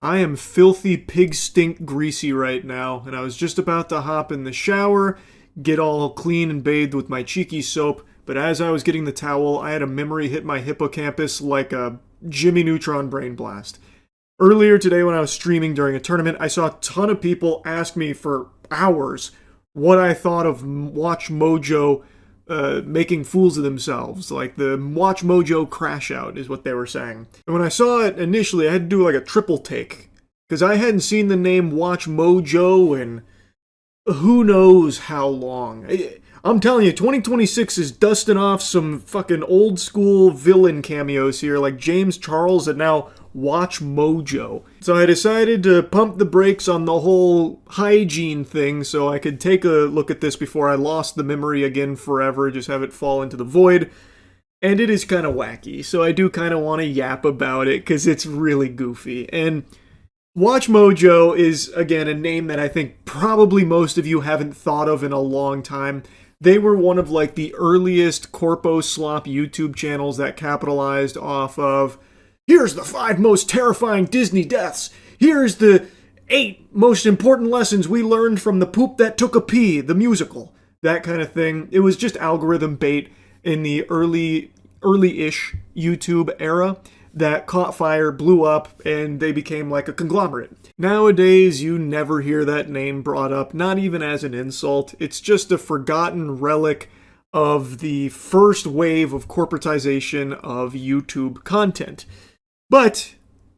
I am filthy pig stink greasy right now, and I was just about to hop in the shower, get all clean and bathed with my cheeky soap, but as I was getting the towel, I had a memory hit my hippocampus like a Jimmy Neutron brain blast. Earlier today when I was streaming during a tournament, I saw a ton of people ask me for hours what I thought of Watch Mojo making fools of themselves. Like the Watch Mojo crash out is what they were saying. And when I saw it initially, I had to do like a triple take. Because I hadn't seen the name Watch Mojo in who knows how long. I'm telling you, 2026 is dusting off some fucking old school villain cameos here, like James Charles and now Watch Mojo. So I decided to pump the brakes on the whole hygiene thing so I could take a look at this before I lost the memory again forever, just have it fall into the void. And it is kind of wacky, so I do kind of want to yap about it because it's really goofy. And Watch Mojo is, again, a name that I think probably most of you haven't thought of in a long time. They were one of like the earliest corpo slop YouTube channels that capitalized off of, here's the 5 most terrifying Disney deaths. Here's the 8 most important lessons we learned from The Poop That Took a Pee, the musical. That kind of thing. It was just algorithm bait in the early-ish YouTube era that caught fire, blew up, and they became like a conglomerate. Nowadays, you never hear that name brought up, not even as an insult. It's just a forgotten relic of the first wave of corporatization of YouTube content. But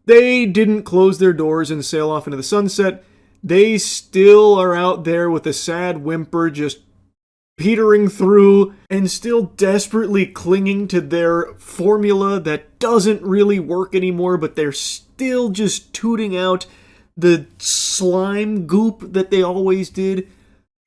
they didn't close their doors and sail off into the sunset. They still are out there with a sad whimper, just petering through and still desperately clinging to their formula that doesn't really work anymore, but they're still just tooting out the slime goop that they always did.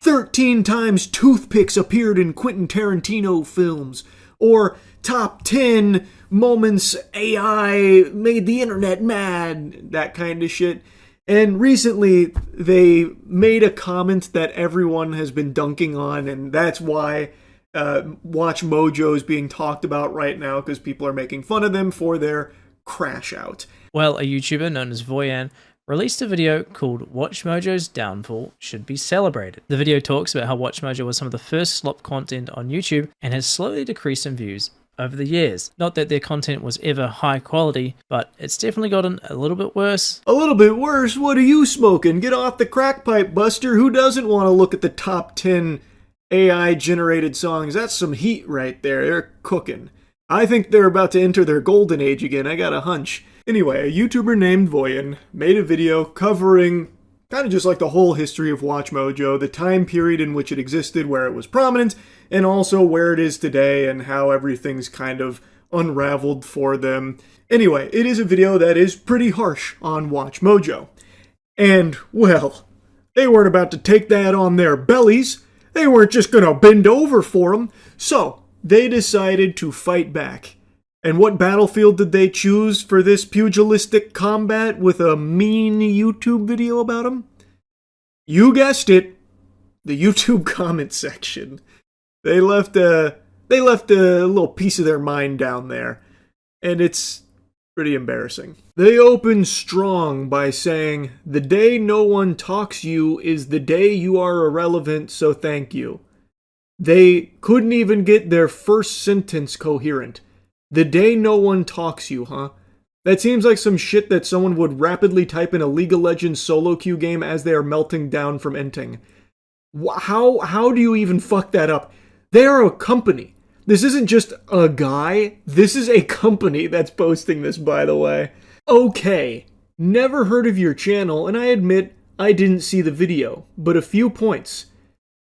13 times toothpicks appeared in Quentin Tarantino films, or top 10 moments AI made the internet mad, that kind of shit. And recently, they made a comment that everyone has been dunking on, and that's why Watch Mojo is being talked about right now, because people are making fun of them for their crash out. Well, a YouTuber known as Voyan released a video called Watch Mojo's Downfall Should Be Celebrated. The video talks about how Watch Mojo was some of the first slop content on YouTube and has slowly decreased in views over the years. Not that their content was ever high quality, but it's definitely gotten a little bit worse. A little bit worse? What are you smoking? Get off the crack pipe, Buster. Who doesn't want to look at the top 10 AI-generated songs? That's some heat right there. They're cooking. I think they're about to enter their golden age again. I got a hunch. Anyway, a YouTuber named Voyan made a video covering kind of just like the whole history of Watch Mojo, the time period in which it existed, where it was prominent, and also where it is today and how everything's kind of unraveled for them. Anyway, it is a video that is pretty harsh on Watch Mojo. And, well, they weren't about to take that on their bellies. They weren't just gonna bend over for them. So, they decided to fight back. And what battlefield did they choose for this pugilistic combat with a mean YouTube video about them? You guessed it, the YouTube comment section. They left a little piece of their mind down there, and it's pretty embarrassing. They opened strong by saying, "The day no one talks you is the day you are irrelevant, so thank you." They couldn't even get their first sentence coherent. The day no one talks you, huh? That seems like some shit that someone would rapidly type in a League of Legends solo queue game as they are melting down from ending. How do you even fuck that up? They are a company. This isn't just a guy. This is a company that's posting this, by the way. Okay, never heard of your channel, and I admit I didn't see the video, but a few points.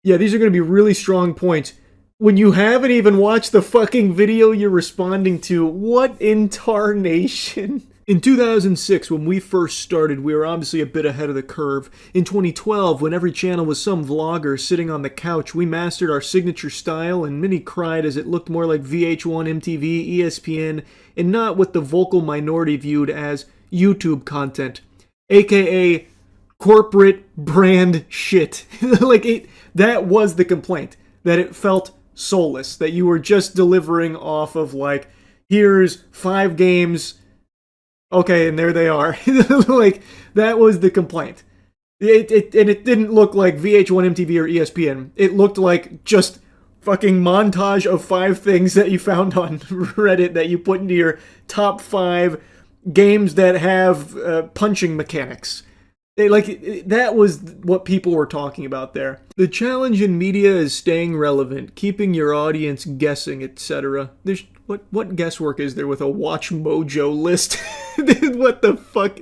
Yeah, these are going to be really strong points. When you haven't even watched the fucking video you're responding to, what in tarnation? In 2006, when we first started, we were obviously a bit ahead of the curve. In 2012, when every channel was some vlogger sitting on the couch, we mastered our signature style, and many cried as it looked more like VH1, MTV, ESPN, and not what the vocal minority viewed as YouTube content, aka corporate brand shit. That was the complaint, that it felt soulless, that you were just delivering off of like, here's 5 games Okay, and there they are. Like, that was the complaint. And it didn't look like VH1, MTV, or ESPN. It looked like just fucking montage of 5 things that you found on Reddit that you put into your top 5 games that have punching mechanics. That was what people were talking about there. The challenge in media is staying relevant, keeping your audience guessing, etc. There's what guesswork is there with a Watch Mojo list? What the fuck?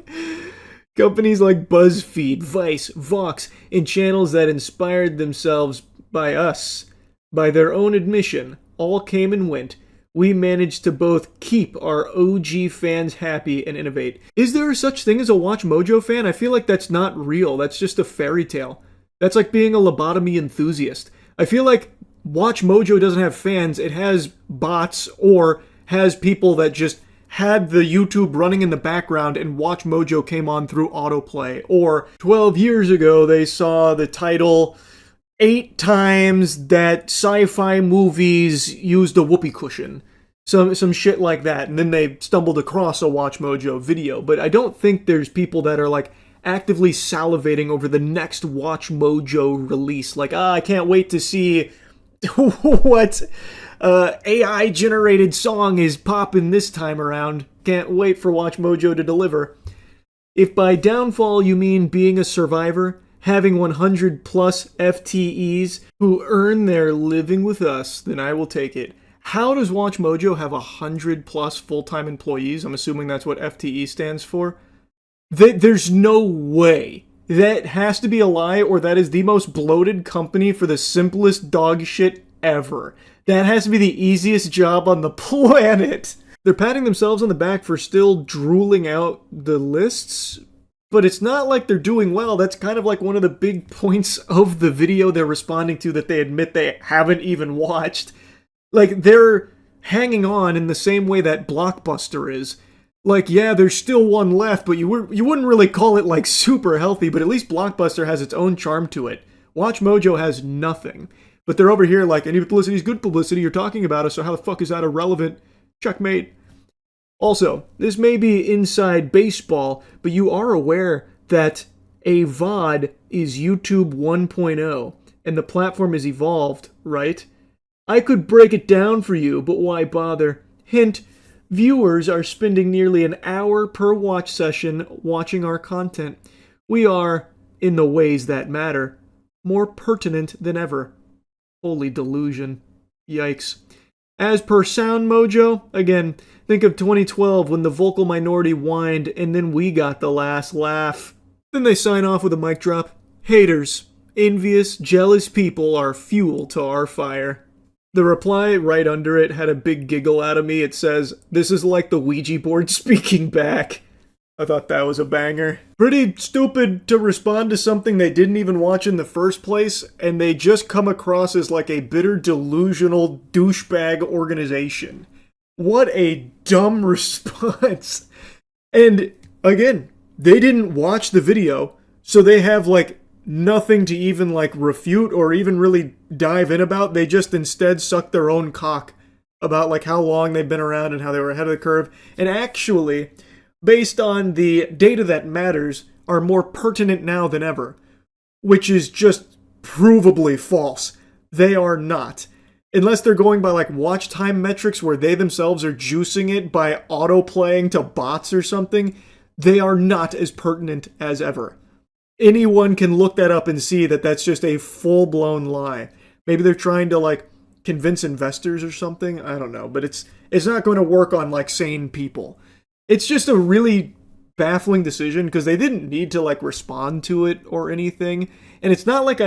Companies like BuzzFeed, Vice, Vox, and channels that inspired themselves by us, by their own admission, all came and went. We managed to both keep our OG fans happy and innovate. Is there such thing as a Watch Mojo fan? I feel like that's not real. That's just a fairy tale. That's like being a lobotomy enthusiast. I feel like Watch Mojo doesn't have fans. It has bots or has people that just had the YouTube running in the background and Watch Mojo came on through autoplay. Or 12 years ago, they saw the title 8 times that sci-fi movies used a whoopee cushion. Some shit like that. And then they stumbled across a Watch Mojo video. But I don't think there's people that are like actively salivating over the next Watch Mojo release. Like, I can't wait to see what AI-generated song is popping this time around. Can't wait for Watch Mojo to deliver. If by downfall you mean being a survivor, having 100 plus FTEs who earn their living with us, then I will take it. How does Watch Mojo have 100 plus full-time employees? I'm assuming that's what FTE stands for. There's no way. That has to be a lie, or that is the most bloated company for the simplest dog shit ever. That has to be the easiest job on the planet. They're patting themselves on the back for still drooling out the lists, but it's not like they're doing well. That's kind of like one of the big points of the video they're responding to that they admit they haven't even watched. Like, they're hanging on in the same way that Blockbuster is. Like, yeah, there's still one left, but you wouldn't really call it, like, super healthy, but at least Blockbuster has its own charm to it. Watch Mojo has nothing. But they're over here like, any publicity is good publicity, you're talking about us, so how the fuck is that irrelevant? Checkmate. Also, this may be inside baseball, but you are aware that a VOD is YouTube 1.0, and the platform is evolved, right? I could break it down for you, but why bother? Hint, viewers are spending nearly an hour per watch session watching our content. We are, in the ways that matter, more pertinent than ever. Holy delusion. Yikes. As per Sound Mojo, again, think of 2012 when the vocal minority whined and then we got the last laugh. Then they sign off with a mic drop. Haters, envious, jealous people are fuel to our fire. The reply right under it had a big giggle out of me. It says, this is like the Ouija board speaking back. I thought that was a banger. Pretty stupid to respond to something they didn't even watch in the first place, and they just come across as like a bitter, delusional douchebag organization. What a dumb response. And again, they didn't watch the video, so they have like nothing to even like refute or even really dive in about. They just instead suck their own cock about like how long they've been around and how they were ahead of the curve. And actually, based on the data that matters, are more pertinent now than ever, which is just provably false. They are not. Unless they're going by like watch time metrics where they themselves are juicing it by auto-playing to bots or something, they are not as pertinent as ever. Anyone can look that up and see that that's just a full-blown lie. Maybe they're trying to like convince investors or something, I don't know, but it's not going to work on like sane people. It's just a really baffling decision because they didn't need to like respond to it or anything. And it's not like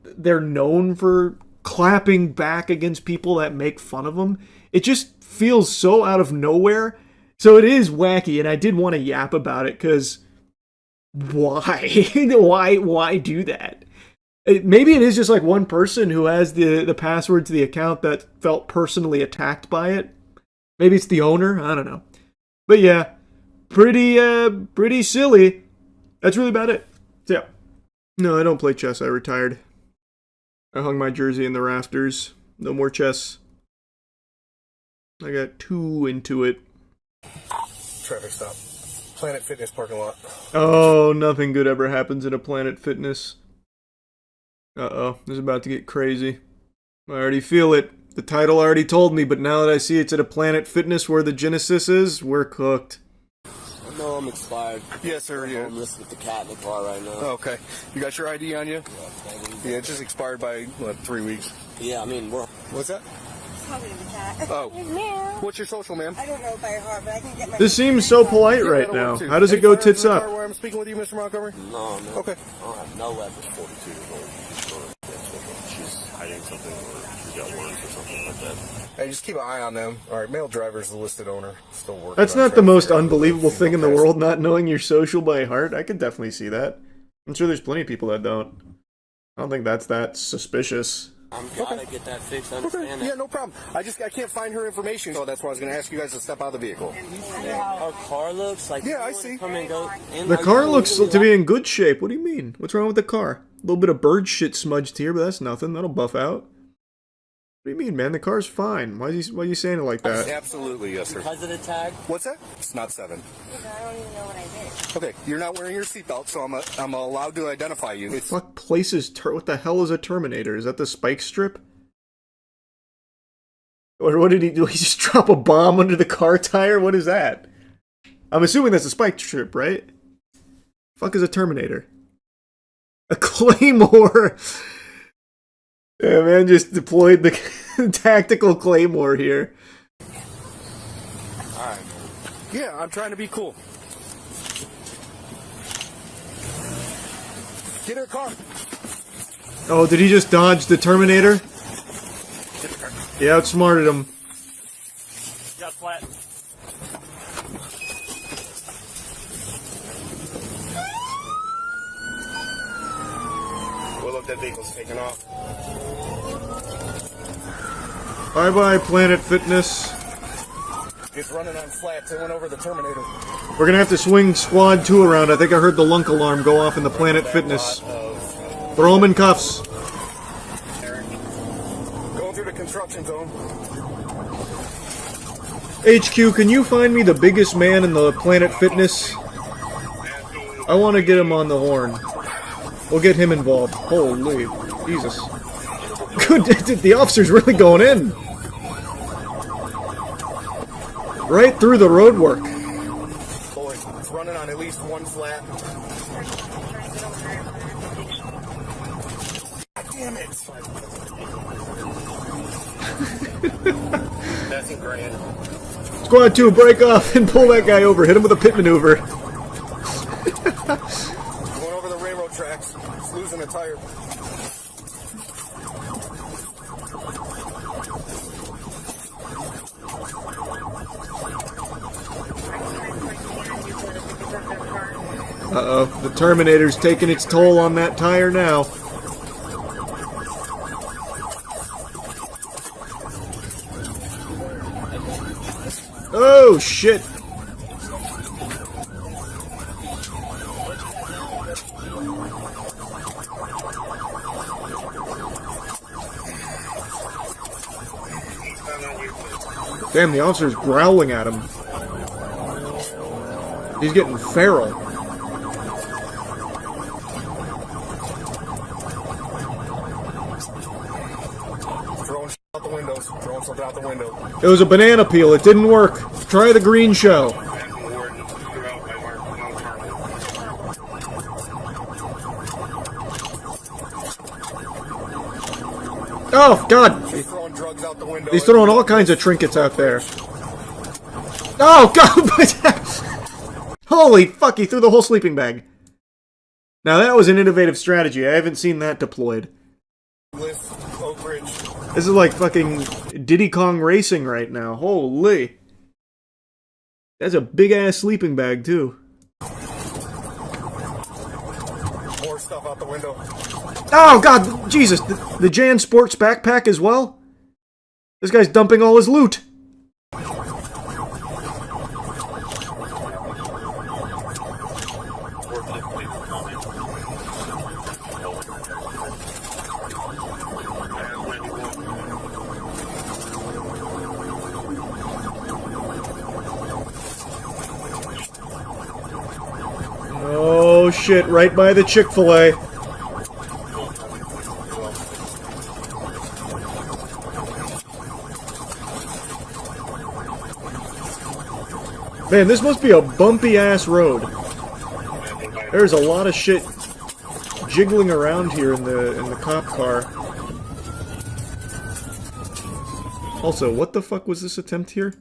they're known for clapping back against people that make fun of them. It just feels so out of nowhere. So it is wacky, and I did want to yap about it because why? Why do that? Maybe it is just like one person who has the password to the account that felt personally attacked by it. Maybe it's the owner. I don't know. But yeah, pretty silly. That's really about it. So yeah. No, I don't play chess. I retired. I hung my jersey in the rafters. No more chess. I got too into it. Traffic stop. Planet Fitness parking lot. Oh, nothing good ever happens in a Planet Fitness. Uh-oh, this is about to get crazy. I already feel it. The title already told me, but now that I see it's at a Planet Fitness where the Genesis is, we're cooked. No, I'm expired. Yes, sir. Yeah. I'm listening with the cat in the car right now. Okay. You got your ID on you? Yeah, Yeah, it's just expired by, what, 3 weeks? yeah, I mean, we're... What's that? Probably the cat. Oh. Meow. What's your social, ma'am? I don't know by heart, but I can get my... This seems so polite right now. How does it go tits up? Where I'm speaking with you, Mr. Montgomery? No, no. Okay. I don't have no weapons. 42 years old. She's hiding something, or she's got worms or something like that. Hey, just keep an eye on them. All right, male driver's the listed owner. Still working. That's on not trying the to most figure out unbelievable who thing in the passed. world, not knowing your social by heart. I could definitely see that. I'm sure there's plenty of people that don't. I don't think that's that suspicious. I'm gotta get that fixed. I Okay. understand Yeah, that. no problem. I can't find her information, so that's why I was going to ask you guys to step out of the vehicle. Our car looks like... Yeah, you I wanna see. Come and go in, The are car you looks legally to be in good shape. What do you mean? What's wrong with the car? A little bit of bird shit smudged here, but that's nothing. That'll buff out. What do you mean, man? The car's fine. Why are you saying it like that? Absolutely, yes, sir. because of the tag? What's that? It's not 7. I don't even know what I did. Okay, you're not wearing your seatbelt, so I'm allowed to identify you. It's Fuck places. What the hell is a Terminator? Is that the spike strip? Or what did he do? He just drop a bomb under the car tire? What is that? I'm assuming that's a spike strip, right? Fuck is a Terminator? A Claymore! Yeah, man, just deployed the tactical Claymore here. Alright. yeah, I'm trying to be cool. Get in her car. Oh, did he just dodge the Terminator? He outsmarted him. Got flat. Well, look, that vehicle's taking off. Bye-bye, Planet Fitness. It's running on flats. It went over the Terminator. We're gonna have to swing Squad 2 around. I think I heard the lunk alarm go off in the Planet Fitness. Throw him in cuffs. Going through the construction zone. HQ, can you find me the biggest man in the Planet Fitness? I want to get him on the horn. We'll get him involved. Holy Jesus. Good, the officer's really going in. Right through the roadwork. Boy, it's running on at least one flat. God damn it. That's in grand. Squad 2, break off and pull that guy over. Hit him with a pit maneuver. Going over the railroad tracks. It's losing a tire. Uh-oh, the Terminator's taking its toll on that tire now. Oh, shit. Damn, the officer's growling at him. He's getting feral. Throwing shit out the windows. Throwing something out the window. It was a banana peel. It didn't work. Try the green show. Oh, God. He's throwing drugs out the window. He's throwing all kinds of trinkets out there. Oh, God. Holy fuck, he threw the whole sleeping bag. Now, that was an innovative strategy. I haven't seen that deployed. With Oak Ridge. This is like fucking Diddy Kong Racing right now. Holy. That's a big-ass sleeping bag, too. More stuff out the window. Oh, God, Jesus. The Jan Sports backpack as well? This guy's dumping all his loot. shit, right by the Chick-fil-A. Man, this must be a bumpy-ass road. There's a lot of shit jiggling around here in the cop car. Also, what the fuck was this attempt here?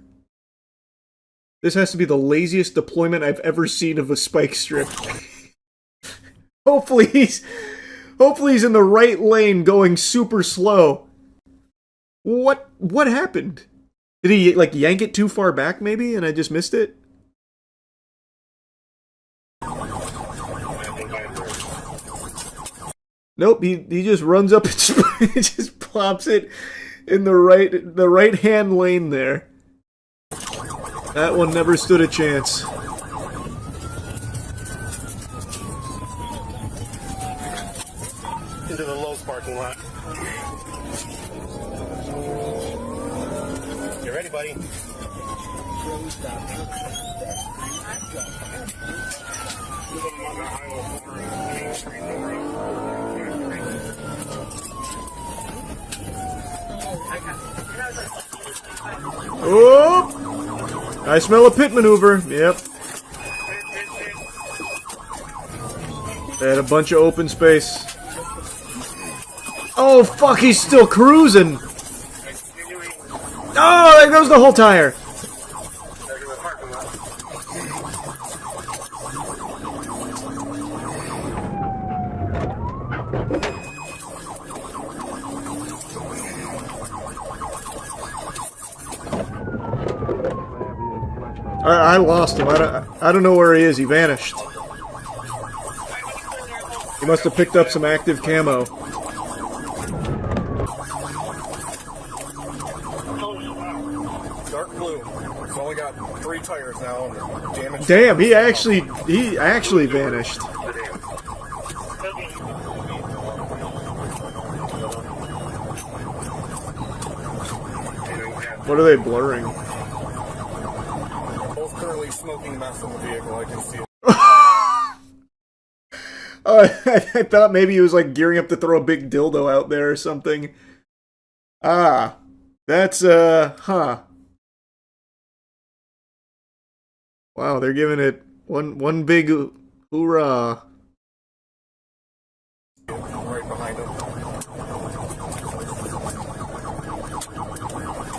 This has to be the laziest deployment I've ever seen of a spike strip. Hopefully he's in the right lane going super slow. What happened? Did he like yank it too far back maybe and I just missed it? Nope, he just runs up and just plops it in the right hand lane there. That one never stood a chance. Into the Lowe's parking lot. You ready, buddy? Oh! I smell a pit maneuver. Yep. They had a bunch of open space. Oh, fuck, he's still cruising! Oh, there goes the whole tire! I lost him. I don't know where he is. He vanished. He must have picked up some active camo. Dark blue. It's only got 3 tires now and damaged. Damn, he actually vanished. What are they blurring? Both currently smoking meth in the vehicle. I can see it. I thought maybe he was like gearing up to throw a big dildo out there or something. Ah, that's huh. Wow, they're giving it one big hoorah. Right behind him.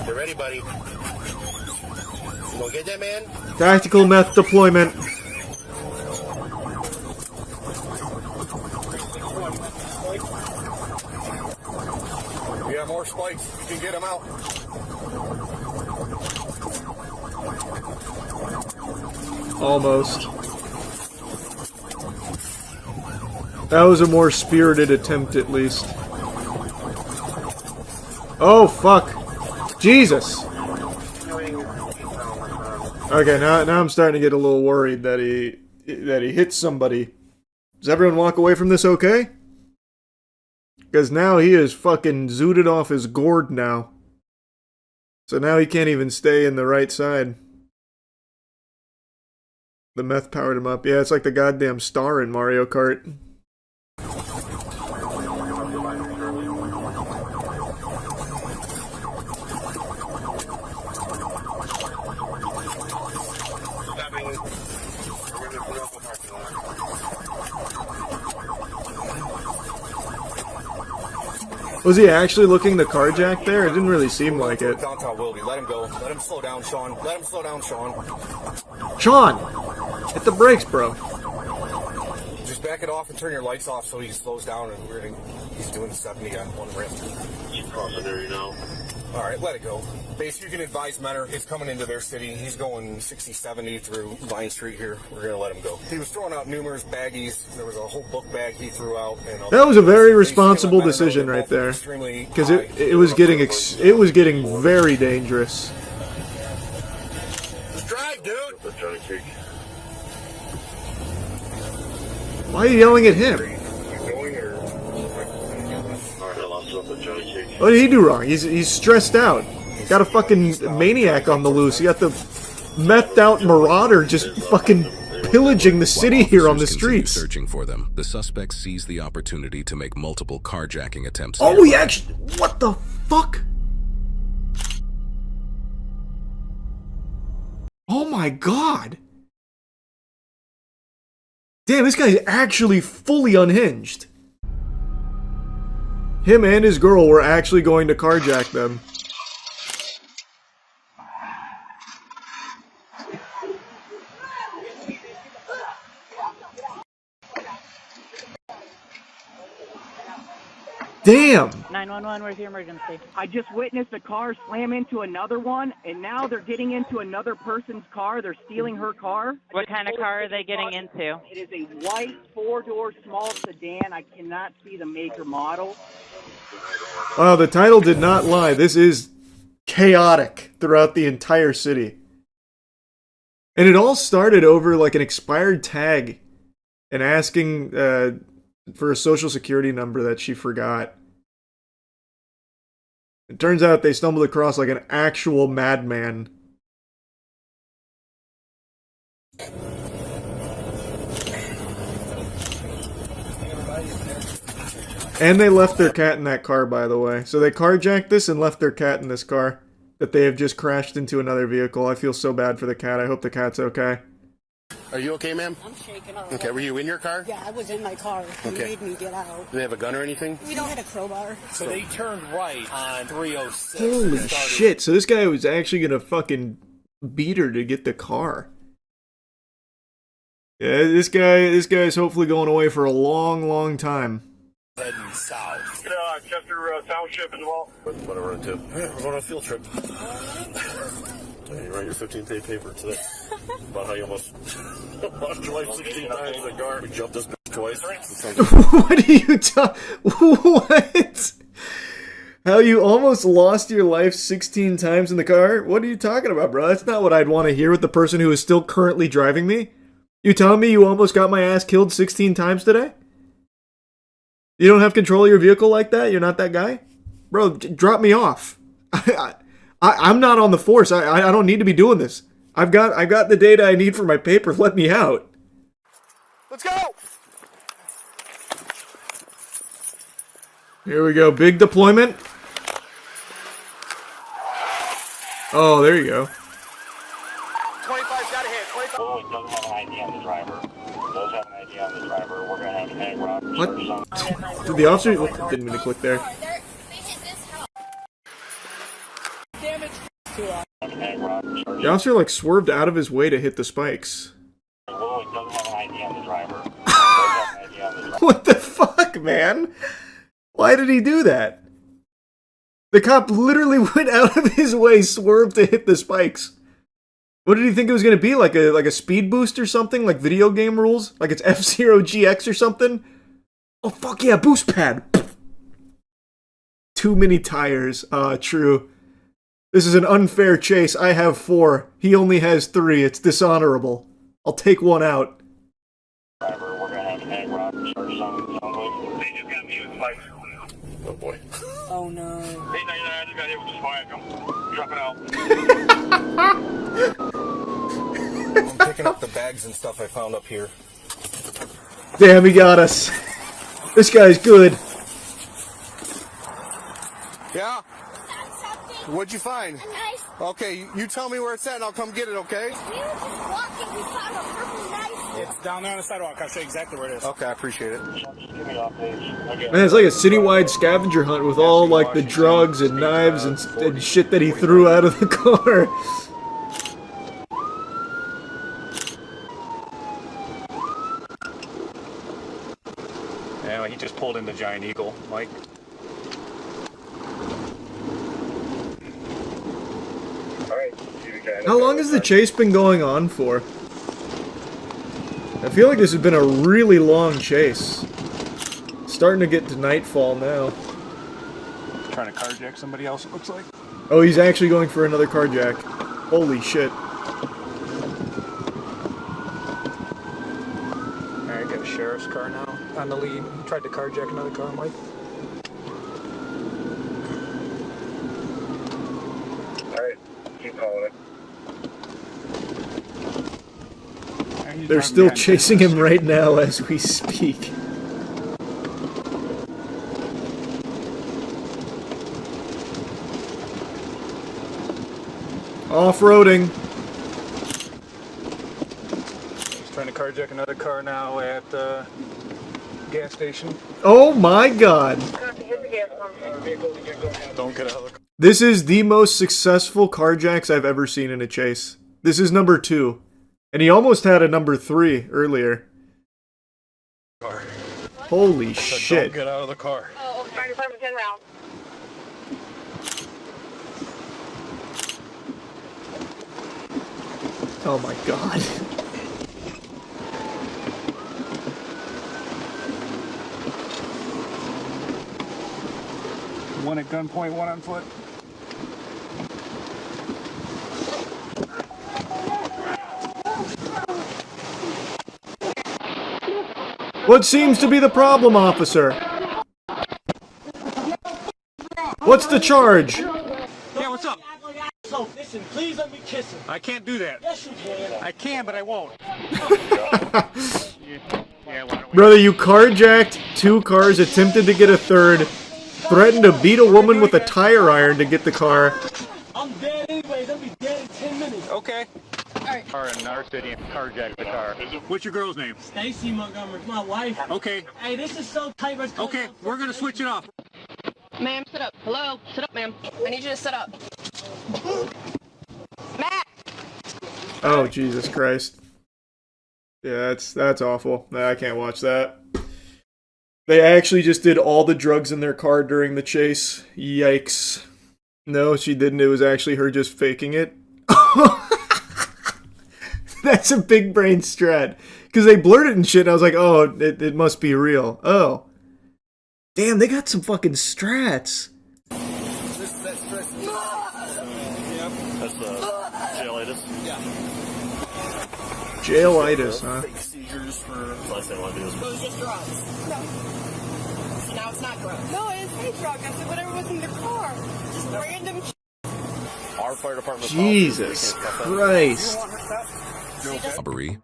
You ready, buddy? You gonna get that, man? Tactical meth deployment. You got more spikes. You can get them out. Almost. That was a more spirited attempt, at least. Oh, fuck. Jesus. Okay, now I'm starting to get a little worried that he hit somebody. Does everyone walk away from this okay? Because now he is fucking zooted off his gourd now. So now he can't even stay in the right side. The meth powered him up. Yeah, it's like the goddamn star in Mario Kart. Was he actually looking to carjack there? It didn't really seem like it. Downtown Wilby. Let him go. Let him slow down, Sean. Let him slow down, Sean. Sean! Hit the brakes, bro. Just back it off and turn your lights off so he slows down and he's doing 70 on one rim. He's crossing there, you know. Alright, let it go. Base, you can advise Menor. He's coming into their city. He's going 60, 70 through Vine Street here. We're going to let him go. He was throwing out numerous baggies. There was a whole book bag he threw out. And that was a very responsible decision right there. Because it was getting very dangerous. Just drive, dude! Why are you yelling at him? What did he do wrong? He's stressed out. Got a fucking maniac on the loose. You got the methed out marauder just fucking pillaging the city here on the streets. Searching for them, the suspect seized the opportunity to make multiple carjacking attempts. Oh, he actually... What the fuck? Oh my god. Damn, this guy's actually fully unhinged. Him and his girl were actually going to carjack them. Damn! 911, where's the emergency? I just witnessed a car slam into another one, and now they're getting into another person's car. They're stealing her car. What kind of car are they getting into? It is a white four-door small sedan. I cannot see the make or model. Wow, the title did not lie. This is chaotic throughout the entire city. And it all started over like an expired tag and asking for a social security number that she forgot. It turns out they stumbled across like an actual madman. And they left their cat in that car, by the way. So they carjacked this and left their cat in this car that they have just crashed into another vehicle. I feel so bad for the cat. I hope the cat's okay. Are you okay, ma'am? I'm shaking up. Okay, were you in your car? Yeah, I was in my car. He Okay. made me get out. Do they have a gun or anything? We don't have a crowbar. So they turned right on 306. Holy shit. So this guy was actually gonna fucking beat her to get the car. Yeah, this guy's hopefully going away for a long, long time. Heading south. Chester Township as well. What a run to. We're going on a field trip. Hey, you write your 15th day paper today about how you almost lost your life 16 times in the car. We jumped this bitch twice. What are you What? How you almost lost your life 16 times in the car? What are you talking about, bro? That's not what I'd want to hear with the person who is still currently driving me. You telling me you almost got my ass killed 16 times today? You don't have control of your vehicle like that? You're not that guy? Bro, drop me off. I'm not on the force. I don't need to be doing this. I've got the data I need for my paper. Let me out. Let's go! Here we go. Big deployment. Oh, there you go. 25's got a hit. 25. Well, it doesn't have an ID on the driver. It does have an ID on the driver. We're going to have an egg rob. What? Did the officer... Didn't mean to click there. The officer, like, swerved out of his way to hit the spikes. Well, it doesn't have an ID on the driver. It does have an ID on the driver. What the fuck, man? Why did he do that? The cop literally went out of his way, swerved to hit the spikes. What did he think it was going to be? Like a speed boost or something? Like video game rules? Like it's F-Zero GX or something? Oh, fuck yeah, boost pad! Too many tires. True. This is an unfair chase. I have 4. He only has 3. It's dishonorable. I'll take one out. Driver, we're going to have an egg rob. Charge some. They just got me with spikes. Oh boy. Oh no. 899, I just got hit with the spike. I'm dropping out. I'm picking up the bags and stuff I found up here. Damn, he got us. This guy's good. Yeah? What'd you find? Knife. Okay, you tell me where it's at and I'll come get it, okay? We were just walking. We found a purple knife. It's down there on the sidewalk. I'll show you exactly where it is. Okay, I appreciate it. Just give me off, please. Okay. Man, it's like a citywide scavenger hunt with all, like, the drugs and knives and shit that he threw out of the car. Yeah, he just pulled in the Giant Eagle, Mike. How long has the chase been going on for? I feel like this has been a really long chase. It's starting to get to nightfall now. Trying to carjack somebody else, it looks like. Oh, he's actually going for another carjack. Holy shit. Alright, got a sheriff's car now on the lead. He tried to carjack another car, Mike. Alright, keep calling it. They're still chasing him right now as we speak. Off-roading. He's trying to carjack another car now at the gas station. Oh my god. Don't get out of the car. This is the most successful carjacks I've ever seen in a chase. This is number 2. And he almost had a number 3 earlier. Holy shit. Don't get out of the car. Oh, fire department 10 rounds. Oh my god. One at gunpoint, one on foot. What seems to be the problem, officer? What's the charge? Yeah, what's up? Listen, please let me kiss him. I can't do that. Yes, you can. I can, but I won't. Brother, you carjacked 2 cars, attempted to get a third, threatened to beat a woman with a tire iron to get the car. I'm dead anyways. I'll be dead in 10 minutes. Okay. Alright. Car in our city and carjacked the car. What's your girl's name? Stacy Montgomery, my wife. Okay. Hey, this is so tight. Okay, we're gonna switch it off. Ma'am, sit up. Hello? Sit up, ma'am. I need you to sit up. Matt! Oh, Jesus Christ. Yeah, that's awful. Nah, I can't watch that. They actually just did all the drugs in their car during the chase. Yikes. No, she didn't. It was actually her just faking it. That's a big brain strat. Because they blurted and shit, and I was like, oh, it must be real. Oh. Damn, they got some fucking strats. That's the jailitis. Yeah. Jailitis, huh? Fake seizures for the last thing I want to do is. It was just drugs. No. So now it's not drugs. No, it's fake drugs. I said whatever was in the car. Just random. Our fire department. Jesus Christ.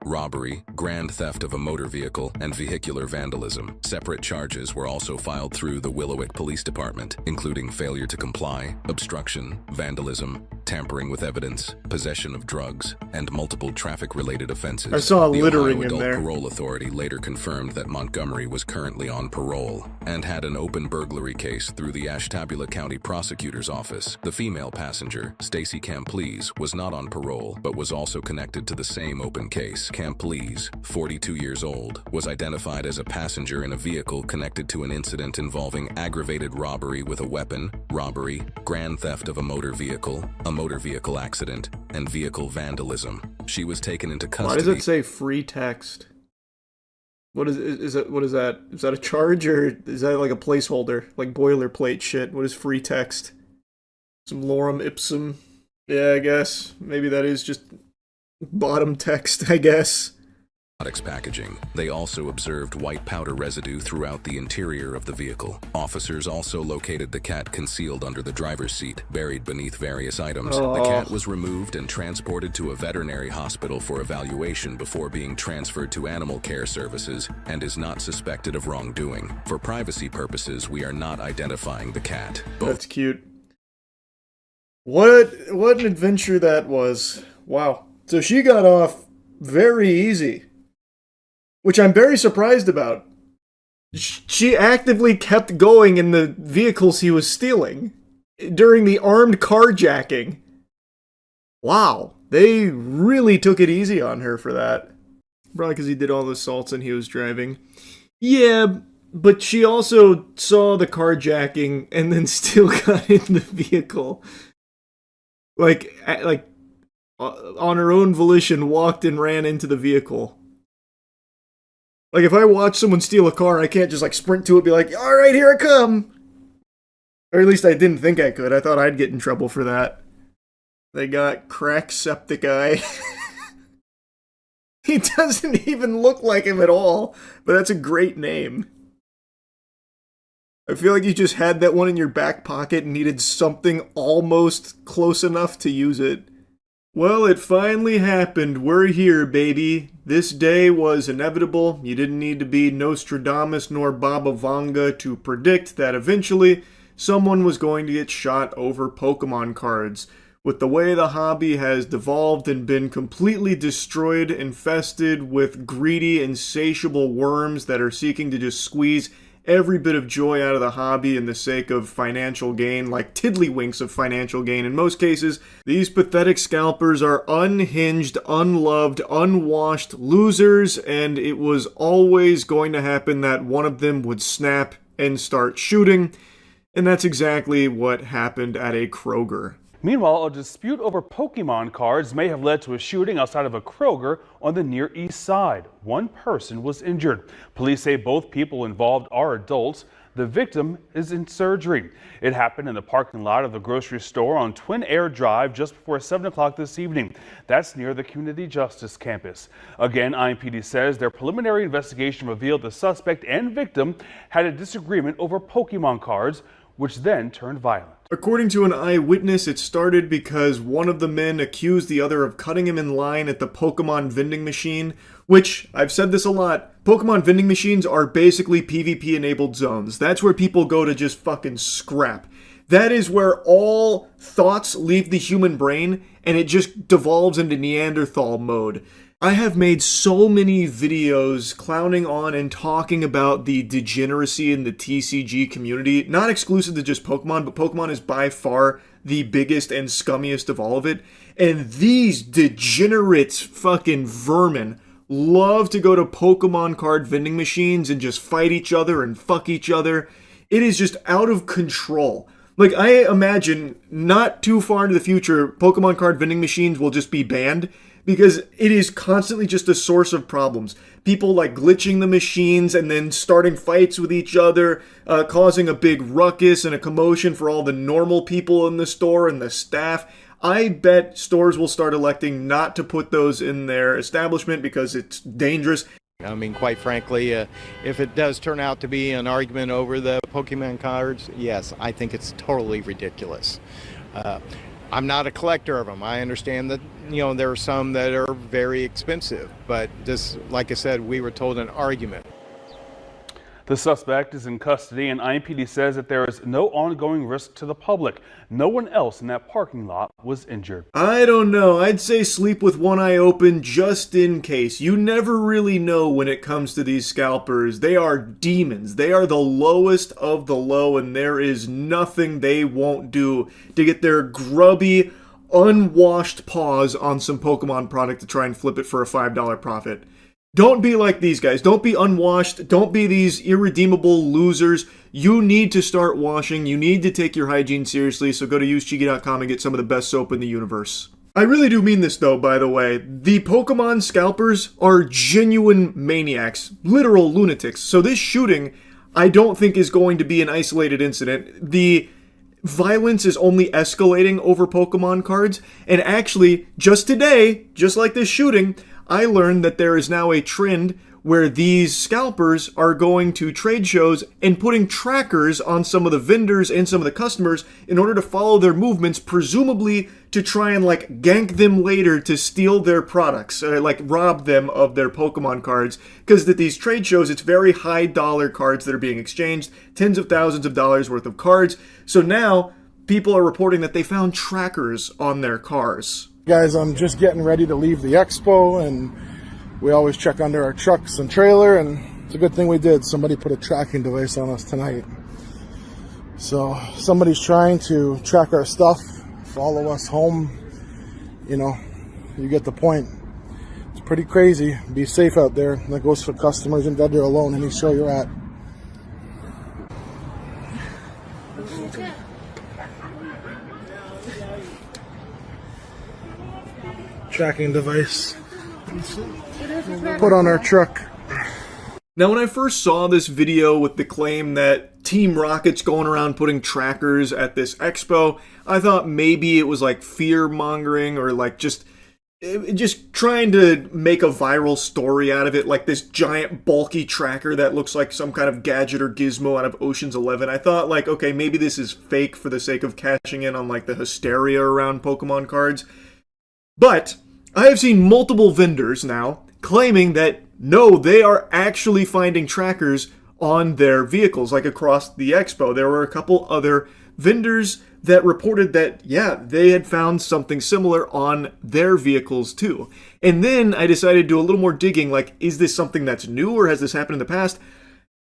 Robbery, grand theft of a motor vehicle, and vehicular vandalism. Separate charges were also filed through the Willowick Police Department, including failure to comply, obstruction, vandalism, tampering with evidence, possession of drugs, and multiple traffic-related offenses. I saw the littering Ohio in there. Adult Parole Authority later confirmed that Montgomery was currently on parole and had an open burglary case through the Ashtabula County Prosecutor's Office. The female passenger, Stacy Camplees, was not on parole, but was also connected to the same open case. Camplees, 42 years old, was identified as a passenger in a vehicle connected to an incident involving aggravated robbery with a weapon, robbery, grand theft of a motor vehicle accident, and vehicle vandalism. She was taken into custody. Why does it say free text? What is that? What is that? Is that a charge or is that like a placeholder? Like boilerplate shit? What is free text? Some lorem ipsum? Yeah, I guess. Maybe that is just bottom text, I guess. Packaging. They also observed white powder residue throughout the interior of the vehicle. Officers also located the cat concealed under the driver's seat, buried beneath various items. Oh. The cat was removed and transported to a veterinary hospital for evaluation before being transferred to animal care services and is not suspected of wrongdoing. For privacy purposes, we are not identifying the cat. That's cute. What an adventure that was. Wow. So she got off very easy. Which I'm very surprised about. She actively kept going in the vehicles he was stealing during the armed carjacking. Wow, they really took it easy on her for that. Probably because he did all the assaults and he was driving. Yeah, but she also saw the carjacking and then still got in the vehicle. Like on her own volition, walked and ran into the vehicle. Like, if I watch someone steal a car, I can't just, like, sprint to it and be like, alright, here I come! Or at least I didn't think I could. I thought I'd get in trouble for that. They got Cracksepticeye. He doesn't even look like him at all, but that's a great name. I feel like you just had that one in your back pocket and needed something almost close enough to use it. Well, it finally happened. We're here, baby. This day was inevitable. You didn't need to be Nostradamus nor Baba Vanga to predict that eventually someone was going to get shot over Pokemon cards. With the way the hobby has devolved and been completely destroyed, infested with greedy, insatiable worms that are seeking to just squeeze every bit of joy out of the hobby in the sake of financial gain, like tiddlywinks of financial gain in most cases, these pathetic scalpers are unhinged, unloved, unwashed losers, and it was always going to happen that one of them would snap and start shooting, and that's exactly what happened at a Kroger. Meanwhile, a dispute over Pokemon cards may have led to a shooting outside of a Kroger on the Near East Side. One person was injured. Police say both people involved are adults. The victim is in surgery. It happened in the parking lot of the grocery store on Twin Air Drive just before 7 o'clock this evening. That's near the Community Justice Campus. Again, IMPD says their preliminary investigation revealed the suspect and victim had a disagreement over Pokemon cards, which then turned violent. According to an eyewitness, it started because one of the men accused the other of cutting him in line at the Pokemon vending machine, which, I've said this a lot, Pokemon vending machines are basically PvP-enabled zones. That's where people go to just fucking scrap. That is where all thoughts leave the human brain, and it just devolves into Neanderthal mode. I have made so many videos clowning on and talking about the degeneracy in the TCG community, not exclusive to just Pokemon, but Pokemon is by far the biggest and scummiest of all of it. And these degenerate fucking vermin love to go to Pokemon card vending machines and just fight each other and fuck each other. It is just out of control. Like, I imagine not too far into the future, Pokemon card vending machines will just be banned, because it is constantly just a source of problems. People like glitching the machines and then starting fights with each other, causing a big ruckus and a commotion for all the normal people in the store and the staff. I bet stores will start electing not to put those in their establishment because it's dangerous. I mean, quite frankly, if it does turn out to be an argument over the Pokemon cards, yes, I think it's totally ridiculous. I'm not a collector of them. I understand that, there are some that are very expensive, but this, like I said, we were told an argument. The suspect is in custody, and IMPD says that there is no ongoing risk to the public. No one else in that parking lot was injured. I don't know. I'd say sleep with one eye open just in case. You never really know when it comes to these scalpers. They are demons. They are the lowest of the low, and there is nothing they won't do to get their grubby, unwashed paws on some Pokemon product to try and flip it for a $5 profit. Don't be like these guys. Don't be unwashed. Don't be these irredeemable losers. You need to start washing. You need to take your hygiene seriously, so go to usecheeky.com and get some of the best soap in the universe. I really do mean this though, by the way. The Pokemon scalpers are genuine maniacs, literal lunatics. So this shooting, I don't think is going to be an isolated incident. The violence is only escalating over Pokemon cards, and actually, just today, just like this shooting, I learned that there is now a trend where these scalpers are going to trade shows and putting trackers on some of the vendors and some of the customers in order to follow their movements, presumably to try and gank them later to steal their products, rob them of their Pokemon cards. Because at these trade shows, it's very high dollar cards that are being exchanged, tens of thousands of dollars worth of cards. So now people are reporting that they found trackers on their cars. Guys, I'm just getting ready to leave the expo, and we always check under our trucks and trailer, and it's a good thing we did. Somebody put a tracking device on us tonight. So somebody's trying to track our stuff, follow us home. You get the point. It's pretty crazy. Be safe out there. That goes for customers and vendor alone, any show you're at. Tracking device put on our truck. Now, when I first saw this video with the claim that Team Rocket's going around putting trackers at this expo, I thought maybe it was fear-mongering or just trying to make a viral story out of it, like this giant bulky tracker that looks like some kind of gadget or gizmo out of Ocean's 11. I thought okay, maybe this is fake for the sake of cashing in on the hysteria around Pokemon cards. But I have seen multiple vendors now claiming that no, they are actually finding trackers on their vehicles, like across the expo. There were a couple other vendors that reported that, yeah, they had found something similar on their vehicles too. And then I decided to do a little more digging, like, is this something that's new or has this happened in the past?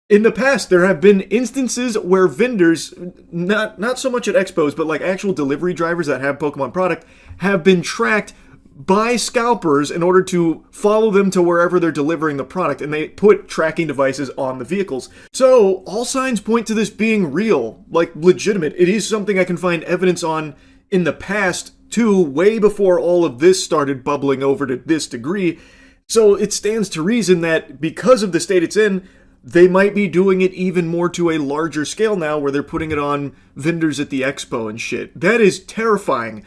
In the past, there have been instances where vendors, not so much at expos, but like actual delivery drivers that have Pokemon product, have been tracked by scalpers in order to follow them to wherever they're delivering the product, and they put tracking devices on the vehicles. So all signs point to this being real, like legitimate. It is something I can find evidence on in the past too, way before all of this started bubbling over to this degree. So it stands to reason that because of the state it's in, they might be doing it even more to a larger scale now, where they're putting it on vendors at the expo and shit. That is terrifying.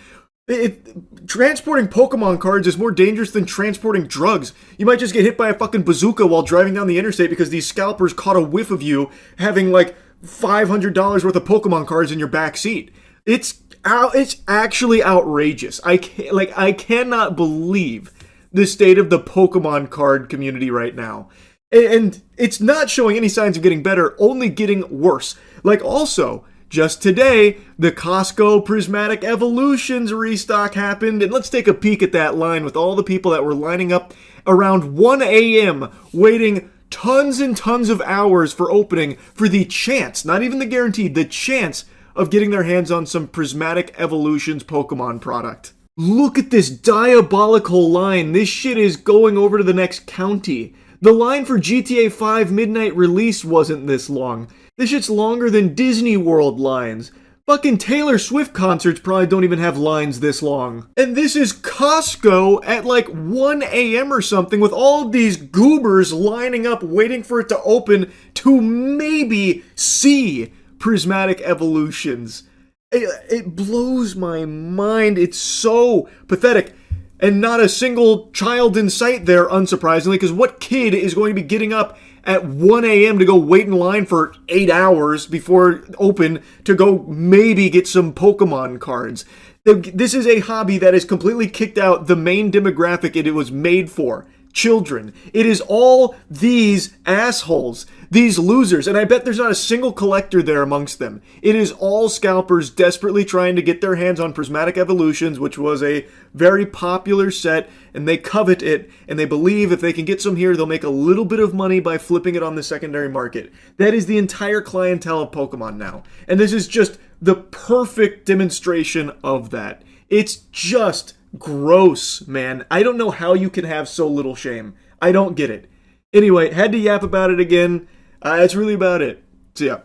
Transporting Pokemon cards is more dangerous than transporting drugs. You might just get hit by a fucking bazooka while driving down the interstate because these scalpers caught a whiff of you having like $500 worth of Pokemon cards in your back seat. It's actually outrageous. I cannot believe the state of the Pokemon card community right now. And it's not showing any signs of getting better, only getting worse. Like also, just today, the Costco Prismatic Evolutions restock happened, and let's take a peek at that line with all the people that were lining up around 1 a.m. waiting tons and tons of hours for opening for the chance, not even the guaranteed, the chance of getting their hands on some Prismatic Evolutions Pokemon product. Look at this diabolical line. This shit is going over to the next county. The line for GTA 5 midnight release wasn't this long. This shit's longer than Disney World lines. Fucking Taylor Swift concerts probably don't even have lines this long. And this is Costco at like 1 a.m. or something with all of these goobers lining up waiting for it to open to maybe see Prismatic Evolutions. It blows my mind. It's so pathetic. And not a single child in sight there, unsurprisingly, because what kid is going to be getting up at 1 a.m. to go wait in line for 8 hours before open to go maybe get some Pokemon cards? This is a hobby that has completely kicked out the main demographic it was made for. Children. It is all these assholes, these losers, and I bet there's not a single collector there amongst them. It is all scalpers desperately trying to get their hands on Prismatic Evolutions, which was a very popular set, and they covet it, and they believe if they can get some here, they'll make a little bit of money by flipping it on the secondary market. That is the entire clientele of Pokemon now, and this is just the perfect demonstration of that. It's just gross, man. I don't know how you can have so little shame. I don't get it. Anyway, had to yap about it again. That's really about it. So yeah,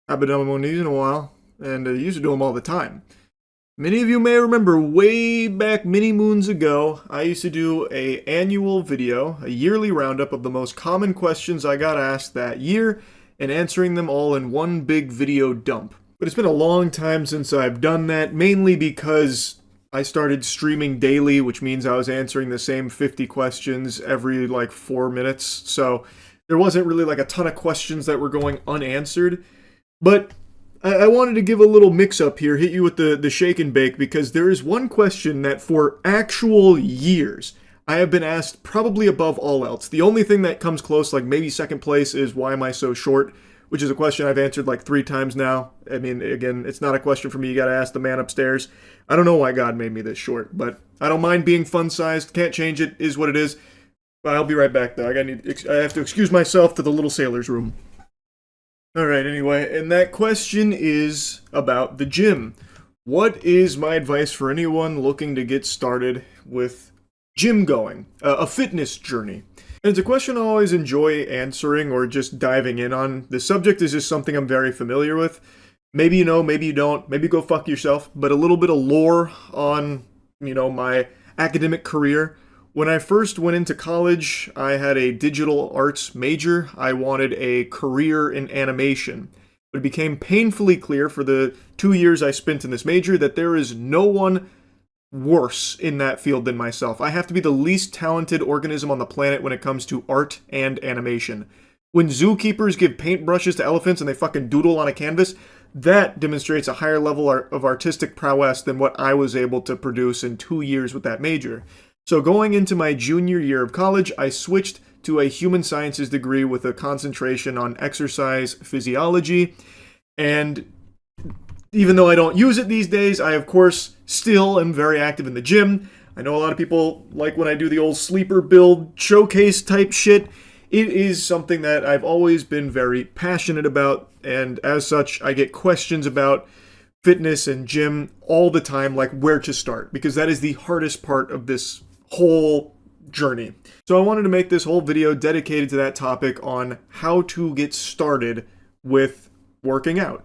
I've been on these in a while, and I used to do them all the time. Many of you may remember way back many moons ago, I used to do an annual video, a yearly roundup of the most common questions I got asked that year, and answering them all in one big video dump. But it's been a long time since I've done that, mainly because I started streaming daily, which means I was answering the same 50 questions every like 4 minutes. So there wasn't really like a ton of questions that were going unanswered. But I wanted to give a little mix up here, hit you with the shake and bake, because there is one question that for actual years I have been asked probably above all else. The only thing that comes close, like maybe second place, is why am I so short? Which is a question I've answered like 3 times now. I mean, again, it's not a question for me. You gotta ask the man upstairs. I don't know why God made me this short, but I don't mind being fun-sized. Can't change it. Is what it is. But I'll be right back, though. I have to excuse myself to the little sailor's room. Alright, anyway, and that question is about the gym. What is my advice for anyone looking to get started with gym going? A fitness journey. And it's a question I always enjoy answering or just diving in on. The subject is just something I'm very familiar with. Maybe you know, maybe you don't. Maybe go fuck yourself. But a little bit of lore on, my academic career. When I first went into college, I had a digital arts major. I wanted a career in animation. But it became painfully clear for the 2 years I spent in this major that there is no one worse in that field than myself. I have to be the least talented organism on the planet when it comes to art and animation. When zookeepers give paintbrushes to elephants and they fucking doodle on a canvas, that demonstrates a higher level of artistic prowess than what I was able to produce in 2 years with that major. So going into my junior year of college, I switched to a human sciences degree with a concentration on exercise physiology. And even though I don't use it these days, I of course still am very active in the gym. I know a lot of people like when I do the old sleeper build showcase type shit. It is something that I've always been very passionate about, and as such, I get questions about fitness and gym all the time, like where to start, because that is the hardest part of this whole journey. So I wanted to make this whole video dedicated to that topic on how to get started with working out.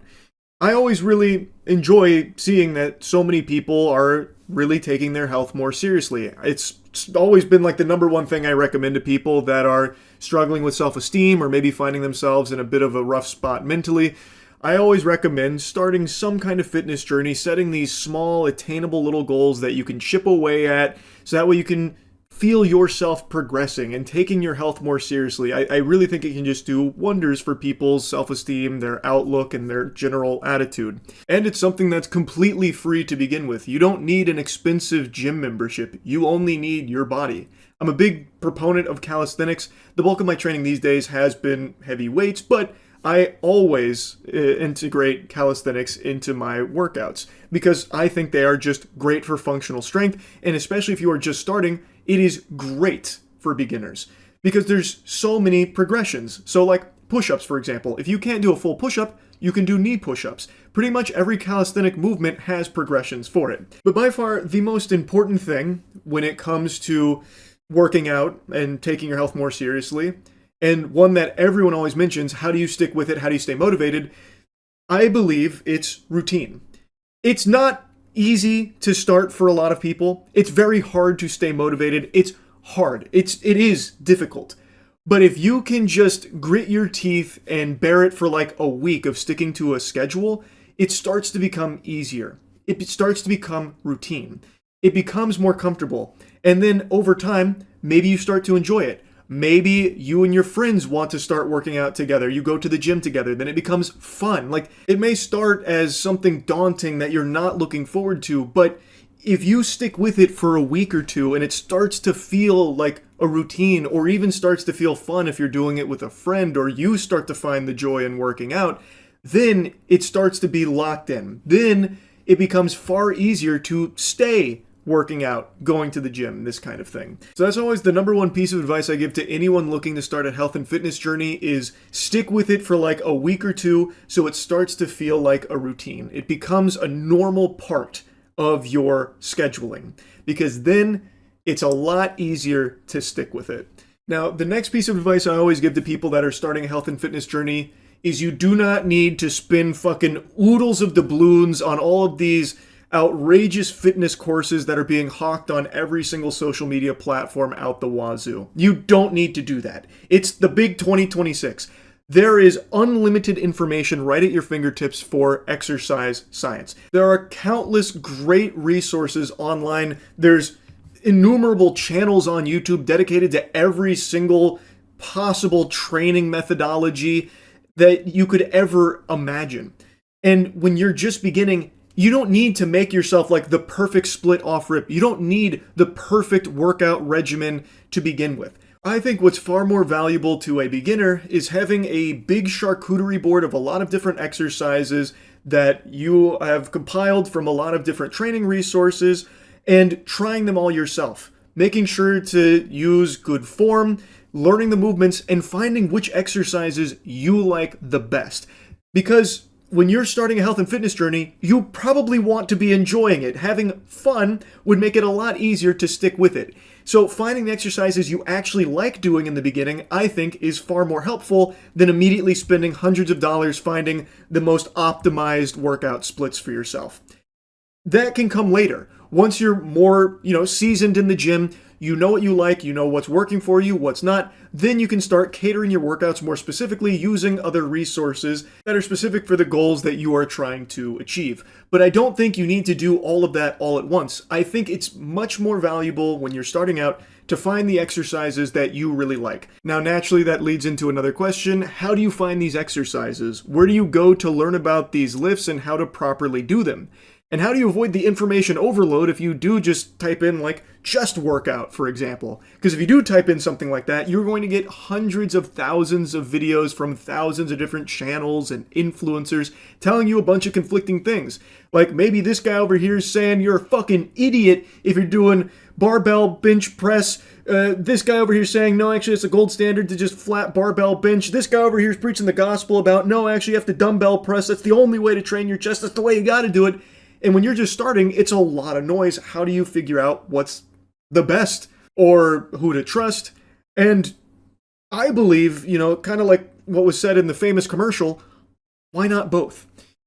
I always really enjoy seeing that so many people are really taking their health more seriously. It's always been like the number one thing I recommend to people that are struggling with self-esteem or maybe finding themselves in a bit of a rough spot mentally. I always recommend starting some kind of fitness journey, setting these small, attainable little goals that you can chip away at, so that way you can feel yourself progressing and taking your health more seriously. I really think it can just do wonders for people's self-esteem, their outlook, and their general attitude. And it's something that's completely free to begin with. You don't need an expensive gym membership. You only need your body. I'm a big proponent of calisthenics. The bulk of my training these days has been heavy weights, but I always integrate calisthenics into my workouts because I think they are just great for functional strength, and especially if you are just starting, it is great for beginners because there's so many progressions. So like push-ups, for example. If you can't do a full push-up, you can do knee push-ups. Pretty much every calisthenic movement has progressions for it. But by far, the most important thing when it comes to working out and taking your health more seriously, and one that everyone always mentions, how do you stick with it? How do you stay motivated? I believe it's routine. It's not easy to start for a lot of people. It's very hard to stay motivated. It's hard. It is difficult. But if you can just grit your teeth and bear it for like a week of sticking to a schedule, it starts to become easier. It starts to become routine. It becomes more comfortable. And then over time, maybe you start to enjoy it. Maybe you and your friends want to start working out together. You go to the gym together. Then it becomes fun. Like, it may start as something daunting that you're not looking forward to, but if you stick with it for a week or two and it starts to feel like a routine, or even starts to feel fun if you're doing it with a friend, or you start to find the joy in working out, then it starts to be locked in. Then it becomes far easier to stay working out, going to the gym, this kind of thing. So that's always the number one piece of advice I give to anyone looking to start a health and fitness journey is stick with it for like a week or two so it starts to feel like a routine. It becomes a normal part of your scheduling, because then it's a lot easier to stick with it. Now, the next piece of advice I always give to people that are starting a health and fitness journey is you do not need to spend fucking oodles of doubloons on all of these outrageous fitness courses that are being hawked on every single social media platform out the wazoo. You don't need to do that. It's the big 2026. There is unlimited information right at your fingertips for exercise science. There are countless great resources online. There's innumerable channels on YouTube dedicated to every single possible training methodology that you could ever imagine. And when you're just beginning, you don't need to make yourself like the perfect split off rip. You don't need the perfect workout regimen to begin with. I think what's far more valuable to a beginner is having a big charcuterie board of a lot of different exercises that you have compiled from a lot of different training resources and trying them all yourself. Making sure to use good form, learning the movements, and finding which exercises you like the best. Because when you're starting a health and fitness journey, you probably want to be enjoying it. Having fun would make it a lot easier to stick with it. So finding the exercises you actually like doing in the beginning, I think, is far more helpful than immediately spending hundreds of dollars finding the most optimized workout splits for yourself. That can come later. once you're more, seasoned in the gym, you know what you like, you know what's working for you, what's not, then you can start catering your workouts more specifically using other resources that are specific for the goals that you are trying to achieve. But I don't think you need to do all of that all at once. I think it's much more valuable when you're starting out to find the exercises that you really like. Now, naturally, that leads into another question. How do you find these exercises? Where do you go to learn about these lifts and how to properly do them? And how do you avoid the information overload if you do just type in, like, chest workout, for example? Because if you do type in something like that, you're going to get hundreds of thousands of videos from thousands of different channels and influencers telling you a bunch of conflicting things. Like, maybe this guy over here is saying you're a fucking idiot if you're doing barbell bench press. This guy over here saying, no, actually, it's a gold standard to just flat barbell bench. This guy over here is preaching the gospel about, no, actually, you have to dumbbell press. That's the only way to train your chest. That's the way you got to do it. And when you're just starting, it's a lot of noise. How do you figure out what's the best or who to trust? And I believe, kind of like what was said in the famous commercial, why not both?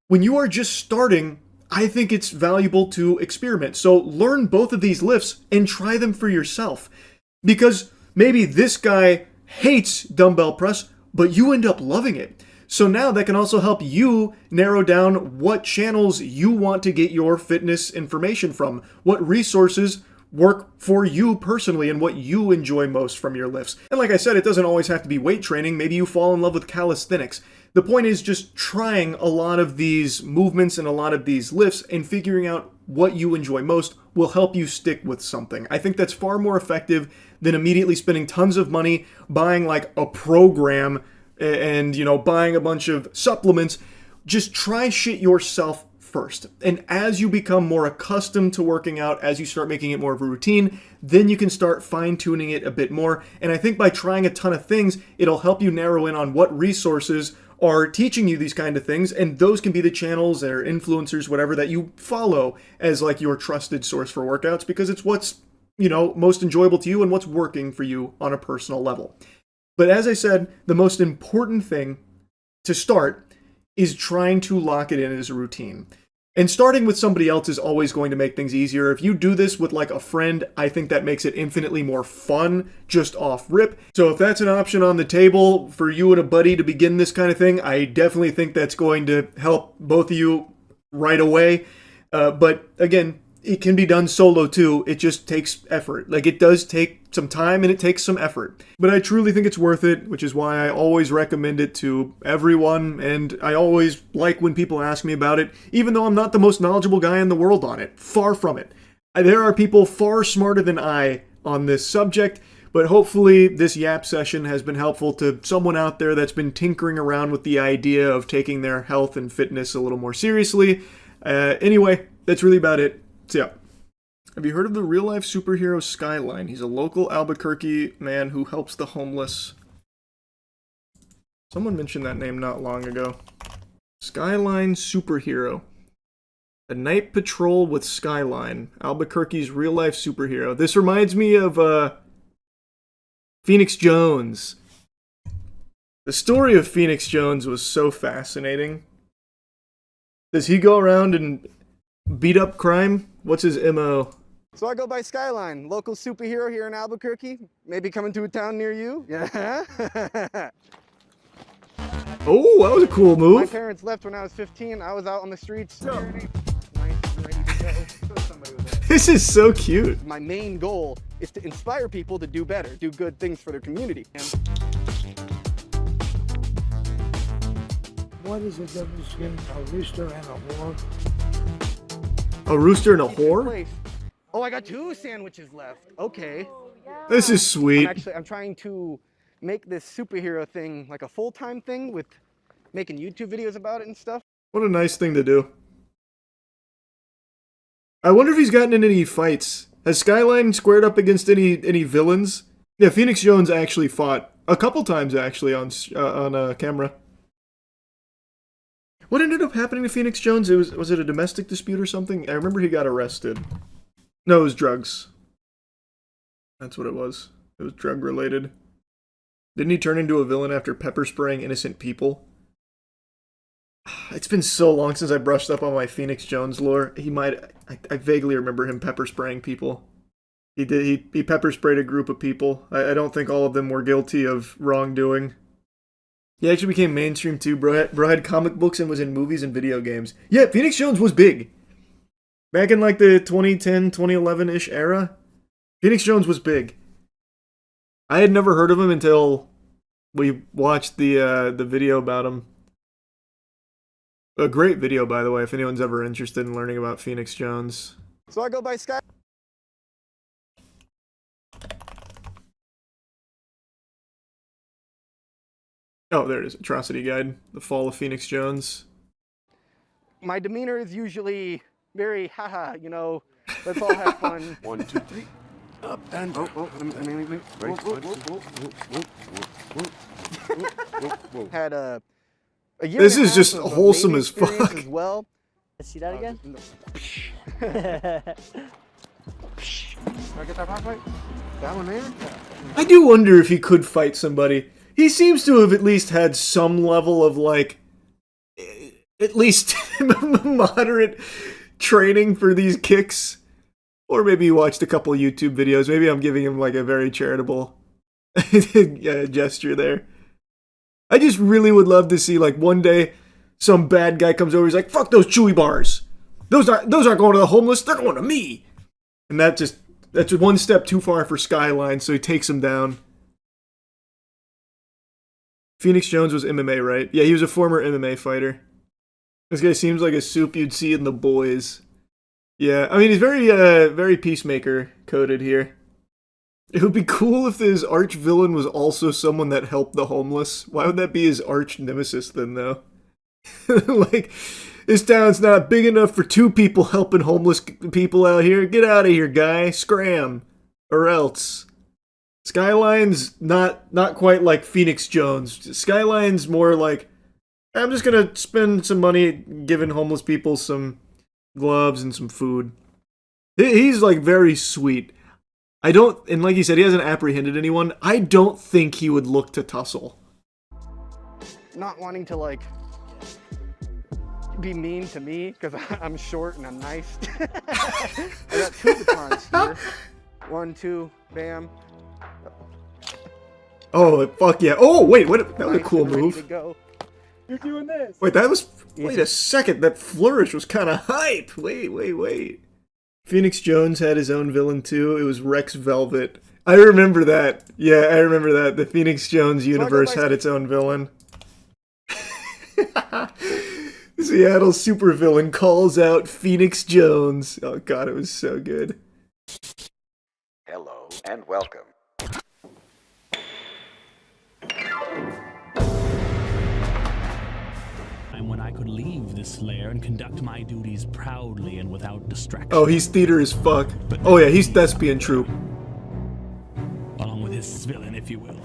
When you are just starting, I think it's valuable to experiment. So learn both of these lifts and try them for yourself. Because maybe this guy hates dumbbell press, but you end up loving it. So now that can also help you narrow down what channels you want to get your fitness information from, what resources work for you personally and what you enjoy most from your lifts. And like I said, it doesn't always have to be weight training. Maybe you fall in love with calisthenics. The point is just trying a lot of these movements and a lot of these lifts and figuring out what you enjoy most will help you stick with something. I think that's far more effective than immediately spending tons of money buying like a program and, buying a bunch of supplements. Just try shit yourself first. And as you become more accustomed to working out, as you start making it more of a routine, then you can start fine-tuning it a bit more. And I think by trying a ton of things, it'll help you narrow in on what resources are teaching you these kind of things, and those can be the channels or influencers, whatever, that you follow as like your trusted source for workouts, because it's what's, most enjoyable to you and what's working for you on a personal level. But as I said, the most important thing to start is trying to lock it in as a routine. And starting with somebody else is always going to make things easier. If you do this with like a friend, I think that makes it infinitely more fun just off rip. So if that's an option on the table for you and a buddy to begin this kind of thing, I definitely think that's going to help both of you right away. But again, it can be done solo too. It just takes effort. Like, it does take some time and it takes some effort. But I truly think it's worth it, which is why I always recommend it to everyone. And I always like when people ask me about it, even though I'm not the most knowledgeable guy in the world on it. Far from it. There are people far smarter than I on this subject. But hopefully this yap session has been helpful to someone out there that's been tinkering around with the idea of taking their health and fitness a little more seriously. Anyway, that's really about it. So yeah, have you heard of the real-life superhero Skyline? He's a local Albuquerque man who helps the homeless. Someone mentioned that name not long ago. Skyline Superhero. A night patrol with Skyline. Albuquerque's real-life superhero. This reminds me of Phoenix Jones. The story of Phoenix Jones was so fascinating. Does he go around and beat up crime? What's his MO? So I go by Skyline, local superhero here in Albuquerque. Maybe coming to a town near you. Yeah. Oh, that was a cool move. My parents left when I was 15. I was out on the streets. This is so cute. My main goal is to inspire people to do better, do good things for their community. What is the difference between a rooster and a whore? A rooster and a whore? Oh, I got 2 sandwiches left. Okay. This is sweet. I'm trying to make this superhero thing like a full-time thing with making YouTube videos about it and stuff. What a nice thing to do. I wonder if he's gotten in any fights. Has Skyline squared up against any villains? Yeah, Phoenix Jones actually fought a couple times actually on camera. What ended up happening to Phoenix Jones? Was it a domestic dispute or something? I remember he got arrested. No, it was drugs. That's what it was. It was drug related. Didn't he turn into a villain after pepper spraying innocent people? It's been so long since I brushed up on my Phoenix Jones lore. He might... I vaguely remember him pepper spraying people. He pepper sprayed a group of people. I don't think all of them were guilty of wrongdoing. He actually became mainstream too. Bro had comic books and was in movies and video games. Yeah, Phoenix Jones was big. Back in like the 2010, 2011-ish era, Phoenix Jones was big. I had never heard of him until we watched the video about him. A great video, by the way, if anyone's ever interested in learning about Phoenix Jones. So I go by Sky. Oh, there it is. Atrocity Guide. The Fall of Phoenix Jones. My demeanor is usually very, haha, you know, let's all have fun. 1, 2, 3. Up and Had a year This and is half just of a wholesome Navy as fuck. experience as well. Let's see that again? Can I get that rock right? That one there? I do wonder if he could fight somebody. He seems to have at least had some level of, like, at least moderate training for these kicks. Or maybe he watched a couple YouTube videos. Maybe I'm giving him, like, a very charitable gesture there. I just really would love to see, like, one day some bad guy comes over, he's like, fuck those Chewy bars. Those aren't going to the homeless, they're going to me. And that's one step too far for Skyline, so he takes him down. Phoenix Jones was MMA, right? Yeah, he was a former MMA fighter. This guy seems like a soup you'd see in The Boys. Yeah, I mean, he's very Peacemaker coded here. It would be cool if his arch villain was also someone that helped the homeless. Why would that be his arch nemesis then, though? Like, this town's not big enough for 2 people helping homeless people out here. Get out of here, guy. Scram. Or else. Skyline's not quite like Phoenix Jones. Skyline's more like, I'm just gonna spend some money giving homeless people some gloves and some food. He's like very sweet. And like he said, he hasn't apprehended anyone. I don't think he would look to tussle. Not wanting to, like, be mean to me, because I'm short and I'm nice. I got 2 batons here. 1, 2, bam. Oh, fuck yeah. Oh, wait, what? That was a cool move. You're doing this. Wait, wait a second. That flourish was kind of hype. Wait. Phoenix Jones had his own villain too. It was Rex Velvet. I remember that. Yeah, I remember that. The Phoenix Jones universe had its own villain. Seattle supervillain calls out Phoenix Jones. Oh god, it was so good. Hello and welcome. When I could leave this lair and conduct my duties proudly and without distraction. Oh, he's theater as fuck. Oh yeah, he's thespian troupe. Along with his villain, if you will.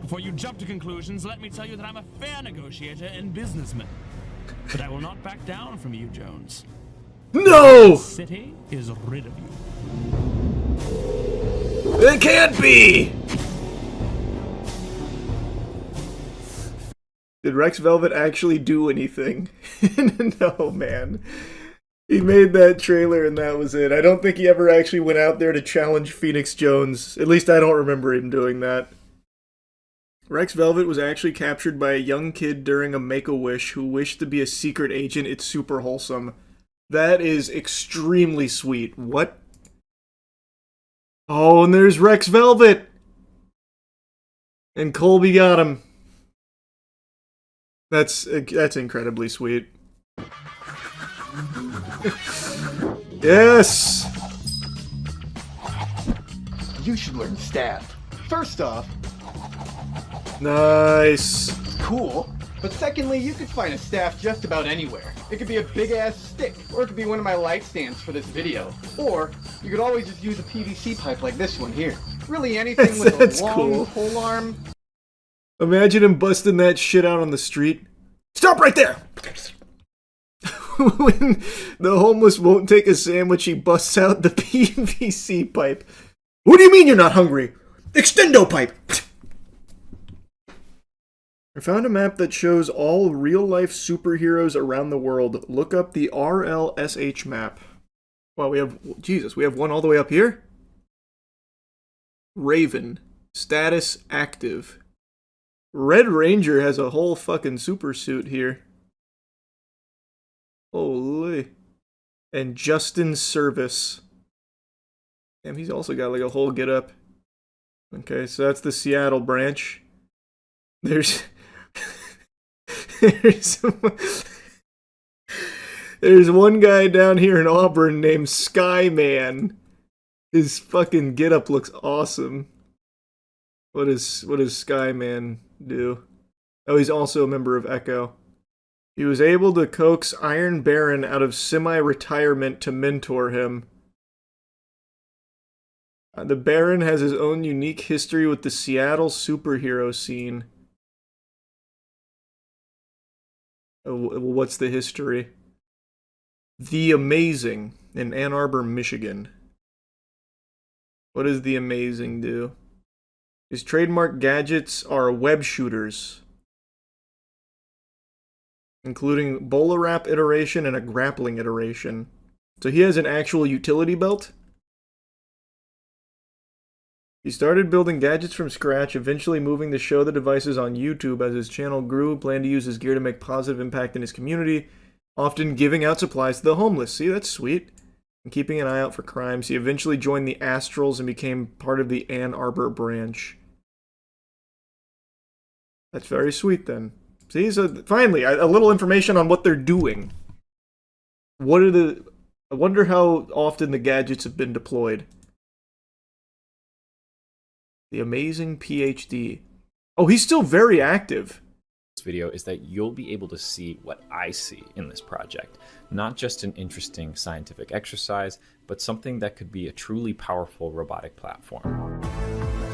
Before you jump to conclusions, let me tell you that I'm a fair negotiator and businessman. But I will not back down from you, Jones. No! The city is rid of you. It can't be! Did Rex Velvet actually do anything? No, man. He made that trailer and that was it. I don't think he ever actually went out there to challenge Phoenix Jones. At least I don't remember him doing that. Rex Velvet was actually captured by a young kid during a Make-A-Wish who wished to be a secret agent. It's super wholesome. That is extremely sweet. What? Oh, and there's Rex Velvet! And Colby got him. That's incredibly sweet. Yes! You should learn staff. First off, nice. Cool. But secondly, you could find a staff just about anywhere. It could be a big-ass stick, or it could be one of my light stands for this video. Or you could always just use a PVC pipe like this one here. Really anything with a long pole arm. Imagine him busting that shit out on the street. Stop right there! When the homeless won't take a sandwich, he busts out the PVC pipe. What do you mean you're not hungry? Extendo pipe! I found a map that shows all real-life superheroes around the world. Look up the RLSH map. Wow, we have... Jesus, we have one all the way up here? Raven. Status active. Red Ranger has a whole fucking super suit here. Holy. And Justin Service. Damn, he's also got like a whole get-up. Okay, so that's the Seattle branch. There's... There's one guy down here in Auburn named Skyman. His fucking getup looks awesome. What does Skyman do? Oh, he's also a member of Echo. He was able to coax Iron Baron out of semi-retirement to mentor him. The Baron has his own unique history with the Seattle superhero scene. What's the history? The Amazing in Ann Arbor, Michigan. What does The Amazing do? His trademark gadgets are web shooters, including Bola Wrap iteration and a grappling iteration. So he has an actual utility belt? He started building gadgets from scratch, eventually moving to show the devices on YouTube as his channel grew, planned to use his gear to make positive impact in his community, often giving out supplies to the homeless. See, that's sweet. And keeping an eye out for crimes. He eventually joined the Astrals and became part of the Ann Arbor branch. That's very sweet then. See, so finally, a little information on what they're doing. What are the... I wonder how often the gadgets have been deployed. The Amazing PhD. Oh, he's still very active. This video is that you'll be able to see what I see in this project. Not just an interesting scientific exercise, but something that could be a truly powerful robotic platform.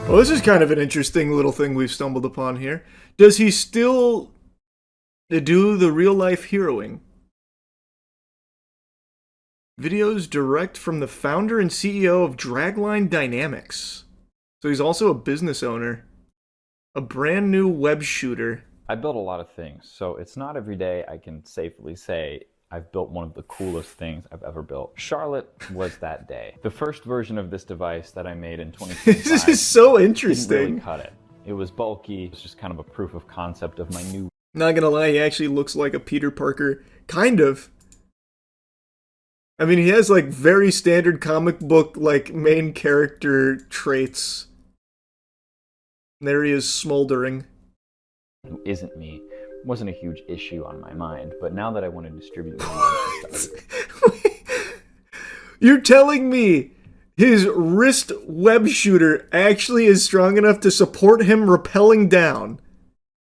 Well, this is kind of an interesting little thing we've stumbled upon here. Does he still do the real-life heroing? Videos direct from the founder and CEO of Dragline Dynamics. So he's also a business owner. A brand new web shooter. I built a lot of things, so it's not every day I can safely say I've built one of the coolest things I've ever built. Charlotte was that day. The first version of this device that I made in 2025 This is so interesting. didn't really cut it. It was bulky. It was just kind of a proof of concept of my new... Not gonna lie, he actually looks like a Peter Parker. Kind of. I mean, he has like very standard comic book like main character traits. There he is, smoldering. Who isn't me wasn't a huge issue on my mind, but now that I want to distribute You're telling me his wrist web shooter actually is strong enough to support him rappelling down?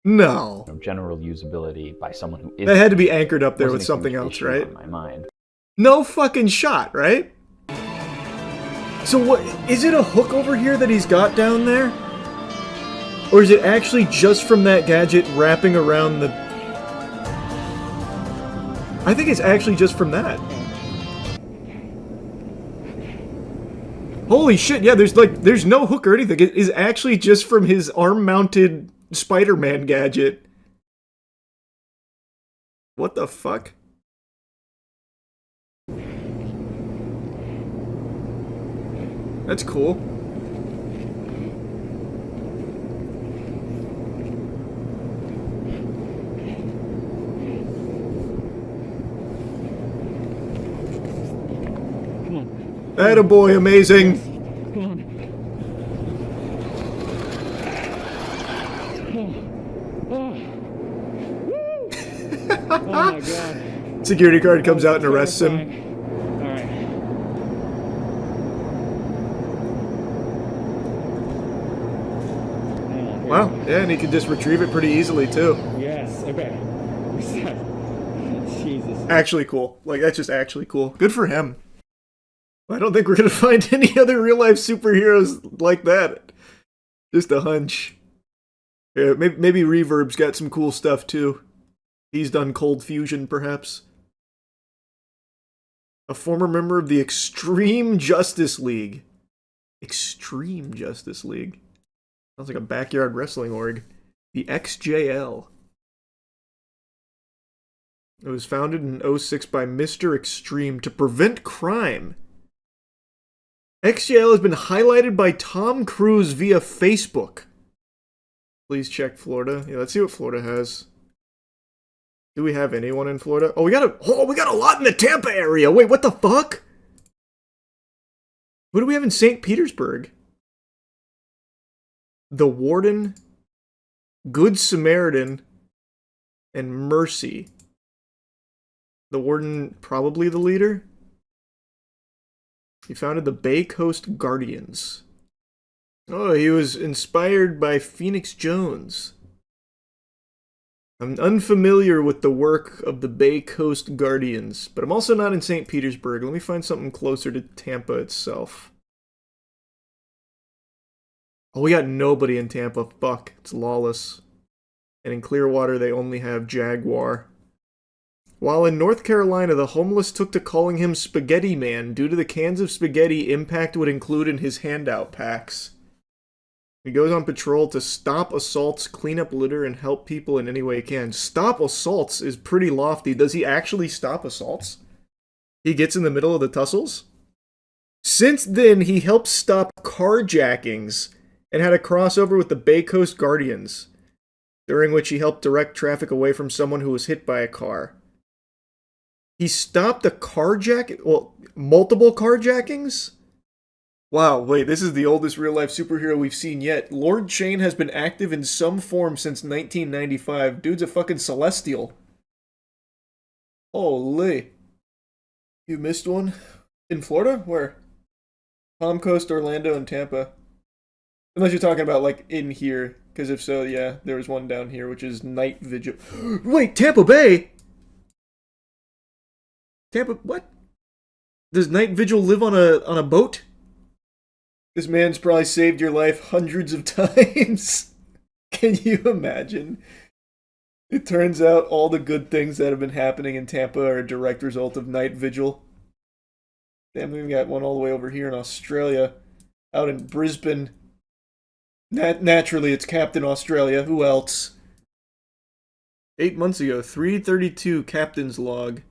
No. General usability by someone who isn't. That had to be anchored up there with wasn't a something huge else, issue right? on my mind. No fucking shot, right? So what, is it a hook over here that he's got down there? Or is it actually just from that gadget wrapping around the... I think it's actually just from that. Holy shit, yeah, there's no hook or anything. It is actually just from his arm-mounted Spider-Man gadget. What the fuck? That's cool. Attaboy, amazing. Oh my god. Security guard comes out and arrests him. Alright. Wow, yeah, and he can just retrieve it pretty easily too. Yes, okay. Jesus. Actually cool. Like, that's just actually cool. Good for him. I don't think we're gonna find any other real-life superheroes like that. Just a hunch. Yeah, maybe Reverb's got some cool stuff too. He's done Cold Fusion, perhaps. A former member of the Extreme Justice League. Extreme Justice League. Sounds like a backyard wrestling org. The XJL. It was founded in '06 by Mr. Extreme to prevent crime. XJL has been highlighted by Tom Cruise via Facebook. Please check Florida. Yeah, let's see what Florida has. Do we have anyone in Florida? Oh, we got a lot in the Tampa area. Wait, what the fuck? What do we have in St. Petersburg? The Warden, Good Samaritan, and Mercy. The Warden, probably the leader. He founded the Bay Coast Guardians. Oh, he was inspired by Phoenix Jones. I'm unfamiliar with the work of the Bay Coast Guardians, but I'm also not in St. Petersburg. Let me find something closer to Tampa itself. Oh, we got nobody in Tampa. Fuck, it's lawless. And in Clearwater, they only have Jaguar. While in North Carolina, the homeless took to calling him Spaghetti Man due to the cans of spaghetti Impact would include in his handout packs. He goes on patrol to stop assaults, clean up litter, and help people in any way he can. Stop assaults is pretty lofty. Does he actually stop assaults? He gets in the middle of the tussles? Since then, he helped stop carjackings and had a crossover with the Bay Coast Guardians, during which he helped direct traffic away from someone who was hit by a car. He stopped multiple carjackings? Wow, wait, this is the oldest real-life superhero we've seen yet. Lord Chain has been active in some form since 1995. Dude's a fucking celestial. Holy. You missed one? In Florida? Where? Palm Coast, Orlando, and Tampa. Unless you're talking about, like, in here. Because if so, yeah, there was one down here, which is Night Vigil. Wait, Tampa Bay? Tampa, what? Does Night Vigil live on a boat? This man's probably saved your life hundreds of times. Can you imagine? It turns out all the good things that have been happening in Tampa are a direct result of Night Vigil. Damn, we got one all the way over here in Australia. Out in Brisbane. Naturally, it's Captain Australia. Who else? 8 months ago, 332 Captain's Log.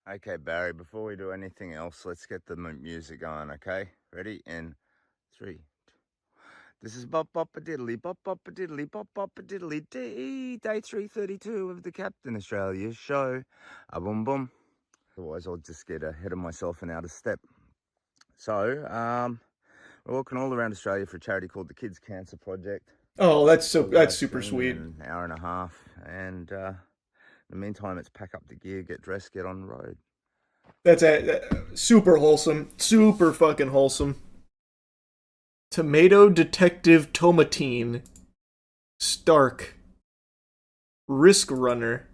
Okay, Barry, before we do anything else, let's get the music on, okay? Ready? In 3. This is bop bop a diddly, bop bop a diddly, bop bop a diddly dee. Day 332 of the Captain Australia show. A boom boom. Otherwise, I'll just get ahead of myself and out of step. So, we're walking all around Australia for a charity called the Kids Cancer Project. Oh, that's super sweet. An hour and a half, and in the meantime, it's pack up the gear, get dressed, get on the road. That's super wholesome. Super fucking wholesome. Tomato Detective Tomatine. Stark. Risk Runner.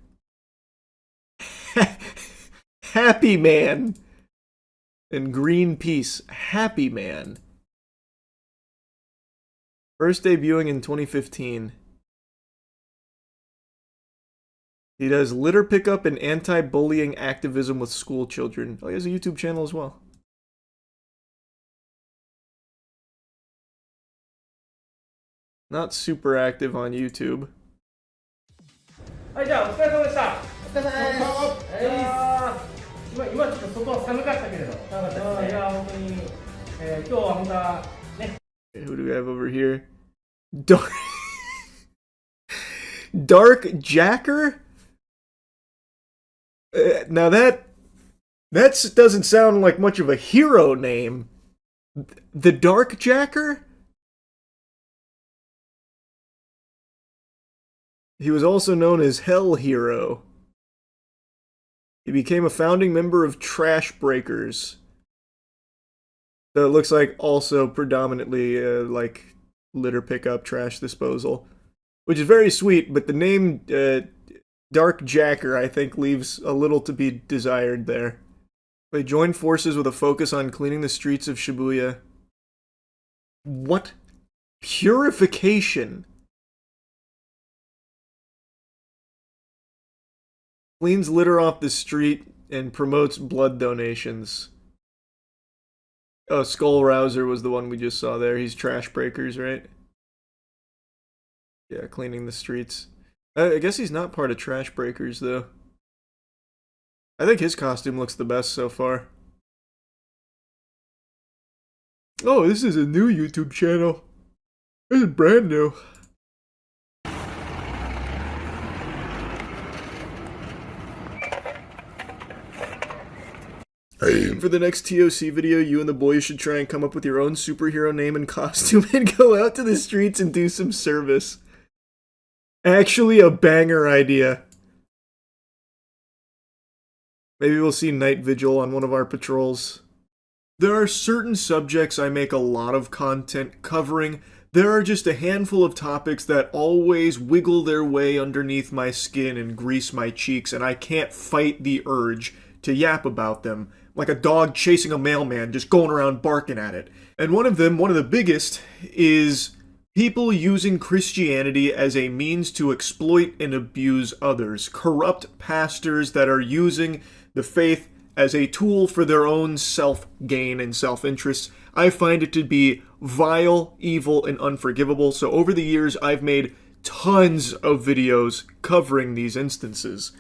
Happy Man. And Greenpeace. Happy Man. First debuting in 2015. He does litter pickup and anti-bullying activism with school children. Oh, he has a YouTube channel as well. Not super active on YouTube. はい、じゃあお疲れ様でした。お疲れ様です。今ちょっと外は寒かったけれど。寒かったですね。いや本当に、今日は本当はね。Who do we have over here? Dark Jacker? Now that doesn't sound like much of a hero name. The Dark Jacker? He was also known as Hell Hero. He became a founding member of Trash Breakers. So it looks like also predominantly like litter pickup, trash disposal. Which is very sweet, but the name Dark Jacker, I think, leaves a little to be desired there. They joined forces with a focus on cleaning the streets of Shibuya. What? Purification. Cleans litter off the street and promotes blood donations. Oh, Skull Rouser was the one we just saw there. He's Trash Breakers, right? Yeah, cleaning the streets. I guess he's not part of Trash Breakers, though. I think his costume looks the best so far. Oh, this is a new YouTube channel. This is brand new. For the next TOC video, you and the boys should try and come up with your own superhero name and costume and go out to the streets and do some service. Actually, a banger idea. Maybe we'll see Night Vigil on one of our patrols. There are certain subjects I make a lot of content covering. There are just a handful of topics that always wiggle their way underneath my skin and grease my cheeks, and I can't fight the urge to yap about them. Like a dog chasing a mailman, just going around barking at it. And one of them, one of the biggest, is people using Christianity as a means to exploit and abuse others. Corrupt pastors that are using the faith as a tool for their own self-gain and self-interest. I find it to be vile, evil, and unforgivable. So over the years, I've made tons of videos covering these instances.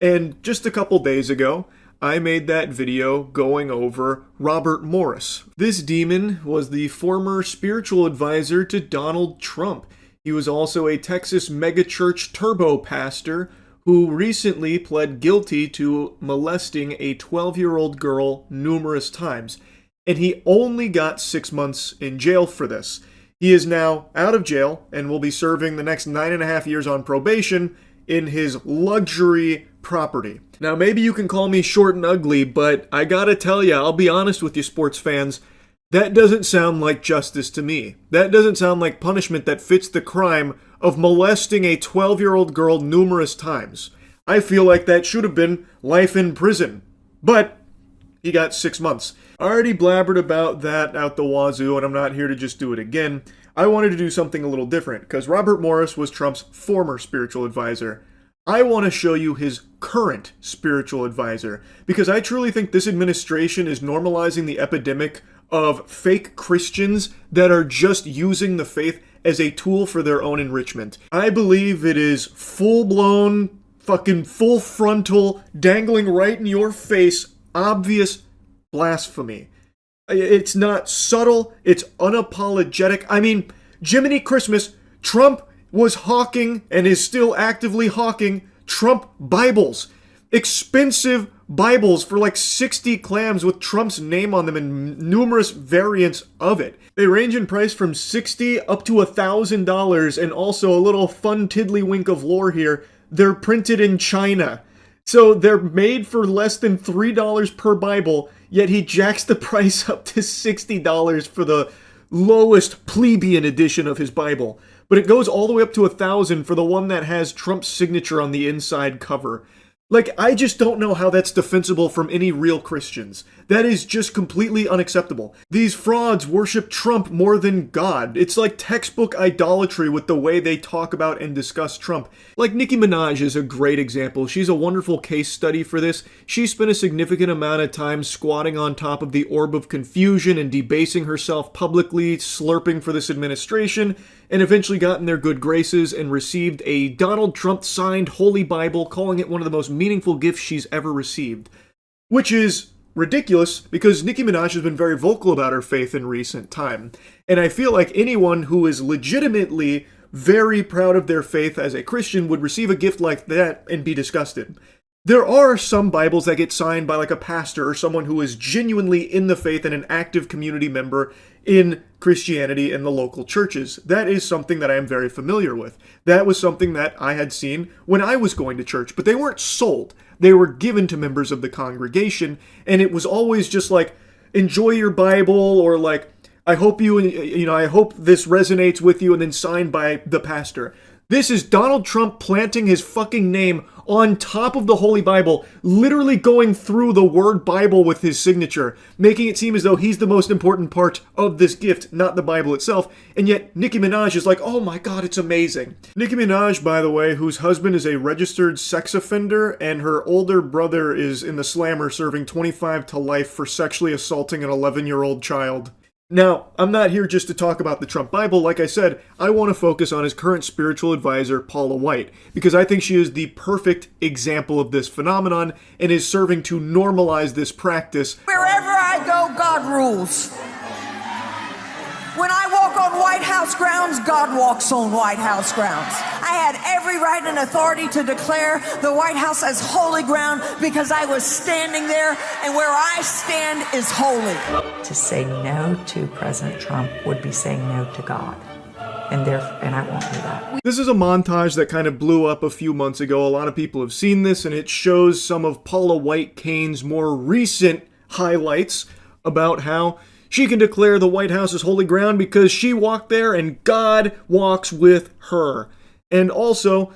And just a couple days ago, I made that video going over Robert Morris. This demon was the former spiritual advisor to Donald Trump. He was also a Texas megachurch turbo pastor who recently pled guilty to molesting a 12-year-old girl numerous times. And he only got 6 months in jail for this. He is now out of jail and will be serving the next 9.5 years on probation in his luxury property. Now, maybe you can call me short and ugly, but I gotta tell ya, I'll be honest with you sports fans, that doesn't sound like justice to me. That doesn't sound like punishment that fits the crime of molesting a 12-year-old girl numerous times. I feel like that should have been life in prison. But he got 6 months. I already blabbered about that out the wazoo, and I'm not here to just do it again. I wanted to do something a little different, because Robert Morris was Trump's former spiritual advisor. I want to show you his current spiritual advisor, because I truly think this administration is normalizing the epidemic of fake Christians that are just using the faith as a tool for their own enrichment. I believe it is full-blown, fucking full frontal, dangling right in your face, obvious blasphemy. It's not subtle, it's unapologetic. I mean, Jiminy Christmas, Trump was hawking and is still actively hawking Trump Bibles. Expensive Bibles for like 60 clams with Trump's name on them and numerous variants of it. They range in price from $60 up to $1,000, and also a little fun tiddlywink of lore here, they're printed in China. So they're made for less than $3 per Bible, yet he jacks the price up to $60 for the lowest plebeian edition of his Bible. But it goes all the way up to $1,000 for the one that has Trump's signature on the inside cover. Like, I just don't know how that's defensible from any real Christians. That is just completely unacceptable. These frauds worship Trump more than God. It's like textbook idolatry with the way they talk about and discuss Trump. Like, Nicki Minaj is a great example. She's a wonderful case study for this. She spent a significant amount of time squatting on top of the orb of confusion and debasing herself publicly, slurping for this administration, and eventually got in their good graces and received a Donald Trump-signed Holy Bible, calling it one of the most meaningful gifts she's ever received. Which is ridiculous, because Nicki Minaj has been very vocal about her faith in recent time. And I feel like anyone who is legitimately very proud of their faith as a Christian would receive a gift like that and be disgusted. There are some Bibles that get signed by like a pastor or someone who is genuinely in the faith and an active community member in Christianity in the local churches. That is something that I am very familiar with. That was something that I had seen when I was going to church, but they weren't sold. They were given to members of the congregation, and it was always just like, enjoy your Bible, or like, I hope I hope this resonates with you, and then signed by the pastor. This is Donald Trump planting his fucking name on top of the Holy Bible, literally going through the word Bible with his signature, making it seem as though he's the most important part of this gift, not the Bible itself. And yet, Nicki Minaj is like, oh my god, it's amazing. Nicki Minaj, by the way, whose husband is a registered sex offender, and her older brother is in the slammer serving 25 to life for sexually assaulting an 11-year-old child. Now, I'm not here just to talk about the Trump Bible. Like I said, I want to focus on his current spiritual advisor, Paula White, because I think she is the perfect example of this phenomenon and is serving to normalize this practice. Wherever I go, God rules. When I walk on White House grounds, God walks on White House grounds. I had every right and authority to declare the White House as holy ground because I was standing there, and where I stand is holy. To say no to President Trump would be saying no to God. And I won't do that. This is a montage that kind of blew up a few months ago. A lot of people have seen this, and it shows some of Paula White Kane's more recent highlights about how she can declare the White House is holy ground because she walked there and God walks with her. And also,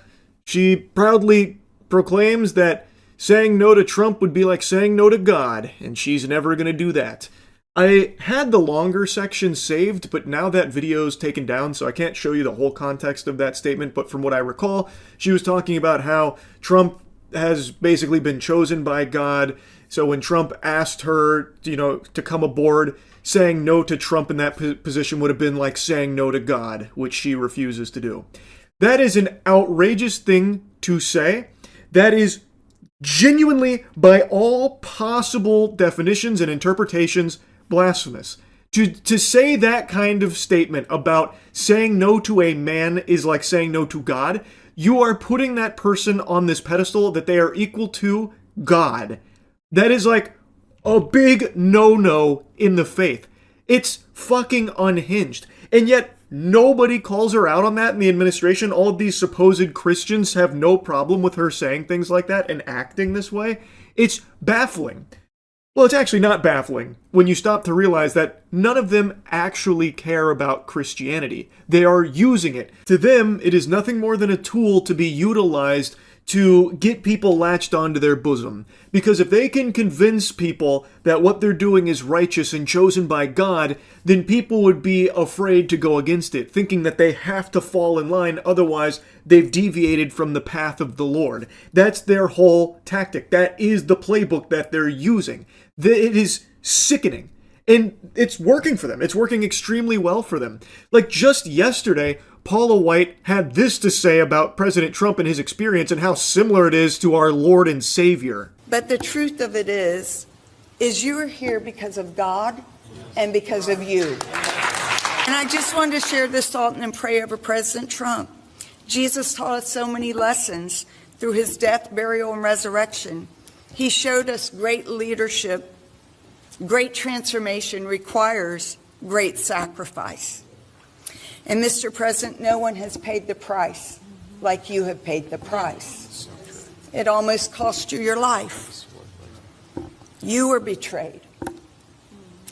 she proudly proclaims that saying no to Trump would be like saying no to God, and she's never going to do that. I had the longer section saved, but now that video's taken down, so I can't show you the whole context of that statement, but from what I recall, she was talking about how Trump has basically been chosen by God, so when Trump asked her, to come aboard, saying no to Trump in that position would have been like saying no to God, which she refuses to do. That is an outrageous thing to say. That is genuinely, by all possible definitions and interpretations, blasphemous. To say that kind of statement about saying no to a man is like saying no to God, you are putting that person on this pedestal that they are equal to God. That is like a big no-no in the faith. It's fucking unhinged. And yet, nobody calls her out on that in the administration. All of these supposed Christians have no problem with her saying things like that and acting this way. It's baffling. Well, it's actually not baffling when you stop to realize that none of them actually care about Christianity. They are using it. To them, it is nothing more than a tool to be utilized to get people latched onto their bosom. Because if they can convince people that what they're doing is righteous and chosen by God, then people would be afraid to go against it, thinking that they have to fall in line, otherwise they've deviated from the path of the Lord. That's their whole tactic. That is the playbook that they're using. It is sickening. And it's working for them. It's working extremely well for them. Like just yesterday, Paula White had this to say about President Trump and his experience and how similar it is to our Lord and Savior. But the truth of it is you are here because of God and because of you. And I just wanted to share this thought and pray over President Trump. Jesus taught us so many lessons through his death, burial, and resurrection. He showed us great leadership. Great transformation requires great sacrifice. And Mr. President, no one has paid the price like you have paid the price. It almost cost you your life. You were betrayed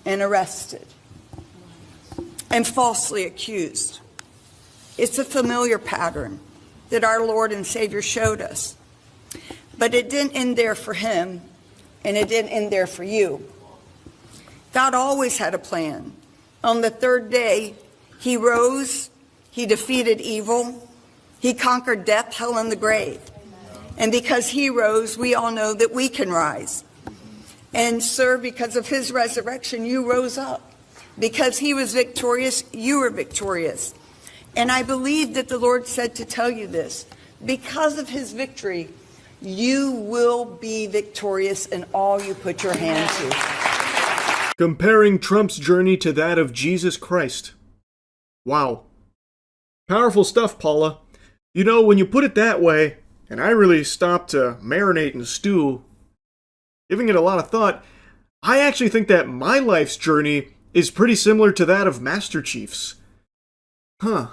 and arrested and falsely accused. It's a familiar pattern that our Lord and Savior showed us. But it didn't end there for him, and it didn't end there for you. God always had a plan. On the third day, he rose, he defeated evil, he conquered death, hell, and the grave. And because he rose, we all know that we can rise. And sir, because of his resurrection, you rose up. Because he was victorious, you were victorious. And I believe that the Lord said to tell you this. Because of his victory, you will be victorious in all you put your hand to. Comparing Trump's journey to that of Jesus Christ. Wow. Powerful stuff, Paula. You know, when you put it that way, and I really stopped to marinate and stew, giving it a lot of thought, I actually think that my life's journey is pretty similar to that of Master Chief's. Huh.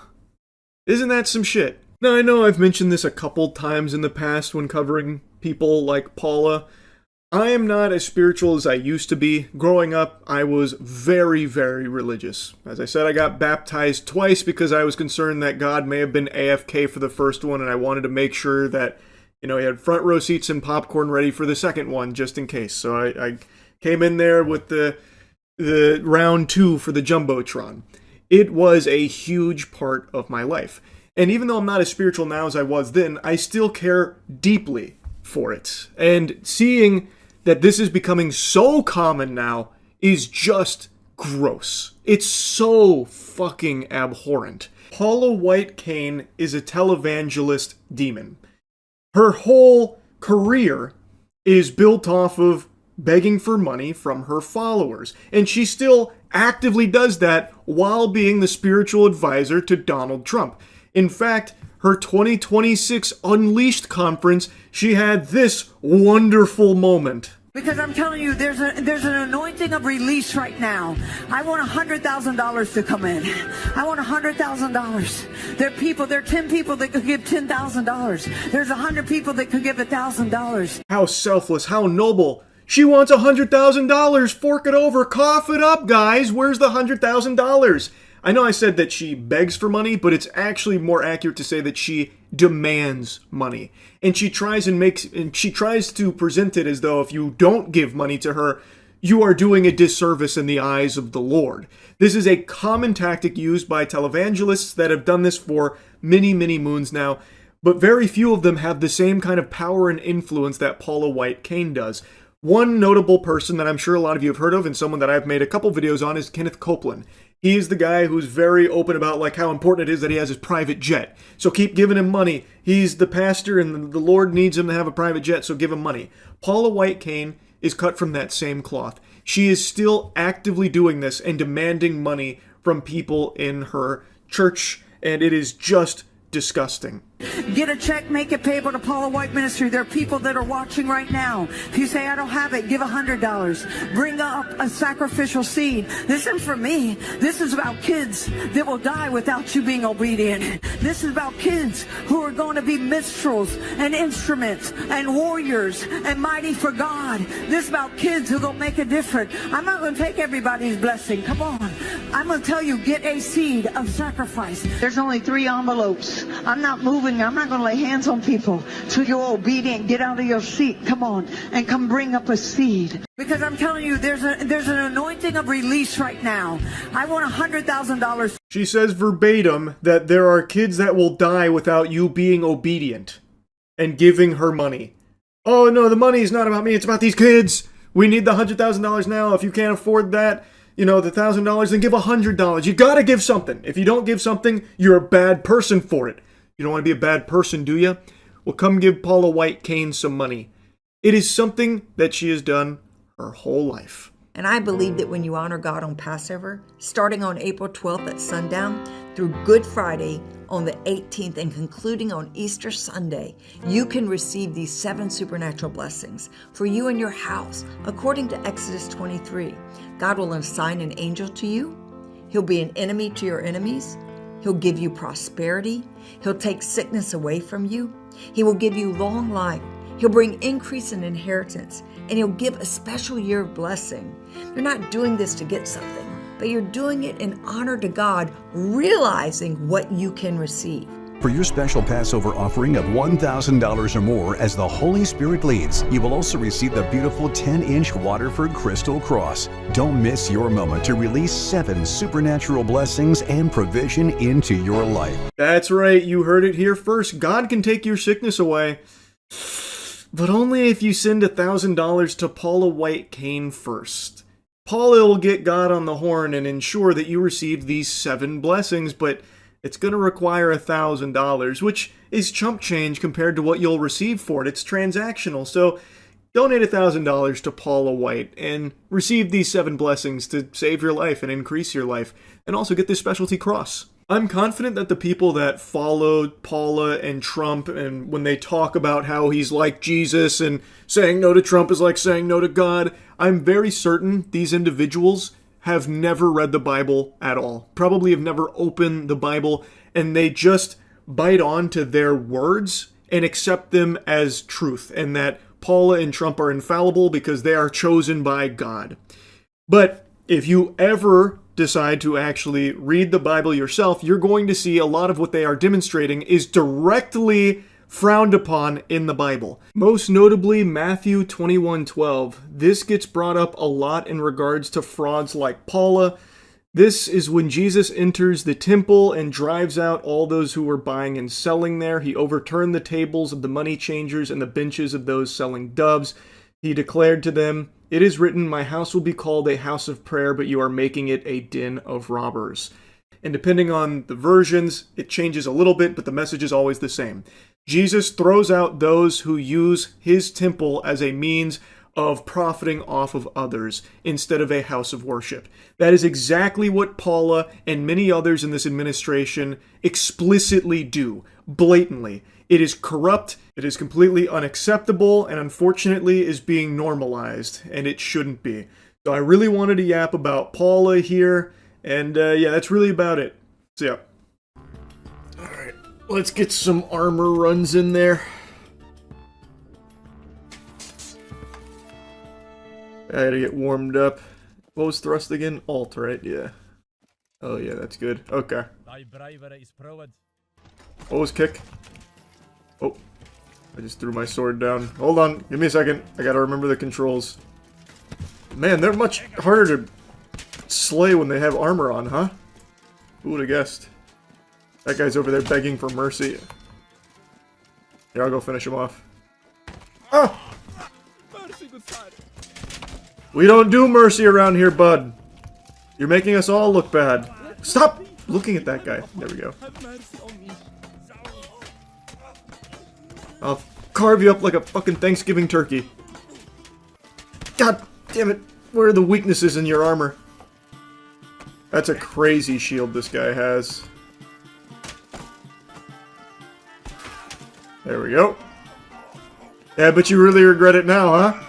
Isn't that some shit? Now, I know I've mentioned this a couple times in the past when covering people like Paula. I am not as spiritual as I used to be. Growing up, I was very, very religious. As I said, I got baptized twice because I was concerned that God may have been AFK for the first one, and I wanted to make sure that, he had front row seats and popcorn ready for the second one, just in case. So I came in there with the round 2 for the Jumbotron. It was a huge part of my life. And even though I'm not as spiritual now as I was then, I still care deeply for it. And seeing that this is becoming so common now is just gross. It's so fucking abhorrent. Paula White Cain is a televangelist demon. Her whole career is built off of begging for money from her followers. And she still actively does that while being the spiritual advisor to Donald Trump. In fact, her 2026 Unleashed conference, she had this wonderful moment. Because I'm telling you, there's an anointing of release right now. I want $100,000 to come in. I want $100,000. There are 10 people that could give $10,000. There's 100 people that could give $1,000. How selfless, how noble. She wants $100,000. Fork it over, cough it up, guys. Where's the $100,000? I know I said that she begs for money, but it's actually more accurate to say that she demands money. And she tries to present it as though if you don't give money to her, you are doing a disservice in the eyes of the Lord. This is a common tactic used by televangelists that have done this for many, many moons now, but very few of them have the same kind of power and influence that Paula White Cain does. One notable person that I'm sure a lot of you have heard of, and someone that I've made a couple videos on, is Kenneth Copeland. He's the guy who's very open about like how important it is that he has his private jet. So keep giving him money. He's the pastor and the Lord needs him to have a private jet, so give him money. Paula White Cain is cut from that same cloth. She is still actively doing this and demanding money from people in her church, and it is just disgusting. Get a check, make it payable to Paula White Ministry. There are people that are watching right now. If you say, I don't have it, give $100. Bring up a sacrificial seed. This isn't for me. This is about kids that will die without you being obedient. This is about kids who are going to be minstrels and instruments and warriors and mighty for God. This is about kids who are going to make a difference. I'm not going to take everybody's blessing. Come on. I'm going to tell you, get a seed of sacrifice. There's only 3 envelopes. I'm not moving. I'm not going to lay hands on people till you're obedient. Get out of your seat. Come on. And come bring up a seed. Because I'm telling you, there's an anointing of release right now. I want $100,000. She says verbatim that there are kids that will die without you being obedient and giving her money. Oh no, the money is not about me. It's about these kids. We need the $100,000 now. If you can't afford that, the $1,000, then give $100. You gotta give something. If you don't give something, you're a bad person for it. You don't want to be a bad person, do you? Well, come give Paula White Cain some money. It is something that she has done her whole life. And I believe that when you honor God on Passover, starting on April 12th at sundown through Good Friday on the 18th and concluding on Easter Sunday, you can receive these 7 supernatural blessings for you and your house. According to Exodus 23, God will assign an angel to you. He'll be an enemy to your enemies. He'll give you prosperity. He'll take sickness away from you. He will give you long life. He'll bring increase in inheritance, and he'll give a special year of blessing. You're not doing this to get something, but you're doing it in honor to God, realizing what you can receive. For your special Passover offering of $1,000 or more as the Holy Spirit leads, you will also receive the beautiful 10-inch Waterford Crystal Cross. Don't miss your moment to release 7 supernatural blessings and provision into your life. That's right, you heard it here first. God can take your sickness away, but only if you send $1,000 to Paula White Cain first. Paula will get God on the horn and ensure that you receive these 7 blessings, but it's going to require $1,000, which is chump change compared to what you'll receive for it. It's transactional. So donate $1,000 to Paula White and receive these 7 blessings to save your life and increase your life, and also get this specialty cross. I'm confident that the people that followed Paula and Trump, and when they talk about how he's like Jesus and saying no to Trump is like saying no to God, I'm very certain these individuals have never read the Bible at all. Probably have never opened the Bible, and they just bite on to their words and accept them as truth, and that Paula and Trump are infallible because they are chosen by God. But if you ever decide to actually read the Bible yourself, you're going to see a lot of what they are demonstrating is directly frowned upon in the Bible. Most notably, Matthew 21:12. This gets brought up a lot in regards to frauds like Paula. This is when Jesus enters the temple and drives out all those who were buying and selling there. He overturned the tables of the money changers and the benches of those selling doves. He declared to them, "It is written, my house will be called a house of prayer, but you are making it a den of robbers." And depending on the versions, it changes a little bit, but the message is always the same. Jesus throws out those who use his temple as a means of profiting off of others instead of a house of worship. That is exactly what Paula and many others in this administration explicitly do, blatantly. It is corrupt, it is completely unacceptable, and unfortunately is being normalized, and it shouldn't be. So I really wanted to yap about Paula here, and yeah, that's really about it. So yeah. Alright, let's get some armor runs in there. I gotta get warmed up. What was thrust again? Alt, right? Yeah. Oh yeah, that's good. Okay. What was kick? Oh. I just threw my sword down. Hold on, give me a second. I gotta remember the controls. Man, they're much harder to slay when they have armor on, huh? Who would have guessed? That guy's over there begging for mercy. Here, I'll go finish him off. Ah! We don't do mercy around here, bud. You're making us all look bad. Stop looking at that guy. There we go. I'll carve you up like a fucking Thanksgiving turkey. God damn it. Where are the weaknesses in your armor? That's a crazy shield this guy has. There we go. Yeah, but you really regret it now, huh?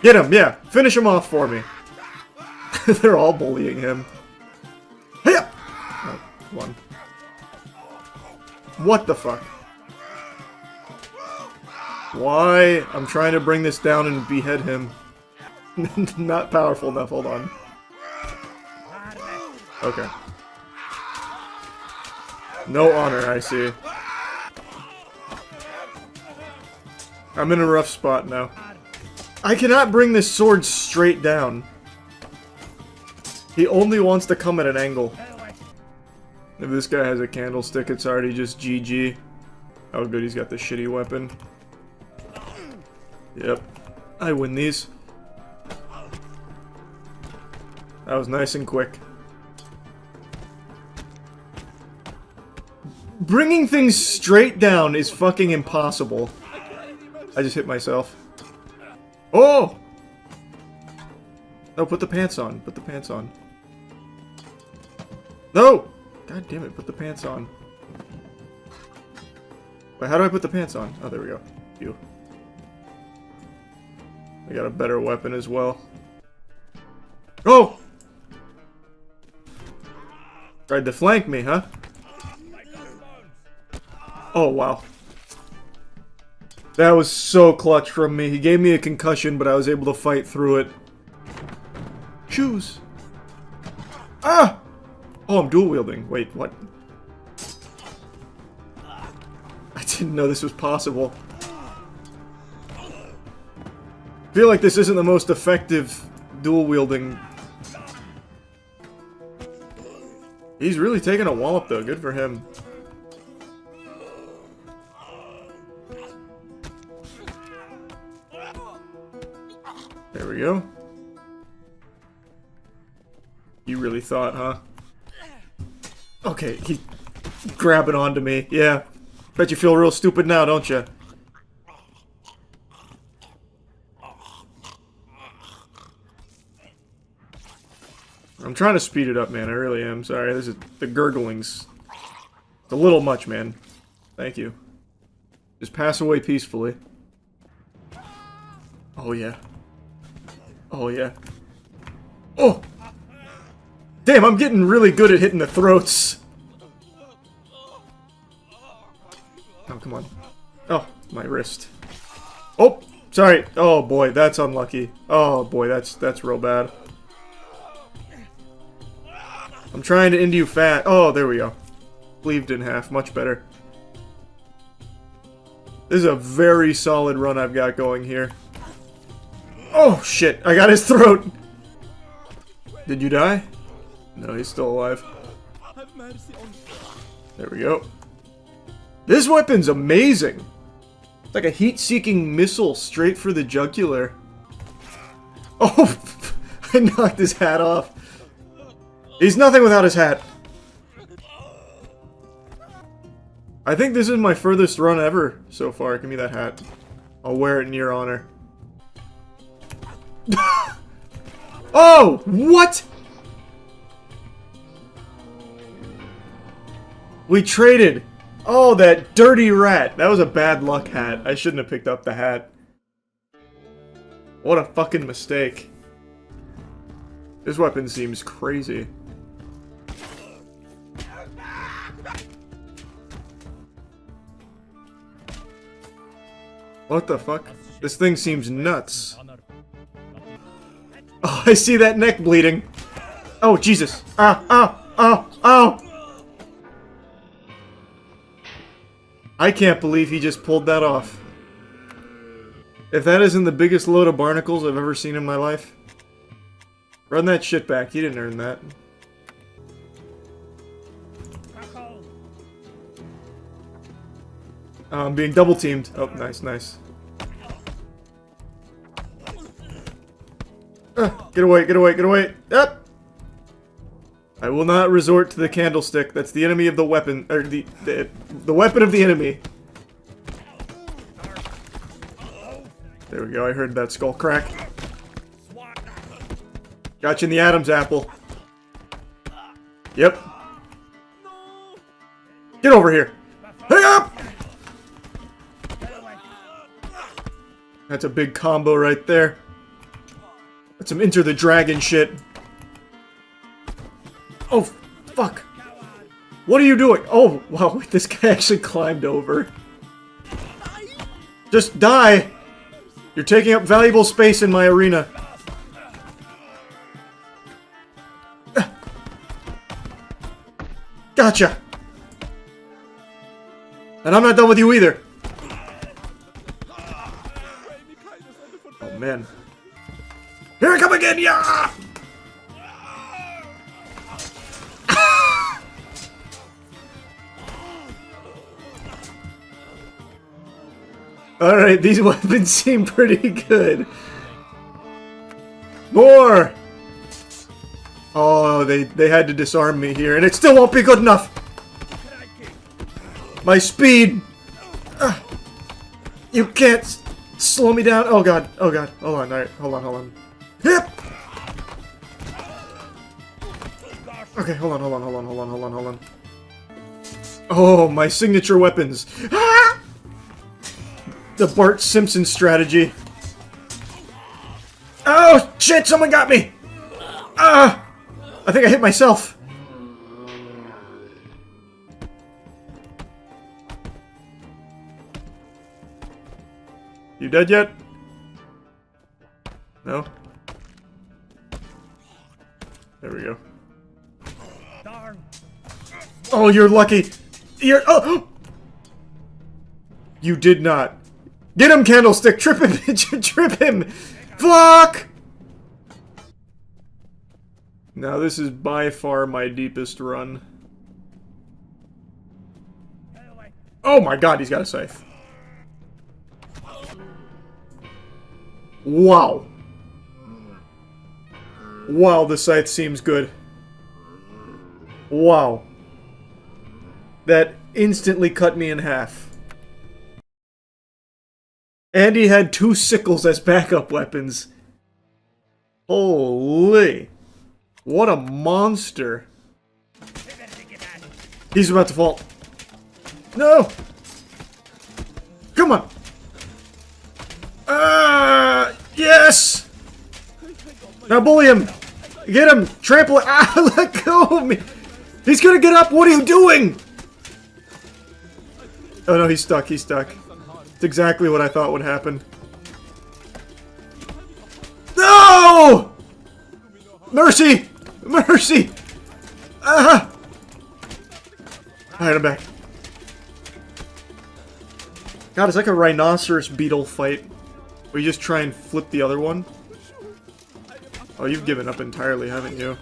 Get him, yeah. Finish him off for me. They're all bullying him. Hey up! Oh, one. What the fuck? Why? I'm trying to bring this down and behead him. Not powerful enough, hold on. Okay. No honor, I see. I'm in a rough spot now. I cannot bring this sword straight down. He only wants to come at an angle. If this guy has a candlestick, it's already just GG. Oh good, he's got the shitty weapon. Yep. I win these. That was nice and quick. Bringing things straight down is fucking impossible. I just hit myself. Oh! No, put the pants on. Put the pants on. No! God damn it, put the pants on. Wait, how do I put the pants on? Oh, there we go. Phew. I got a better weapon as well. Oh! Tried to flank me, huh? Oh, wow. That was so clutch from me. He gave me a concussion, but I was able to fight through it. Shoes! Ah! Oh, I'm dual wielding. Wait, what? I didn't know this was possible. I feel like this isn't the most effective dual wielding. He's really taking a wallop though, good for him. There we go. You really thought, huh? Okay, he's grabbing onto me. Yeah. Bet you feel real stupid now, don't you? I'm trying to speed it up, man. I really am. Sorry, this is the gurgling's a little much, man. Thank you. Just pass away peacefully. Oh, yeah. Oh, yeah. Oh! Damn, I'm getting really good at hitting the throats. Oh, come on. Oh, my wrist. Oh, sorry. Oh, boy, that's unlucky. Oh, boy, that's real bad. I'm trying to end you fat. Oh, there we go. Cleaved in half. Much better. This is a very solid run I've got going here. Oh, shit. I got his throat. Did you die? No, he's still alive. There we go. This weapon's amazing. It's like a heat-seeking missile straight for the jugular. Oh, I knocked his hat off. He's nothing without his hat. I think this is my furthest run ever so far. Give me that hat. I'll wear it in your honor. Oh, what? We traded. Oh, that dirty rat. That was a bad luck hat. I shouldn't have picked up the hat. What a fucking mistake. This weapon seems crazy. What the fuck? This thing seems nuts. Oh, I see that neck bleeding. Oh, Jesus. Oh. I can't believe he just pulled that off. If that isn't the biggest load of barnacles I've ever seen in my life. Run that shit back. He didn't earn that. I'm being double teamed. Oh, nice, nice. Get away, get away, get away. Up! I will not resort to the candlestick. That's the enemy of the weapon, or the weapon of the enemy. There we go, I heard that skull crack. Got you in the Adam's apple. Yep. Get over here. Hang up! That's a big combo right there. That's some Enter the Dragon shit. Oh, fuck. What are you doing? Oh, wow, this guy actually climbed over. Just die! You're taking up valuable space in my arena. Gotcha! And I'm not done with you either. Oh, man. Here I come again, yeah! Alright, these weapons seem pretty good. More! Oh, they had to disarm me here, and it still won't be good enough! My speed! You can't slow me down! Oh god, oh god. Hold on, alright, hold on. Yep! Okay, hold on. Oh, my signature weapons! Ah! The Bart Simpson strategy. Oh, shit, someone got me! I think I hit myself. You dead yet? No? There we go. Oh, you're lucky. You're... Oh! You did not. Get him, Candlestick! Trip him! Trip him! Fuck! Now this is by far my deepest run. Oh my god, he's got a scythe. Wow. Wow, the scythe seems good. Wow. That instantly cut me in half. And he had 2 sickles as backup weapons. Holy. What a monster. He's about to fall. No! Come on! Yes! Now bully him! Get him! Trample it! Ah, let go of me! He's gonna get up! What are you doing? Oh no, he's stuck, he's stuck. It's exactly what I thought would happen. No! Mercy! Mercy! Alright, I'm back. God, it's like a rhinoceros beetle fight. Where you just try and flip the other one. Oh, you've given up entirely, haven't you?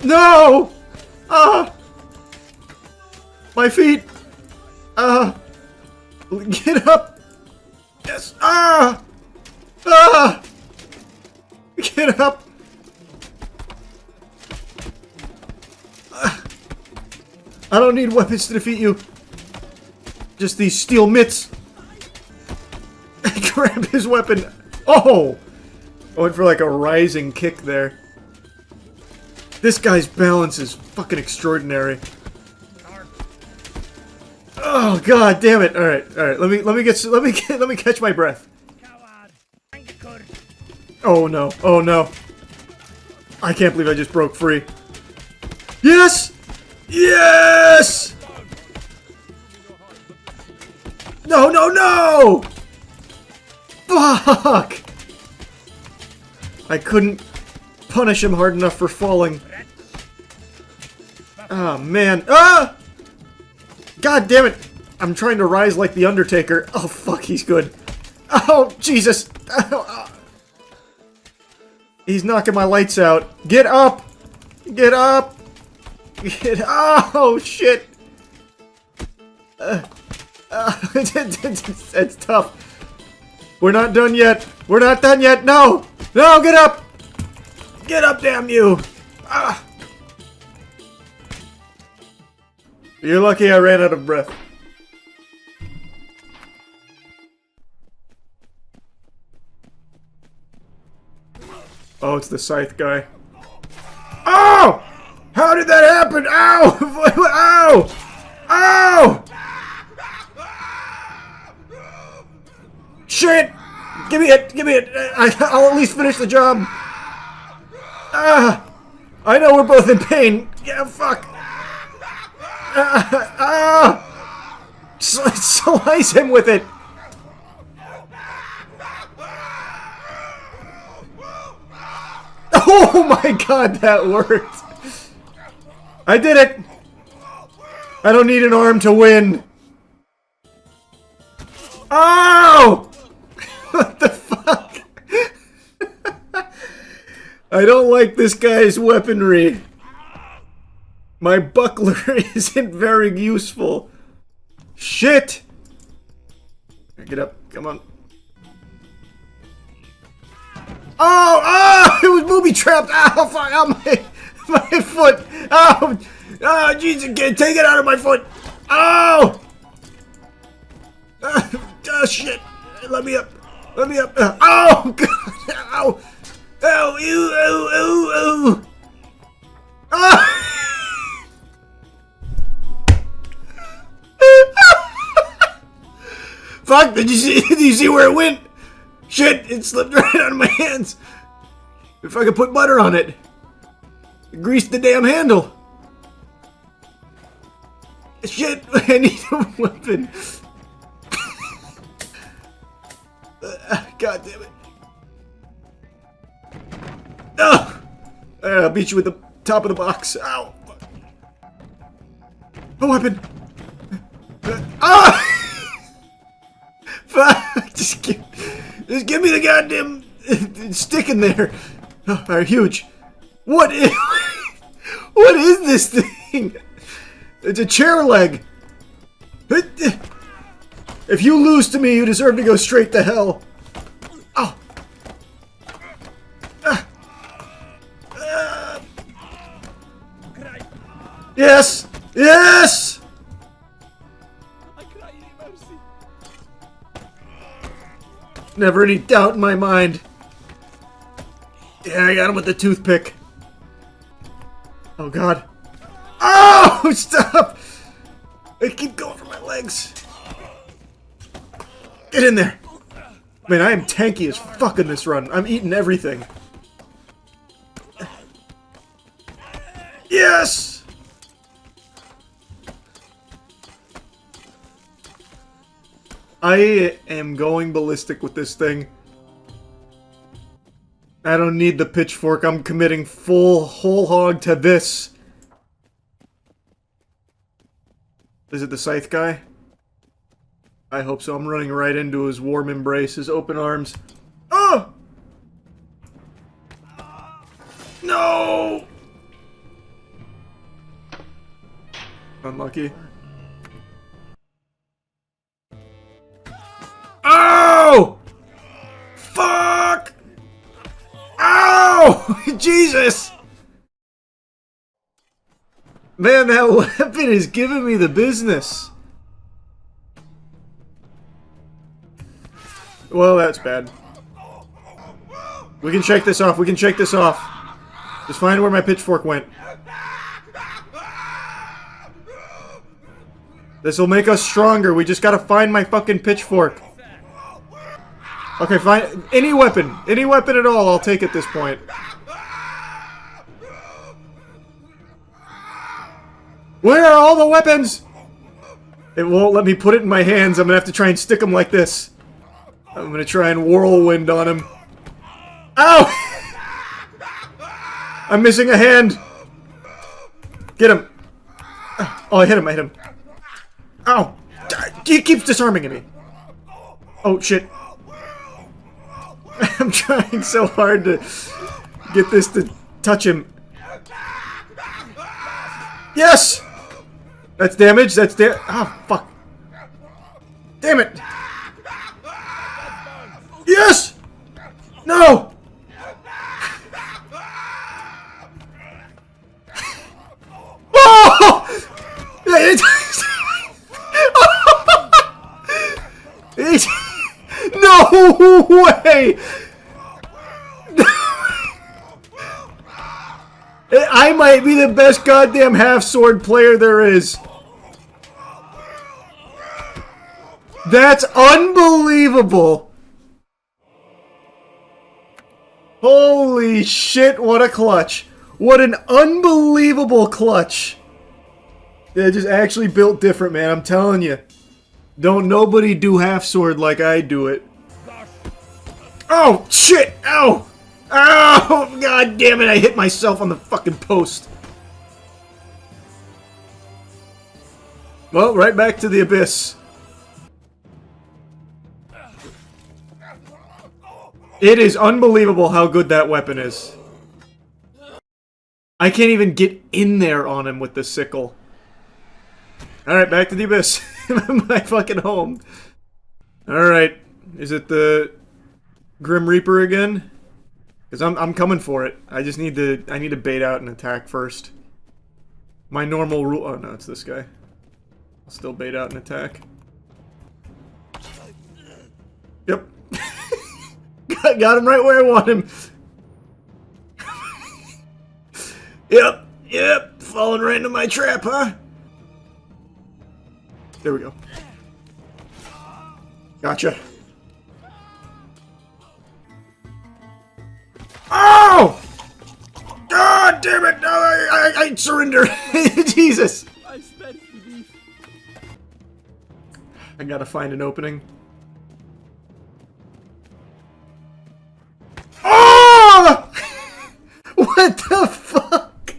No! Ah! My feet! Ah! Get up! Yes! Ah! Ah! Get up! I don't need weapons to defeat you. Just these steel mitts. Grab his weapon. Oh! I went for like a rising kick there. This guy's balance is fucking extraordinary. Oh god damn it! All right. Let me catch my breath. Oh no! Oh no! I can't believe I just broke free. Yes! Yes! No! No! No! Fuck! I couldn't punish him hard enough for falling. Oh man! Ah! God damn it! I'm trying to rise like the Undertaker. Oh fuck, he's good. Oh Jesus! He's knocking my lights out. Get up! Get up! Get oh shit! It's tough. We're not done yet. We're not done yet. No! No! Get up! Get up, damn you! Ah. You're lucky I ran out of breath. Oh, it's the scythe guy. Oh! How did that happen? Ow! Ow! Ow! Shit! Give me it! Give me it! I'll at least finish the job. Ah! I know we're both in pain. Yeah, fuck. Slice him with it. Oh my god, that worked. I did it. I don't need an arm to win. Oh! What the fuck? I don't like this guy's weaponry. My buckler isn't very useful. Shit! Get up, come on. Oh! Oh! It was booby trapped! Ow! Fuck! Ow! My foot! Oh! Oh! Jesus! Take it out of my foot! Oh! Oh shit! Let me up! Let me up! Oh! God! Ow! Ow! Ew! Ew! Ew! Ew! Oh! Fuck! Did you see where it went? Shit! It slipped right out of my hands. If I could put butter on it, grease the damn handle. Shit! I need a weapon. God damn it! Oh! I'll beat you with the top of the box. Ow! A weapon. Ah! Fuck! Just give me the goddamn stick in there. Oh, they're huge. What is this thing? It's a chair leg. If you lose to me, you deserve to go straight to hell. Oh. Yes. Yes. Never any doubt in my mind. Yeah, I got him with the toothpick. Oh god. Oh, stop! I keep going for my legs. Get in there. Man, I am tanky as fuck in this run. I'm eating everything. Yes! I am going ballistic with this thing. I don't need the pitchfork. I'm committing full whole hog to this. Is it the scythe guy? I hope so. I'm running right into his warm embrace, his open arms. Oh! No! Unlucky. Oh, Jesus! Man, that weapon is giving me the business. Well, that's bad. We can shake this off. We can shake this off. Just find where my pitchfork went. This will make us stronger. We just gotta find my fucking pitchfork. Okay, fine. Any weapon at all, I'll take at this point. Where are all the weapons? It won't let me put it in my hands. I'm gonna have to try and stick them like this. I'm gonna try and whirlwind on him. Ow! I'm missing a hand. Get him. Oh, I hit him. I hit him. Ow! He keeps disarming me. Oh, shit. I'm trying so hard to get this to touch him. Yes! That's damage. That's oh, fuck. Damn it! Yes! No! Oh! No way! I might be the best goddamn half-sword player there is. That's unbelievable. Holy shit, what a clutch. What an unbelievable clutch. They just actually built different, man, I'm telling you. Don't nobody do half-sword like I do it. Oh, shit! Ow! Ow! God damn it, I hit myself on the fucking post. Well, right back to the abyss. It is unbelievable how good that weapon is. I can't even get in there on him with the sickle. Alright, back to the abyss. My fucking home. Alright. Is it the Grim Reaper again? Because I'm coming for it. I just need to bait out and attack first. My normal rule. Oh no, it's this guy. I'll still bait out and attack. Yep. Got him right where I want him. Yep. Falling right into my trap, huh? There we go. Gotcha. Oh! God damn it! No, I surrender. Jesus. I gotta find an opening. Oh! What the fuck?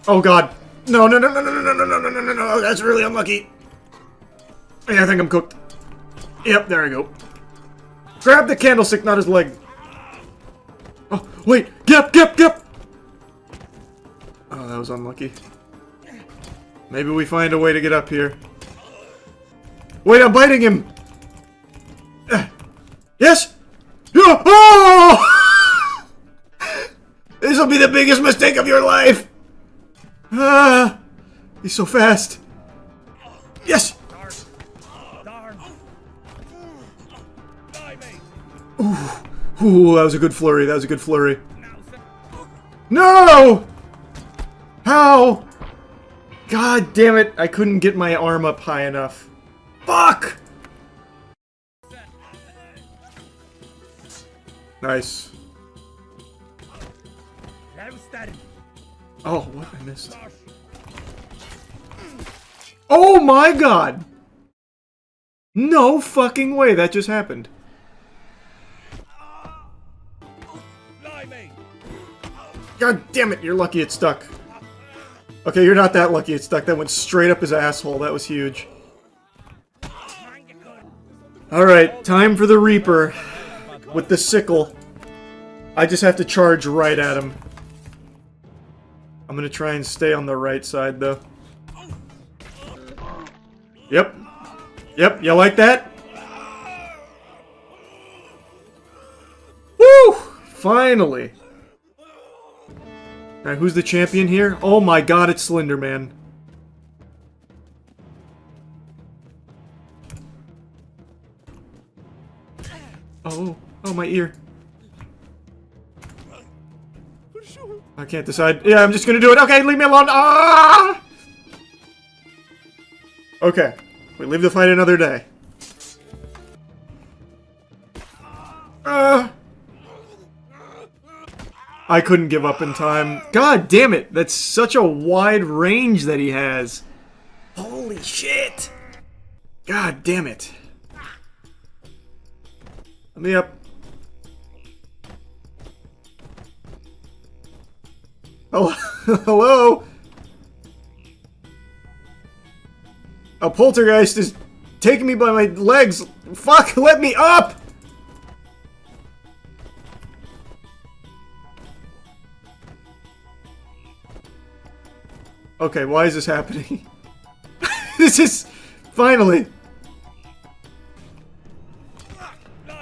Oh god. No. That's really unlucky. Yeah, I think I'm cooked. Yep, there we go. Grab the candlestick, not his leg. Oh, wait! Get up! Oh, that was unlucky. Maybe we find a way to get up here. Wait, I'm biting him! Yes! Oh! This will be the biggest mistake of your life! He's so fast. Yes! Ooh, that was a good flurry. No! How? God damn it, I couldn't get my arm up high enough. Fuck! Nice. Oh, what? I missed. Oh my god! No fucking way that just happened. God damn it, you're lucky it stuck. Okay, you're not that lucky it stuck. That went straight up his asshole. That was huge. Alright, time for the Reaper. With the sickle. I just have to charge right at him. I'm gonna try and stay on the right side, though. Yep. You like that? Woo! Finally. Alright, who's the champion here? Oh my god, it's Slender Man. Oh, my ear. I can't decide. Yeah, I'm just gonna do it. Okay, leave me alone. Ah! Okay, we leave the fight another day. I couldn't give up in time. God damn it, that's such a wide range that he has. Holy shit. God damn it. Let me up. Oh, hello? A poltergeist is taking me by my legs. Fuck, let me up! Okay, why is this happening? This is... Finally!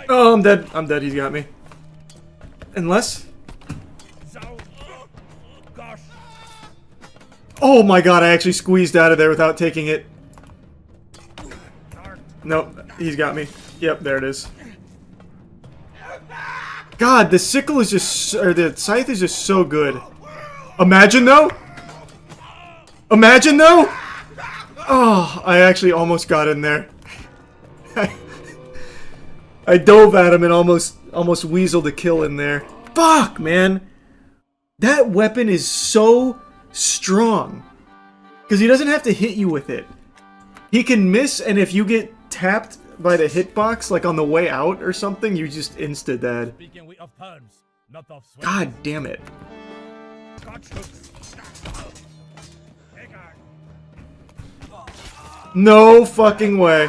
Oh, I'm dead. I'm dead. He's got me. Unless... Oh my god, I actually squeezed out of there without taking it. Nope, he's got me. Yep, there it is. God, the sickle is just... Or the scythe is just so good. Imagine though? Imagine though? Oh, I actually almost got in there. I dove at him and almost weaseled a kill in there. Fuck, man. That weapon is so strong. Because he doesn't have to hit you with it. He can miss, and if you get tapped by the hitbox, like on the way out or something, you just insta-dead. God damn it. No fucking way.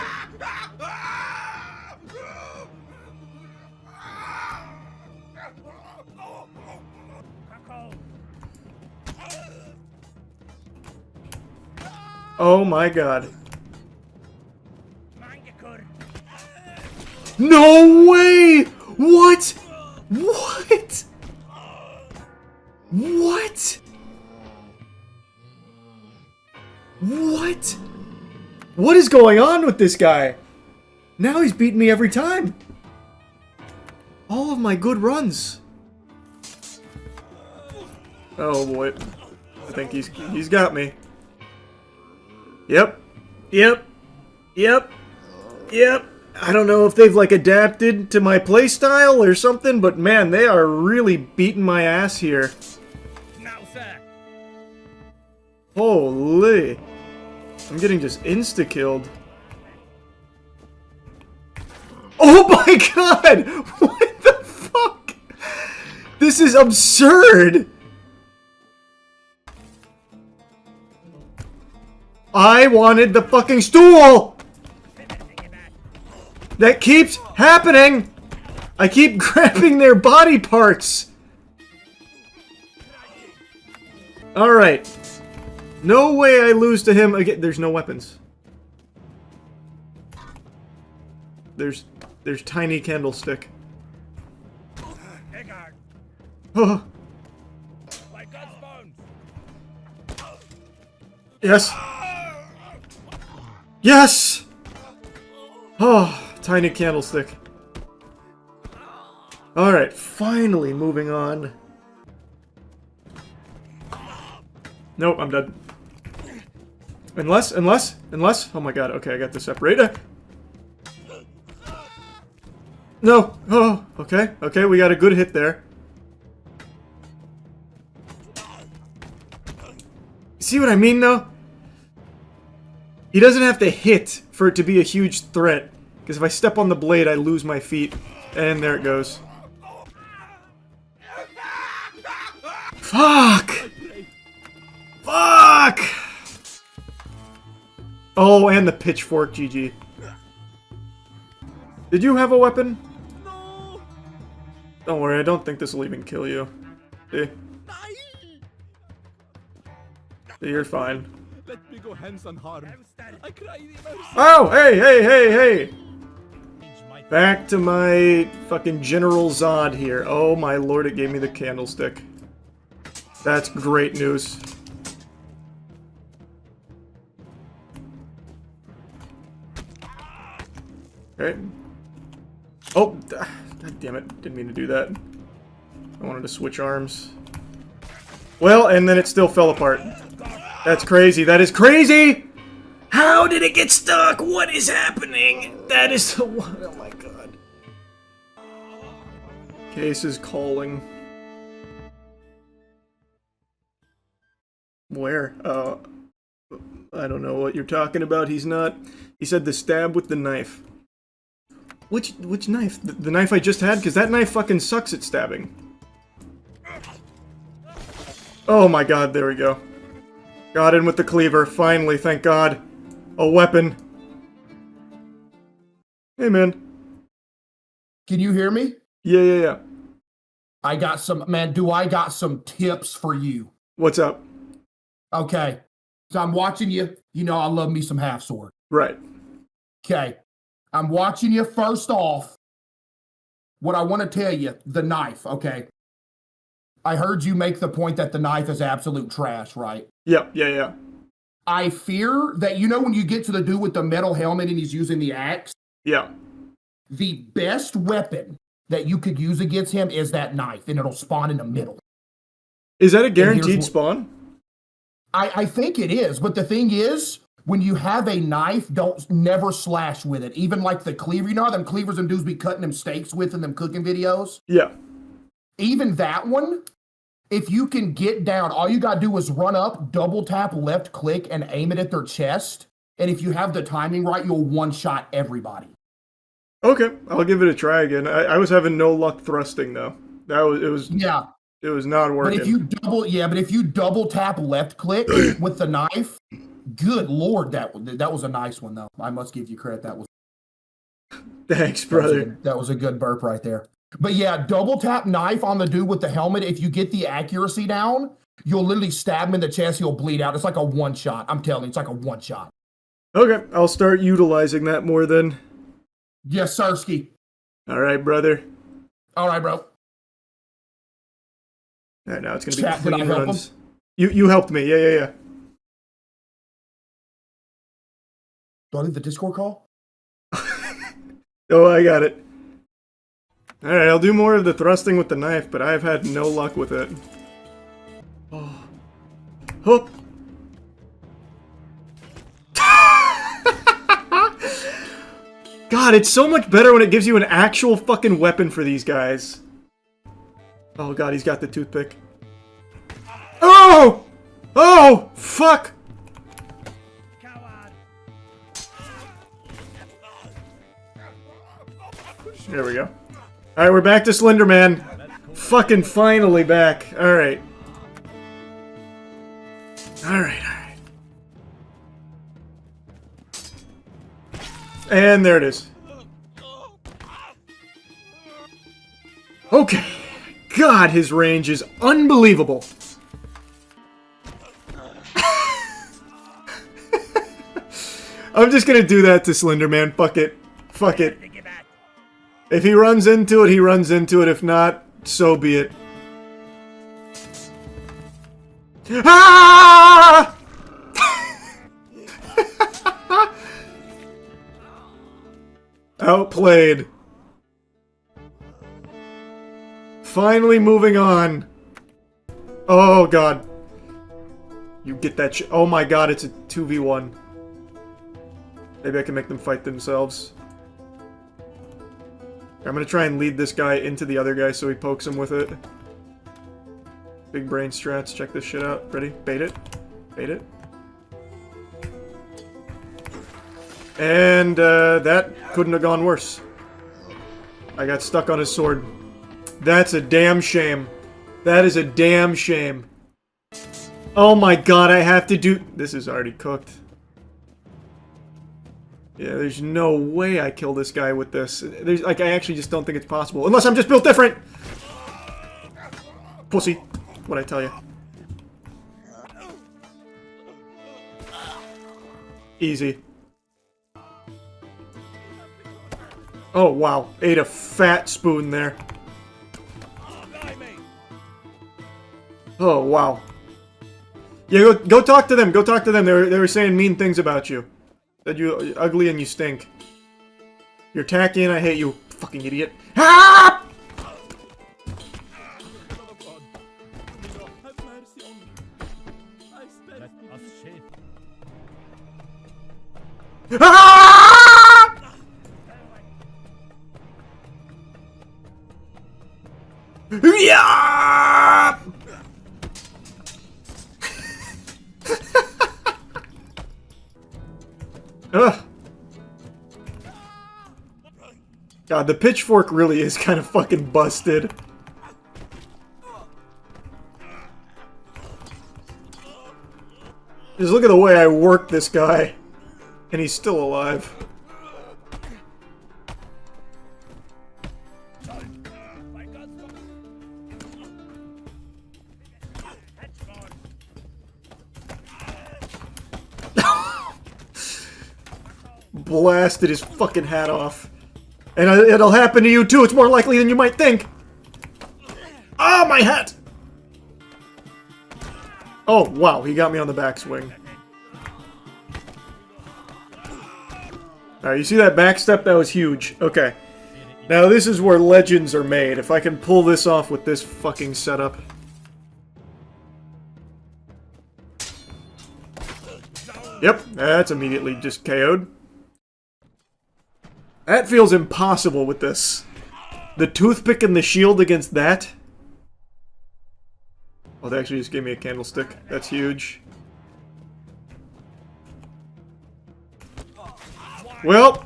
Oh my god. No way! What? What? What? What? What is going on with this guy? Now he's beating me every time. All of my good runs. Oh boy. I think he's got me. Yep. Yep. Yep. Yep. I don't know if they've like adapted to my playstyle or something, but man, they are really beating my ass here. Holy. I'm getting just insta-killed. Oh my god! What the fuck? This is absurd! I wanted the fucking stool! That keeps happening! I keep grabbing their body parts! Alright. No way I lose to him again. There's no weapons. There's tiny candlestick. Oh. Yes. Yes! Oh, tiny candlestick. Alright, finally moving on. Nope, I'm dead. Unless, oh my god, okay, I got the separator. No, oh, okay, we got a good hit there. See what I mean, though? He doesn't have to hit for it to be a huge threat. Because if I step on the blade, I lose my feet. And there it goes. Fuck! Fuck! Oh, and the pitchfork, GG. Did you have a weapon? No. Don't worry, I don't think this will even kill you. See? You're fine. Let me go hands unharmed. Oh, hey! Back to my fucking General Zod here. Oh my lord, it gave me the candlestick. That's great news. Okay. Oh, god damn it. Didn't mean to do that. I wanted to switch arms. Well, and then it still fell apart. That's crazy. That is crazy! How did it get stuck? What is happening? That is so... Oh my god. Case is calling. Where? I don't know what you're talking about. He's not... He said the stab with the knife. Which knife? The knife I just had? Because that knife fucking sucks at stabbing. Oh my god, there we go. Got in with the cleaver, finally, thank god. A weapon. Hey, man. Can you hear me? Yeah. I got some, man, I got some tips for you. What's up? Okay. So I'm watching you. You know I love me some half sword. Right. Okay. I'm watching you. First off, what I want to tell you, the knife, okay? I heard you make the point that the knife is absolute trash, right? Yeah. I fear that, you know, when you get to the dude with the metal helmet and he's using the axe? Yeah. The best weapon that you could use against him is that knife, and it'll spawn in the middle. Is that a guaranteed spawn? I think it is, but the thing is, when you have a knife, never slash with it. Even like the cleaver, you know how them cleavers and dudes be cutting them steaks with in them cooking videos? Yeah. Even that one, if you can get down, all you gotta do is run up, double tap, left click, and aim it at their chest. And if you have the timing right, you'll one-shot everybody. Okay, I'll give it a try again. I was having no luck thrusting though. It was not working. But if you double tap left click with the knife, good lord, that was a nice one though. I must give you credit. That was. Thanks, brother. That was a good burp right there. But yeah, double tap knife on the dude with the helmet. If you get the accuracy down, you'll literally stab him in the chest. He'll bleed out. It's like a one shot. I'm telling you, it's like a one shot. Okay, I'll start utilizing that more then. Yes, Sirski. All right, brother. All right, bro. All right, now it's gonna Chat, be did I clean help runs. You helped me. Yeah. Do I leave the Discord call? Oh, I got it. All right, I'll do more of the thrusting with the knife, but I've had no luck with it. Oh. Hook. God, it's so much better when it gives you an actual fucking weapon for these guys. Oh god, he's got the toothpick. Oh! Oh! Fuck! There we go. Alright, we're back to Slender Man. Fucking finally back. Alright. Alright. And there it is. Okay. God, his range is unbelievable. I'm just gonna do that to Slender Man. Fuck it. Fuck it. If he runs into it, he runs into it. If not, so be it. Ah! Outplayed. Finally moving on. Oh god. You get that shit. Oh my god, it's a 2v1. Maybe I can make them fight themselves. I'm gonna try and lead this guy into the other guy so he pokes him with it. Big brain strats, check this shit out. Ready? Bait it. Bait it. And that couldn't have gone worse. I got stuck on his sword. That's a damn shame. That is a damn shame. Oh my god, I have to do... This is already cooked. Yeah, there's no way I kill this guy with this. There's, like, I actually just don't think it's possible. Unless I'm just built different! Pussy. What'd I tell you? Oh, wow. Ate a fat spoon there. Oh, wow. Yeah, go talk to them. Go talk to them. They were saying mean things about you. Said you're ugly and you stink. You're tacky and I hate you, fucking idiot. Ah! Ah! Yeah! Ugh. God, the pitchfork really is kind of fucking busted. Just look at the way I work this guy. And he's still alive. Blasted his fucking hat off. And it'll happen to you too, it's more likely than you might think. Oh, my hat! Oh, wow, he got me on the backswing. Alright, you see that backstep? That was huge. Okay. Now this is where legends are made. If I can pull this off with this fucking setup. Yep, that's immediately just KO'd. That feels impossible with this. The toothpick and the shield against that? Oh, they actually just gave me a candlestick. That's huge. Well.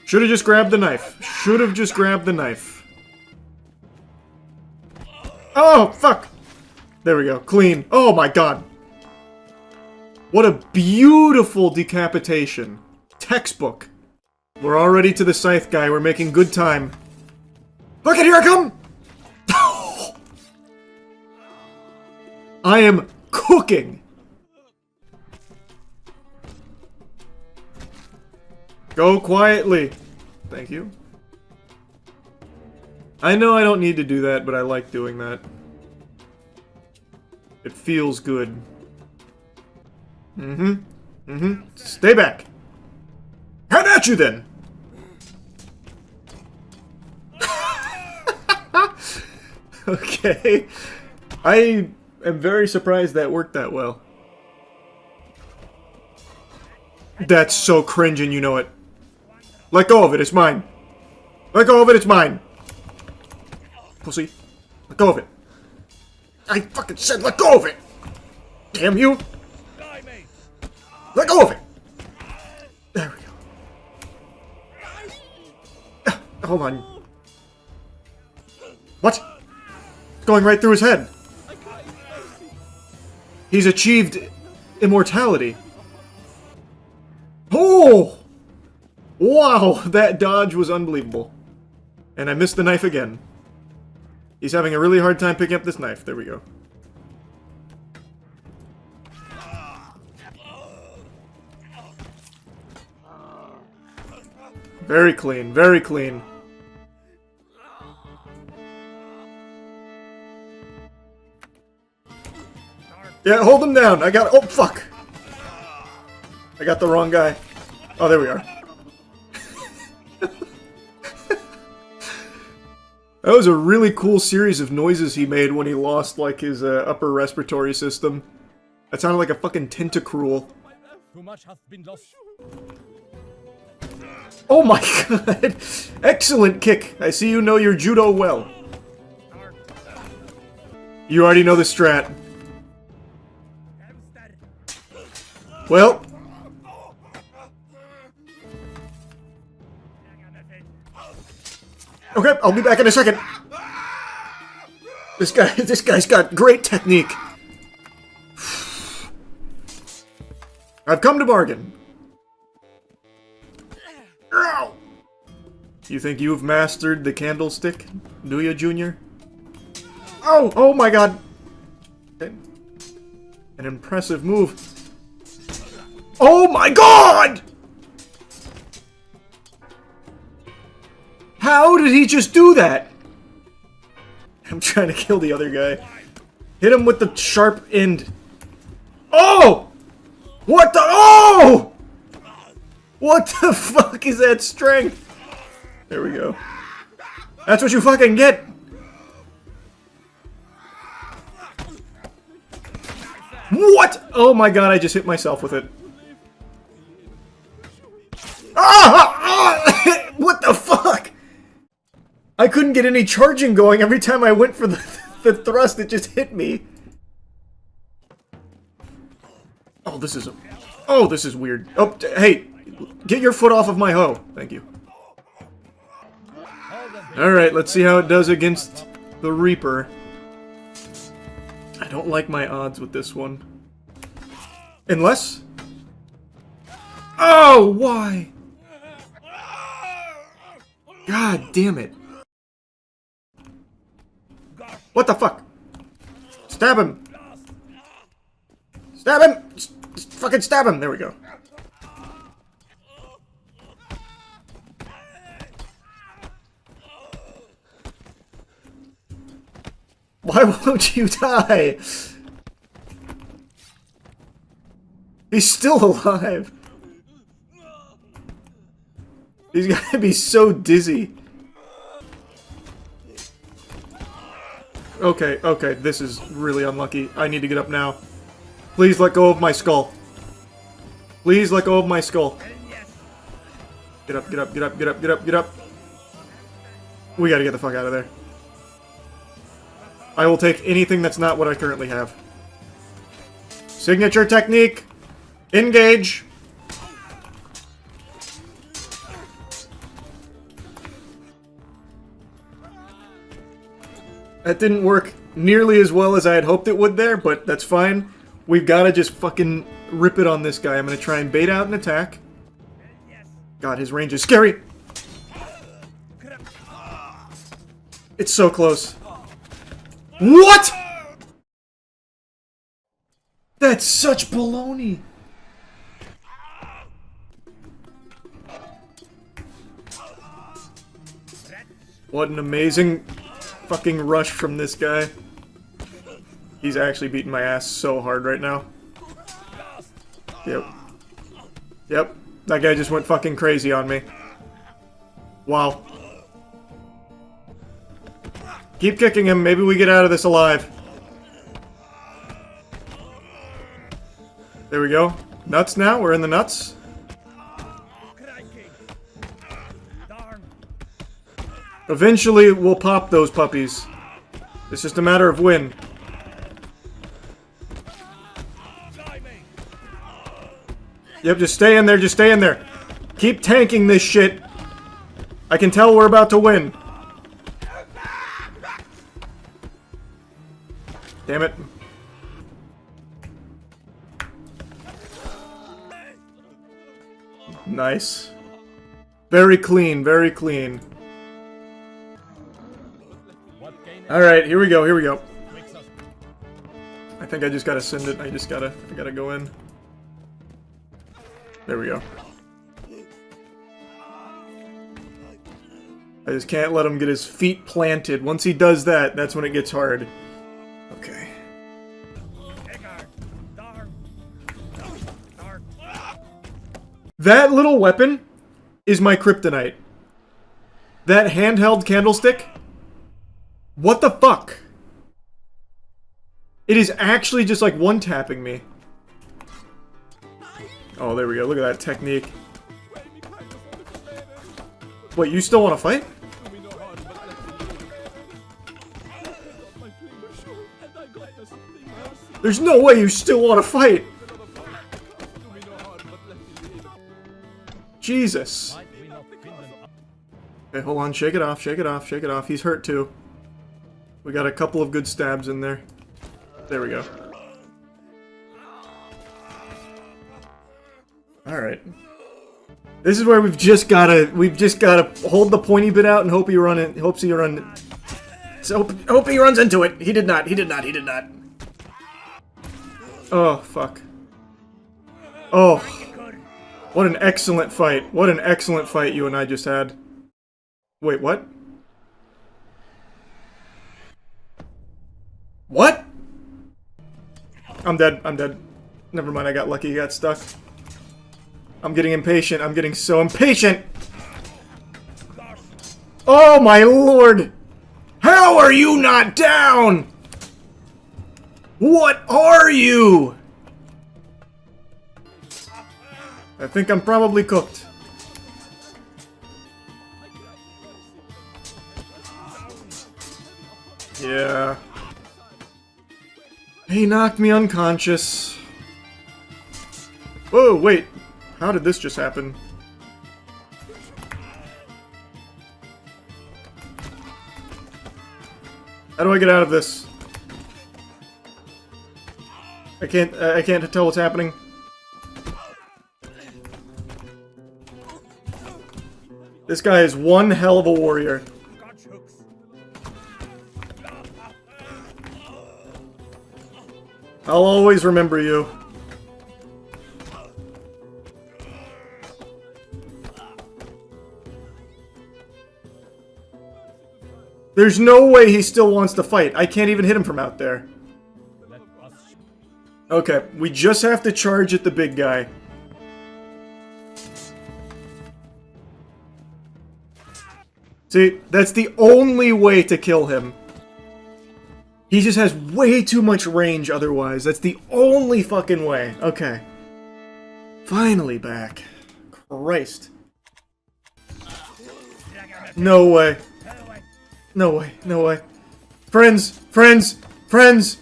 Should have just grabbed the knife. Should have just grabbed the knife. Oh, fuck. There we go. Clean. Oh my god. What a beautiful decapitation. Textbook. We're already to the scythe guy. We're making good time. Look at here I come! I am cooking. Go quietly. Thank you. I know I don't need to do that, but I like doing that. It feels good. Stay back. How at you then? Okay. I am very surprised that worked that well. That's so cringe and you know it. Let go of it, it's mine. Let go of it, it's mine. Pussy. Let go of it. I fucking said let go of it! Damn you! Let go of it! There we go. Hold on. What? It's going right through his head. He's achieved immortality. Oh! Wow, that dodge was unbelievable. And I missed the knife again. He's having a really hard time picking up this knife. There we go. Very clean, very clean. Yeah, hold him down. I got... Oh, fuck. I got the wrong guy. Oh, there we are. That was a really cool series of noises he made when he lost, like, his upper respiratory system. That sounded like a fucking tentacruel. Too much hath been lost. Oh my god! Excellent kick! I see you know your judo well. You already know the strat. Well... Okay, I'll be back in a second. This guy's got great technique. I've come to bargain. You think you've mastered the candlestick, do you, Junior? Oh! Oh my god! Okay. An impressive move. Oh my god! How did he just do that? I'm trying to kill the other guy. Hit him with the sharp end. Oh! What the? Oh! What the fuck is that strength? There we go. That's what you fucking get! What? Oh my god, I just hit myself with it. Ah! What the fuck? I couldn't get any charging going. Every time I went for the thrust, it just hit me. Oh, this is... Oh, this is weird. Oh, hey! Get your foot off of my hoe. Thank you. Alright, let's see how it does against the Reaper. I don't like my odds with this one. Unless... Oh, why? God damn it. What the fuck? Stab him! Stab him! Just fucking stab him! There we go. Why won't you die? He's still alive. He's gotta be so dizzy. Okay, okay, this is really unlucky. I need to get up now. Please let go of my skull. Please let go of my skull. Get up, get up, get up, get up, get up, get up. We gotta get the fuck out of there. I will take anything that's not what I currently have. Signature technique. Engage. That didn't work nearly as well as I had hoped it would there, but that's fine. We've got to just fucking rip it on this guy. I'm going to try and bait out an attack. God, his range is scary. It's so close. What? That's such baloney. What an amazing fucking rush from this guy. He's actually beating my ass so hard right now. Yep. Yep. That guy just went fucking crazy on me. Wow. Keep kicking him. Maybe we get out of this alive. There we go. Nuts now. We're in the nuts. Eventually, we'll pop those puppies. It's just a matter of when. Yep, just stay in there, just stay in there. Keep tanking this shit. I can tell we're about to win. Damn it. Nice. Very clean, very clean. Alright, here we go, here we go. I think I just gotta send it, I gotta go in. There we go. I just can't let him get his feet planted. Once he does that, that's when it gets hard. Okay. That little weapon is my kryptonite. That handheld candlestick? What the fuck? It is actually just like one-tapping me. Oh, there we go. Look at that technique. Wait, you still want to fight? There's no way you still want to fight! Jesus. Okay, hold on. Shake it off, shake it off, shake it off. He's hurt too. We got a couple of good stabs in there. There we go. Alright. This is where we've just gotta hold the pointy bit out and hope he runs into it. He did not, he did not, he did not. Oh, fuck. Oh. What an excellent fight. What an excellent fight you and I just had. Wait, what? What? I'm dead. I'm dead. Never mind, I got lucky. He got stuck. I'm getting impatient. I'm getting so impatient! Oh my lord! How are you not down? What are you? I think I'm probably cooked. Yeah. He knocked me unconscious. Whoa, wait. How did this just happen? How do I get out of this? I can't tell what's happening. This guy is one hell of a warrior. I'll always remember you. There's no way he still wants to fight. I can't even hit him from out there. Okay, we just have to charge at the big guy. See, that's the only way to kill him. He just has way too much range otherwise. That's the only fucking way. Okay. Finally back. Christ. No way. No way. No way. Friends! Friends! Friends!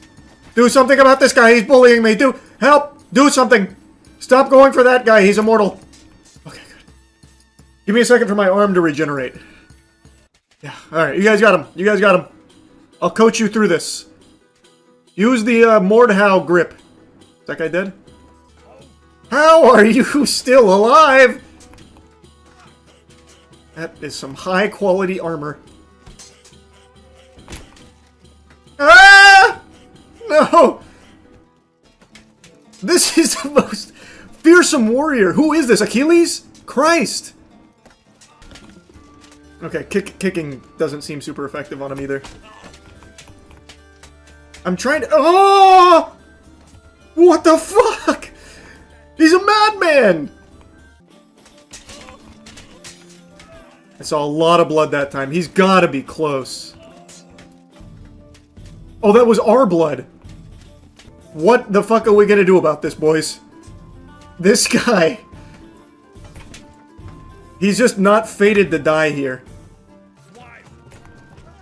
Do something about this guy. He's bullying me. Help! Do something! Stop going for that guy. He's immortal. Okay, good. Give me a second for my arm to regenerate. Yeah, alright. You guys got him. You guys got him. I'll coach you through this. Use the Mordhau grip. Is that guy dead? How are you still alive? That is some high quality armor. Ah! No! This is the most fearsome warrior. Who is this? Achilles? Christ! Okay, kicking doesn't seem super effective on him either. I'm trying to... Oh! What the fuck? He's a madman! I saw a lot of blood that time. He's gotta be close. Oh, that was our blood. What the fuck are we gonna do about this, boys? This guy... He's just not fated to die here.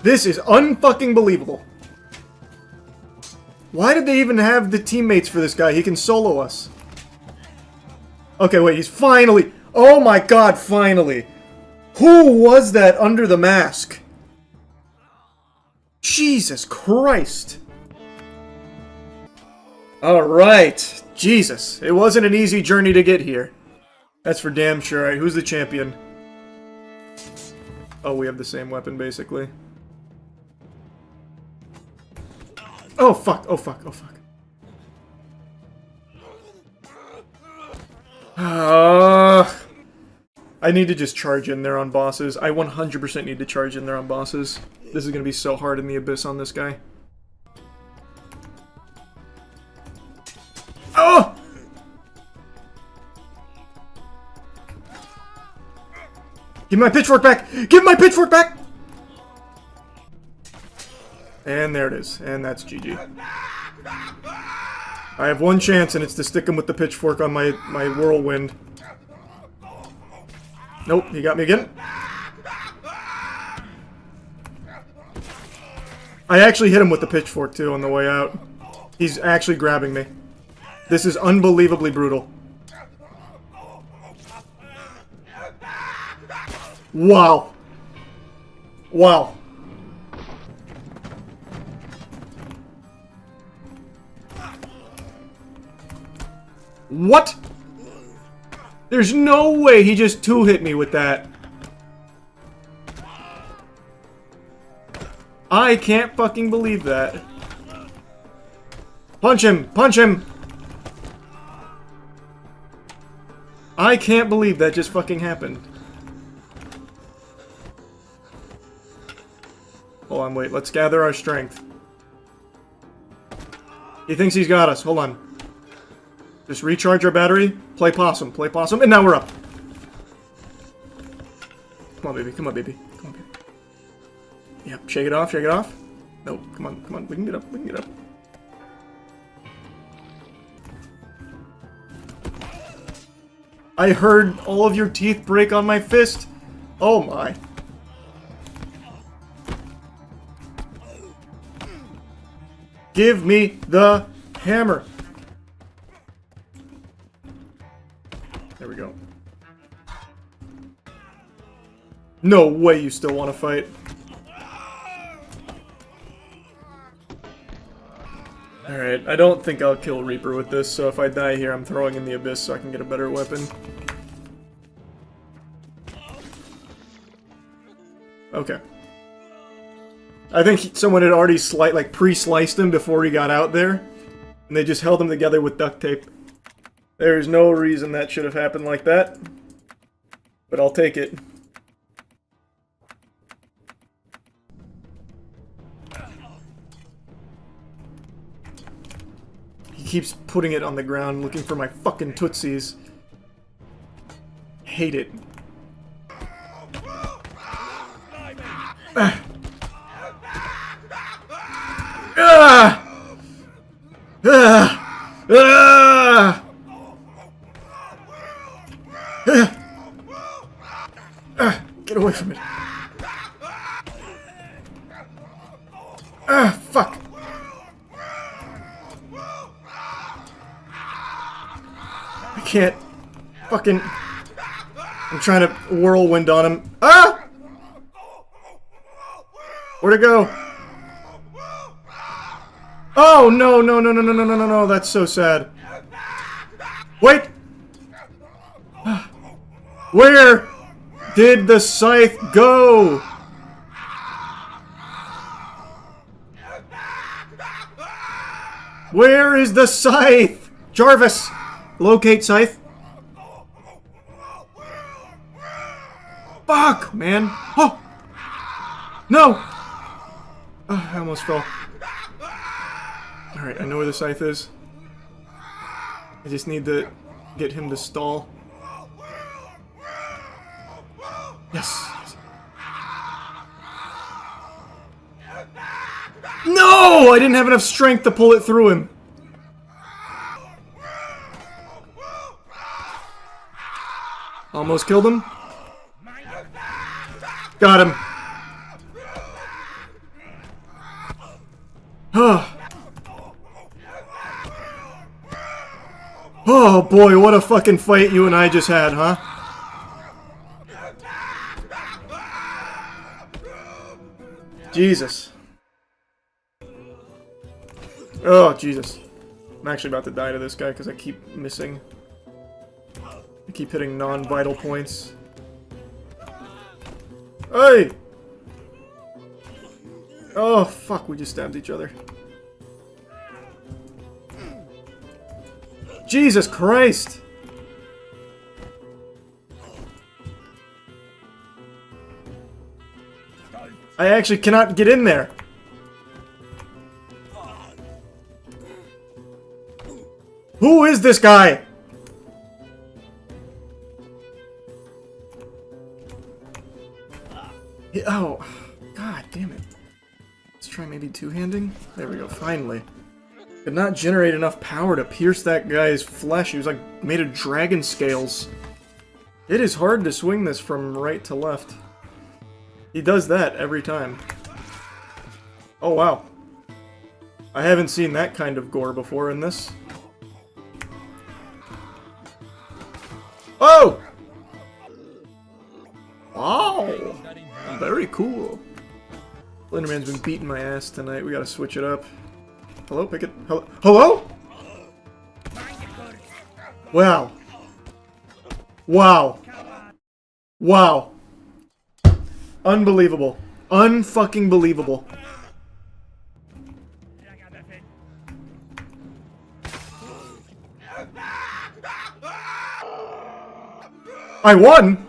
This is unfucking believable. Why did they even have the teammates for this guy? He can solo us. Okay, wait, he's finally... Oh my god, finally! Who was that under the mask? Jesus Christ! Alright, Jesus. It wasn't an easy journey to get here. That's for damn sure. Alright, who's the champion? Oh, we have the same weapon, basically. Oh, fuck. Oh, fuck. Oh, fuck. I need to just charge in there on bosses. I 100% need to charge in there on bosses. This is going to be so hard in the abyss on this guy. Oh! Give my pitchfork back! Give my pitchfork back! And there it is. And that's GG. I have one chance, and it's to stick him with the pitchfork on my whirlwind. Nope, he got me again. I actually hit him with the pitchfork, too, on the way out. He's actually grabbing me. This is unbelievably brutal. Wow. Wow. What? There's no way he just two-hit me with that. I can't fucking believe that. Punch him! Punch him! I can't believe that just fucking happened. Hold on, wait. Let's gather our strength. He thinks he's got us. Hold on. Just recharge our battery. Play possum. Play possum. And now we're up. Come on, baby. Come on, baby. Come on, baby. Yep. Shake it off. Shake it off. No. Come on. Come on. We can get up. We can get up. I heard all of your teeth break on my fist. Oh my. Give me the hammer. There we go. No way you still want to fight. Alright, I don't think I'll kill Reaper with this, so if I die here, I'm throwing in the Abyss so I can get a better weapon. Okay. I think someone had already pre-sliced him before he got out there, and they just held him together with duct tape. There's no reason that should have happened like that, but I'll take it. He keeps putting it on the ground, looking for my fucking tootsies. Hate it. Ah! Get away from it. Fuck. I can't fucking... I'm trying to whirlwind on him. Ah! Where'd it go? Oh, no, no, no, no, no, no, no, no, no, that's so sad. Wait! Where did the scythe go? Where is the scythe? Jarvis! Locate scythe. Fuck, man. Oh! No! Oh, I almost fell. Alright, I know where the scythe is. I just need to get him to stall. Yes! No! I didn't have enough strength to pull it through him. Almost killed him. Got him. Oh boy, what a fucking fight you and I just had, huh? Jesus. Oh, Jesus. I'm actually about to die to this guy because I keep missing. I keep hitting non-vital points. Hey! Oh, fuck, we just stabbed each other. Jesus Christ! I actually cannot get in there. Who is this guy? Oh, god damn it. Let's try maybe two-handing. There we go, finally. Could not generate enough power to pierce that guy's flesh. He was like made of dragon scales. It is hard to swing this from right to left. He does that every time. Oh wow. I haven't seen that kind of gore before in this. Oh! Wow! Very cool. Slenderman's been beating my ass tonight. We gotta switch it up. Hello, pick it. Hello? Hello? Wow. Wow. Wow. Unbelievable. Unfucking believable. I won!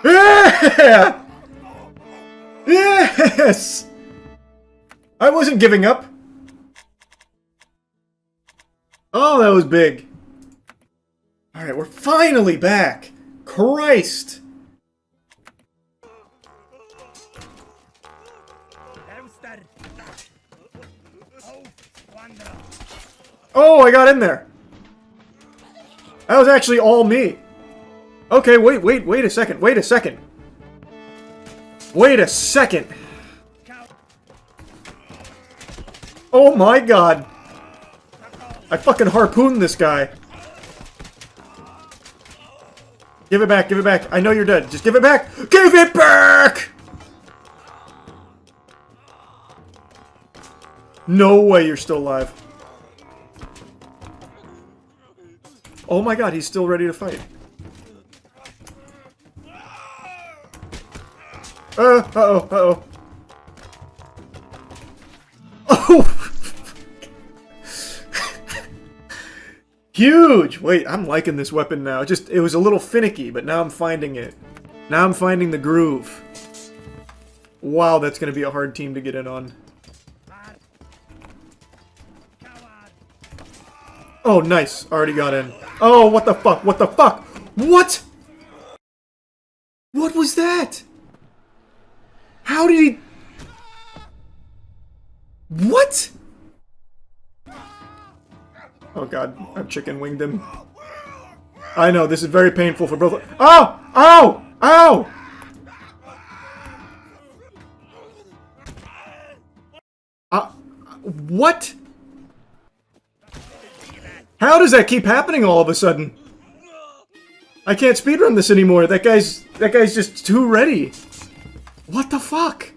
Yeah! Yes! I wasn't giving up. Oh, that was big. Alright, we're finally back. Christ! Oh, I got in there. That was actually all me. Okay, wait a second. Wait a second. Wait a second. Oh my god. I fucking harpooned this guy. Give it back, give it back. I know you're dead. Just give it back. Give it back! No way you're still alive. Oh my god, he's still ready to fight. Uh-oh, uh-oh. Oh! Huge! Wait, I'm liking this weapon now. It was a little finicky, but now I'm finding it. Now I'm finding the groove. Wow, that's gonna be a hard team to get in on. Oh, nice. Already got in. Oh, what the fuck? What the fuck? What? What was that? How did he... What? Oh god, I've chicken winged him. I know, this is very painful for both... Oh! Ow! Ow! What? How does that keep happening all of a sudden? I can't speedrun this anymore. That guy's just too ready. What the fuck?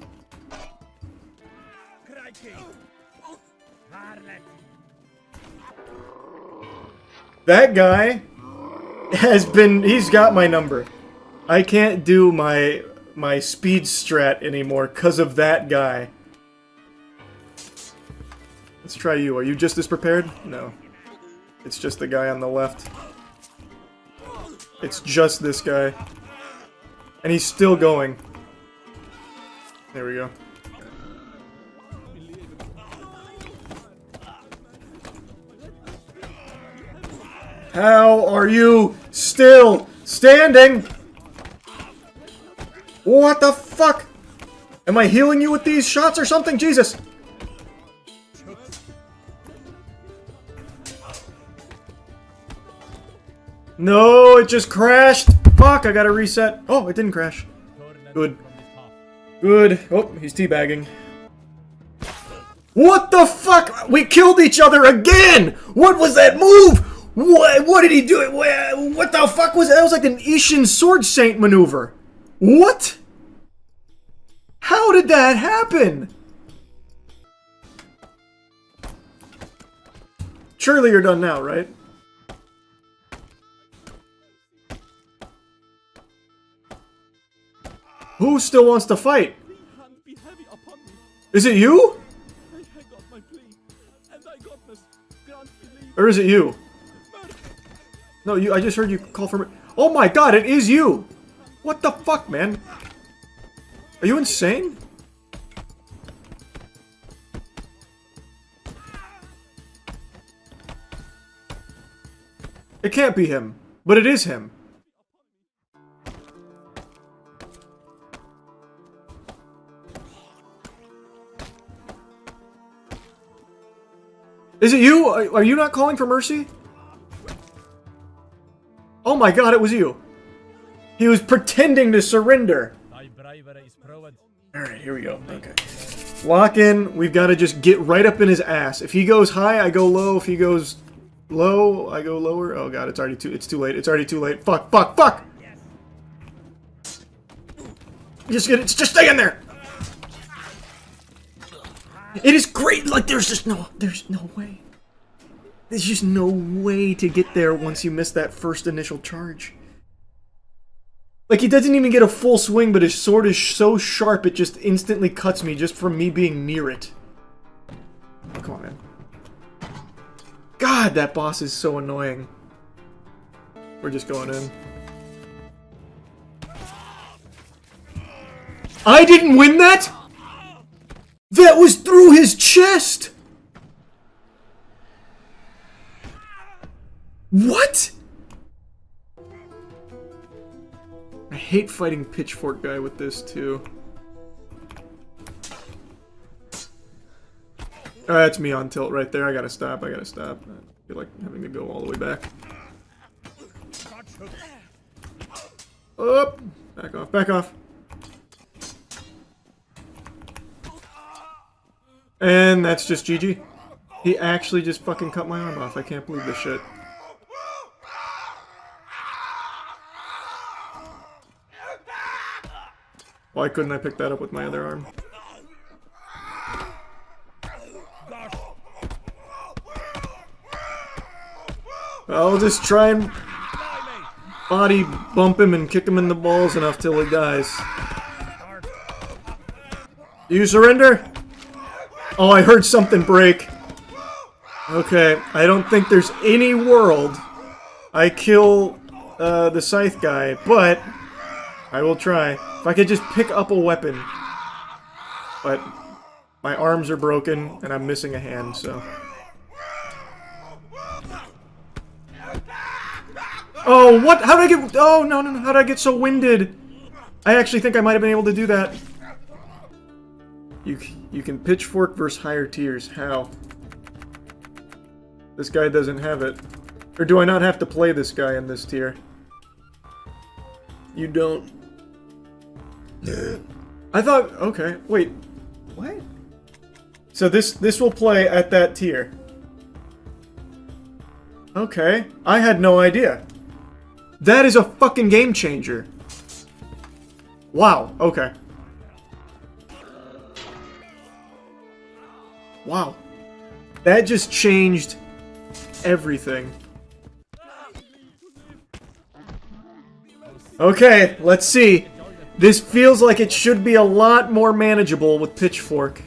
That guy he's got my number. I can't do my speed strat anymore because of that guy. Let's try you. Are you just as prepared? No. It's just the guy on the left. It's just this guy. And he's still going. There we go. How are you still standing? What the fuck? Am I healing you with these shots or something? Jesus! No, it just crashed. Fuck, I gotta reset. Oh, it didn't crash. Good. Good. Oh, he's teabagging. What the fuck? We killed each other again! What was that move? What did he do? What the fuck was that? That was like an Ishin Sword Saint maneuver. What? How did that happen? Surely you're done now, right? Who still wants to fight? Is it you? Or is it you? No, you. I just heard you call for me. Oh my god, it is you! What the fuck, man? Are you insane? It can't be him, but it is him. Is it you? Are you not calling for mercy? Oh my god, it was you. He was pretending to surrender. Alright, here we go. Okay. Lock in. We've got to just get right up in his ass. If he goes high, I go low. If he goes low, I go lower. Oh god, it's too late. It's already too late. Fuck, fuck, fuck! Just stay in there! It is great! Like, there's no way. There's just no way to get there once you miss that first initial charge. Like, he doesn't even get a full swing, but his sword is so sharp it just instantly cuts me just from me being near it. Oh, come on, man. God, that boss is so annoying. We're just going in. I didn't win that? That was through his chest! What? I hate fighting Pitchfork guy with this too. That's me on tilt right there. I gotta stop. I feel like having to go all the way back. Up! Back off, back off. And that's just GG. He actually just fucking cut my arm off. I can't believe this shit. Why couldn't I pick that up with my other arm? I'll just try and body bump him and kick him in the balls enough till he dies. Do you surrender? Oh, I heard something break. Okay, I don't think there's any world I kill the scythe guy, but I will try. If I could just pick up a weapon. But my arms are broken and I'm missing a hand, so... Oh, what? How did I get... Oh, no, no, no. How did I get so winded? I actually think I might have been able to do that. You can pitchfork versus higher tiers. How? This guy doesn't have it. Or do I not have to play this guy in this tier? You don't. I thought... Okay, wait. What? So this will play at that tier. Okay. I had no idea. That is a fucking game changer. Wow, okay. Wow. That just changed everything. Okay, let's see. This feels like it should be a lot more manageable with Pitchfork.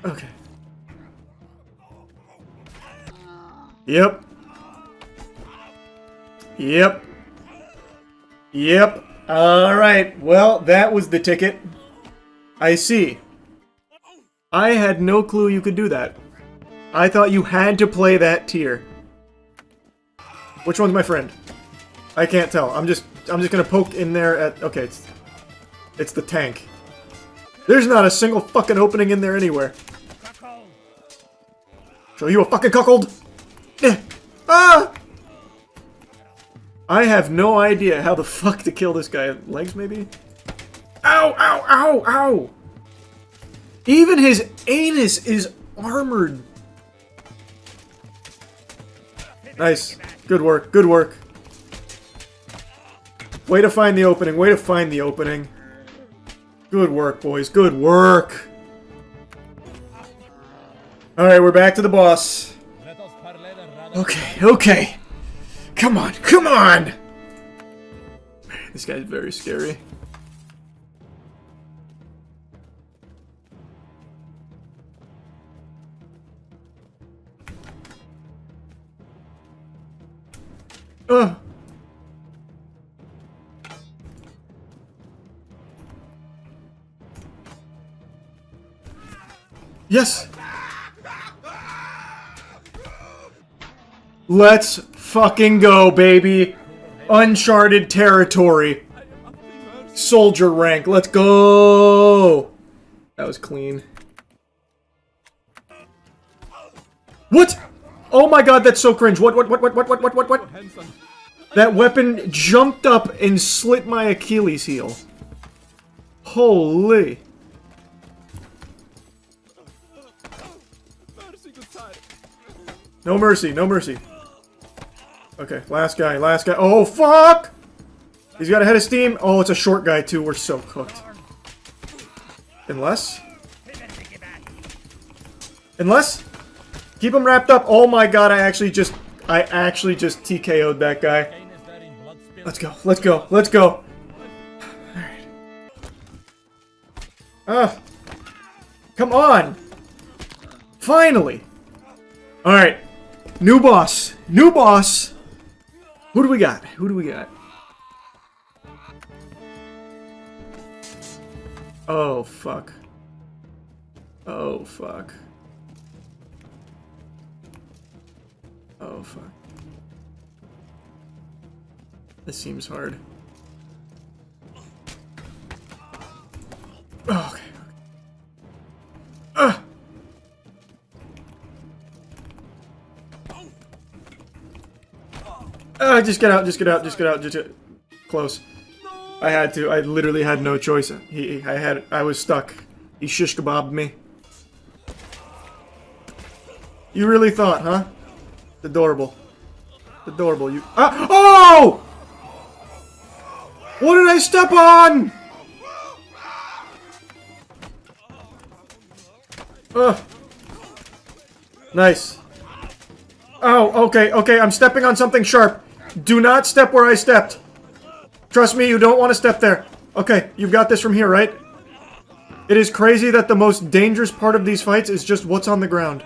Okay. Yep. Yep. Yep. Alright, well, that was the ticket. I see. I had no clue you could do that. I thought you had to play that tier. Which one's my friend? I can't tell. I'm just gonna poke in there at... Okay, it's the tank. There's not a single fucking opening in there anywhere. Show you a fucking cuckold! Ah! I have no idea how the fuck to kill this guy. Legs, maybe? Ow, ow, ow, ow! Even his anus is armored. Nice. Good work, good work. Way to find the opening, way to find the opening. Good work, boys, good work. Alright, we're back to the boss. Okay, okay. Come on, come on! This guy's very scary. Yes! Let's fucking go, baby! Uncharted territory. Soldier rank, let's go! That was clean. What? Oh my god, that's so cringe. What? That weapon jumped up and slit my Achilles heel. Holy. No mercy, no mercy. Okay, last guy, last guy. Oh, fuck! He's got a head of steam. Oh, it's a short guy, too. We're so cooked. Unless? Unless? Keep him wrapped up. Oh my god, I actually just TKO'd that guy. Let's go, let's go, let's go. Alright. Come on! Finally! Alright. New boss. New boss! Who do we got? Who do we got? Oh, fuck. Oh, fuck. Oh, fuck. This seems hard. Oh, okay. Just get out, just get out, just get out, just get... Close. I had to. I literally had no choice. I was stuck. He shish kebabbed me. You really thought, huh? Adorable. Adorable, you... Ah! Oh! What did I step on? Ugh. Nice. Oh, okay, okay, I'm stepping on something sharp. Do not step where I stepped. Trust me, you don't want to step there. Okay, you've got this from here, right? It is crazy that the most dangerous part of these fights is just what's on the ground.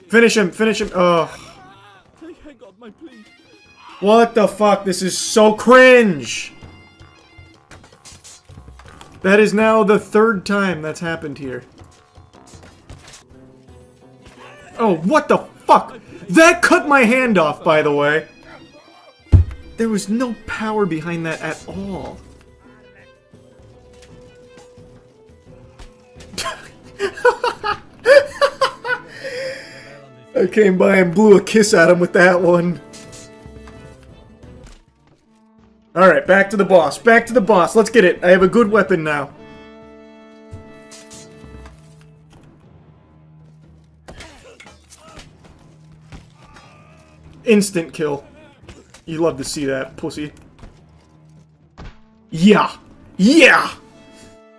Finish him, finish him. Ugh. What the fuck? This is so cringe! That is now the 3rd time that's happened here. Oh, what the fuck? That cut my hand off, by the way. There was no power behind that at all. I came by and blew a kiss at him with that one. Alright, back to the boss. Back to the boss. Let's get it. I have a good weapon now. Instant kill. You love to see that, pussy. Yeah! Yeah!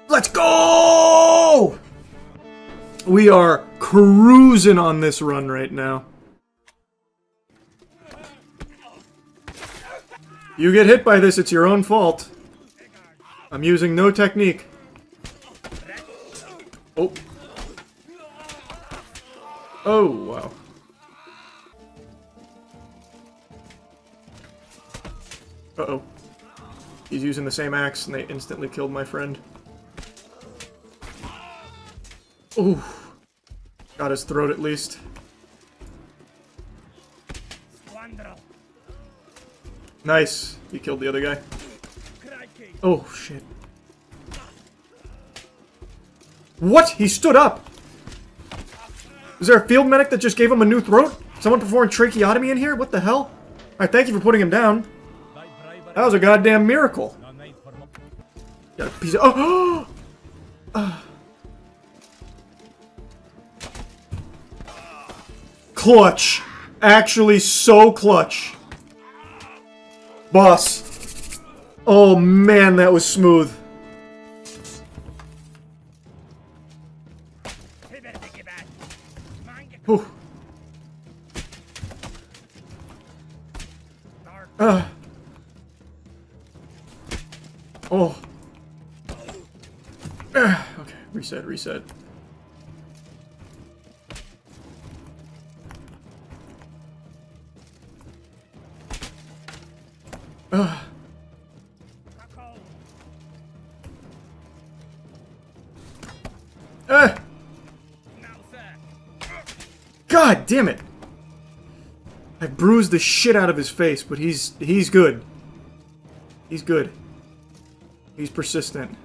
Let's go! We are cruising on this run right now. You get hit by this, it's your own fault. I'm using no technique. Oh. Oh, wow. Uh-oh. He's using the same axe, and they instantly killed my friend. Ooh. Got his throat at least. Nice. He killed the other guy. Oh, shit. What? He stood up! Is there a field medic that just gave him a new throat? Someone performed tracheotomy in here? What the hell? Alright, thank you for putting him down. That was a goddamn miracle. Got a piece of... Oh! Clutch. Actually so clutch. Boss. Oh man, that was smooth. Whew. Oh. Okay, reset, reset. God damn it! I bruised the shit out of his face, but he's good. He's good. He's persistent.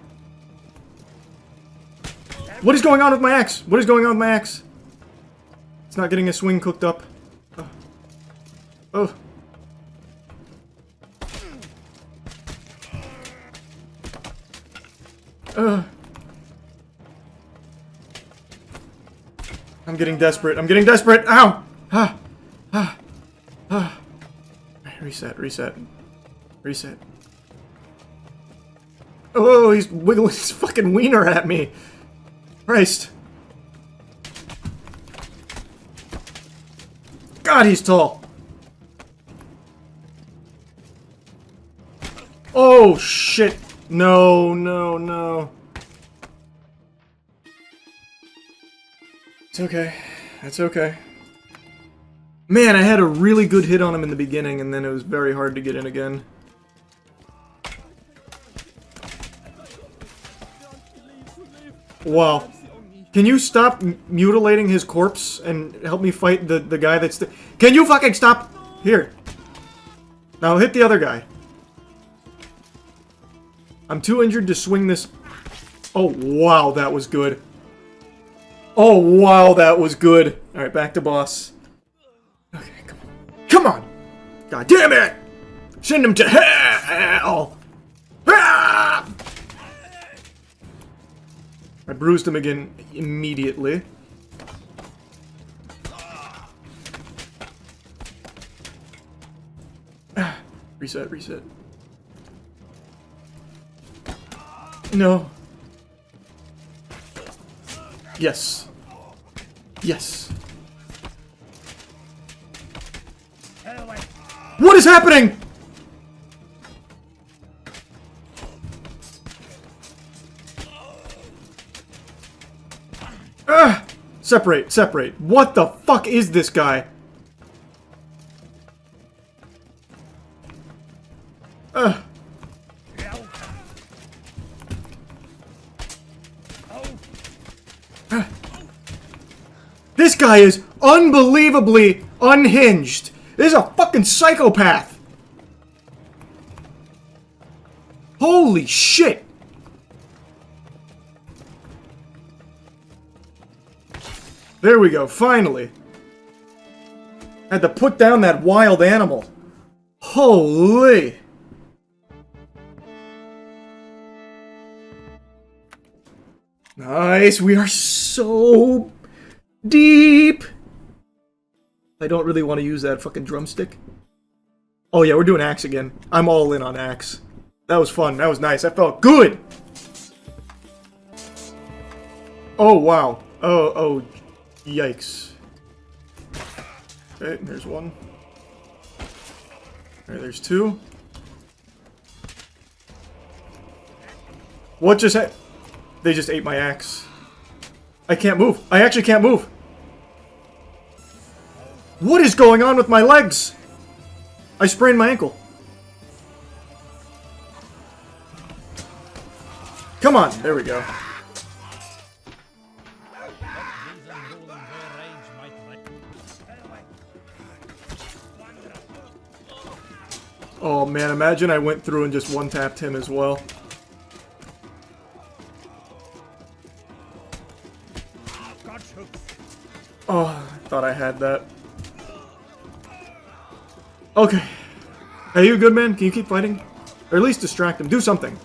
What is going on with my axe? What is going on with my axe? It's not getting a swing cooked up. Oh. I'm getting desperate. I'm getting desperate. Ow! Reset, reset. Reset. Oh, he's wiggling his fucking wiener at me. Christ. God, he's tall. Oh, shit. No, no, no. It's okay. That's okay. Man, I had a really good hit on him in the beginning, and then it was very hard to get in again. Wow. Can you stop mutilating his corpse and help me fight the guy that's... Can you fucking stop? Here. Now hit the other guy. I'm too injured to swing this... Oh, wow, that was good. Oh, wow, that was good. Alright, back to boss. Okay, come on. Come on! God damn it! Send him to hell! Ah! I bruised him again immediately. Reset, reset. No. Yes. Yes. What is happening? Separate, separate. What the fuck is this guy? This guy is unbelievably unhinged. This is a fucking psychopath. Holy shit. There we go, finally. Had to put down that wild animal. Holy. Nice, we are so deep. I don't really want to use that fucking drumstick. Oh yeah, we're doing axe again. I'm all in on axe. That was fun, that was nice, that felt good! Oh wow. Oh, yikes. Okay, there's one. Alright, there's two. What just happened? They just ate my axe. I can't move. I actually can't move. What is going on with my legs? I sprained my ankle. Come on, there we go. Oh man, imagine I went through and just one-tapped him as well. Oh, I thought I had that. Okay. Hey, you good, man? Can you keep fighting? Or at least distract him. Do something.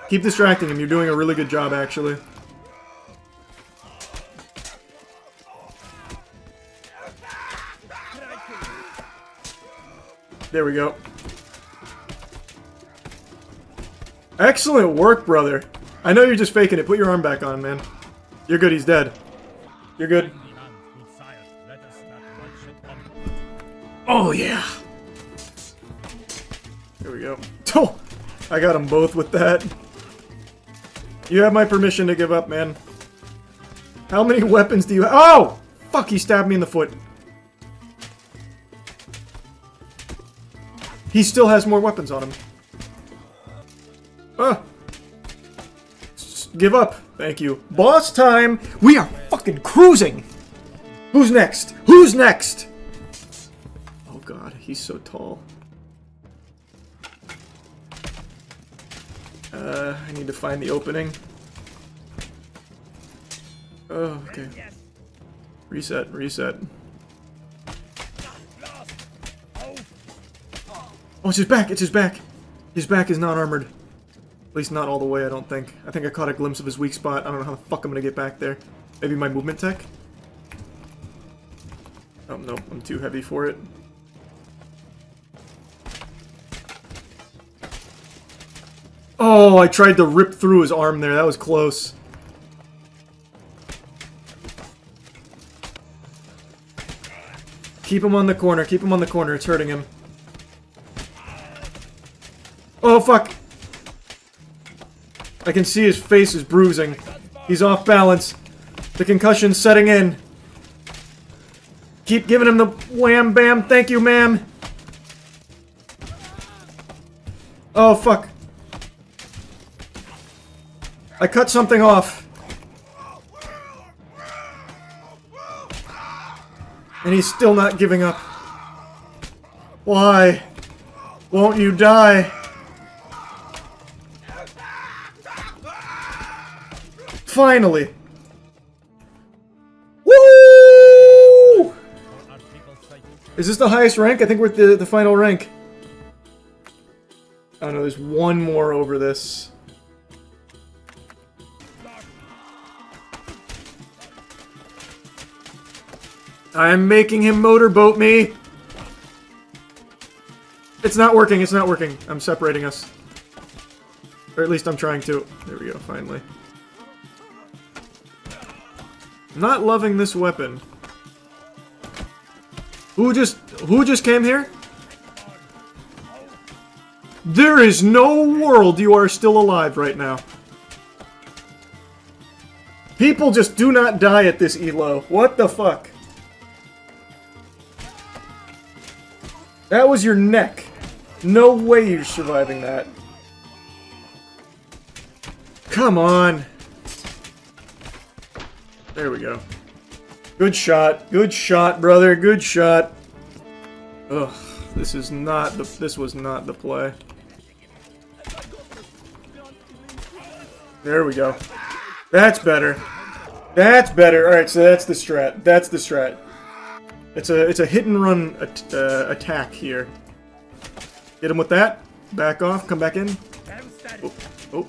Keep distracting him. You're doing a really good job, actually. There we go. Excellent work, brother. I know you're just faking it. Put your arm back on, man. You're good. He's dead. You're good. Oh, yeah. There we go. Oh, I got them both with that. You have my permission to give up, man. How many weapons do you have? Oh! Fuck, he stabbed me in the foot. He still has more weapons on him. Just give up. Thank you. Boss time! We are fucking cruising! Who's next? Who's next? Oh god, he's so tall. I need to find the opening. Oh, okay. Reset, reset. Oh, it's his back! It's his back! His back is not armored. At least not all the way, I don't think. I think I caught a glimpse of his weak spot. I don't know how the fuck I'm gonna get back there. Maybe my movement tech? Oh, no. I'm too heavy for it. Oh, I tried to rip through his arm there. That was close. Keep him on the corner. Keep him on the corner. It's hurting him. Oh, fuck. I can see his face is bruising. He's off balance. The concussion's setting in. Keep giving him the wham bam. Thank you, ma'am. Oh, fuck. I cut something off. And he's still not giving up. Why? Won't you die? Finally. Woo! Is this the highest rank? I think we're at the final rank. Oh no, there's one more over this. I'm making him motorboat me! It's not working, it's not working. I'm separating us. Or at least I'm trying to. There we go, finally. I'm not loving this weapon. Who just came here? There is no world you are still alive right now. People just do not die at this elo. What the fuck? That was your neck. No way you're surviving that. Come on. There we go. Good shot. Good shot, brother. Good shot. Ugh. This was not the play. There we go. That's better. That's better. Alright, so that's the strat. That's the strat. It's a hit and run attack here. Hit him with that. Back off. Come back in. Oh. Oh.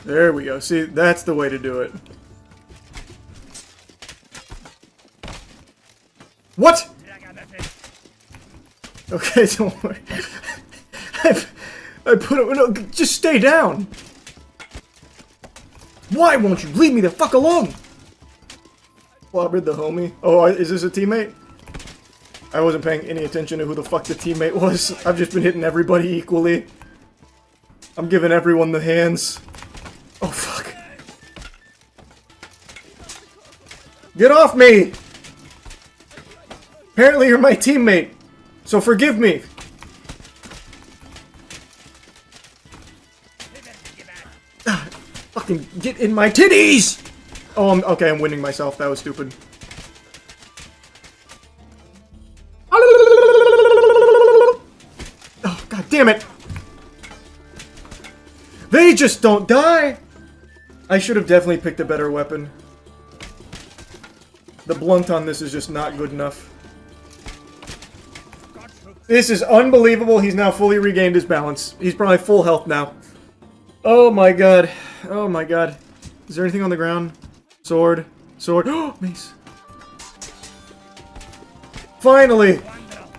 There we go. See, that's the way to do it. What? Okay, don't worry. I put it. No, just stay down. Why won't you leave me the fuck alone? Clobbered the homie. Oh, is this a teammate? I wasn't paying any attention to who the fuck the teammate was. I've just been hitting everybody equally. I'm giving everyone the hands. Oh, fuck. Get off me! Apparently you're my teammate, so forgive me. Fucking get in my titties! Oh, okay, I'm winning myself. That was stupid. Oh, god damn it! They just don't die! I should have definitely picked a better weapon. The blunt on this is just not good enough. This is unbelievable. He's now fully regained his balance. He's probably full health now. Oh my god. Oh my god. Is there anything on the ground? Sword. Sword. Oh, mace. Finally!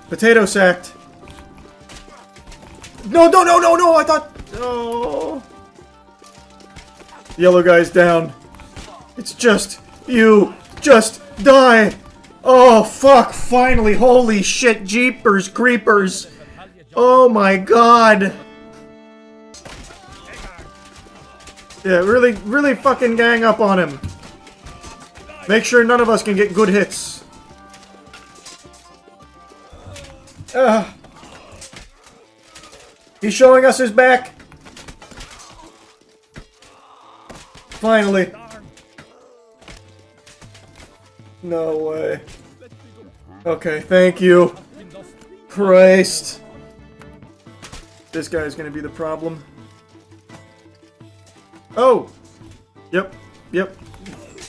Potato sacked. No, no, no, no, no! I thought... Oh. Yellow guy's down. It's just... You... Just die! Oh, fuck! Finally! Holy shit! Jeepers creepers! Oh my god! Yeah, really, really fucking gang up on him. Make sure none of us can get good hits. He's showing us his back. Finally. No way. Okay, thank you. Christ. This guy's gonna be the problem. Oh! Yep. Yep.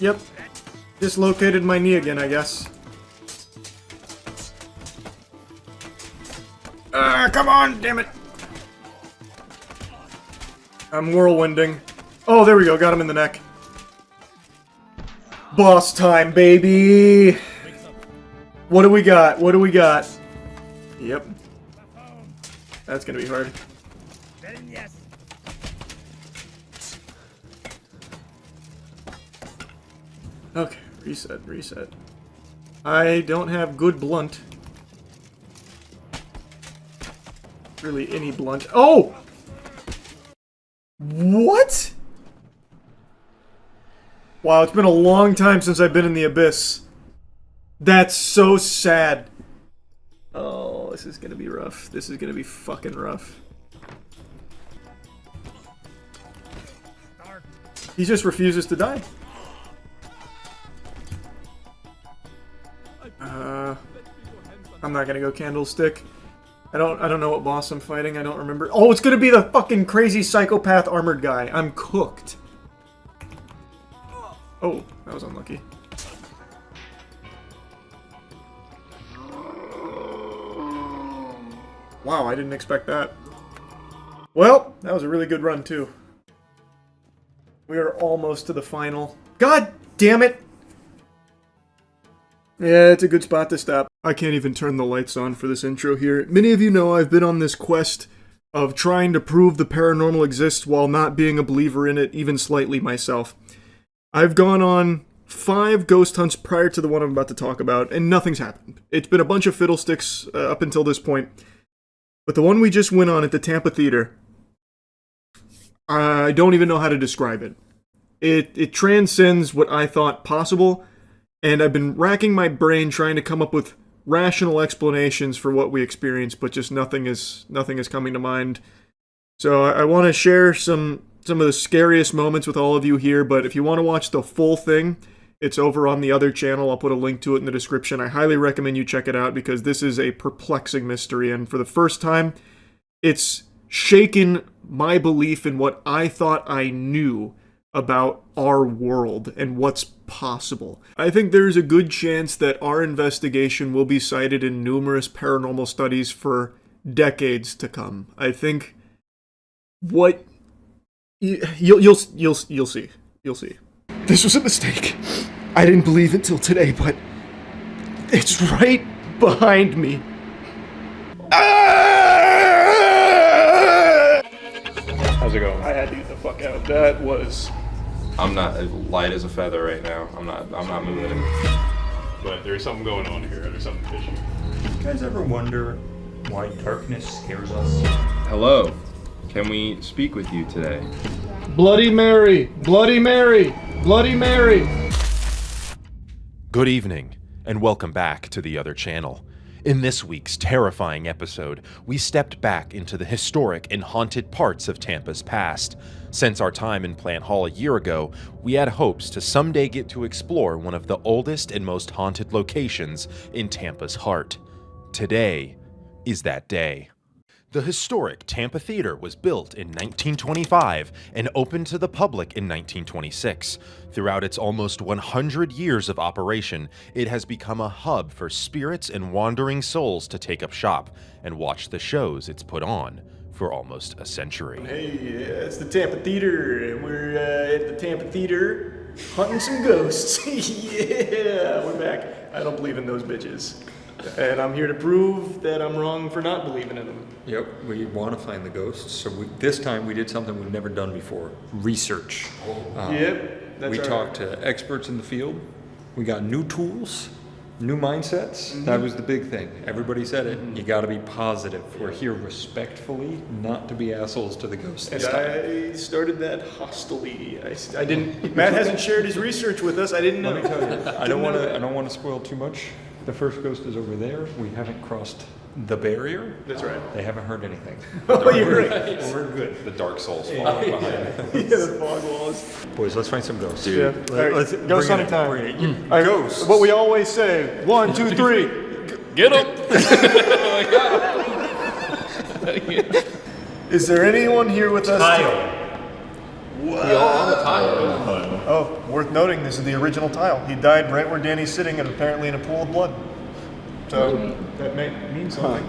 Yep. Dislocated my knee again, I guess. Come on, damn it! I'm whirlwinding. Oh, there we go, got him in the neck. Boss time, baby! What do we got? What do we got? Yep. That's gonna be hard. Okay, reset, reset. I don't have good blunt. Really, any blunt. Oh! What? Wow, it's been a long time since I've been in the abyss. That's so sad. Oh, this is gonna be rough. This is gonna be fucking rough. He just refuses to die. I'm not gonna go candlestick. I don't know what boss I'm fighting. I don't remember. Oh, it's gonna be the fucking crazy psychopath armored guy. I'm cooked. Oh, that was unlucky. Wow, I didn't expect that. Well, that was a really good run too. We are almost to the final. God damn it! Yeah, it's a good spot to stop. I can't even turn the lights on for this intro here. Many of you know I've been on this quest of trying to prove the paranormal exists while not being a believer in it, even slightly myself. I've gone on 5 ghost hunts prior to the one I'm about to talk about, and nothing's happened. It's been a bunch of fiddlesticks up until this point. But the one we just went on at the Tampa Theater, I don't even know how to describe it. It transcends what I thought possible, and I've been racking my brain trying to come up with rational explanations for what we experienced, but just nothing is coming to mind. So I want to share some of the scariest moments with all of you here, but if you want to watch the full thing, it's over on the other channel. I'll put a link to it in the description. I highly recommend you check it out because this is a perplexing mystery, and for the first time, it's shaken my belief in what I thought I knew about our world and what's possible. I think there's a good chance that our investigation will be cited in numerous paranormal studies for decades to come. I think what you'll see. You'll see. This was a mistake. I didn't believe it till today, but it's right behind me. How's it going? I had to get the fuck out. That was... I'm not as light as a feather right now. I'm not moving. But there's something going on here. There's something fishy. You guys ever wonder why darkness scares us? Hello. Can we speak with you today? Bloody Mary! Bloody Mary! Bloody Mary! Good evening, and welcome back to the other channel. In this week's terrifying episode, we stepped back into the historic and haunted parts of Tampa's past. Since our time in Plant Hall a year ago, we had hopes to someday get to explore one of the oldest and most haunted locations in Tampa's heart. Today is that day. The historic Tampa Theater was built in 1925 and opened to the public in 1926. Throughout its almost 100 years of operation, it has become a hub for spirits and wandering souls to take up shop and watch the shows it's put on for almost a century. Hey, it's the Tampa Theater, and we're at the Tampa Theater hunting some ghosts. Yeah, we're back. I don't believe in those bitches. And I'm here to prove that I'm wrong for not believing in them. Yep, we want to find the ghosts. So this time we did something we've never done before. Research. Yep, that's we talked to experts in the field. We got new tools, new mindsets. Mm-hmm. That was the big thing. Everybody said it. You got to be positive. We're here respectfully, not to be assholes to the ghosts. And I started that hostilely. I didn't. Matt hasn't shared his research with us. I didn't know. Let me tell you, I don't want to spoil too much. The first ghost is over there. We haven't crossed the barrier. That's right. They haven't heard anything. Oh, you're right. We're good. The Dark Souls falling behind. Yeah, the fog walls. Boys, let's find some ghosts. Yeah. Let's ghost hunting time. Ghosts. What we always say. 1, 2, 3. Get them. Is there anyone here with us? Tile. Oh, worth noting, this is the original tile. He died right where Danny's sitting, and apparently in a pool of blood. So that may mean something.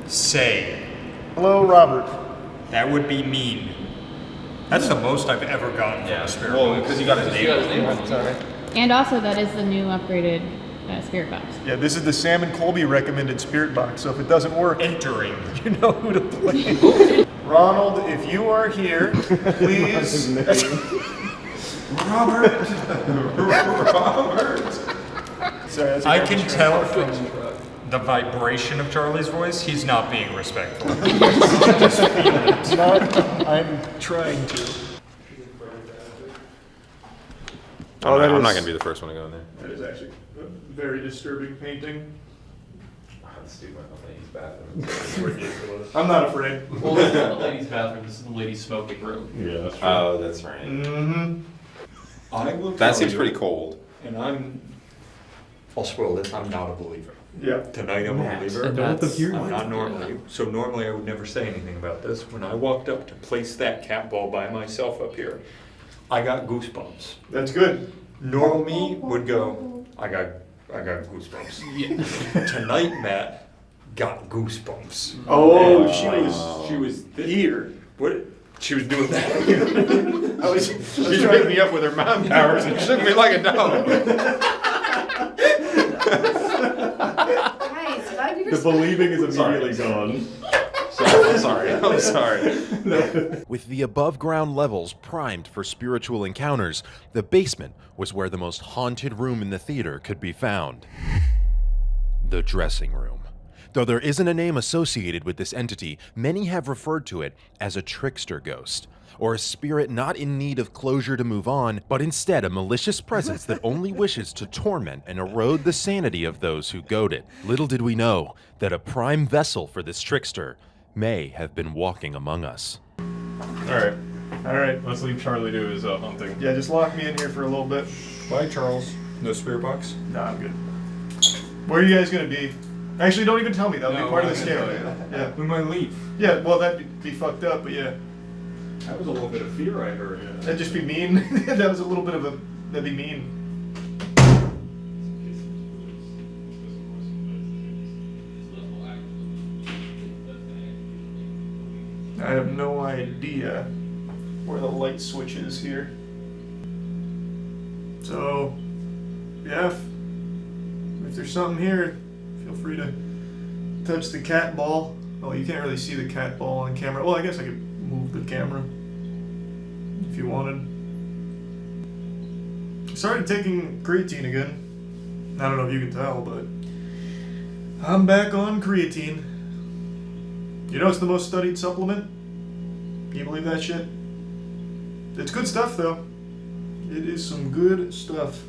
Say. Hello, Robert. That would be mean. That's the most I've ever gotten from a spirit box. Well, because you got his name on it. Sorry. And also, that is the new upgraded spirit box. Yeah, this is the Sam and Colby recommended spirit box, so if it doesn't work, entering. You know who to blame. Ronald, if you are here, please. Robert. Sorry, I can tell from the vibration of Charlie's voice, he's not being respectful. I'm trying to. Oh, I'm not gonna be the first one to go in there. That is actually a very disturbing painting. This dude went in the ladies' bathroom. I'm not afraid. Well, this is not the ladies' bathroom. This is the ladies' smoking room. Yeah, that's true. Oh, that's right. Mm-hmm. I will That tell seems you, pretty cold. And I'll spoil this, I'm not a believer. Yeah. Tonight I'm a believer. And that's- I'm not normally. So normally I would never say anything about this. When I walked up to place that cat ball by myself up here, I got goosebumps. That's good. Normal me would go, I got goosebumps. Yeah. Tonight, Matt got goosebumps. Oh, And she was here. What? She was doing that. I was She picked me up with her mom powers and shook me like a dog. The believing is immediately gone. I'm sorry. With the above ground levels primed for spiritual encounters, the basement was where the most haunted room in the theater could be found. The dressing room. Though there isn't a name associated with this entity, many have referred to it as a trickster ghost, or a spirit not in need of closure to move on, but instead a malicious presence that only wishes to torment and erode the sanity of those who goad it. Little did we know that a prime vessel for this trickster may have been walking among us. Alright. Let's leave Charlie to his hunting. Yeah, just lock me in here for a little bit. Bye, Charles. No spirit box? Nah, I'm good. Where are you guys gonna be? Actually, don't even tell me. That'll be part of the scare. Yeah. We might leave. Yeah, well, that'd be fucked up, but yeah. That was a little bit of fear I heard. That'd just be mean. That was a little bit of a... That'd be mean. I have no idea where the light switch is here. So, yeah, if there's something here, feel free to touch the cat ball. Oh, you can't really see the cat ball on camera. Well, I guess I could move the camera if you wanted. I started taking creatine again. I don't know if you can tell, but I'm back on creatine. You know it's the most studied supplement? Can you believe that shit? It's good stuff, though. It is some good stuff.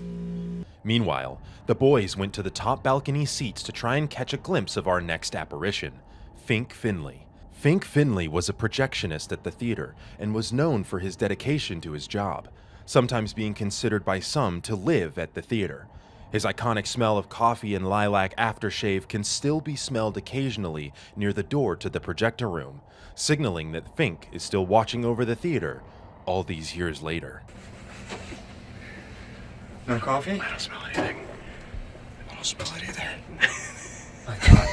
Meanwhile, the boys went to the top balcony seats to try and catch a glimpse of our next apparition, Fink Finley. Fink Finley was a projectionist at the theater and was known for his dedication to his job, sometimes being considered by some to live at the theater. His iconic smell of coffee and lilac aftershave can still be smelled occasionally near the door to the projector room, signaling that Fink is still watching over the theater all these years later. No coffee? I don't smell anything. I don't smell it either. My God.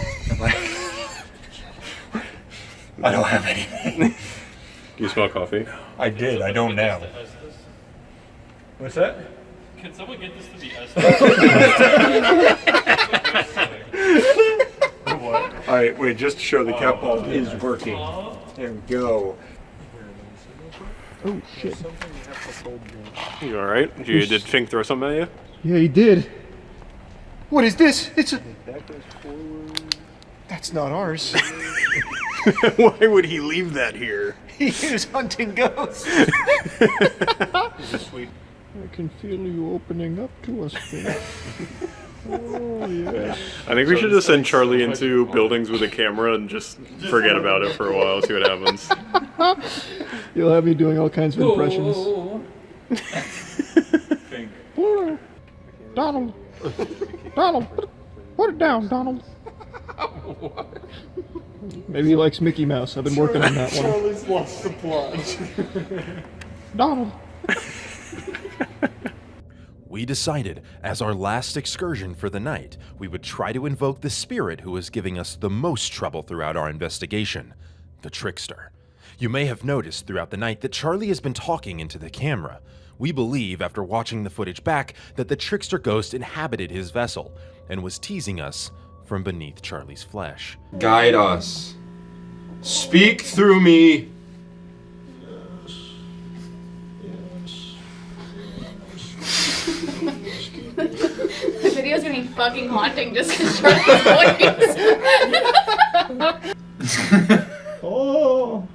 I don't have anything. Do you smell coffee? I did. I don't now. What's that? Can someone get this to be us? Alright, wait, just to show the cat ball is working. There we go. Oh shit. You alright? Did Fink throw something at you? Yeah, he did. What is this? It's a... That's not ours. Why would he leave that here? He was hunting ghosts. Sweet. I can feel you opening up to us, Fink. Oh, yes. I think we should just send Charlie into buildings with a camera and just forget about it for a while, see what happens. You'll have me doing all kinds of impressions. Fink. Donald. Donald. Put it down, Donald. Maybe he likes Mickey Mouse. I've been working on that one. Charlie's lost the plot. Donald. We decided, as our last excursion for the night, we would try to invoke the spirit who was giving us the most trouble throughout our investigation, the trickster. You may have noticed throughout the night that Charlie has been talking into the camera. We believe, after watching the footage back, that the trickster ghost inhabited his vessel and was teasing us from beneath Charlie's flesh. Guide us. Speak through me. The video's gonna be fucking haunting just because Charlie's voice. Oh.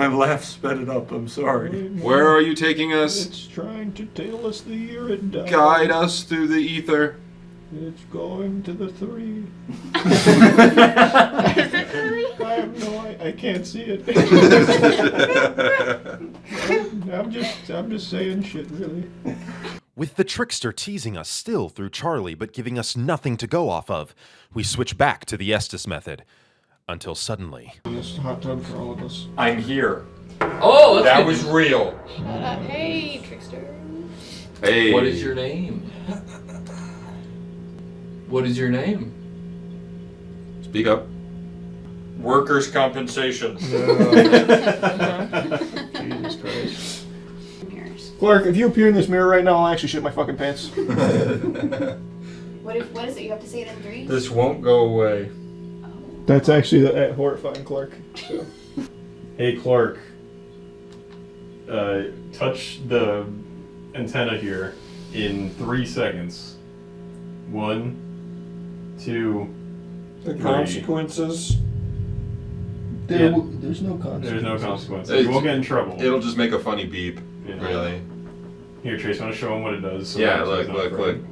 My laugh sped it up, I'm sorry. Where are you taking us? It's trying to tell us the year it died. Guide us through the ether. It's going to the 3. I have I can't see it. I'm just saying shit, really. With the trickster teasing us still through Charlie but giving us nothing to go off of, we switch back to the Estes method. Until suddenly... This hot tub for all of us. I'm here. Oh, that was real. Shut up. Hey, trickster. Hey. What is your name? What is your name? Speak up. Workers' compensation. Jesus Christ. Clark, if you appear in this mirror right now, I'll actually shit my fucking pants. What is it? You have to say it in 3? This won't go away. That's actually horrifying, Clark. So. Hey, Clark. Touch the antenna here in 3 seconds. 1, 2, The 3. consequences. There's no consequences. There's no consequences. You won't get in trouble. It'll just make a funny beep. Really. Here, Trace, want to show him what it does? So Yeah, he's look. not afraid.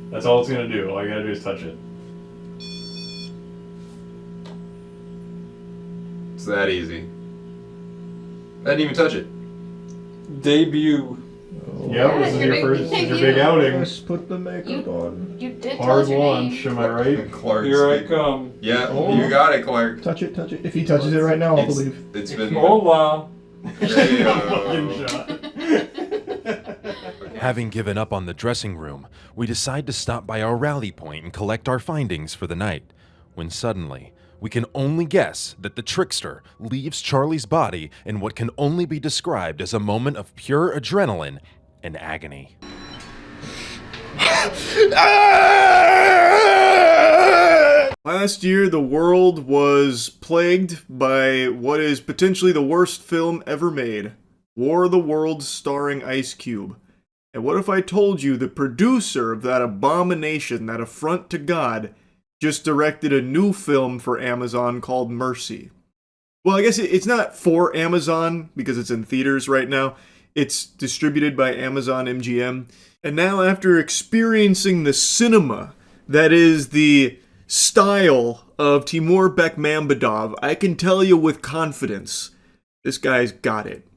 That's all it's gonna do. All you gotta do is touch it. It's that easy. I didn't even touch it. Debut. Yep, this is your big outing. Let's put the makeup on. You did Hard launch, am I right? Clark, here I come. Yeah, Oh. you got it, Clark. Touch it. If he touches it right now, I'll believe. It's been... Hola. Having given up on the dressing room, we decide to stop by our rally point and collect our findings for the night, when suddenly, we can only guess that the trickster leaves Charlie's body in what can only be described as a moment of pure adrenaline and agony. Last year, the world was plagued by what is potentially the worst film ever made, War of the Worlds starring Ice Cube. And what if I told you the producer of that abomination, that affront to God, just directed a new film for Amazon called Mercy? Well, I guess it's not for Amazon, because it's in theaters right now. It's distributed by Amazon MGM. And now, after experiencing the cinema that is the style of Timur Bekmambetov, I can tell you with confidence, this guy's got it.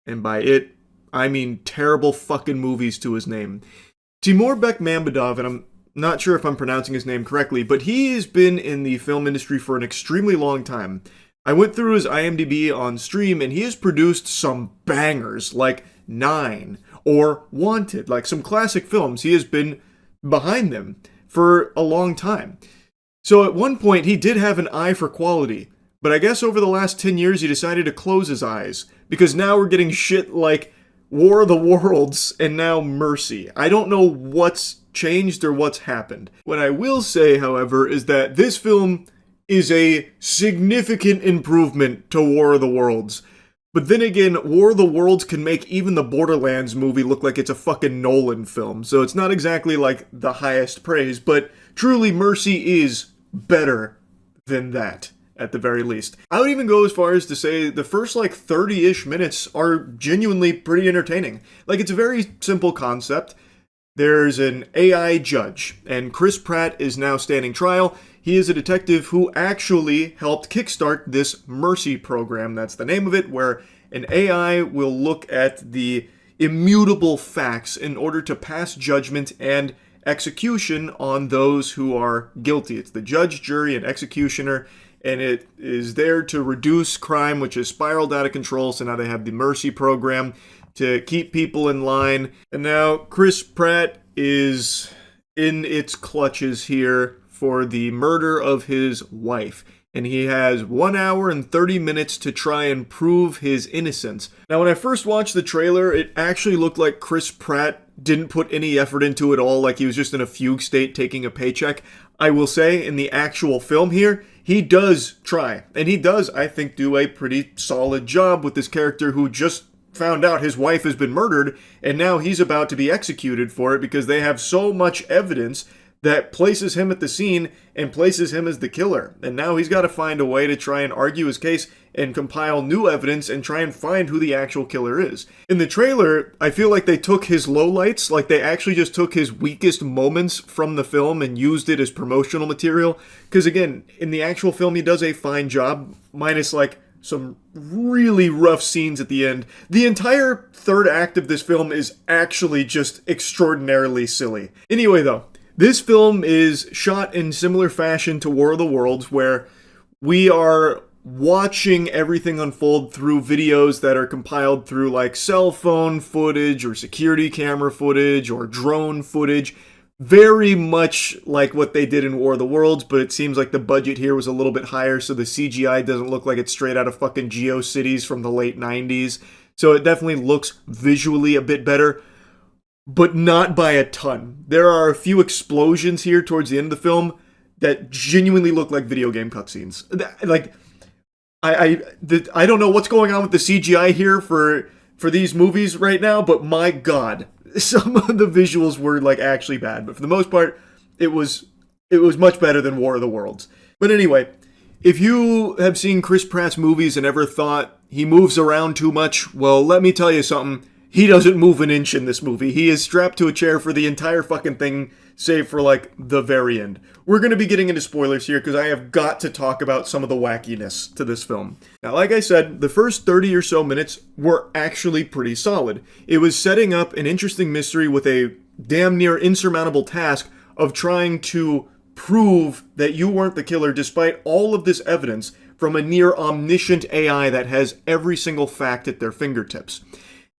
And by it, I mean terrible fucking movies to his name. Timur Bekmambetov, and I'm not sure if I'm pronouncing his name correctly, but he has been in the film industry for an extremely long time. I went through his IMDb on stream, and he has produced some bangers, like 9, or Wanted, like some classic films. He has been behind them for a long time. So at one point, he did have an eye for quality, but I guess over the last 10 years, he decided to close his eyes, because now we're getting shit like War of the Worlds and now Mercy. I don't know what's changed or what's happened. What I will say, however, is that this film is a significant improvement to War of the Worlds. But then again, War of the Worlds can make even the Borderlands movie look like it's a fucking Nolan film, so it's not exactly like the highest praise, but truly Mercy is better than that, at the very least. I would even go as far as to say the first 30-ish minutes are genuinely pretty entertaining. Like, it's a very simple concept. There's an AI judge, and Chris Pratt is now standing trial. He is a detective who actually helped kickstart this Mercy program, that's the name of it, where an AI will look at the immutable facts in order to pass judgment and execution on those who are guilty. It's the judge, jury, and executioner, and it is there to reduce crime, which has spiraled out of control, so now they have the Mercy program to keep people in line. And now Chris Pratt is in its clutches here for the murder of his wife. And he has 1 hour and 30 minutes to try and prove his innocence. Now, when I first watched the trailer, it actually looked like Chris Pratt didn't put any effort into it all, like he was just in a fugue state taking a paycheck. I will say, in the actual film here, he does try. And he does, I think, do a pretty solid job with this character who just found out his wife has been murdered, and now he's about to be executed for it because they have so much evidence that places him at the scene and places him as the killer. And now he's got to find a way to try and argue his case and compile new evidence and try and find who the actual killer is. In the trailer, I feel like they took his lowlights, like they actually just took his weakest moments from the film and used it as promotional material. Because again, in the actual film, he does a fine job, minus like some really rough scenes at the end. The entire third act of this film is actually just extraordinarily silly. Anyway though, this film is shot in similar fashion to War of the Worlds, where we are watching everything unfold through videos that are compiled through like cell phone footage or security camera footage or drone footage. Very much like what they did in War of the Worlds, but it seems like the budget here was a little bit higher, so the CGI doesn't look like it's straight out of fucking GeoCities from the late 90s. So it definitely looks visually a bit better, but not by a ton. There are a few explosions here towards the end of the film that genuinely look like video game cutscenes. Like, I don't know what's going on with the CGI here for these movies right now, but my god, some of the visuals were like actually bad. But for the most part, it was much better than War of the Worlds. But anyway, if you have seen Chris Pratt's movies and ever thought he moves around too much, well, let me tell you something. He doesn't move an inch in this movie. He is strapped to a chair for the entire fucking thing, save for like the very end. We're going to be getting into spoilers here because I have got to talk about some of the wackiness to this film. Now, like I said, the first 30 or so minutes were actually pretty solid. It was setting up an interesting mystery with a damn near insurmountable task of trying to prove that you weren't the killer despite all of this evidence from a near omniscient AI that has every single fact at their fingertips.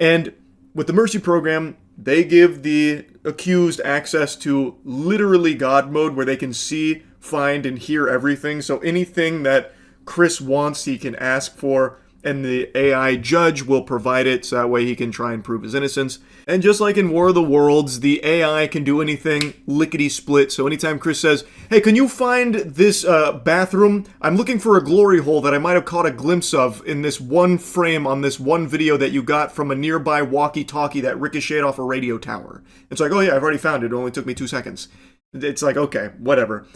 And with the Mercy program, they give the accused access to literally God mode where they can see, find, and hear everything. So anything that Chris wants, he can ask for, and the AI judge will provide it so that way he can try and prove his innocence. And just like in War of the Worlds, the AI can do anything lickety-split. So anytime Chris says, hey, can you find this bathroom? I'm looking for a glory hole that I might have caught a glimpse of in this one frame on this one video that you got from a nearby walkie-talkie that ricocheted off a radio tower. It's like, oh yeah, I've already found it. It only took me 2 seconds. It's like, okay, whatever.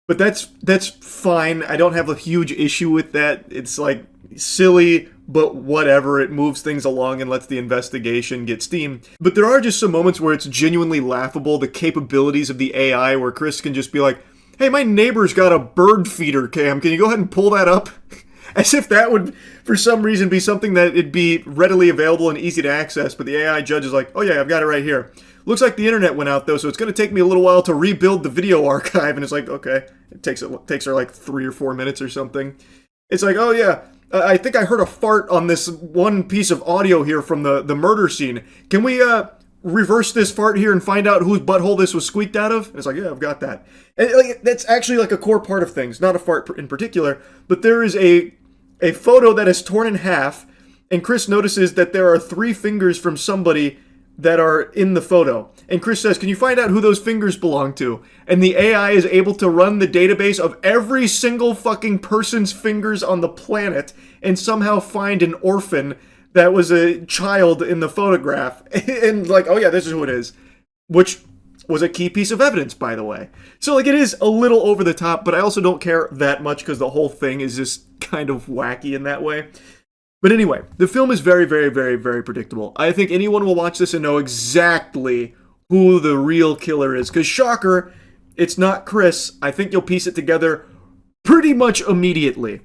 But that's fine. I don't have a huge issue with that. It's like silly, but whatever. It moves things along and lets the investigation get steam. But there are just some moments where it's genuinely laughable, the capabilities of the AI, where Chris can just be like, hey, my neighbor's got a bird feeder cam. Can you go ahead and pull that up? As if that would, for some reason, be something that it'd be readily available and easy to access. But the AI judge is like, oh yeah, I've got it right here. Looks like the internet went out though, so it's going to take me a little while to rebuild the video archive. And it's like, okay, it takes her like 3 or 4 minutes or something. It's like, oh yeah, I think I heard a fart on this one piece of audio here from the murder scene. Can we reverse this fart here and find out whose butthole this was squeaked out of? And it's like, yeah, I've got that. And like, that's actually like a core part of things, not a fart in particular, but there is a photo that is torn in half, and Chris notices that there are 3 fingers from somebody that are in the photo. And Chris says, can you find out who those fingers belong to? And the AI is able to run the database of every single fucking person's fingers on the planet and somehow find an orphan that was a child in the photograph. And like, oh yeah, this is who it is. Which was a key piece of evidence, by the way. So like, it is a little over the top, but I also don't care that much because the whole thing is just kind of wacky in that way. But anyway, the film is very, very, very, very predictable. I think anyone will watch this and know exactly who the real killer is. Because shocker, it's not Chris. I think you'll piece it together pretty much immediately.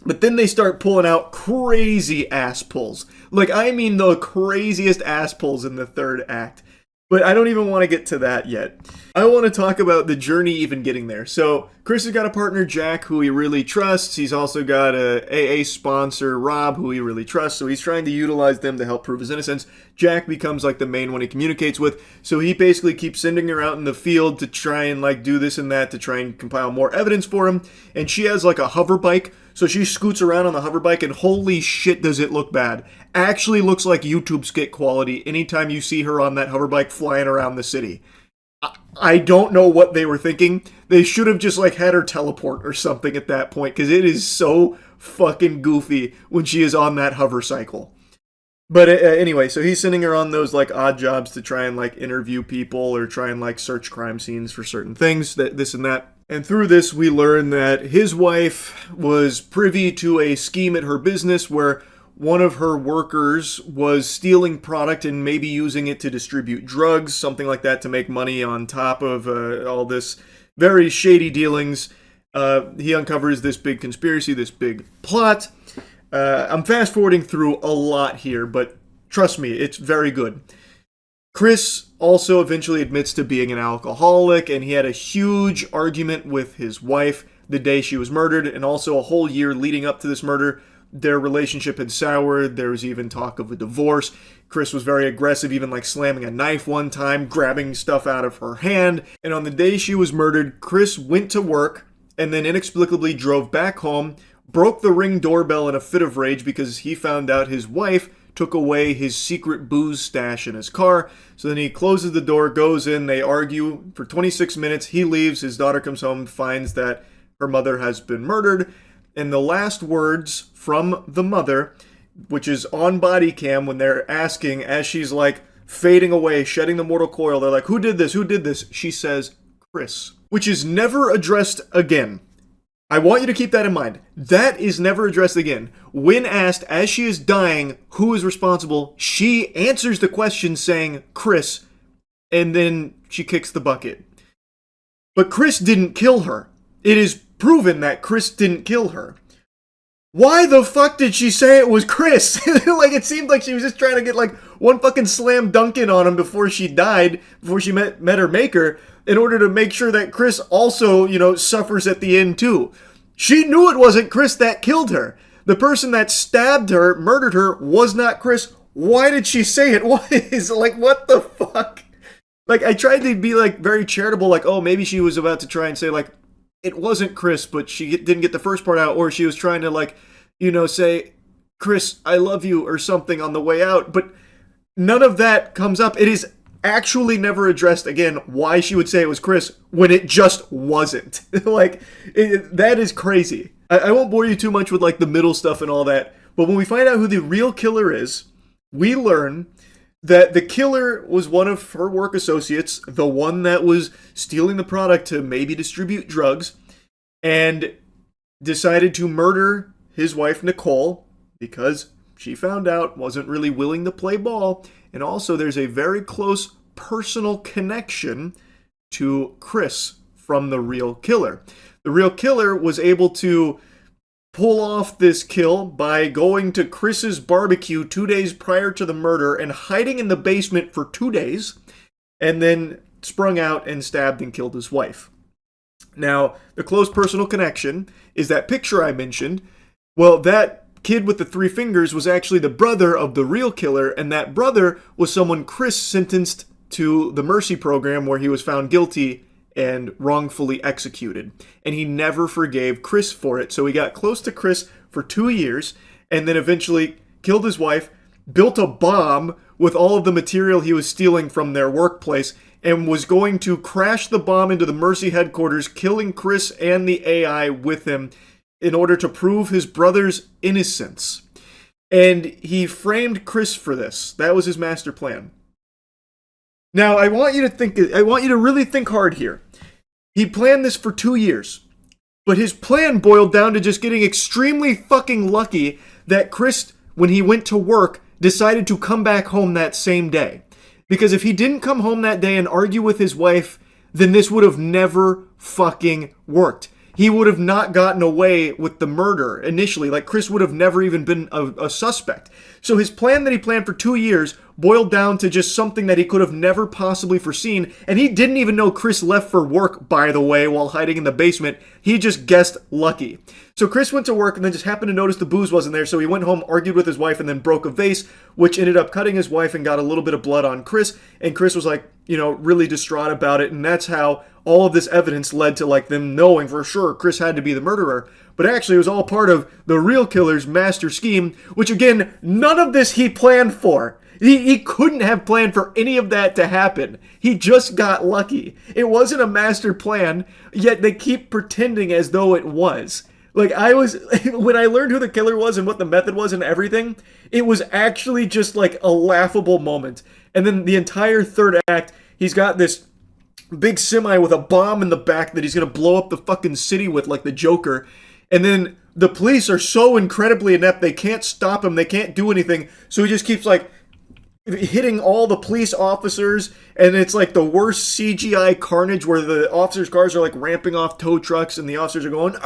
But then they start pulling out crazy ass pulls. Like, I mean the craziest ass pulls in the third act. But I don't even want to get to that yet. I want to talk about the journey even getting there. So Chris has got a partner, Jack, who he really trusts. He's also got a AA sponsor, Rob, who he really trusts. So he's trying to utilize them to help prove his innocence. Jack becomes like the main one he communicates with. So he basically keeps sending her out in the field to try and like do this and that to try and compile more evidence for him. And she has like a hover bike. So she scoots around on the hover bike and holy shit does it look bad. Actually looks like YouTube skit quality anytime you see her on that hover bike flying around the city. I don't know what they were thinking. They should have just like had her teleport or something at that point because it is so fucking goofy when she is on that hover cycle. But anyway, so he's sending her on those like odd jobs to try and like interview people or try and like search crime scenes for certain things, this and that. And through this, we learn that his wife was privy to a scheme at her business where one of her workers was stealing product and maybe using it to distribute drugs, something like that, to make money on top of all this very shady dealings. He uncovers this big conspiracy, this big plot. I'm fast forwarding through a lot here, but trust me, it's very good. Chris also eventually admits to being an alcoholic, and he had a huge argument with his wife the day she was murdered, and also a whole year leading up to this murder. Their relationship had soured. There was even talk of a divorce. Chris was very aggressive, even like slamming a knife one time, grabbing stuff out of her hand. And on the day she was murdered, Chris went to work and then inexplicably drove back home, broke the Ring doorbell in a fit of rage because he found out his wife took away his secret booze stash in his car. So then he closes the door, goes in, they argue for 26 minutes. He leaves, his daughter comes home, finds that her mother has been murdered. And the last words from the mother, which is on body cam when they're asking, as she's like fading away, shedding the mortal coil, they're like, who did this? Who did this? She says, Chris, which is never addressed again. I want you to keep that in mind. That is never addressed again. When asked, as she is dying, who is responsible, she answers the question saying, Chris, and then she kicks the bucket. But Chris didn't kill her. It is proven that Chris didn't kill her. Why the fuck did she say it was Chris? Like, it seemed like she was just trying to get like one fucking slam dunk in on him before she died, before she met her maker, in order to make sure that Chris also, suffers at the end too. She knew it wasn't Chris that killed her. The person that stabbed her, murdered her, was not Chris. Why did she say it? What the fuck? Like, I tried to be like very charitable, like, oh, maybe she was about to try and say like, it wasn't Chris, but she didn't get the first part out, or she was trying to like, say, Chris, I love you, or something on the way out, but none of that comes up. It is actually never addressed again why she would say it was Chris when it just wasn't. That is crazy. I won't bore you too much with like the middle stuff and all that, but when we find out who the real killer is, we learn that the killer was one of her work associates, the one that was stealing the product to maybe distribute drugs, and decided to murder his wife Nicole because she found out, wasn't really willing to play ball. And also there's a very close personal connection to Chris from the real killer. The real killer was able to pull off this kill by going to Chris's barbecue 2 days prior to the murder and hiding in the basement for 2 days, and then sprung out and stabbed and killed his wife. Now, the close personal connection is that picture I mentioned. Well, that kid with the 3 fingers was actually the brother of the real killer, and that brother was someone Chris sentenced to the mercy program where he was found guilty and wrongfully executed. And he never forgave Chris for it, so he got close to Chris for 2 years, and then eventually killed his wife, built a bomb with all of the material he was stealing from their workplace, and was going to crash the bomb into the Mercy headquarters, killing Chris and the AI with him in order to prove his brother's innocence. And he framed Chris for this. That was his master plan. Now, I want you to really think hard here. He planned this for 2 years, but his plan boiled down to just getting extremely fucking lucky that Chris, when he went to work, decided to come back home that same day. Because if he didn't come home that day and argue with his wife, then this would have never fucking worked. He would have not gotten away with the murder initially. Like, Chris would have never even been a suspect. So his plan that he planned for 2 years boiled down to just something that he could have never possibly foreseen. And he didn't even know Chris left for work, by the way, while hiding in the basement. He just guessed lucky. So Chris went to work and then just happened to notice the booze wasn't there. So he went home, argued with his wife, and then broke a vase, which ended up cutting his wife and got a little bit of blood on Chris. And Chris was like, really distraught about it. And that's how all of this evidence led to like them knowing for sure Chris had to be the murderer. But actually it was all part of the real killer's master scheme, which again, none of this he planned for. He couldn't have planned for any of that to happen. He just got lucky. It wasn't a master plan, yet they keep pretending as though it was. Like, I was, when I learned who the killer was and what the method was and everything, it was actually just like a laughable moment. And then the entire third act, he's got this big semi with a bomb in the back that he's gonna blow up the fucking city with, like the Joker. And then the police are so incredibly inept, they can't stop him, they can't do anything. So he just keeps like hitting all the police officers, and it's like the worst CGI carnage where the officers' cars are like ramping off tow trucks and the officers are going,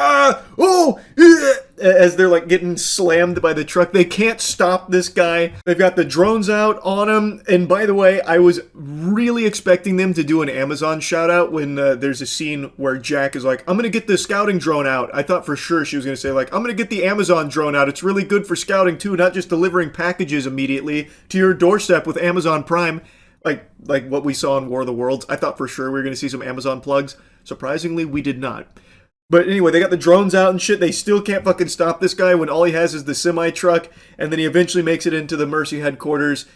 as they're like getting slammed by the truck. They can't stop this guy. They've got the drones out on him. And by the way, I was really expecting them to do an Amazon shout out when there's a scene where Jack is like, I'm gonna get the scouting drone out. I thought for sure she was gonna say like, I'm gonna get the Amazon drone out. It's really good for scouting too, not just delivering packages immediately to your doorstep with Amazon Prime, like what we saw in War of the Worlds. I thought for sure we were going to see some Amazon plugs. Surprisingly, we did not. But anyway, they got the drones out and shit. They still can't fucking stop this guy when all he has is the semi-truck, and then he eventually makes it into the Mercy headquarters.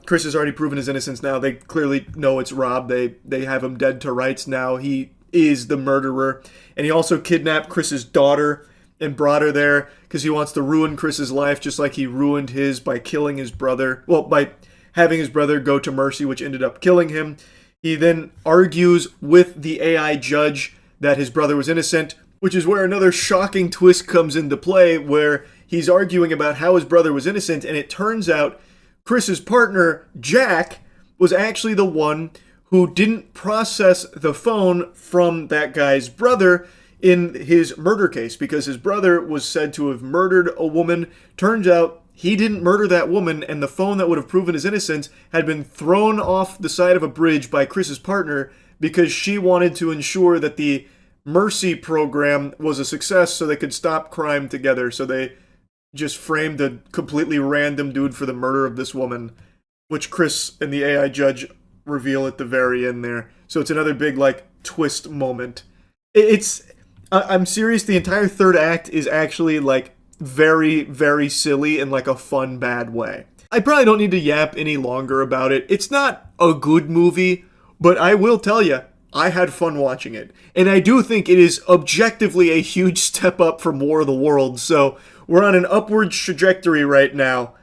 Chris has already proven his innocence now. They clearly know it's Rob. They have him dead to rights now. He is the murderer. And he also kidnapped Chris's daughter and brought her there because he wants to ruin Chris's life just like he ruined his by killing his brother. Well, by having his brother go to Mercy, which ended up killing him. He then argues with the AI judge that his brother was innocent, which is where another shocking twist comes into play, where he's arguing about how his brother was innocent, and it turns out Chris's partner, Jack, was actually the one who didn't process the phone from that guy's brother in his murder case, because his brother was said to have murdered a woman. Turns out he didn't murder that woman, and the phone that would have proven his innocence had been thrown off the side of a bridge by Chris's partner because she wanted to ensure that the Mercy program was a success so they could stop crime together. So they just framed a completely random dude for the murder of this woman, which Chris and the AI judge reveal at the very end there. So it's another big, like, twist moment. I'm serious, the entire third act is actually, like, very, very silly in, like, a fun, bad way. I probably don't need to yap any longer about it. It's not a good movie, but I will tell you, I had fun watching it. And I do think it is objectively a huge step up from War of the Worlds, so we're on an upward trajectory right now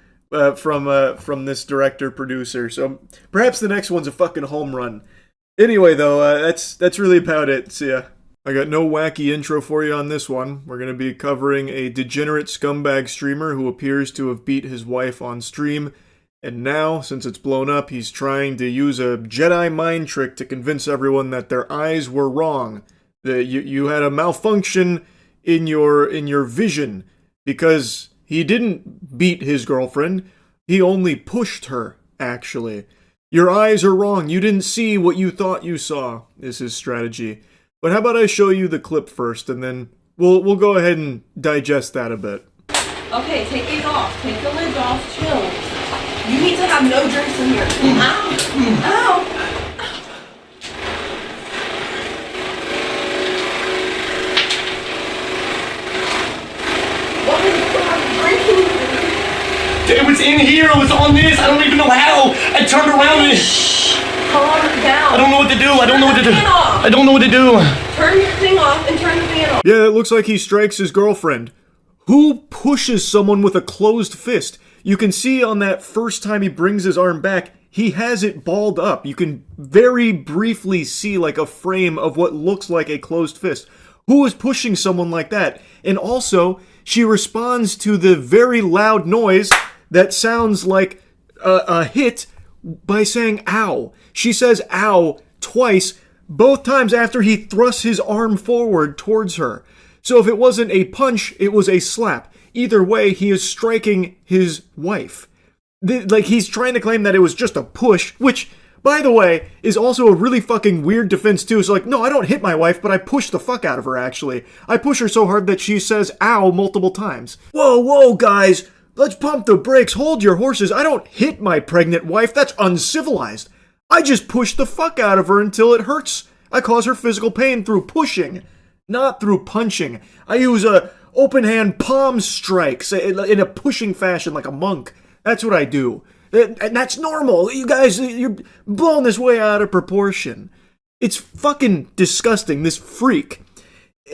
from this director-producer. So perhaps the next one's a fucking home run. Anyway, though, that's really about it. See ya. I got no wacky intro for you on this one. We're going to be covering a degenerate scumbag streamer who appears to have beat his wife on stream, and now, since it's blown up, he's trying to use a Jedi mind trick to convince everyone that their eyes were wrong. That you had a malfunction in your vision, because he didn't beat his girlfriend, he only pushed her, actually. Your eyes are wrong, you didn't see what you thought you saw, is his strategy. But how about I show you the clip first, and then we'll go ahead and digest that a bit. Okay, take these off. Take the lids off. Chill. You need to have no drinks in here. Ow! Ow! What is drinking? It was in here. It was on this. I don't even know how. I turned around and... Calm down. I don't know what to do. I don't know what to do. I don't know what to do. Turn your thing off and turn the fan off. Yeah, it looks like he strikes his girlfriend. Who pushes someone with a closed fist? You can see on that first time he brings his arm back, he has it balled up. You can very briefly see like a frame of what looks like a closed fist. Who is pushing someone like that? And also, she responds to the very loud noise that sounds like a hit by saying ow. She says ow twice, both times after he thrusts his arm forward towards her. So if it wasn't a punch, it was a slap. Either way, he is striking his wife. Like, he's trying to claim that it was just a push, which, by the way, is also a really fucking weird defense too. It's like, no, I don't hit my wife, but I push the fuck out of her, actually. I push her so hard that she says ow multiple times. Whoa, guys! Let's pump the brakes, hold your horses. I don't hit my pregnant wife, that's uncivilized. I just push the fuck out of her until it hurts. I cause her physical pain through pushing, not through punching. I use open hand palm strikes in a pushing fashion like a monk. That's what I do. And that's normal. You guys, you're blowing this way out of proportion. It's fucking disgusting, this freak.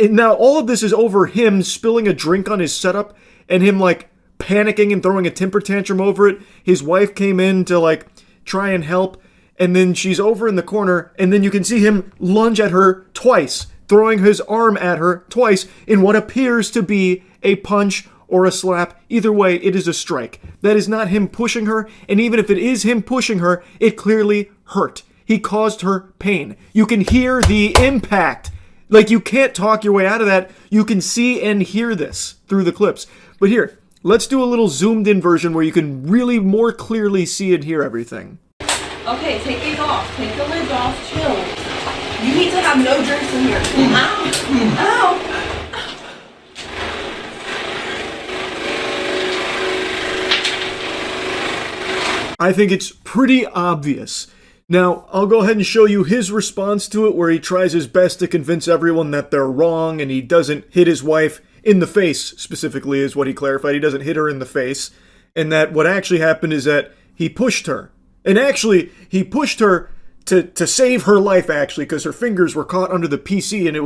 And now all of this is over him spilling a drink on his setup and him like panicking and throwing a temper tantrum over it. His wife came in to like try and help, and then she's over in the corner, and then you can see him lunge at her twice, throwing his arm at her twice in what appears to be a punch or a slap. Either way, it is a strike. That is not him pushing her, and even if it is him pushing her, it clearly hurt. He caused her pain. You can hear the impact. Like, you can't talk your way out of that. You can see and hear this through the clips. But here, let's do a little zoomed in version where you can really more clearly see and hear everything. Okay, take these off. Take the lids off. Chill. You need to have no drinks in here. Ow. Ow. I think it's pretty obvious. Now, I'll go ahead and show you his response to it, where he tries his best to convince everyone that they're wrong, and he doesn't hit his wife in the face, specifically, is what he clarified. He doesn't hit her in the face, and that what actually happened is that he pushed her. And actually, he pushed her to save her life, actually, because her fingers were caught under the PC, and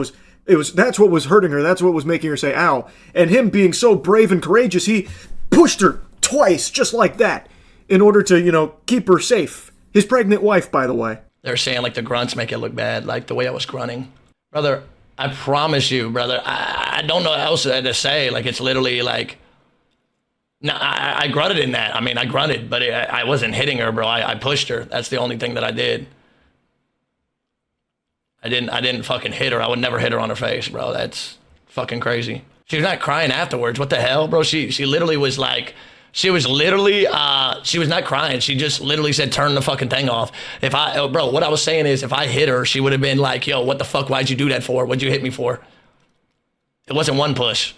that's what was hurting her. That's what was making her say, ow. And him being so brave and courageous, he pushed her twice, just like that, in order to, keep her safe. His pregnant wife, by the way. They're saying, like, the grunts make it look bad, like the way I was grunting. Brother, I promise you, brother, I don't know what else to say. Like, it's literally like, no, I grunted in that. I mean, I grunted, but I wasn't hitting her, bro. I pushed her. That's the only thing that I did. I didn't fucking hit her. I would never hit her on her face, bro. That's fucking crazy. She was not crying afterwards. What the hell, bro? She literally was like, she was not crying. She just literally said, turn the fucking thing off. Bro, what I was saying is, if I hit her, she would have been like, yo, what the fuck? Why'd you do that for? What'd you hit me for? It wasn't one push.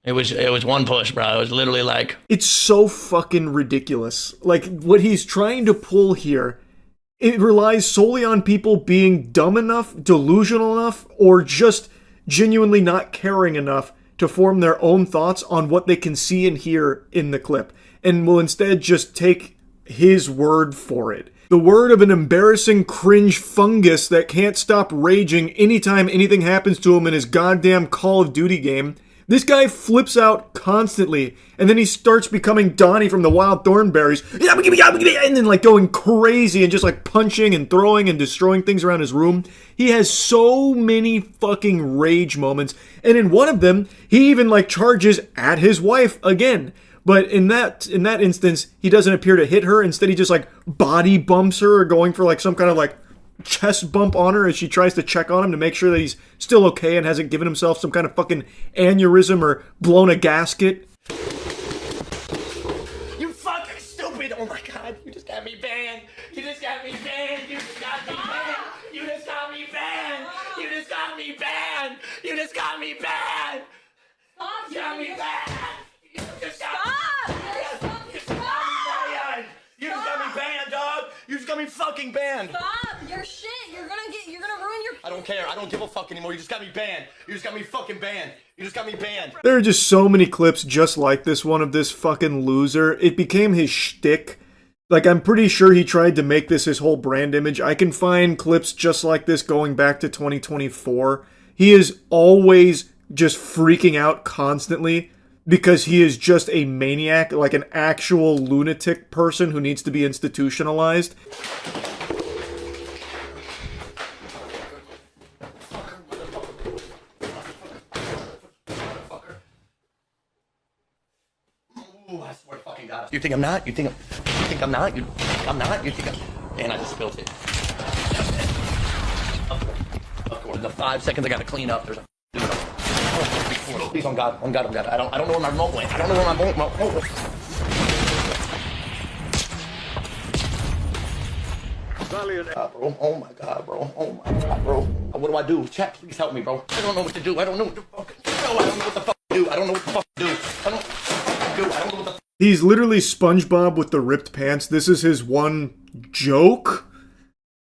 It was one push, bro. It was literally like... It's so fucking ridiculous. Like, what he's trying to pull here, it relies solely on people being dumb enough, delusional enough, or just genuinely not caring enough to form their own thoughts on what they can see and hear in the clip, and will instead just take his word for it. The word of an embarrassing cringe fungus that can't stop raging anytime anything happens to him in his goddamn Call of Duty game. This guy flips out constantly, and then he starts becoming Donnie from the Wild Thornberries, and then like going crazy and just like punching and throwing and destroying things around his room. He has so many fucking rage moments, and in one of them, he even like charges at his wife again. But in that instance, he doesn't appear to hit her. Instead, he just like body bumps her, or going for like some kind of like chest bump on her as she tries to check on him to make sure that he's still okay and hasn't given himself some kind of fucking aneurysm or blown a gasket. You fucking stupid! Oh my god, you just got me banned! You just got me banned! You just got me banned! You just got me banned! You just got me banned! You just got me banned! You got me banned! You just got me banned! You just got me banned! You just got me banned, dog! You just got me fucking banned! Stop! You're shit! You're gonna ruin your... I don't care. I don't give a fuck anymore. You just got me banned. You just got me fucking banned. You just got me banned. There are just so many clips just like this one of this fucking loser. It became his shtick. Like, I'm pretty sure he tried to make this his whole brand image. I can find clips just like this going back to 2024. He is always just freaking out constantly because he is just a maniac, like an actual lunatic person who needs to be institutionalized. Ooh, I swear to fucking God. You think I'm not? You think I'm not? You think I'm not? You think I'm... And I just spilled it. Of course, the 5 seconds I gotta clean up. There's a... Please, on God. I don't know where my remote went. I don't know where my remote went. Bro. Oh my God, bro. Oh my God, bro. What do I do? Chat, please help me, bro. I don't know what to do. I don't know what the fuck to do. I don't know what the fuck to do. I don't know what the fuck. He's literally SpongeBob with the ripped pants. This is his one joke.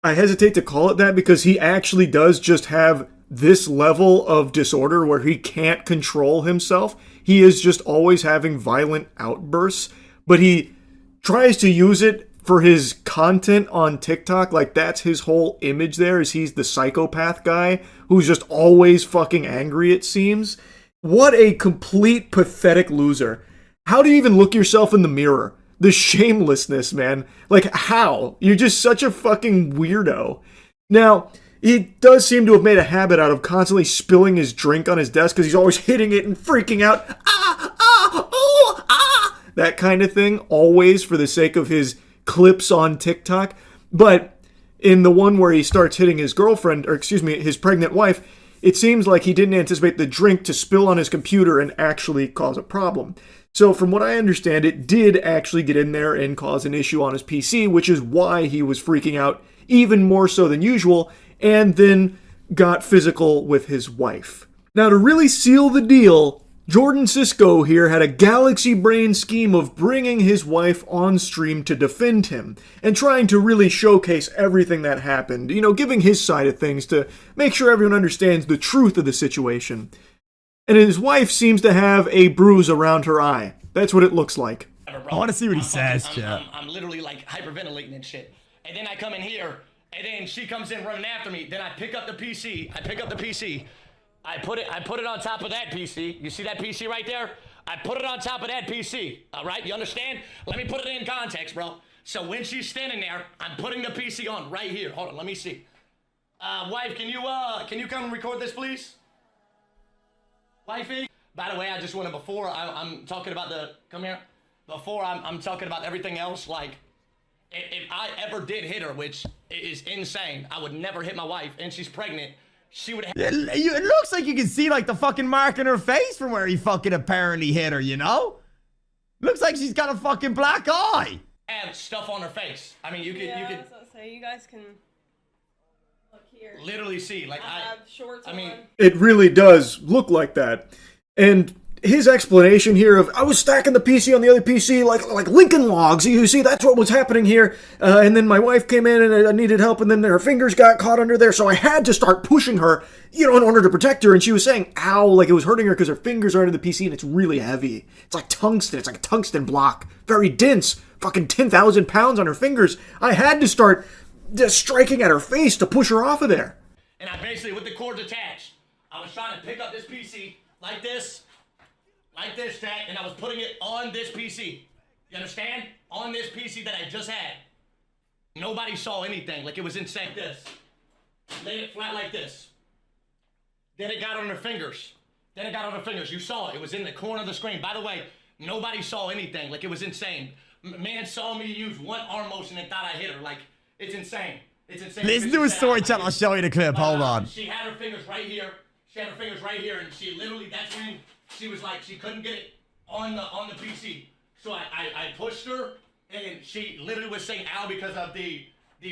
I hesitate to call it that because he actually does just have this level of disorder where he can't control himself. He is just always having violent outbursts, but he tries to use it for his content on TikTok. Like, that's his whole image there, is he's the psychopath guy who's just always fucking angry, it seems. What a complete pathetic loser. How do you even look yourself in the mirror? The shamelessness, man. Like, how? You're just such a fucking weirdo. Now, he does seem to have made a habit out of constantly spilling his drink on his desk because he's always hitting it and freaking out. That kind of thing, always for the sake of his clips on TikTok. But in the one where he starts hitting his girlfriend, or excuse me, his pregnant wife, it seems like he didn't anticipate the drink to spill on his computer and actually cause a problem. So from what I understand, it did actually get in there and cause an issue on his PC, which is why he was freaking out even more so than usual, and then got physical with his wife. Now, to really seal the deal, Jordan Cisco here had a galaxy brain scheme of bringing his wife on stream to defend him and trying to really showcase everything that happened, you know, giving his side of things to make sure everyone understands the truth of the situation. And his wife seems to have a bruise around her eye. That's what it looks like. I want to see what he says, Chat. I'm literally like hyperventilating and shit. And then I come in here, and then she comes in running after me. Then I pick up the PC. I put it on top of that PC. You see that PC right there? I put it on top of that PC. All right, you understand? Let me put it in context, bro. So when she's standing there, I'm putting the PC on right here. Hold on, let me see. Wife, can you come and record this, please? Wifey? By the way, I just wanted, before I'm talking about before I'm talking about everything else, like, if I ever did hit her, which is insane, I would never hit my wife, and she's pregnant, she would have... It looks like you can see, like, the fucking mark in her face from where he fucking apparently hit her, you know? Looks like she's got a fucking black eye. Have stuff on her face. I mean, you could... That's what I say. You guys can look here. Literally see, like, I have shorts on. It really does look like that. And his explanation here of, I was stacking the PC on the other PC like Lincoln Logs. You see, that's what was happening here. And then my wife came in and I needed help, and then her fingers got caught under there, so I had to start pushing her, you know, in order to protect her. And she was saying, ow, like it was hurting her because her fingers are under the PC and it's really heavy. It's like tungsten. It's like a tungsten block. Very dense. Fucking 10,000 pounds on her fingers. I had to start just striking at her face to push her off of there. And I basically, with the cords attached, I was trying to pick up this PC like this, Jack, and I was putting it on this PC. You understand? On this PC that I just had. Nobody saw anything. Like, it was insane. This. Laid it flat like this. Then it got on her fingers. You saw it. It was in the corner of the screen. By the way, nobody saw anything. Like, it was insane. Man saw me use one arm motion and thought I hit her. Like, it's insane. Listen to his story, chat. I'll show you the clip. Hold on. She had her fingers right here. And she literally, that's when she was like, she couldn't get it on the PC. So I pushed her, and she literally was saying ow because of the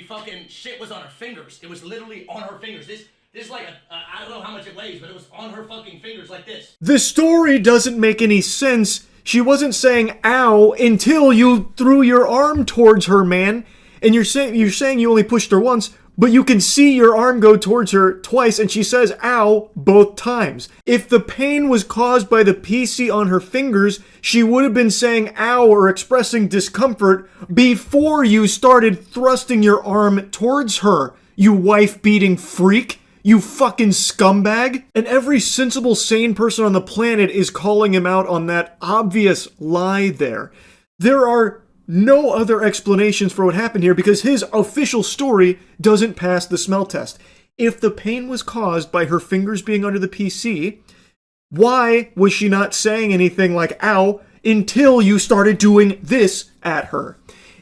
fucking shit was on her fingers. It was literally on her fingers. This like, I don't know how much it weighs, but it was on her fucking fingers like this. The story doesn't make any sense. She wasn't saying ow until you threw your arm towards her, man. And you're saying you only pushed her once, but you can see your arm go towards her twice, and she says ow both times. If the pain was caused by the PC on her fingers, she would have been saying ow or expressing discomfort before you started thrusting your arm towards her, you wife-beating freak. You fucking scumbag. And every sensible, sane person on the planet is calling him out on that obvious lie there. There are no other explanations for what happened here because his official story doesn't pass the smell test. If the pain was caused by her fingers being under the PC, why was she not saying anything like ow until you started doing this at her?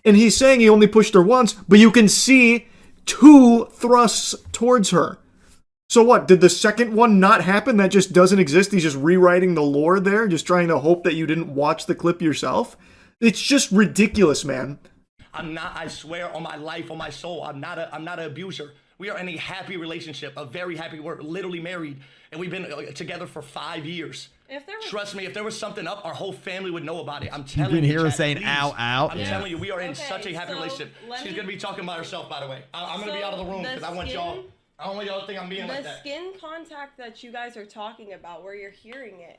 And he's saying he only pushed her once, but you can see 2 thrusts towards her. So what, did the second one not happen? That just doesn't exist? He's just rewriting the lore there, just trying to hope that you didn't watch the clip yourself? It's just ridiculous, man. I'm not, I swear on my life, on my soul, I'm not an abuser. We are in a happy relationship, a very happy, we're literally married, and we've been together for 5 years. Trust me, if there was something up, our whole family would know about it. I'm telling you. You can hear her saying ow, ow. I'm telling you, we are in such a happy relationship. She's going to be talking about herself, by the way. I'm going to be out of the room because I want y'all... I don't want y'all to think I'm being like that. The skin contact that you guys are talking about, where you're hearing it,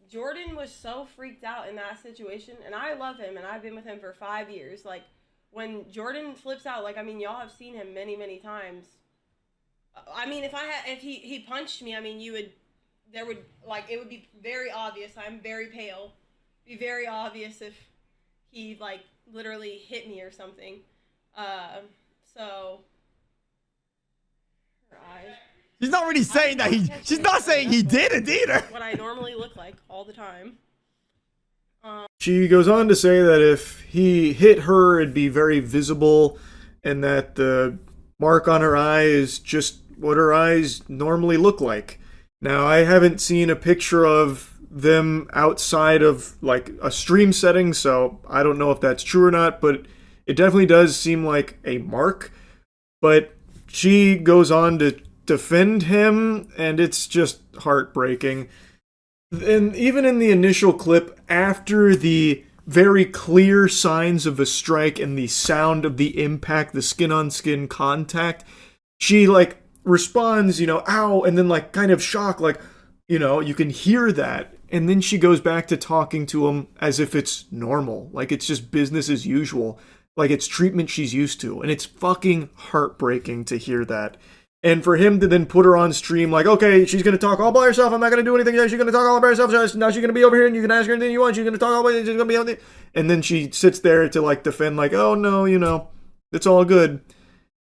Jordan was so freaked out in that situation, and I love him, and I've been with him for 5 years. Like, when Jordan flips out, like, I mean, y'all have seen him many, many times. I mean, if he punched me, I mean, it would be very obvious. I'm very pale. It'd be very obvious if he, like, literally hit me or something. So, her eyes. She's not really saying that she's not saying he did it either. What I normally look like all the time. She goes on to say that if he hit her, it'd be very visible, and that the mark on her eye is just what her eyes normally look like. Now, I haven't seen a picture of them outside of, like, a stream setting, so I don't know if that's true or not, but it definitely does seem like a mark. But she goes on to defend him, and it's just heartbreaking. And even in the initial clip, after the very clear signs of a strike and the sound of the impact, the skin-on-skin contact, she, like, responds, ow, and then, like, kind of shocked, like, you can hear that. And then she goes back to talking to him as if it's normal, like it's just business as usual, like it's treatment she's used to. And it's fucking heartbreaking to hear that. And for him to then put her on stream, like, okay, she's going to talk all by herself. I'm not going to do anything. She's going to talk all by herself. Now she's going to be over here and you can ask her anything you want. She's going to talk all by herself. She's going to be out there. And then she sits there to, like, defend, like, oh, no, it's all good.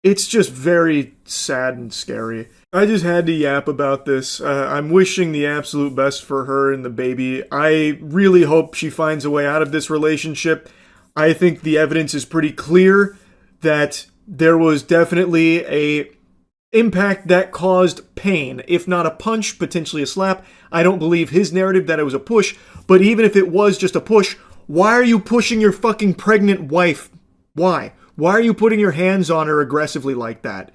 It's just very sad and scary. I just had to yap about this. I'm wishing the absolute best for her and the baby. I really hope she finds a way out of this relationship. I think the evidence is pretty clear that there was definitely a impact that caused pain. If not a punch, potentially a slap. I don't believe his narrative that it was a push. But even if it was just a push, why are you pushing your fucking pregnant wife? Why? Why are you putting your hands on her aggressively like that?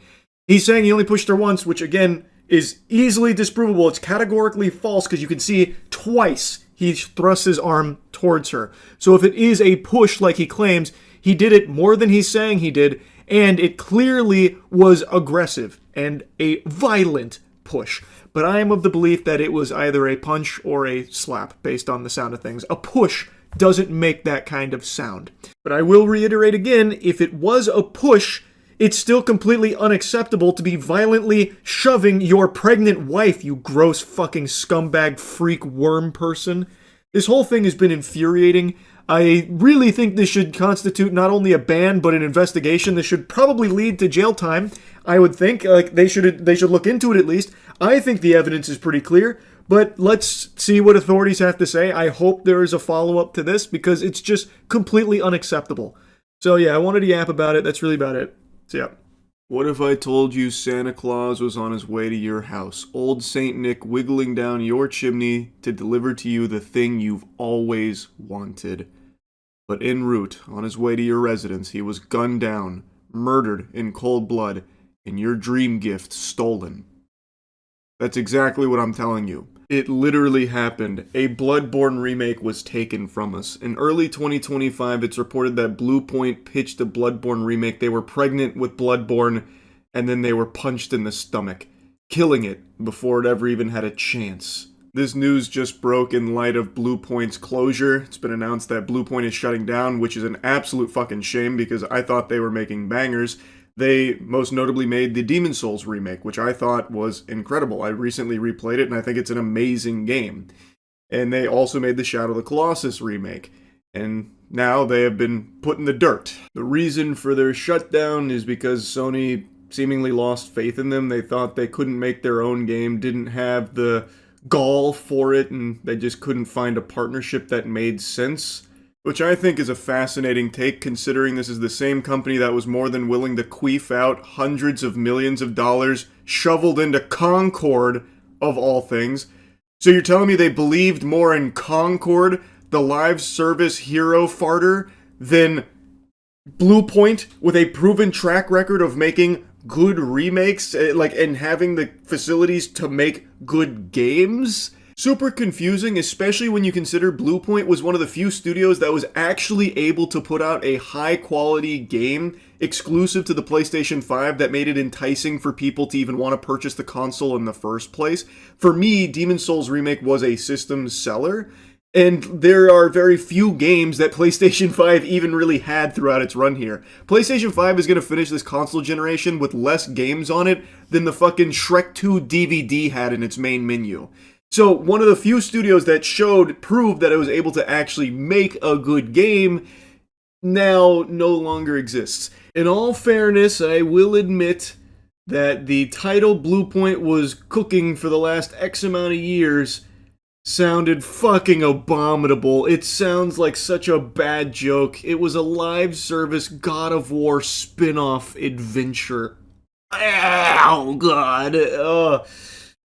He's saying he only pushed her once, which again is easily disprovable. It's categorically false because you can see twice he thrusts his arm towards her. So if it is a push like he claims, he did it more than he's saying he did, and it clearly was aggressive and a violent push. But I am of the belief that it was either a punch or a slap based on the sound of things. A push doesn't make that kind of sound. But I will reiterate again, if it was a push, it's still completely unacceptable to be violently shoving your pregnant wife, you gross fucking scumbag freak worm person. This whole thing has been infuriating. I really think this should constitute not only a ban, but an investigation. This should probably lead to jail time, I would think. Like, they should look into it at least. I think the evidence is pretty clear, but let's see what authorities have to say. I hope there is a follow-up to this, because it's just completely unacceptable. So yeah, I wanted to yap about it. That's really about it. So yeah. What if I told you Santa Claus was on his way to your house? Old Saint Nick wiggling down your chimney to deliver to you the thing you've always wanted. But en route, on his way to your residence, he was gunned down, murdered in cold blood, and your dream gift stolen. That's exactly what I'm telling you. It literally happened. A Bloodborne remake was taken from us. In early 2025, it's reported that Bluepoint pitched a Bloodborne remake. They were pregnant with Bloodborne, and then they were punched in the stomach, killing it before it ever even had a chance. This news just broke in light of Bluepoint's closure. It's been announced that Bluepoint is shutting down, which is an absolute fucking shame because I thought they were making bangers. They most notably made the Demon's Souls remake, which I thought was incredible. I recently replayed it, and I think it's an amazing game. And they also made the Shadow of the Colossus remake. And now they have been put in the dirt. The reason for their shutdown is because Sony seemingly lost faith in them. They thought they couldn't make their own game, didn't have the gall for it, and they just couldn't find a partnership that made sense. Which I think is a fascinating take, considering this is the same company that was more than willing to queef out hundreds of millions of dollars shoveled into Concord, of all things. So you're telling me they believed more in Concord, the live service hero farter, than Bluepoint, with a proven track record of making good remakes, and having the facilities to make good games? Super confusing, especially when you consider Bluepoint was one of the few studios that was actually able to put out a high-quality game exclusive to the PlayStation 5 that made it enticing for people to even want to purchase the console in the first place. For me, Demon's Souls Remake was a system seller, And there are very few games that PlayStation 5 even really had throughout its run here. PlayStation 5 is going to finish this console generation with less games on it than the fucking Shrek 2 DVD had in its main menu. So one of the few studios that proved that it was able to actually make a good game now no longer exists. In all fairness, I will admit that the title Bluepoint was cooking for the last X amount of years sounded fucking abominable. It sounds like such a bad joke. It was a live service God of War spin-off adventure. Oh god.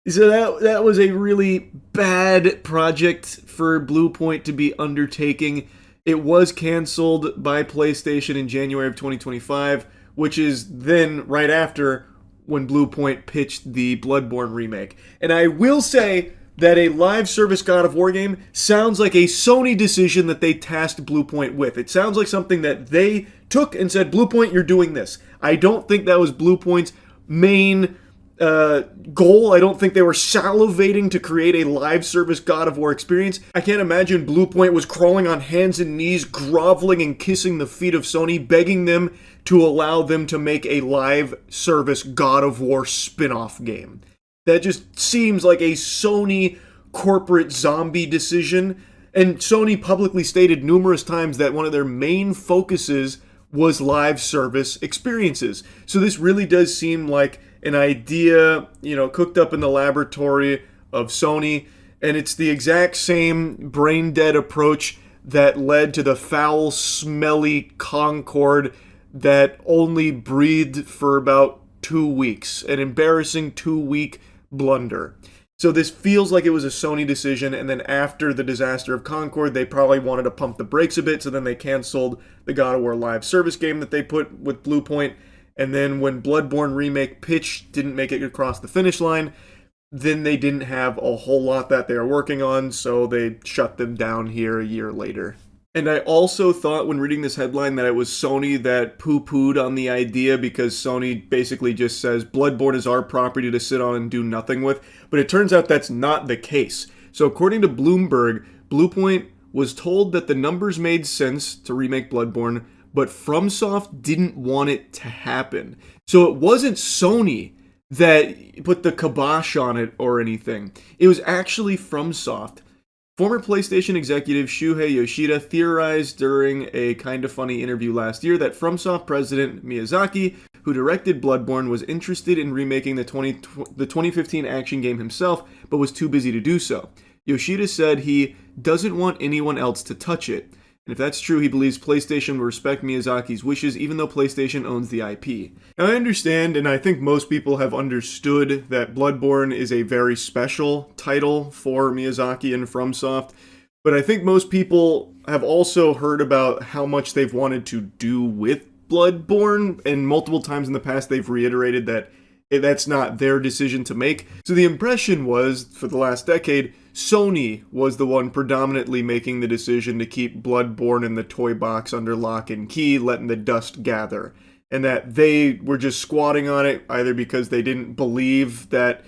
So that was a really bad project for Bluepoint to be undertaking. It was canceled by PlayStation in January of 2025, which is then right after when Bluepoint pitched the Bloodborne remake. And I will say that a live service God of War game sounds like a Sony decision that they tasked Bluepoint with. It sounds like something that they took and said, Bluepoint, you're doing this. I don't think that was Bluepoint's main goal. I don't think they were salivating to create a live service God of War experience. I can't imagine Bluepoint was crawling on hands and knees, groveling and kissing the feet of Sony, begging them to allow them to make a live service God of War spin-off game. That just seems like a Sony corporate zombie decision. And Sony publicly stated numerous times that one of their main focuses was live service experiences. So this really does seem like an idea, cooked up in the laboratory of Sony. And it's the exact same brain-dead approach that led to the foul, smelly Concord that only breathed for about 2 weeks. An embarrassing 2-week blunder. So this feels like it was a Sony decision, and then after the disaster of Concord, they probably wanted to pump the brakes a bit, so then they canceled the God of War live service game that they put with Bluepoint, and then when Bloodborne Remake pitch didn't make it across the finish line, then they didn't have a whole lot that they were working on, so they shut them down here a year later. And I also thought when reading this headline that it was Sony that poo-pooed on the idea because Sony basically just says Bloodborne is our property to sit on and do nothing with. But it turns out that's not the case. So according to Bloomberg, Bluepoint was told that the numbers made sense to remake Bloodborne, but FromSoft didn't want it to happen. So it wasn't Sony that put the kibosh on it or anything. It was actually FromSoft. Former PlayStation executive Shuhei Yoshida theorized during a Kinda Funny interview last year that FromSoft president Miyazaki, who directed Bloodborne, was interested in remaking the 2015 action game himself, but was too busy to do so. Yoshida said he doesn't want anyone else to touch it. And if that's true, he believes PlayStation will respect Miyazaki's wishes even though PlayStation owns the IP. Now I understand, and I think most people have understood, that Bloodborne is a very special title for Miyazaki and FromSoft, but I think most people have also heard about how much they've wanted to do with Bloodborne, and multiple times in the past they've reiterated that that's not their decision to make. So the impression was, for the last decade, Sony was the one predominantly making the decision to keep Bloodborne in the toy box under lock and key, letting the dust gather. And that they were just squatting on it, either because they didn't believe that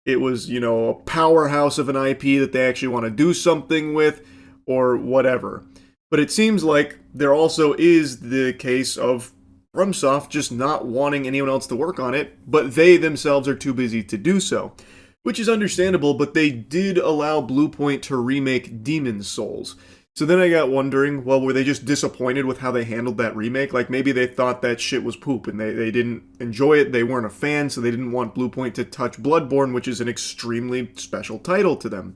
it was, a powerhouse of an IP that they actually want to do something with, or whatever. But it seems like there also is the case of FromSoft just not wanting anyone else to work on it, but they themselves are too busy to do so. Which is understandable, but they did allow Bluepoint to remake Demon's Souls. So then I got wondering, well, were they just disappointed with how they handled that remake? Like, maybe they thought that shit was poop, and they didn't enjoy it, they weren't a fan, so they didn't want Bluepoint to touch Bloodborne, which is an extremely special title to them.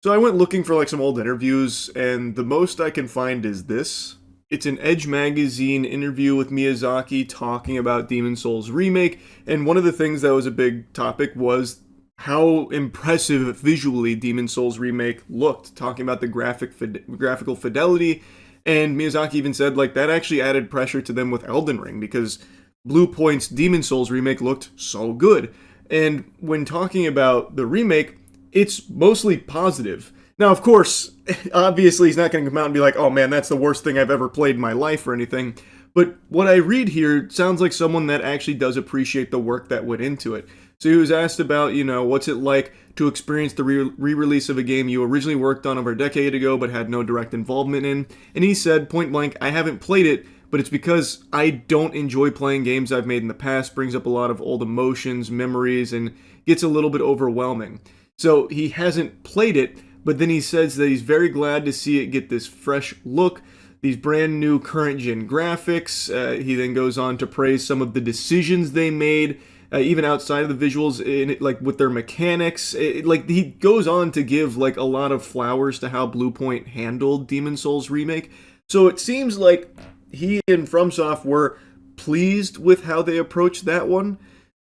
So I went looking for, some old interviews, and the most I can find is this. It's an Edge magazine interview with Miyazaki talking about Demon's Souls remake, and one of the things that was a big topic was how impressive visually Demon's Souls remake looked, talking about the graphical fidelity, and Miyazaki even said that actually added pressure to them with Elden Ring, because Bluepoint's Demon's Souls remake looked so good. And when talking about the remake, it's mostly positive. Now, of course, obviously he's not going to come out and be like, oh man, that's the worst thing I've ever played in my life or anything, But what I read here sounds like someone that actually does appreciate the work that went into it. So he was asked about, what's it like to experience the re-release of a game you originally worked on over a decade ago but had no direct involvement in. And he said, point blank, I haven't played it, but it's because I don't enjoy playing games I've made in the past, brings up a lot of old emotions, memories, and gets a little bit overwhelming. So he hasn't played it, but then he says that he's very glad to see it get this fresh look, these brand new current gen graphics. He then goes on to praise some of the decisions they made, even outside of the visuals, like with their mechanics. He goes on to give like a lot of flowers to how Bluepoint handled Demon's Souls remake. So it seems like he and FromSoft were pleased with how they approached that one,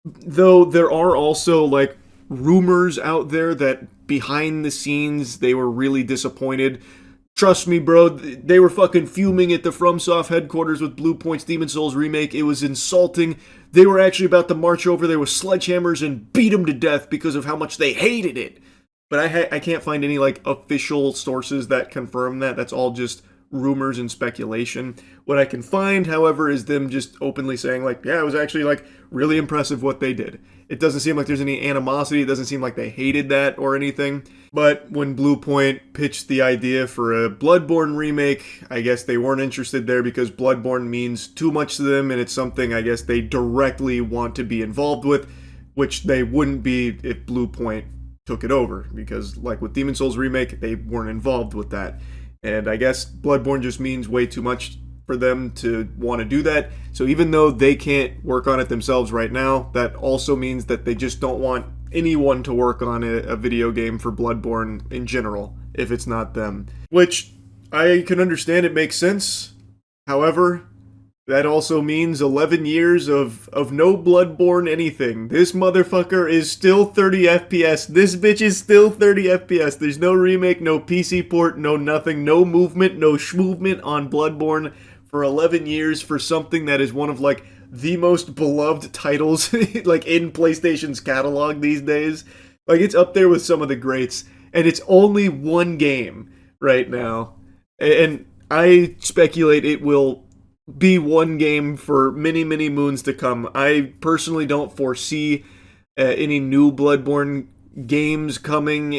though there are also like rumors out there that behind the scenes they were really disappointed. Trust me, bro, they were fucking fuming at the FromSoft headquarters with Bluepoint's Demon's Souls remake. It was insulting. They were actually about to march over there with sledgehammers and beat them to death because of how much they hated it. But I can't find any like official sources that confirm that. That's all just rumors and speculation. What I can find, however, is them just openly saying like, yeah, it was actually like really impressive what they did. It doesn't seem like there's any animosity. It doesn't seem like they hated that or anything. But when Bluepoint pitched the idea for a Bloodborne remake, I guess they weren't interested there because Bloodborne means too much to them, and it's something I guess they directly want to be involved with, which they wouldn't be if Bluepoint took it over, because like with Demon's Souls remake, they weren't involved with that. And I guess Bloodborne just means way too much for them to want to do that. So even though they can't work on it themselves right now, that also means that they just don't want anyone to work on a video game for Bloodborne in general, if it's not them. Which, I can understand, it makes sense. However, that also means 11 years of no Bloodborne anything. This motherfucker is still 30 FPS. This bitch is still 30 FPS. There's no remake, no PC port, no nothing, no movement, no schmovement on Bloodborne for 11 years for something that is one of like the most beloved titles like in PlayStation's catalog these days. Like it's up there with some of the greats, and it's only one game right now. And I speculate it will be one game for many, many moons to come. I personally don't foresee any new Bloodborne games coming,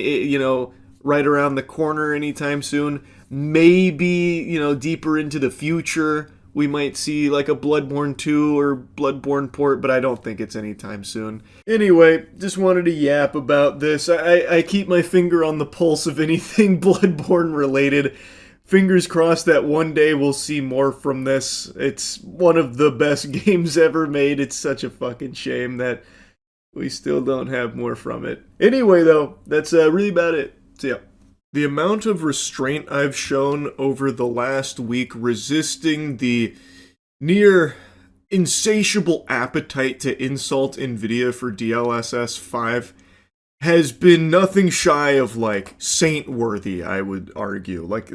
right around the corner anytime soon. Maybe, deeper into the future, we might see like a Bloodborne 2 or Bloodborne port, but I don't think it's anytime soon. Anyway, just wanted to yap about this. I keep my finger on the pulse of anything Bloodborne related. Fingers crossed that one day we'll see more from this. It's one of the best games ever made. It's such a fucking shame that we still don't have more from it. Anyway, though, that's really about it. So, yeah. The amount of restraint I've shown over the last week resisting the near insatiable appetite to insult NVIDIA for DLSS 5 has been nothing shy of, like, saint-worthy, I would argue. Like,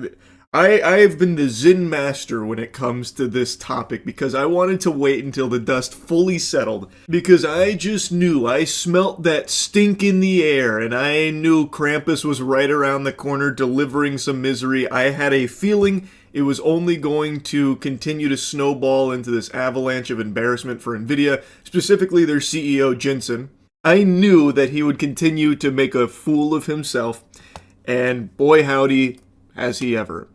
I have been the Zen master when it comes to this topic because I wanted to wait until the dust fully settled, because I just knew, I smelt that stink in the air, and I knew Krampus was right around the corner delivering some misery. I had a feeling it was only going to continue to snowball into this avalanche of embarrassment for NVIDIA, specifically their CEO Jensen. I knew that he would continue to make a fool of himself, and boy howdy, has he ever.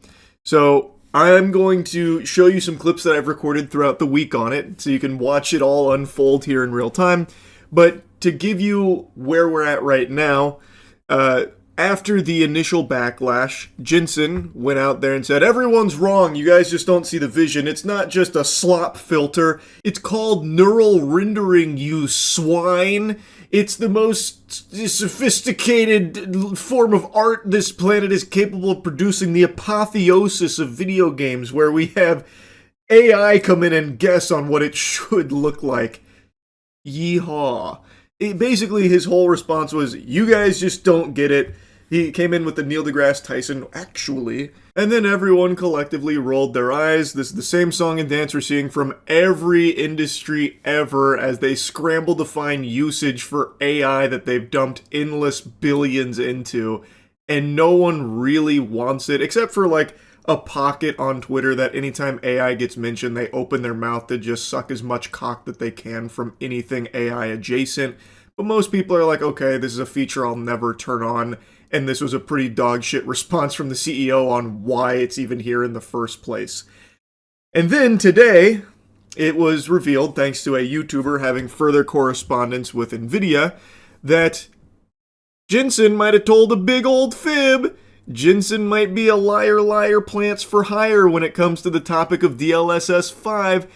So I'm going to show you some clips that I've recorded throughout the week on it, so you can watch it all unfold here in real time. But to give you where we're at right now, after the initial backlash, Jensen went out there and said, everyone's wrong, you guys just don't see the vision. It's not just a slop filter. It's called neural rendering, you swine. It's the most sophisticated form of art this planet is capable of producing, the apotheosis of video games, where we have AI come in and guess on what it should look like. Yeehaw. Basically, his whole response was, you guys just don't get it. He came in with the Neil deGrasse Tyson, actually, and then everyone collectively rolled their eyes. This is the same song and dance we're seeing from every industry ever as they scramble to find usage for AI that they've dumped endless billions into, and no one really wants it, except for like a pocket on Twitter that anytime AI gets mentioned, they open their mouth to just suck as much cock that they can from anything AI adjacent. But most people are like, okay, this is a feature I'll never turn on. And this was a pretty dog shit response from the CEO on why it's even here in the first place. And then today, it was revealed, thanks to a YouTuber having further correspondence with NVIDIA, that Jensen might have told a big old fib. Jensen might be a liar, plants for hire when it comes to the topic of DLSS 5.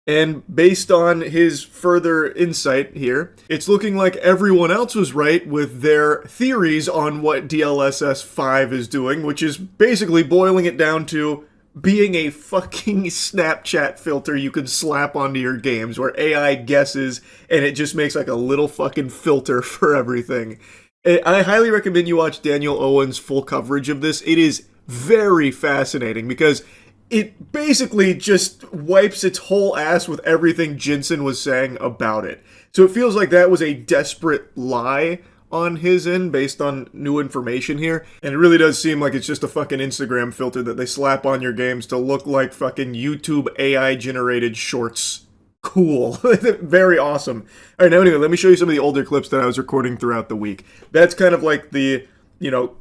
And based on his further insight here, it's looking like everyone else was right with their theories on what DLSS 5 is doing, which is basically boiling it down to being a fucking Snapchat filter you can slap onto your games where AI guesses and it just makes like a little fucking filter for everything. I highly recommend you watch Daniel Owen's full coverage of this. It is very fascinating because it basically just wipes its whole ass with everything Jensen was saying about it. So it feels like that was a desperate lie on his end based on new information here. And it really does seem like it's just a fucking Instagram filter that they slap on your games to look like fucking YouTube AI generated shorts. Cool. Very awesome. All right, now anyway, let me show you some of the older clips that I was recording throughout the week. That's kind of like the,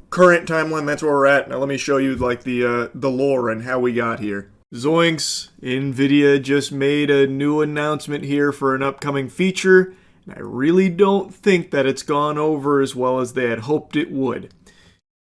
current timeline. That's where we're at. Now let me show you like the lore and how we got here. Zoinks, NVIDIA just made a new announcement here for an upcoming feature. I really don't think that it's gone over as well as they had hoped it would.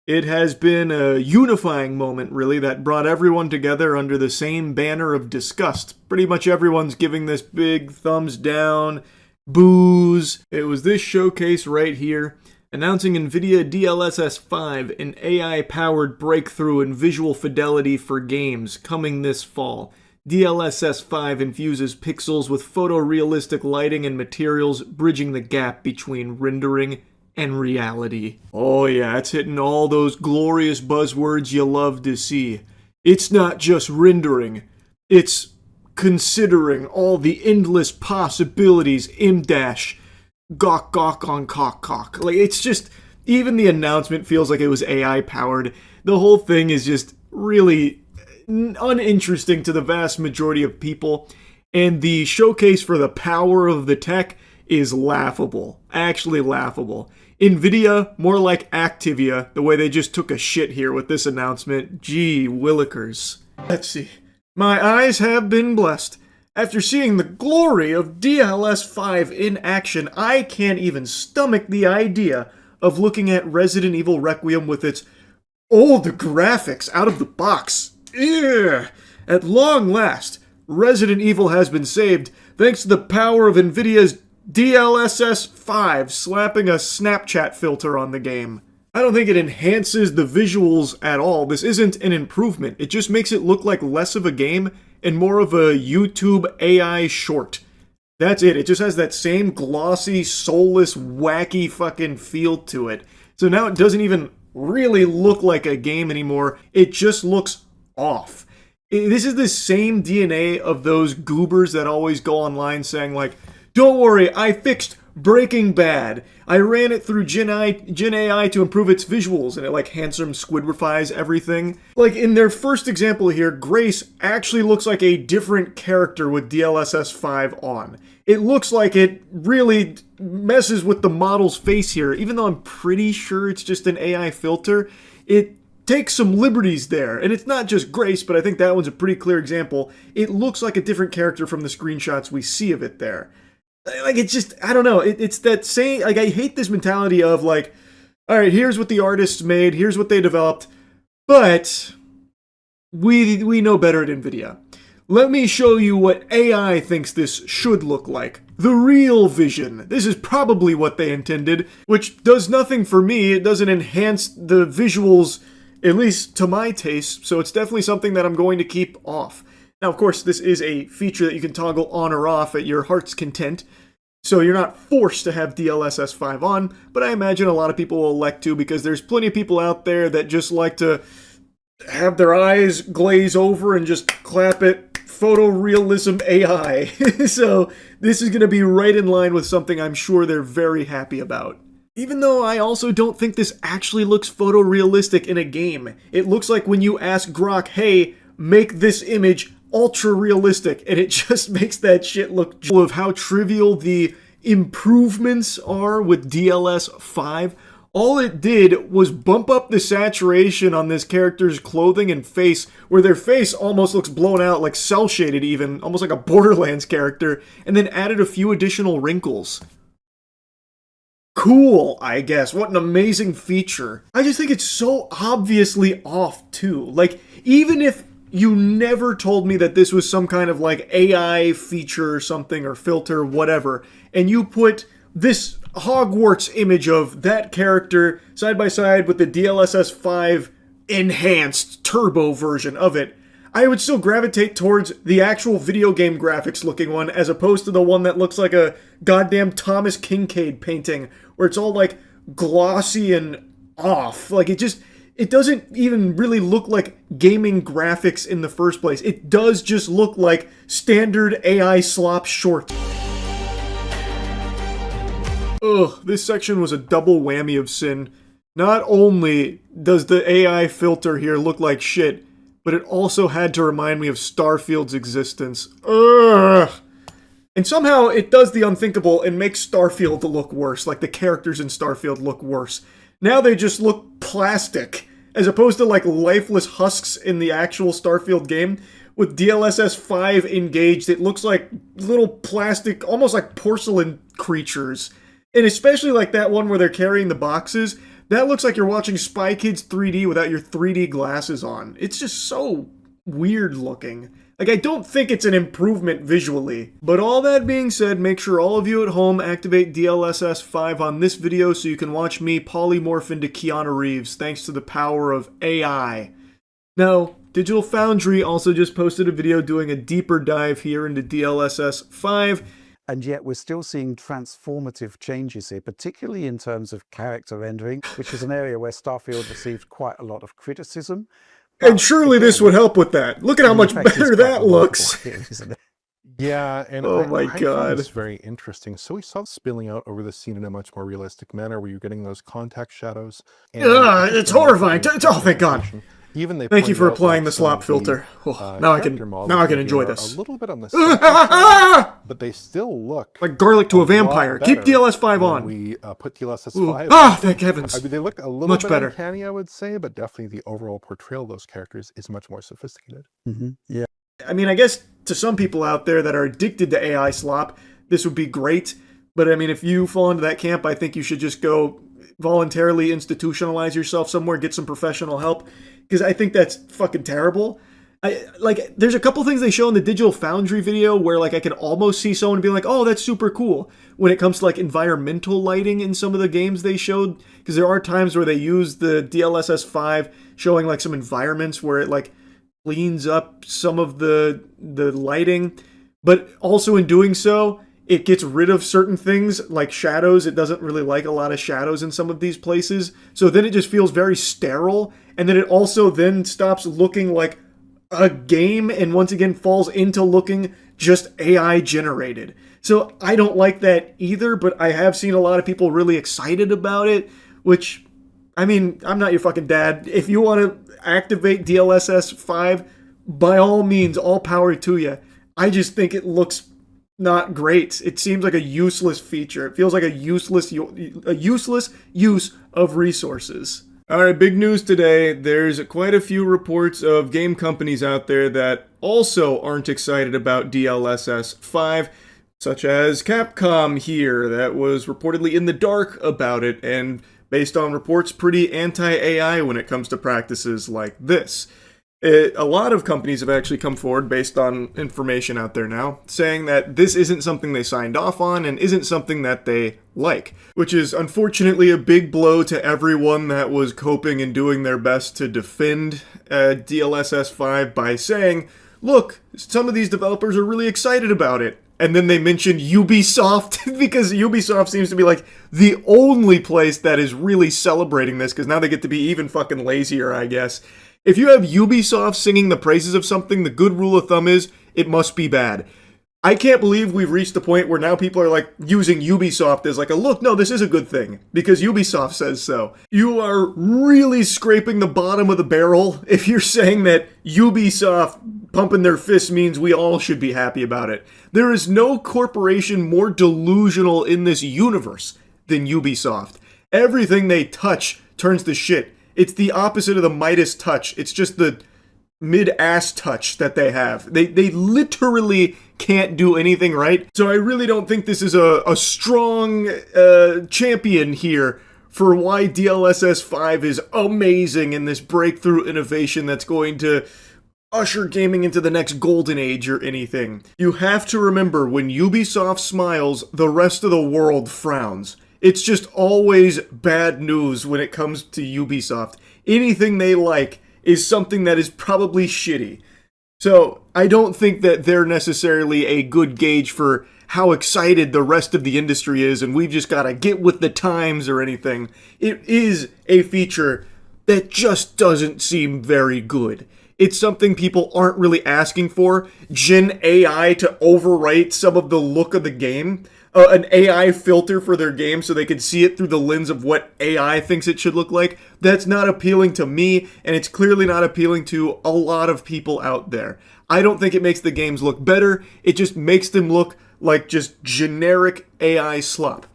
It has been a unifying moment, really, that brought everyone together under the same banner of disgust. Pretty much everyone's giving this big thumbs down, boos. It was this showcase right here, announcing NVIDIA DLSS 5, an AI-powered breakthrough in visual fidelity for games, coming this fall. DLSS 5 infuses pixels with photorealistic lighting and materials, bridging the gap between rendering and reality. Oh yeah, it's hitting all those glorious buzzwords you love to see. It's not just rendering, it's considering all the endless possibilities, M-dash, gawk on cock. Like, it's just, even the announcement feels like it was AI powered. The whole thing is just really uninteresting to the vast majority of people, and the showcase for the power of the tech is laughable. Actually laughable. NVIDIA, more like Activia, the way they just took a shit here with this announcement. Gee willikers. Let's see. My eyes have been blessed. After seeing the glory of DLSS 5 in action, I can't even stomach the idea of looking at Resident Evil Requiem with its old graphics out of the box. Ugh. At long last, Resident Evil has been saved thanks to the power of NVIDIA's DLSS 5 slapping a Snapchat filter on the game. I don't think it enhances the visuals at all. This isn't an improvement. It just makes it look like less of a game and more of a YouTube AI short. That's it. It just has that same glossy, soulless, wacky fucking feel to it. So now it doesn't even really look like a game anymore. It just looks off. This is the same DNA of those goobers that always go online saying like, don't worry, I fixed Breaking Bad. I ran it through Gen AI to improve its visuals, and it like handsome squidrifies everything. Like in their first example here, Grace actually looks like a different character with DLSS 5 on. It looks like it really messes with the model's face here, even though I'm pretty sure it's just an AI filter. It takes some liberties there, and it's not just Grace, but I think that one's a pretty clear example. It looks like a different character from the screenshots we see of it there. Like, it's just, I don't know, it's that same, like, I hate this mentality of, like, alright, here's what the artists made, here's what they developed, but we know better at NVIDIA. Let me show you what AI thinks this should look like. The real vision. This is probably what they intended, which does nothing for me. It doesn't enhance the visuals, at least to my taste, so it's definitely something that I'm going to keep off. Now, of course, this is a feature that you can toggle on or off at your heart's content, so you're not forced to have DLSS 5 on, but I imagine a lot of people will elect to because there's plenty of people out there that just like to have their eyes glaze over and just clap at photorealism AI. So this is going to be right in line with something I'm sure they're very happy about. Even though I also don't think this actually looks photorealistic in a game. It looks like when you ask Grok, hey, make this image ultra realistic, and it just makes that shit look of how trivial the improvements are with DLS 5. All it did was bump up the saturation on this character's clothing and face, where their face almost looks blown out, like cel-shaded even, almost like a Borderlands character, and then added a few additional wrinkles. Cool, I guess. What an amazing feature. I just think it's so obviously off, too. Like, even if you never told me that this was some kind of, like, AI feature or something, or filter, whatever, and you put this Hogwarts image of that character side by side with the DLSS 5 enhanced turbo version of it, I would still gravitate towards the actual video game graphics looking one as opposed to the one that looks like a goddamn Thomas Kincaid painting where it's all like glossy and off. Like it doesn't even really look like gaming graphics in the first place. It does just look like standard AI slop short. Ugh, this section was a double whammy of sin. Not only does the AI filter here look like shit, but it also had to remind me of Starfield's existence. Ugh! And somehow it does the unthinkable and makes Starfield look worse, like the characters in Starfield look worse. Now they just look plastic, as opposed to like lifeless husks in the actual Starfield game. With DLSS 5 engaged, it looks like little plastic, almost like porcelain creatures. And especially like that one where they're carrying the boxes, that looks like you're watching Spy Kids 3D without your 3D glasses on. It's just so weird looking. Like, I don't think it's an improvement visually. But all that being said, make sure all of you at home activate DLSS 5 on this video so you can watch me polymorph into Keanu Reeves thanks to the power of AI. Now, Digital Foundry also just posted a video doing a deeper dive here into DLSS 5. And yet we're still seeing transformative changes here, particularly in terms of character rendering, which is an area where Starfield received quite a lot of criticism. And surely this would help with that. Look at how much better that looks. Yeah, and oh my I God, found this very interesting. So we saw spilling out over the scene in a much more realistic manner, where you're getting those contact shadows. It's horrifying. Oh, thank God. Even they Thank you for pointed out, applying like, the some slop of filter. the, Now I character can models enjoy are this. A little bit on the side side, but they still look like garlic to a vampire. Keep DLS 5 on. We put DLSS 5. Ah, thank heavens. I mean, they look a little much bit better. uncanny, I would say, but definitely the overall portrayal of those characters is much more sophisticated. Yeah. I mean, I guess to some people out there that are addicted to AI slop, this would be great. But I mean, if you fall into that camp, I think you should just go voluntarily institutionalize yourself somewhere, get some professional help. Because I think that's fucking terrible. There's a couple things they show in the Digital Foundry video where, like, I can almost see someone being like, oh, that's super cool. When it comes to, like, environmental lighting in some of the games they showed. Because there are times where they use the DLSS 5 showing, like, some environments where it, like, cleans up some of the lighting. But also in doing so, it gets rid of certain things, like shadows. It doesn't really like a lot of shadows in some of these places. So then it just feels very sterile. And then it also then stops looking like a game and once again falls into looking just AI generated. So I don't like that either, but I have seen a lot of people really excited about it, which, I mean, I'm not your fucking dad. If you want to activate DLSS 5, by all means, all power to you. I just think it looks not great. It seems like a useless feature. It feels like a useless use of resources. Alright, big news today. There's quite a few reports of game companies out there that also aren't excited about DLSS 5, such as Capcom here, that was reportedly in the dark about it, and based on reports, pretty anti-AI when it comes to practices like this. A lot of companies have actually come forward based on information out there now, saying that this isn't something they signed off on and isn't something that they like, which is unfortunately a big blow to everyone that was coping and doing their best to defend DLSS 5 by saying, look, some of these developers are really excited about it. And then they mention Ubisoft, because Ubisoft seems to be like the only place that is really celebrating this, because now they get to be even fucking lazier, I guess. If you have Ubisoft singing the praises of something, the good rule of thumb is it must be bad. I can't believe we've reached the point where now people are like using Ubisoft as like a look, no, this is a good thing because Ubisoft says so. You are really scraping the bottom of the barrel if you're saying that Ubisoft pumping their fists means we all should be happy about it. There is no corporation more delusional in this universe than Ubisoft. Everything they touch turns to shit. It's the opposite of the Midas touch. It's just the mid-ass touch that they have. They literally can't do anything right. So I really don't think this is a strong champion here for why DLSS 5 is amazing in this breakthrough innovation that's going to usher gaming into the next golden age or anything. You have to remember, when Ubisoft smiles, the rest of the world frowns. It's just always bad news when it comes to Ubisoft. Anything they like is something that is probably shitty. So I don't think that they're necessarily a good gauge for how excited the rest of the industry is and we've just got to get with the times or anything. It is a feature that just doesn't seem very good. It's something people aren't really asking for. Gen AI to overwrite some of the look of the game. An AI filter for their game so they can see it through the lens of what AI thinks it should look like. That's not appealing to me, and it's clearly not appealing to a lot of people out there. I don't think it makes the games look better. It just makes them look like just generic AI slop.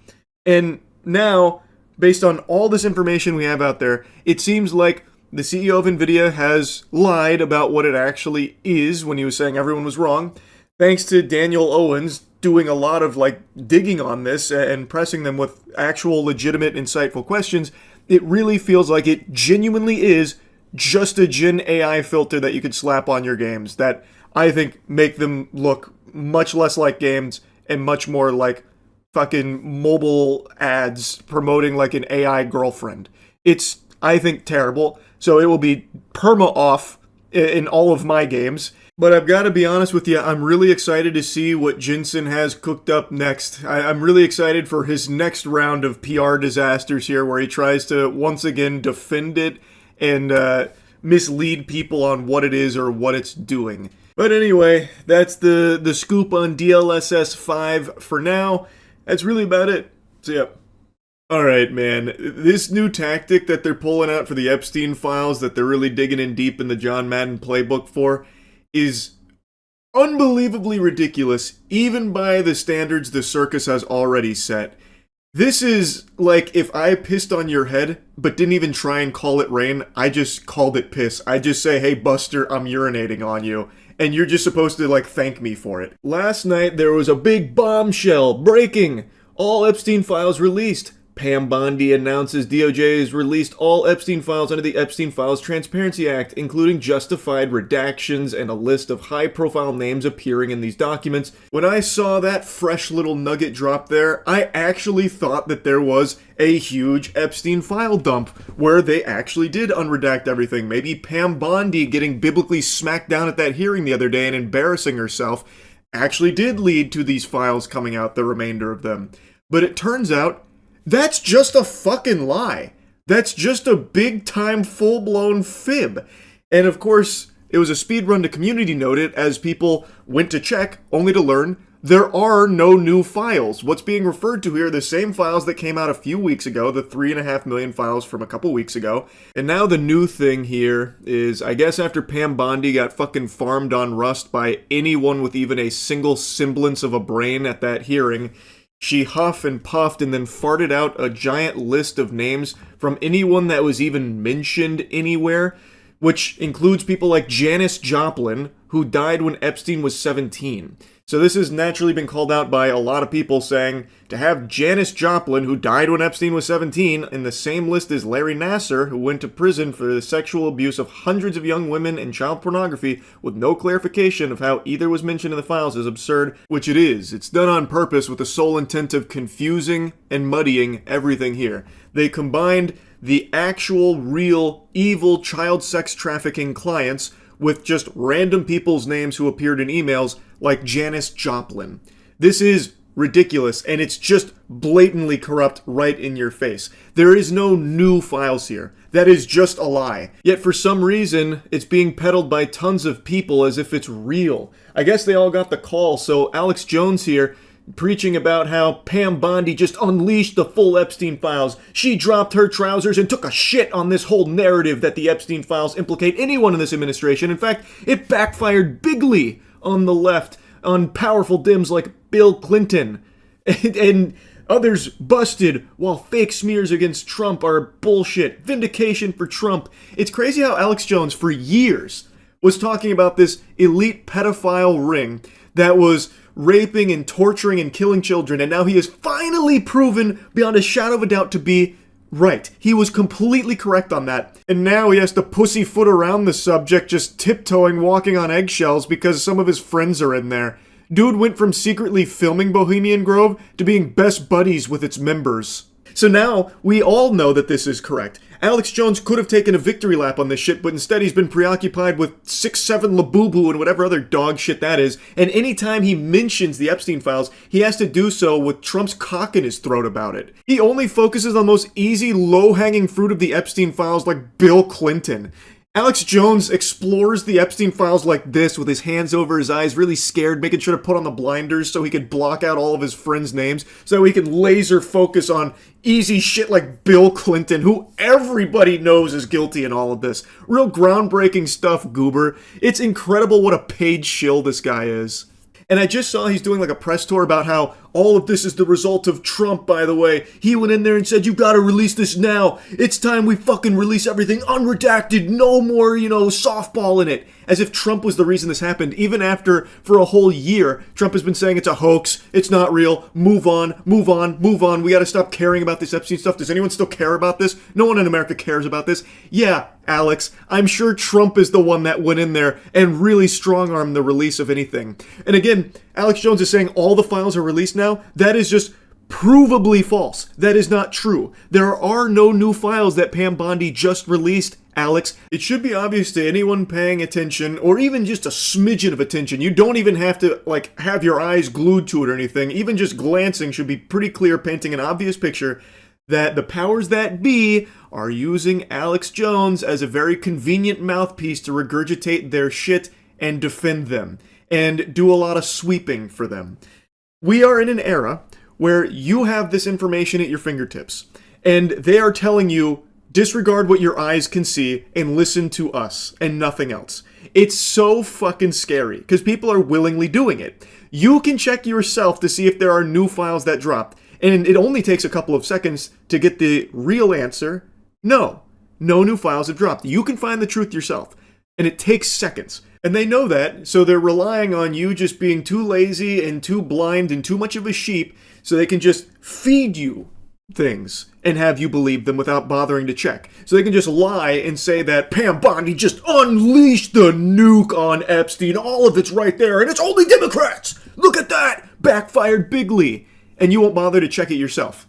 And now, based on all this information we have out there, it seems like the CEO of NVIDIA has lied about what it actually is when he was saying everyone was wrong. Thanks to Daniel Owens doing a lot of digging on this and pressing them with actual legitimate insightful questions, it really feels like it genuinely is just a Gen AI filter that you could slap on your games that I think make them look much less like games and much more like fucking mobile ads promoting like an AI girlfriend. It's, I think, terrible. So it will be perma off in all of my games. But I've got to be honest with you, I'm really excited to see what Jensen has cooked up next. I'm really excited for his next round of PR disasters here where he tries to once again defend it and mislead people on what it is or what it's doing. But anyway, that's the scoop on DLSS 5 for now. That's really about it. So yeah. Alright, man. This new tactic that they're pulling out for the Epstein files that they're really digging in deep in the John Madden playbook for is unbelievably ridiculous, even by the standards the circus has already set. This is like if I pissed on your head, but didn't even try and call it rain, I just called it piss. I just say, hey Buster, I'm urinating on you. And you're just supposed to thank me for it. Last night there was a big bombshell breaking. All Epstein files released. Pam Bondi announces DOJ has released all Epstein files under the Epstein Files Transparency Act, including justified redactions and a list of high-profile names appearing in these documents. When I saw that fresh little nugget drop there, I actually thought that there was a huge Epstein file dump where they actually did unredact everything. Maybe Pam Bondi getting biblically smacked down at that hearing the other day and embarrassing herself actually did lead to these files coming out, the remainder of them. But it turns out that's just a fucking lie. That's just a big-time, full-blown fib. And of course, it was a speed run to community note it as people went to check, only to learn there are no new files. What's being referred to here are the same files that came out a few weeks ago, the 3.5 million files from a couple weeks ago. And now the new thing here is, I guess after Pam Bondi got fucking farmed on Rust by anyone with even a single semblance of a brain at that hearing, she huffed and puffed and then farted out a giant list of names from anyone that was even mentioned anywhere, which includes people like Janis Joplin, who died when Epstein was 17. So this has naturally been called out by a lot of people saying, to have Janis Joplin, who died when Epstein was 17, in the same list as Larry Nassar, who went to prison for the sexual abuse of hundreds of young women and child pornography, with no clarification of how either was mentioned in the files, is absurd, which it is. It's done on purpose with the sole intent of confusing and muddying everything here. They combined the actual, real, evil child sex trafficking clients with just random people's names who appeared in emails like Janis Joplin. This is ridiculous, and it's just blatantly corrupt right in your face. There is no new files here. That is just a lie. Yet for some reason, it's being peddled by tons of people as if it's real. I guess they all got the call, so Alex Jones here, preaching about how Pam Bondi just unleashed the full Epstein files. She dropped her trousers and took a shit on this whole narrative that the Epstein files implicate anyone in this administration. In fact, it backfired bigly on the left, on powerful Dems like Bill Clinton. And others busted, while fake smears against Trump are bullshit. Vindication for Trump. It's crazy how Alex Jones, for years, was talking about this elite pedophile ring that was raping and torturing and killing children, and now he is finally proven beyond a shadow of a doubt to be right. He was completely correct on that, and now he has to pussyfoot around the subject, just tiptoeing, walking on eggshells because some of his friends are in there. Dude went from secretly filming Bohemian Grove to being best buddies with its members. So now, we all know that this is correct. Alex Jones could have taken a victory lap on this shit, but instead he's been preoccupied with 6'7" Labubu and whatever other dog shit that is, and anytime he mentions the Epstein files, he has to do so with Trump's cock in his throat about it. He only focuses on those easy, low-hanging fruit of the Epstein files like Bill Clinton. Alex Jones explores the Epstein files like this, with his hands over his eyes, really scared, making sure to put on the blinders so he could block out all of his friends' names, so he can laser focus on easy shit like Bill Clinton, who everybody knows is guilty in all of this. Real groundbreaking stuff, goober. It's incredible what a paid shill this guy is. And I just saw he's doing like a press tour about how all of this is the result of Trump, by the way. He went in there and said, you gotta release this now. It's time we fucking release everything unredacted. No more, softball in it. As if Trump was the reason this happened, even after, for a whole year, Trump has been saying it's a hoax, it's not real, move on, move on, move on, we gotta stop caring about this Epstein stuff. Does anyone still care about this? No one in America cares about this. Yeah, Alex, I'm sure Trump is the one that went in there and really strong-armed the release of anything. And again, Alex Jones is saying all the files are released now. That is just provably false. That is not true. There are no new files that Pam Bondi just released, Alex. It should be obvious to anyone paying attention, or even just a smidgen of attention. You don't even have to, have your eyes glued to it or anything. Even just glancing should be pretty clear, painting an obvious picture that the powers that be are using Alex Jones as a very convenient mouthpiece to regurgitate their shit and defend them, and do a lot of sweeping for them. We are in an era where you have this information at your fingertips, and they are telling you, disregard what your eyes can see and listen to us and nothing else. It's so fucking scary, because people are willingly doing it. You can check yourself to see if there are new files that dropped, and it only takes a couple of seconds to get the real answer. No new files have dropped. You can find the truth yourself, and it takes seconds. And they know that, so they're relying on you just being too lazy and too blind and too much of a sheep, so they can just feed you things and have you believe them without bothering to check. So they can just lie and say that Pam Bondi just unleashed the nuke on Epstein. All of it's right there, and it's only Democrats. Look at that! Backfired bigly. And you won't bother to check it yourself.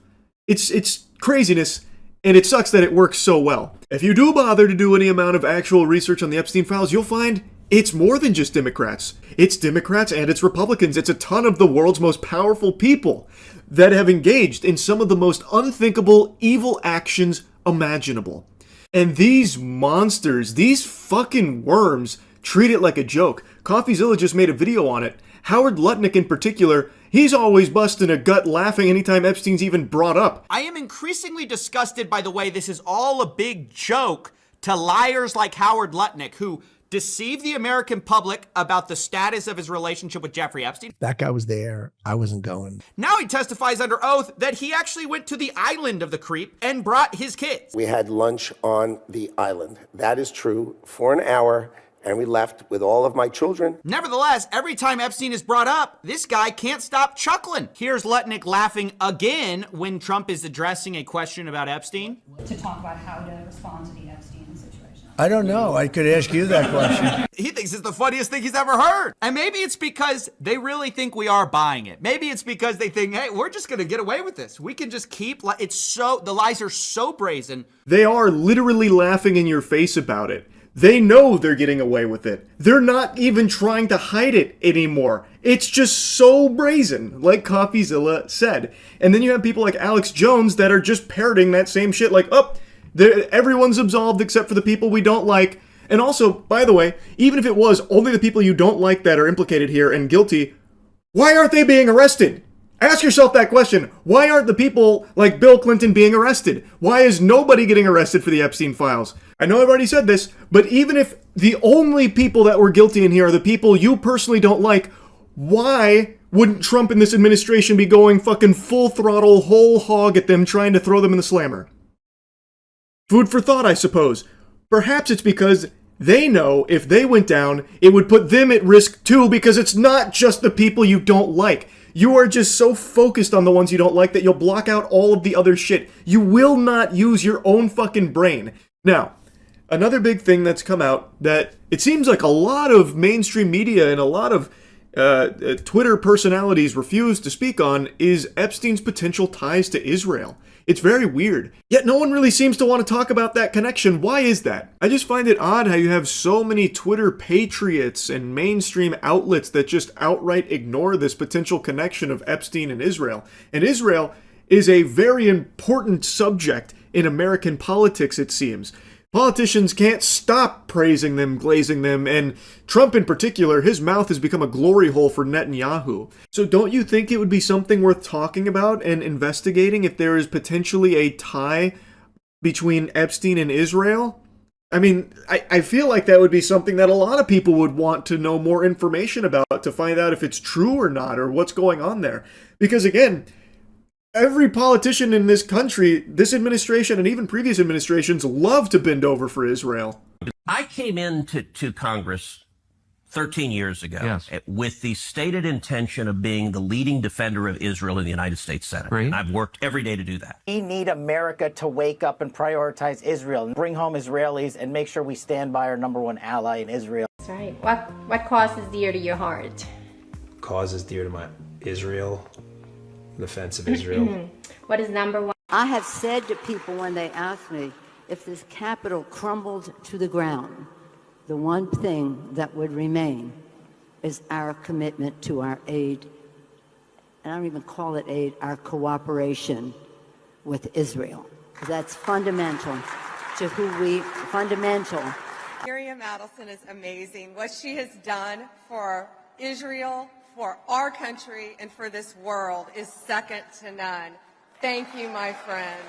It's craziness, and it sucks that it works so well. If you do bother to do any amount of actual research on the Epstein files, you'll find it's more than just Democrats. It's Democrats and it's Republicans. It's a ton of the world's most powerful people that have engaged in some of the most unthinkable evil actions imaginable. And these monsters, these fucking worms, treat it like a joke. CoffeeZilla just made a video on it. Howard Lutnick in particular, he's always busting a gut laughing anytime Epstein's even brought up. I am increasingly disgusted by the way this is all a big joke to liars like Howard Lutnick, who deceive the American public about the status of his relationship with Jeffrey Epstein. That guy was there. I wasn't going. Now he testifies under oath that he actually went to the island of the creep and brought his kids. We had lunch on the island. That is true, for an hour, and we left with all of my children. Nevertheless, every time Epstein is brought up, this guy can't stop chuckling. Here's Lutnick laughing again when Trump is addressing a question about Epstein. To talk about how to respond to the Epstein situation. I don't know. I could ask you that question. He thinks it's the funniest thing he's ever heard. And maybe it's because they really think we are buying it. Maybe it's because they think, hey, we're just going to get away with this. We can just keep, the lies are so brazen. They are literally laughing in your face about it. They know they're getting away with it. They're not even trying to hide it anymore. It's just so brazen, like CoffeeZilla said. And then you have people like Alex Jones that are just parroting that same shit like, oh, everyone's absolved except for the people we don't like. And also, by the way, even if it was only the people you don't like that are implicated here and guilty, why aren't they being arrested? Ask yourself that question. Why aren't the people like Bill Clinton being arrested? Why is nobody getting arrested for the Epstein files? I know I've already said this, but even if the only people that were guilty in here are the people you personally don't like, why wouldn't Trump and this administration be going fucking full throttle, whole hog at them, trying to throw them in the slammer? Food for thought, I suppose. Perhaps it's because they know if they went down, it would put them at risk too, because it's not just the people you don't like. You are just so focused on the ones you don't like that you'll block out all of the other shit. You will not use your own fucking brain. Now, another big thing that's come out that it seems like a lot of mainstream media and a lot of Twitter personalities refuse to speak on is Epstein's potential ties to Israel. It's very weird. Yet no one really seems to want to talk about that connection. Why is that? I just find it odd how you have so many Twitter patriots and mainstream outlets that just outright ignore this potential connection of Epstein and Israel. And Israel is a very important subject in American politics, it seems. Politicians can't stop praising them, glazing them, and Trump in particular, his mouth has become a glory hole for Netanyahu. So don't you think it would be something worth talking about and investigating if there is potentially a tie between Epstein and Israel? I mean, I feel like that would be something that a lot of people would want to know more information about to find out if it's true or not, or what's going on there. Because again, every politician in this country, this administration and even previous administrations love to bend over for Israel. I came into Congress 13 years ago with the stated intention of being the leading defender of Israel in the United States Senate. And I've worked every day to do that. We need America to wake up and prioritize Israel, and bring home Israelis, and make sure we stand by our number one ally in Israel. That's right. What cause is dear to your heart? Cause is dear to my Israel. Defense of Israel. What is number one? I have said to people when they ask me if this Capitol crumbled to the ground, the one thing that would remain is our commitment to our aid, and I don't even call it aid, our cooperation with Israel. That's fundamental to fundamental. Miriam Adelson is amazing. What she has done for Israel, for our country, and for this world is second to none. Thank you, my friend.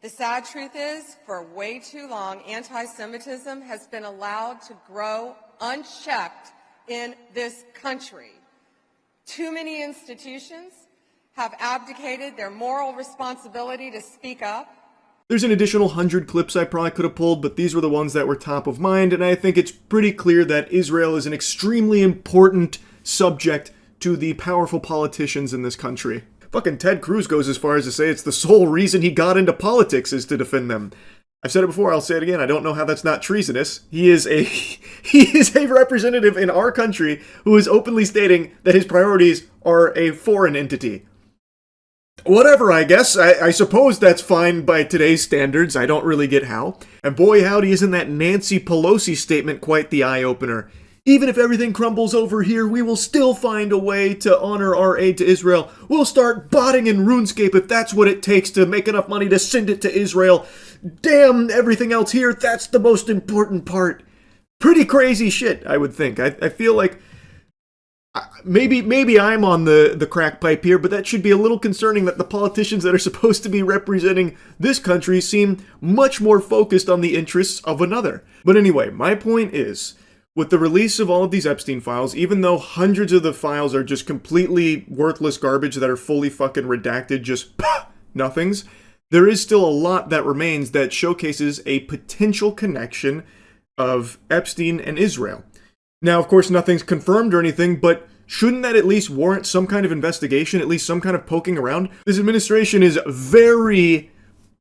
The sad truth is, for way too long, anti-Semitism has been allowed to grow unchecked in this country. Too many institutions have abdicated their moral responsibility to speak up. There's an additional 100 clips I probably could have pulled, but these were the ones that were top of mind, and I think it's pretty clear that Israel is an extremely important subject to the powerful politicians in this country. Fucking Ted Cruz goes as far as to say it's the sole reason he got into politics is to defend them. I've said it before, I'll say it again, I don't know how that's not treasonous. He is a representative in our country who is openly stating that his priorities are a foreign entity. Whatever, I guess. I suppose that's fine by today's standards. I don't really get how. And boy howdy, isn't that Nancy Pelosi statement quite the eye-opener. Even if everything crumbles over here, we will still find a way to honor our aid to Israel. We'll start botting in RuneScape if that's what it takes to make enough money to send it to Israel. Damn everything else here, that's the most important part. Pretty crazy shit, I would think. I feel like maybe I'm on the crack pipe here, but that should be a little concerning that the politicians that are supposed to be representing this country seem much more focused on the interests of another. But anyway, my point is, with the release of all of these Epstein files, even though hundreds of the files are just completely worthless garbage that are fully fucking redacted, just nothings, there is still a lot that remains that showcases a potential connection of Epstein and Israel. Now, of course, nothing's confirmed or anything, but shouldn't that at least warrant some kind of investigation, at least some kind of poking around? This administration is very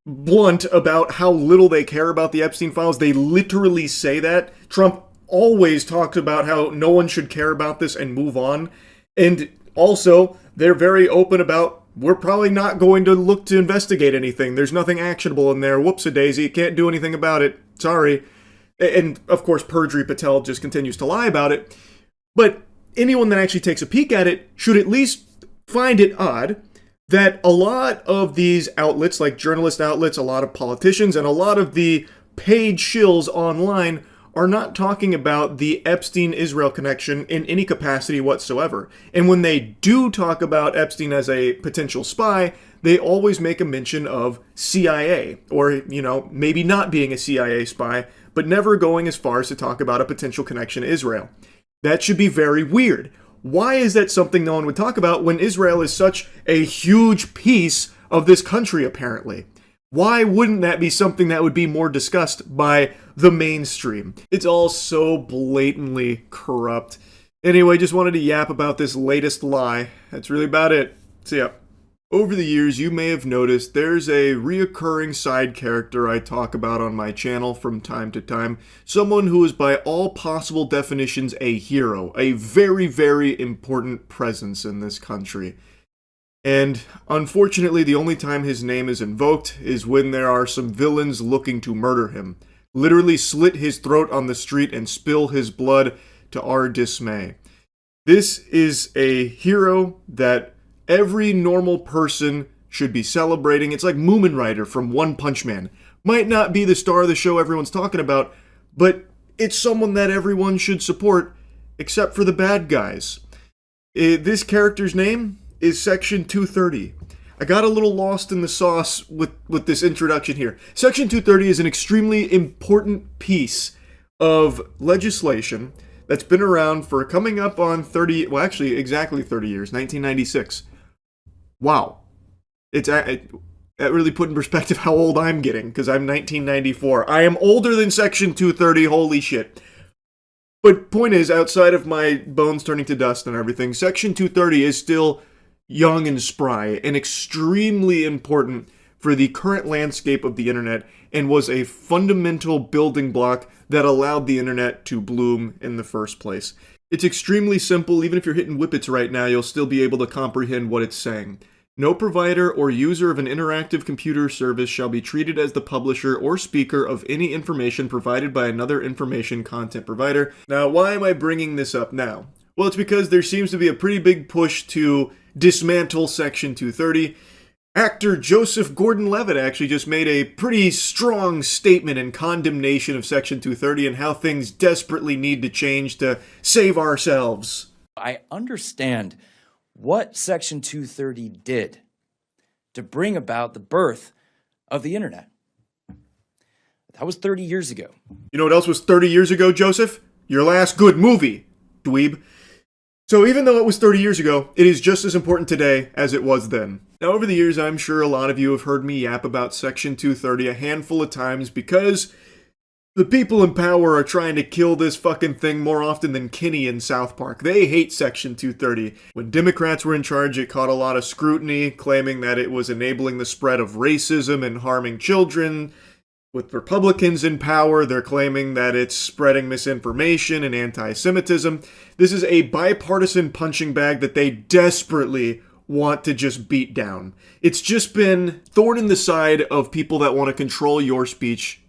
blunt about how little they care about the Epstein files. They literally say that. Trump always talks about how no one should care about this and move on. And also, they're very open about, we're probably not going to look to investigate anything. There's nothing actionable in there. Whoops-a-daisy. Can't do anything about it. Sorry. And, of course, Perjury Patel just continues to lie about it. But anyone that actually takes a peek at it should at least find it odd that a lot of these outlets, like journalist outlets, a lot of politicians, and a lot of the paid shills online are not talking about the Epstein-Israel connection in any capacity whatsoever. And when they do talk about Epstein as a potential spy, they always make a mention of CIA, or, you know, maybe not being a CIA spy, but never going as far as to talk about a potential connection to Israel. That should be very weird. Why is that something no one would talk about when Israel is such a huge piece of this country, apparently? Why wouldn't that be something that would be more discussed by the mainstream? It's all so blatantly corrupt. Anyway, just wanted to yap about this latest lie. That's really about it. See ya. Over the years, you may have noticed there's a reoccurring side character I talk about on my channel from time to time. Someone who is by all possible definitions a hero, a very, very important presence in this country. And unfortunately, the only time his name is invoked is when there are some villains looking to murder him. Literally slit his throat on the street and spill his blood to our dismay. This is a hero that every normal person should be celebrating. It's like Moomin Rider from One Punch Man. Might not be the star of the show everyone's talking about, but it's someone that everyone should support, except for the bad guys. This character's name is Section 230. I got a little lost in the sauce with this introduction here. Section 230 is an extremely important piece of legislation that's been around for coming up on 30, well actually exactly 30 years, 1996. Wow. That really put in perspective how old I'm getting, because I'm 1994. I am older than Section 230, holy shit. But point is, outside of my bones turning to dust and everything, Section 230 is still young and spry and extremely important for the current landscape of the internet, and was a fundamental building block that allowed the internet to bloom in the first place. It's extremely simple. Even if you're hitting whippets right now, you'll still be able to comprehend what it's saying. No provider or user of an interactive computer service shall be treated as the publisher or speaker of any information provided by another information content provider. Now, why am I bringing this up now? Well, it's because there seems to be a pretty big push to dismantle Section 230. Actor Joseph Gordon-Levitt actually just made a pretty strong statement in condemnation of Section 230 and how things desperately need to change to save ourselves. I understand what Section 230 did to bring about the birth of the internet. That was 30 years ago. You know what else was 30 years ago, Joseph? Your last good movie, dweeb. So even though it was 30 years ago, it is just as important today as it was then. Now, over the years, I'm sure a lot of you have heard me yap about Section 230 a handful of times because the people in power are trying to kill this fucking thing more often than Kenny in South Park. They hate Section 230. When Democrats were in charge, it caught a lot of scrutiny, claiming that it was enabling the spread of racism and harming children. With Republicans in power, they're claiming that it's spreading misinformation and anti-Semitism. This is a bipartisan punching bag that they desperately want to just beat down. It's just been thorn in the side of people that want to control your speech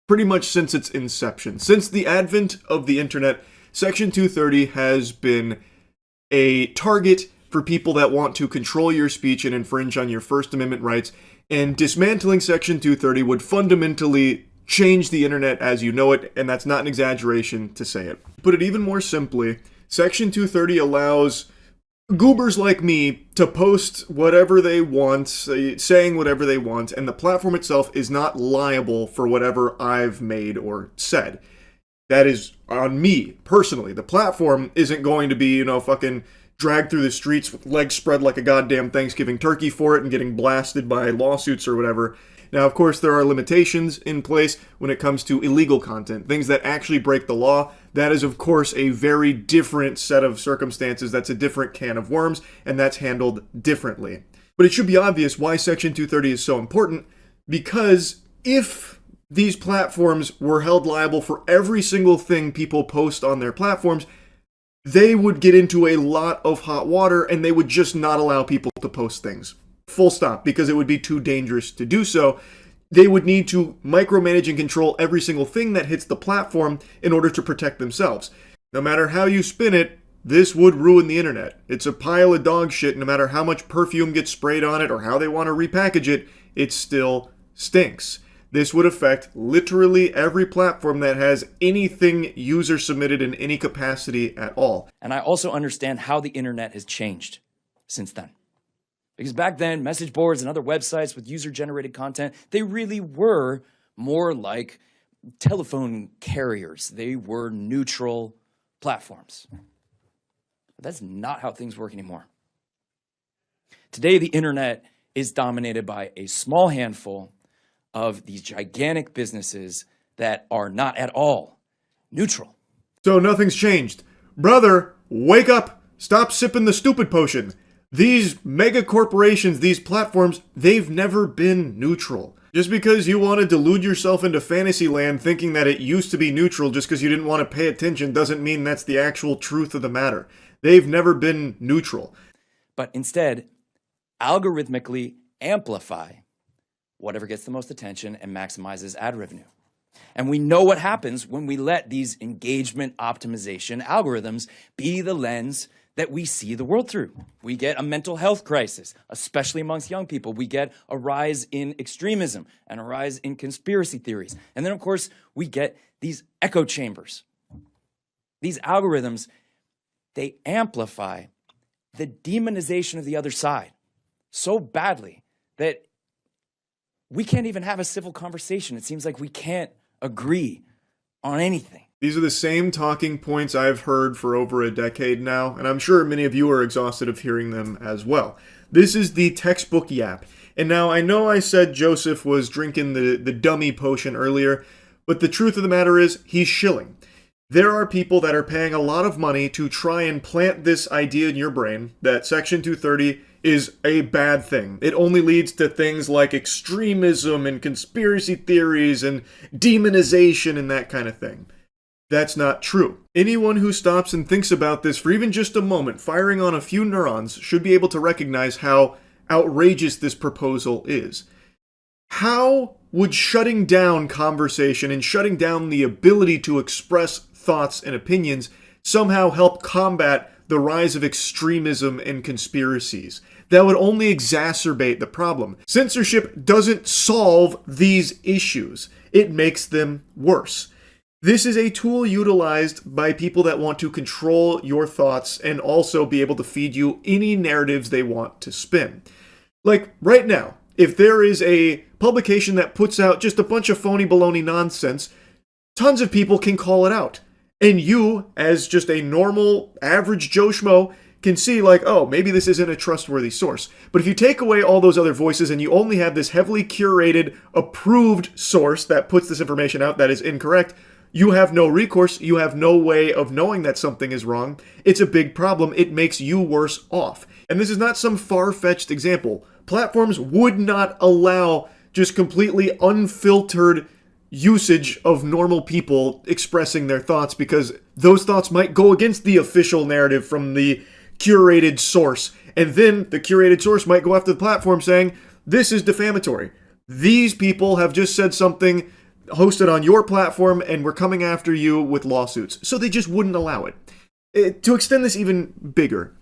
pretty much since its inception. Since the advent of the internet, Section 230 has been a target for people that want to control your speech and infringe on your First Amendment rights. And dismantling Section 230 would fundamentally change the internet as you know it, and that's not an exaggeration to say it. To put it even more simply, Section 230 allows goobers like me to post whatever they want, saying whatever they want, and the platform itself is not liable for whatever I've made or said. That is on me, personally. The platform isn't going to be, fucking dragged through the streets with legs spread like a goddamn Thanksgiving turkey for it and getting blasted by lawsuits or whatever. Now, of course, there are limitations in place when it comes to illegal content, things that actually break the law. That is, of course, a very different set of circumstances. That's a different can of worms, and that's handled differently. But it should be obvious why Section 230 is so important, because if these platforms were held liable for every single thing people post on their platforms, they would get into a lot of hot water and they would just not allow people to post things. Full stop, because it would be too dangerous to do so. they would need to micromanage and control every single thing that hits the platform in order to protect themselves. No matter how you spin it, this would ruin the internet. It's a pile of dog shit. No matter how much perfume gets sprayed on it or how they want to repackage it, it still stinks. This would affect literally every platform that has anything user submitted in any capacity at all. And I also understand how the internet has changed since then. Because back then, message boards and other websites with user-generated content, they really were more like telephone carriers. They were neutral platforms. But that's not how things work anymore. Today, the internet is dominated by a small handful of these gigantic businesses that are not at all neutral. So nothing's changed. Brother, wake up! Stop sipping the stupid potion. These mega corporations, these platforms, they've never been neutral. Just because you want to delude yourself into fantasy land thinking that it used to be neutral just because you didn't want to pay attention doesn't mean that's the actual truth of the matter. They've never been neutral. But instead, algorithmically amplify whatever gets the most attention and maximizes ad revenue. And we know what happens when we let these engagement optimization algorithms be the lens that we see the world through. We get a mental health crisis, especially amongst young people. We get a rise in extremism and a rise in conspiracy theories. And then, of course, we get these echo chambers. These algorithms, they amplify the demonization of the other side so badly that we can't even have a civil conversation. It seems like we can't agree on anything. These are the same talking points I've heard for over a decade now, and I'm sure many of you are exhausted of hearing them as well. This is the textbook yap. And now I know I said Joseph was drinking the dummy potion earlier, but the truth of the matter is he's shilling. There are people that are paying a lot of money to try and plant this idea in your brain that Section 230 is a bad thing. It only leads to things like extremism and conspiracy theories and demonization and that kind of thing. That's not true. Anyone who stops and thinks about this for even just a moment, firing on a few neurons, should be able to recognize how outrageous this proposal is. How would shutting down conversation and shutting down the ability to express thoughts and opinions somehow help combat the rise of extremism and conspiracies? That would only exacerbate the problem. Censorship doesn't solve these issues. It makes them worse. This is a tool utilized by people that want to control your thoughts and also be able to feed you any narratives they want to spin. Like right now, if there is a publication that puts out just a bunch of phony baloney nonsense, tons of people can call it out. And you, as just a normal, average Joe Schmo, can see like, oh, maybe this isn't a trustworthy source. But if you take away all those other voices and you only have this heavily curated, approved source that puts this information out that is incorrect, you have no recourse. You have no way of knowing that something is wrong. It's a big problem. It makes you worse off. And this is not some far-fetched example. Platforms would not allow just completely unfiltered usage of normal people expressing their thoughts because those thoughts might go against the official narrative from the curated source. And then the curated source might go after the platform saying, this is defamatory. These people have just said something hosted on your platform and we're coming after you with lawsuits. So they just wouldn't allow it. To extend this even bigger,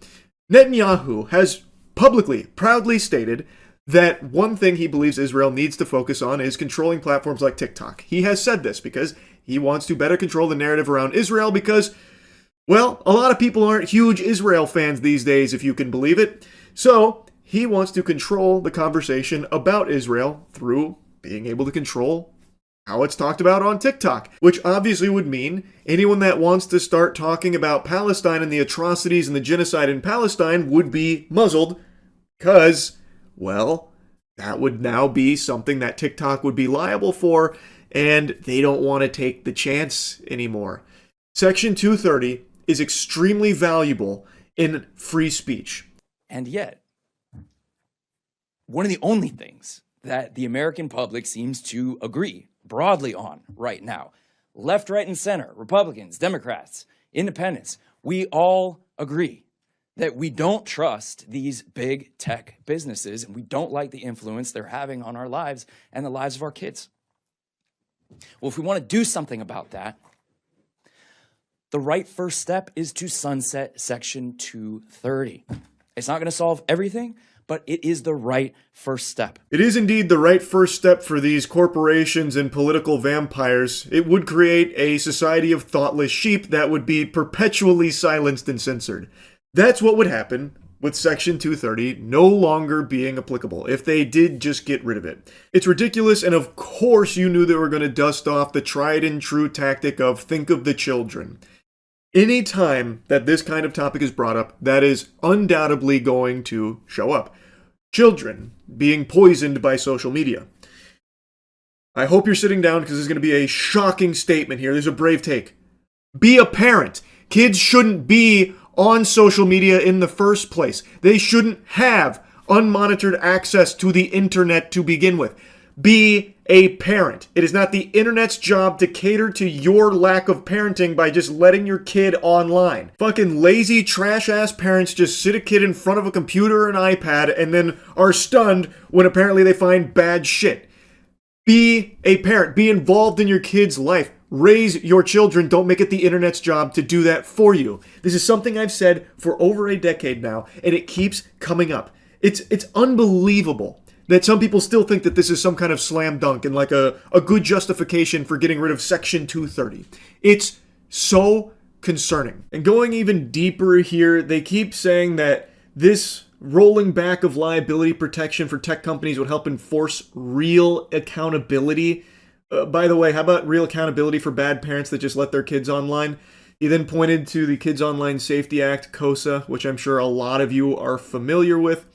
Netanyahu has publicly, proudly stated that one thing he believes Israel needs to focus on is controlling platforms like TikTok. He has said this because he wants to better control the narrative around Israel because, well, a lot of people aren't huge Israel fans these days, if you can believe it. So he wants to control the conversation about Israel through being able to control how it's talked about on TikTok, which obviously would mean anyone that wants to start talking about Palestine and the atrocities and the genocide in Palestine would be muzzled because, well, that would now be something that TikTok would be liable for, and they don't want to take the chance anymore. Section 230 is extremely valuable in free speech. And yet, one of the only things that the American public seems to agree broadly on right now, left, right, and center, Republicans, Democrats, independents, we all agree that we don't trust these big tech businesses and we don't like the influence they're having on our lives and the lives of our kids. Well, if we want to do something about that, the right first step is to sunset Section 230. It's not going to solve everything, but it is the right first step. It is indeed the right first step for these corporations and political vampires. It would create a society of thoughtless sheep that would be perpetually silenced and censored. That's what would happen with Section 230 no longer being applicable if they did just get rid of it. It's ridiculous, and of course you knew they were going to dust off the tried and true tactic of think of the children. Any time that this kind of topic is brought up, that is undoubtedly going to show up. Children being poisoned by social media. I hope you're sitting down because there's going to be a shocking statement here. There's a brave take. Be a parent. Kids shouldn't be on social media in the first place. They shouldn't have unmonitored access to the internet to begin with. Be a parent. It is not the internet's job to cater to your lack of parenting by just letting your kid online. Fucking lazy, trash-ass parents just sit a kid in front of a computer or an iPad and then are stunned when apparently they find bad shit. Be a parent. Be involved in your kid's life. Raise your children. Don't make it the internet's job to do that for you. This is something I've said for over a decade now, and it keeps coming up. It's unbelievable that some people still think that this is some kind of slam dunk and like a good justification for getting rid of Section 230. It's so concerning. And going even deeper here, they keep saying that this rolling back of liability protection for tech companies would help enforce real accountability. By the way, how about real accountability for bad parents that just let their kids online? He then pointed to the Kids Online Safety Act, KOSA, which I'm sure a lot of you are familiar with.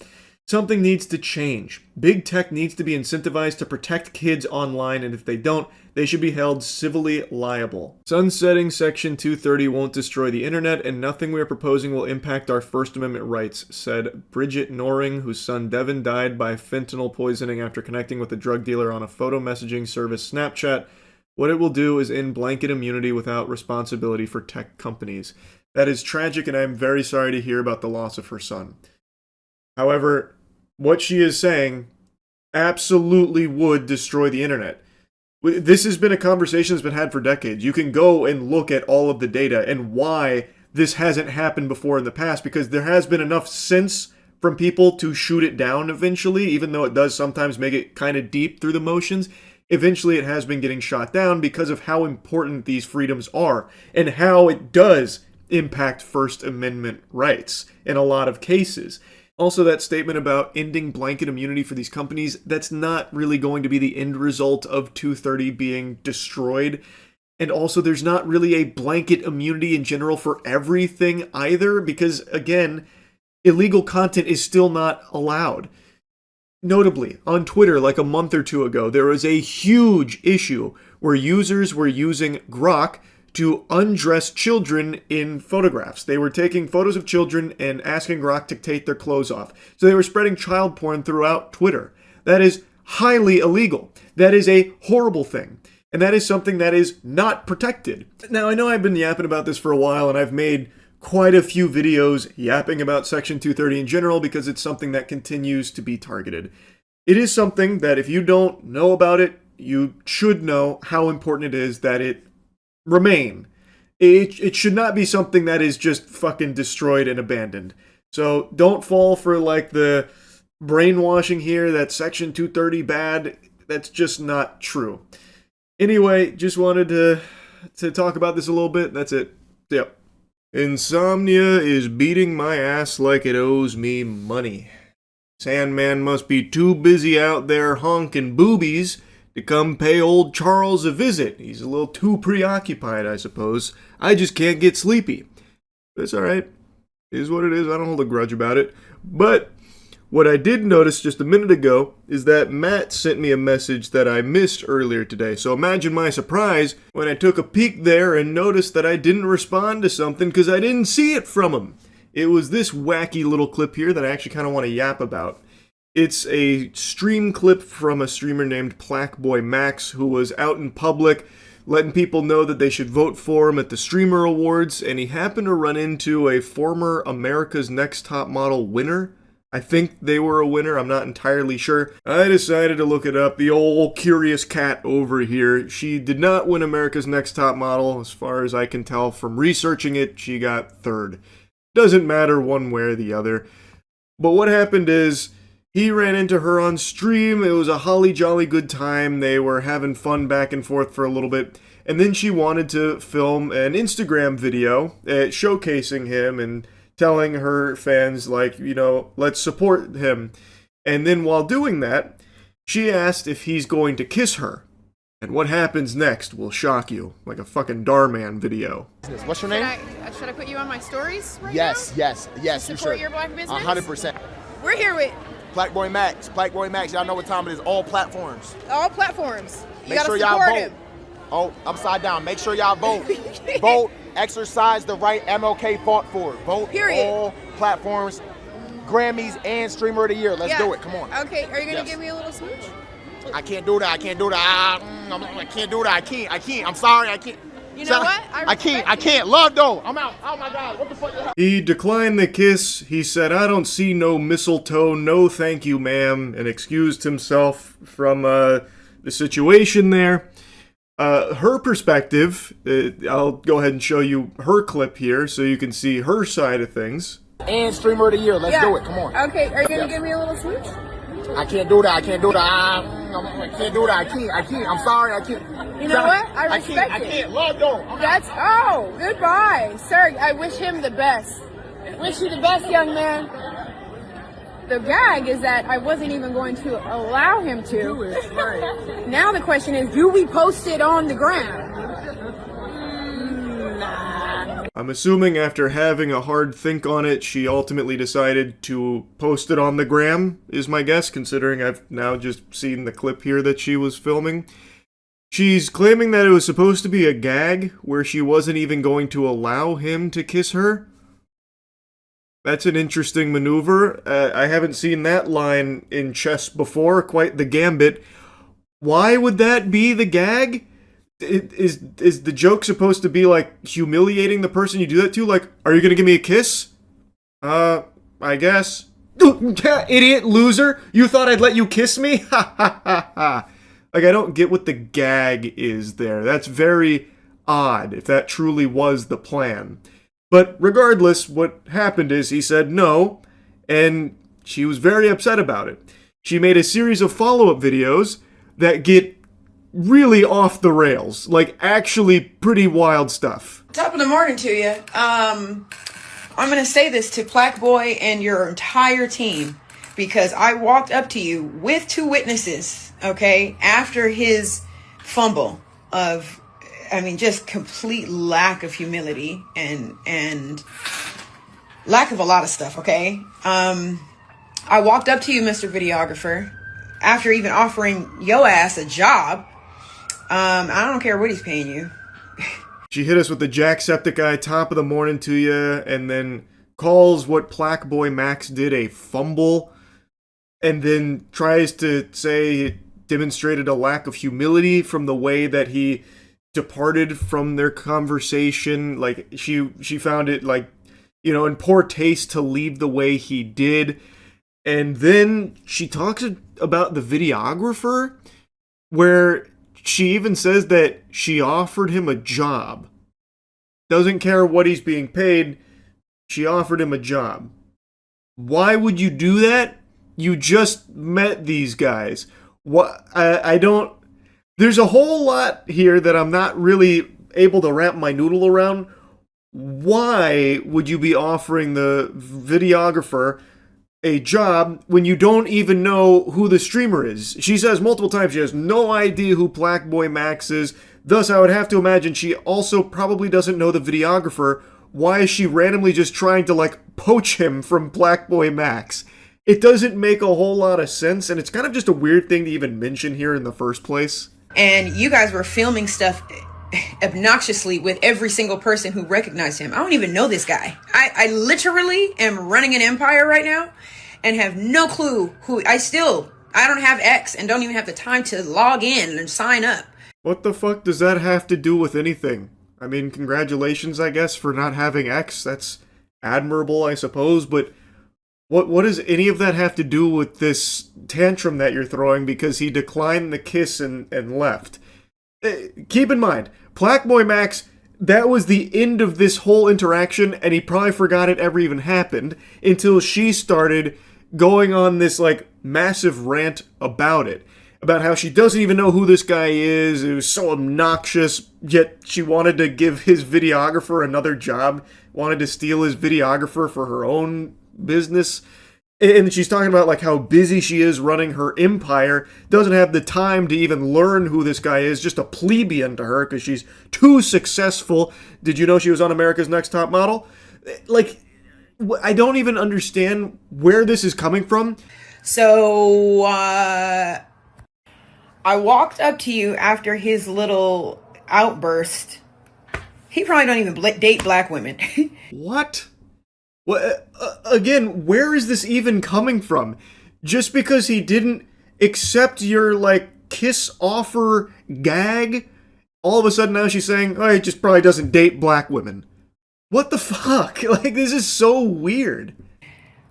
Something needs to change. Big tech needs to be incentivized to protect kids online, and if they don't, they should be held civilly liable. Sunsetting Section 230 won't destroy the internet, and nothing we are proposing will impact our First Amendment rights, said Bridget Noring, whose son Devin died by fentanyl poisoning after connecting with a drug dealer on a photo messaging service Snapchat. What it will do is end blanket immunity without responsibility for tech companies. That is tragic, and I am very sorry to hear about the loss of her son. However, what she is saying absolutely would destroy the internet. This has been a conversation that's been had for decades. You can go and look at all of the data and why this hasn't happened before in the past, because there has been enough sense from people to shoot it down eventually, even though it does sometimes make it kind of deep through the motions. Eventually it has been getting shot down because of how important these freedoms are and how it does impact First Amendment rights in a lot of cases. Also, that statement about ending blanket immunity for these companies, that's not really going to be the end result of 230 being destroyed. And also, there's not really a blanket immunity in general for everything either, because, again, illegal content is still not allowed. Notably, on Twitter, like a month or two ago, there was a huge issue where users were using Grok to undress children in photographs. They were taking photos of children and asking Grok to take their clothes off. So they were spreading child porn throughout Twitter. That is highly illegal. That is a horrible thing. And that is something that is not protected. Now, I know I've been yapping about this for a while, and I've made quite a few videos yapping about Section 230 in general because it's something that continues to be targeted. It is something that if you don't know about it, you should know how important it is that it remain. It should not be something that is just fucking destroyed and abandoned. So don't fall for like the brainwashing here that Section 230 bad. That's just not true. Anyway, just wanted to talk about this a little bit. That's it. Yep. Insomnia is beating my ass like it owes me money. Sandman must be too busy out there honking boobies to come pay old Charles a visit. He's a little too preoccupied, I suppose. I just can't get sleepy. It's alright. It is what it is. I don't hold a grudge about it. But what I did notice just a minute ago is that Matt sent me a message that I missed earlier today. So imagine my surprise when I took a peek there and noticed that I didn't respond to something because I didn't see it from him. It was this wacky little clip here that I actually kind of want to yap about. It's a stream clip from a streamer named Plaqueboy Max, who was out in public letting people know that they should vote for him at the Streamer Awards, and he happened to run into a former America's Next Top Model winner. I think they were a winner, I'm not entirely sure. I decided to look it up. The old curious cat over here. She did not win America's Next Top Model. As far as I can tell from researching it, she got third. Doesn't matter one way or the other. But what happened is, he ran into her on stream. It was a holly jolly good time. They were having fun back and forth for a little bit. And then she wanted to film an Instagram video showcasing him and telling her fans, like, you know, let's support him. And then while doing that, she asked if he's going to kiss her. And what happens next will shock you, like a fucking Darman video. What's your name? Should I put you on my stories right Yes, now? yes, you Support should. your black business? 100%. We're here with Black Boy Max, y'all know what time it is, all platforms. all platforms. You Make gotta sure y'all support vote. him. Oh, upside down. Make sure y'all vote. Vote, exercise the right MLK fought for. Vote Period. all platforms, Grammys and Streamer of the Year. Let's do it, come on. Okay, are you gonna Yes. give me a little smooch? I can't do that, I can't do that. I can't do that, I can't. I'm sorry, I can't. You know what? I can't. Love though. I'm out. Oh my God, what the fuck? He declined the kiss. He said, I don't see no mistletoe, no thank you, ma'am, and excused himself from the situation there. Her perspective, I'll go ahead and show you her clip here so you can see her side of things. And Streamer of the Year, let's do it, come on. Okay, are you gonna give me a little smooch? I can't do that, I can't do that. I can't do that, I can't. I'm sorry, I can't. You know what? I respect I it. can't. Love though. That's, oh, goodbye. Sir, I wish him the best. Wish you the best, young man. The gag is that I wasn't even going to allow him to. Now the question is, do we post it on the ground? Nah. I'm assuming after having a hard think on it, she ultimately decided to post it on the gram, is my guess, considering I've now just seen the clip here that she was filming. She's claiming that it was supposed to be a gag, where she wasn't even going to allow him to kiss her. That's an interesting maneuver. I haven't seen that line in chess before, quite the gambit. Why would that be the gag? Is the joke supposed to be like humiliating the person you do that to? Like, are you gonna give me a kiss? I guess. Idiot loser! You thought I'd let you kiss me? Ha ha ha ha. Like, I don't get what the gag is there. That's very odd, if that truly was the plan. But regardless, what happened is he said no, and she was very upset about it. She made a series of follow-up videos that get really off the rails, like actually pretty wild stuff. Top of the morning to you. I'm going to say this to Black Boy and your entire team, because I walked up to you with two witnesses, okay, after his fumble of, I mean, just complete lack of humility and lack of a lot of stuff, okay? I walked up to you, Mr. Videographer, after even offering yo ass a job. I don't care what he's paying you. She hit us with the Jacksepticeye top of the morning to you, and then calls what Plaque Boy Max did a fumble, and then tries to say it demonstrated a lack of humility from the way that he departed from their conversation. Like, she found it, like, you know, in poor taste to leave the way he did. And then she talks about the videographer, where she even says that she offered him a job. Doesn't care what he's being paid, she offered him a job. Why would you do that? You just met these guys. What? I don't... There's a whole lot here that I'm not really able to wrap my noodle around. Why would you be offering the videographer a job when you don't even know who the streamer is? She says multiple times she has no idea who Plaque Boy Max is. Thus, I would have to imagine she also probably doesn't know the videographer. Why is she randomly just trying to, like, poach him from Plaque Boy Max? It doesn't make a whole lot of sense, and it's kind of just a weird thing to even mention here in the first place. And you guys were filming stuff obnoxiously with every single person who recognized him. I don't even know this guy. I literally am running an empire right now and have no clue who. I don't have X and don't even have the time to log in and sign up. What the fuck does that have to do with anything? I mean, congratulations, I guess, for not having X. That's admirable, I suppose, but what does any of that have to do with this tantrum that you're throwing because he declined the kiss and left? Keep in mind, Plaqueboy Max, that was the end of this whole interaction, and he probably forgot it ever even happened until she started going on this, like, massive rant about it. About how she doesn't even know who this guy is, it was so obnoxious, yet she wanted to give his videographer another job, wanted to steal his videographer for her own business. And she's talking about like how busy she is running her empire, doesn't have the time to even learn who this guy is, just a plebeian to her because she's too successful. Did you know she was on America's Next Top Model? Like, I don't even understand where this is coming from. So, I walked up to you after his little outburst. He probably don't even date black women. What? Well, again, where is this even coming from? Just because he didn't accept your, like, kiss offer gag, all of a sudden now she's saying, oh, he just probably doesn't date black women. What the fuck? Like, this is so weird.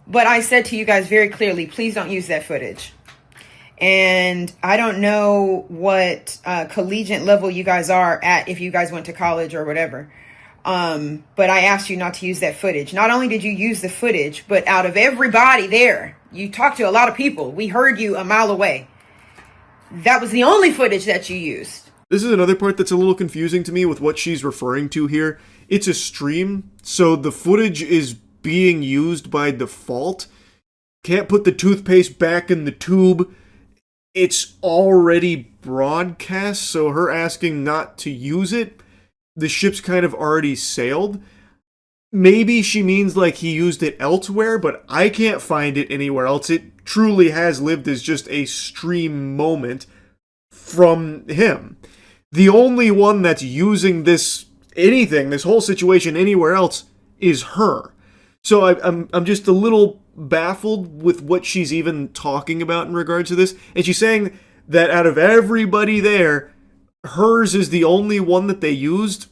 But I said to you guys very clearly, please don't use that footage. And I don't know what collegiate level you guys are at, if you guys went to college or whatever. But I asked you not to use that footage. Not only did you use the footage, but out of everybody there, you talked to a lot of people. We heard you a mile away. That was the only footage that you used. This is another part that's a little confusing to me with what she's referring to here. It's a stream, so the footage is being used by default. Can't put the toothpaste back in the tube. It's already broadcast, so her asking not to use it, the ship's kind of already sailed. Maybe she means like he used it elsewhere, but I can't find it anywhere else. It truly has lived as just a stream moment from him. The only one that's using this whole situation anywhere else is her. So I'm just a little baffled with what she's even talking about in regards to this. And she's saying that out of everybody there, hers is the only one that they used.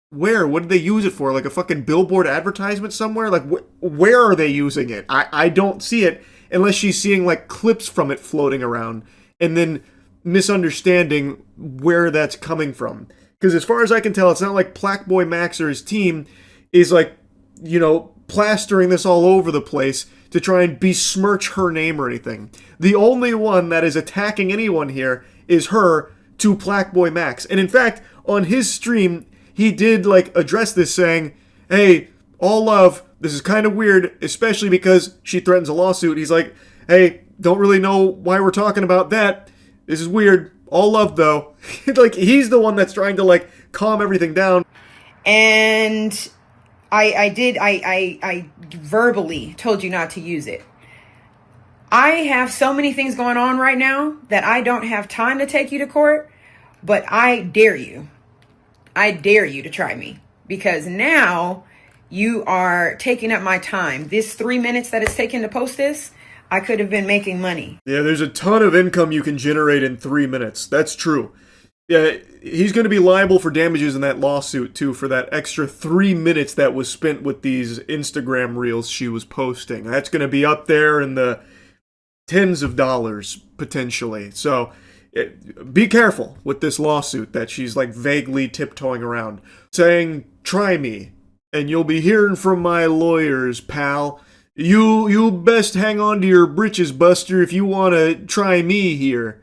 Where? What did they use it for? Like a fucking billboard advertisement somewhere? Like, where are they using it? I don't see it unless she's seeing, like, clips from it floating around and then misunderstanding where that's coming from. Because as far as I can tell, it's not like Plaqueboy Max or his team is, like, you know, plastering this all over the place to try and besmirch her name or anything. The only one that is attacking anyone here is her to Plaqueboy Max. And in fact, on his stream, he did, like, address this saying, hey, all love, this is kind of weird, especially because she threatens a lawsuit. He's like, hey, don't really know why we're talking about that. This is weird. All love, though. Like, he's the one that's trying to, like, calm everything down. And I verbally told you not to use it. I have so many things going on right now that I don't have time to take you to court, but I dare you. I dare you to try me, because now you are taking up my time. This 3 minutes that it's taken to post this, I could have been making money. Yeah, there's a ton of income you can generate in 3 minutes. That's true. Yeah, he's going to be liable for damages in that lawsuit, too, for that extra 3 minutes that was spent with these Instagram reels she was posting. That's going to be up there in the tens of dollars, potentially. So be careful with this lawsuit that she's, like, vaguely tiptoeing around, saying, try me, and you'll be hearing from my lawyers, pal. You best hang on to your britches, Buster, if you want to try me here.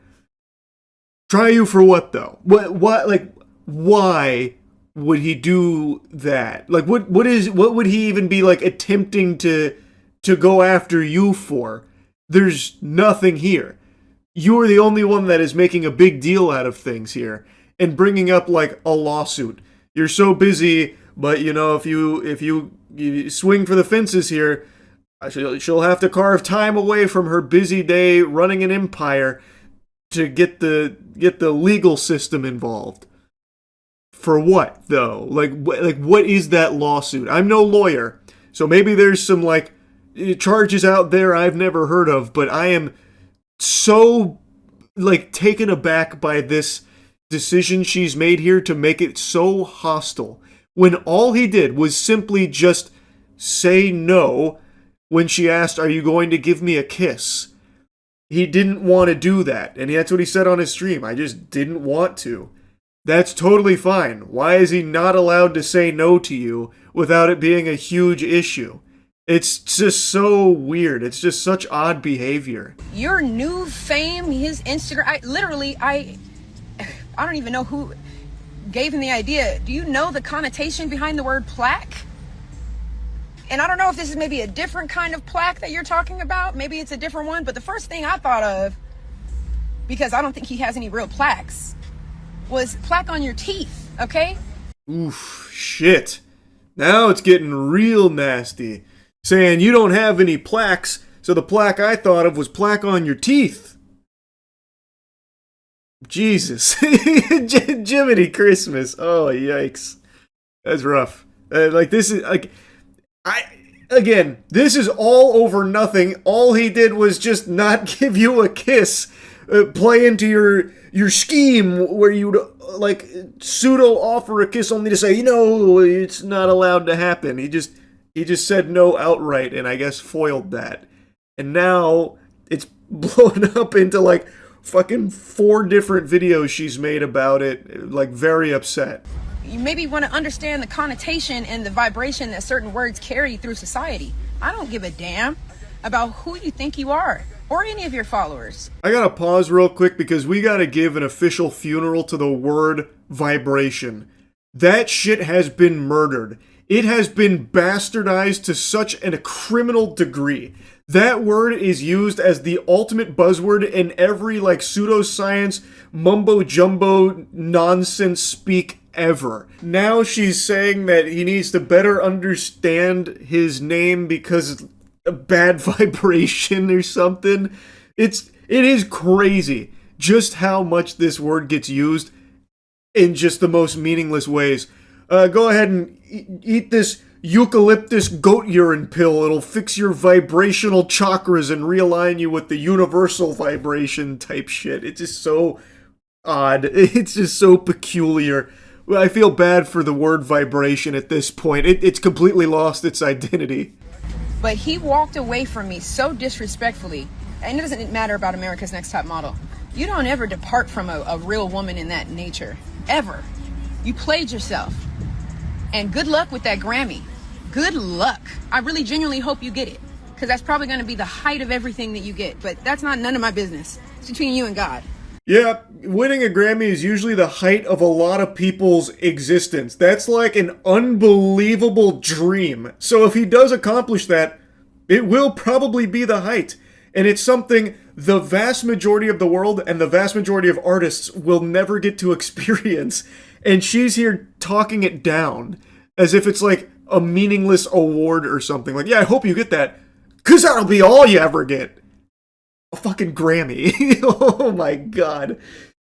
Try you for what, though? What, like, why would he do that? Like, what would he even be, like, attempting to go after you for? There's nothing here. You're the only one that is making a big deal out of things here and bringing up, like, a lawsuit. You're so busy, but, you know, if you swing for the fences here, she'll have to carve time away from her busy day running an empire to get the legal system involved. For what, though? Like what is that lawsuit? I'm no lawyer, so maybe there's some, like, charges out there I've never heard of, but I am so, like, taken aback by this decision she's made here to make it so hostile, when all he did was simply just say no when she asked, "Are you going to give me a kiss?" He didn't want to do that, and that's what he said on his stream. "I just didn't want to." That's totally fine. Why is he not allowed to say no to you without it being a huge issue? It's just so weird. It's just such odd behavior. Your new fame, his Instagram, I don't even know who gave him the idea. Do you know the connotation behind the word plaque? And I don't know if this is maybe a different kind of plaque that you're talking about. Maybe it's a different one. But the first thing I thought of, because I don't think he has any real plaques, was plaque on your teeth, okay? Oof, shit. Now it's getting real nasty. Saying you don't have any plaques, so the plaque I thought of was plaque on your teeth. Jesus. Jiminy Christmas. Oh, yikes. That's rough. This is, again, this is all over nothing. All he did was just not give you a kiss. Play into your scheme where you'd, pseudo offer a kiss only to say, it's not allowed to happen. He just said no outright, and I guess foiled that. And now it's blown up into fucking 4 different videos she's made about it, very upset. You maybe want to understand the connotation and the vibration that certain words carry through society. I don't give a damn about who you think you are or any of your followers. I gotta pause real quick because we gotta give an official funeral to the word vibration. That shit has been murdered. It has been bastardized to such a criminal degree. That word is used as the ultimate buzzword in every pseudoscience, mumbo-jumbo nonsense speak ever. Now she's saying that he needs to better understand his name because a bad vibration or something. It is crazy just how much this word gets used in just the most meaningless ways. Go ahead and eat this eucalyptus goat urine pill. It'll fix your vibrational chakras and realign you with the universal vibration type shit. It's just so odd. It's just so peculiar. I feel bad for the word vibration at this point. It's completely lost its identity. But he walked away from me so disrespectfully. And it doesn't matter about America's Next Top Model. You don't ever depart from a real woman in that nature. Ever. You played yourself. And good luck with that Grammy. Good luck. I really genuinely hope you get it. Because that's probably going to be the height of everything that you get. But that's none of my business. It's between you and God. Yeah, winning a Grammy is usually the height of a lot of people's existence. That's like an unbelievable dream. So if he does accomplish that, it will probably be the height. And it's something the vast majority of the world and the vast majority of artists will never get to experience. And she's here talking it down as if it's like a meaningless award or something. Yeah, I hope you get that, because that'll be all you ever get. A fucking Grammy. Oh my god.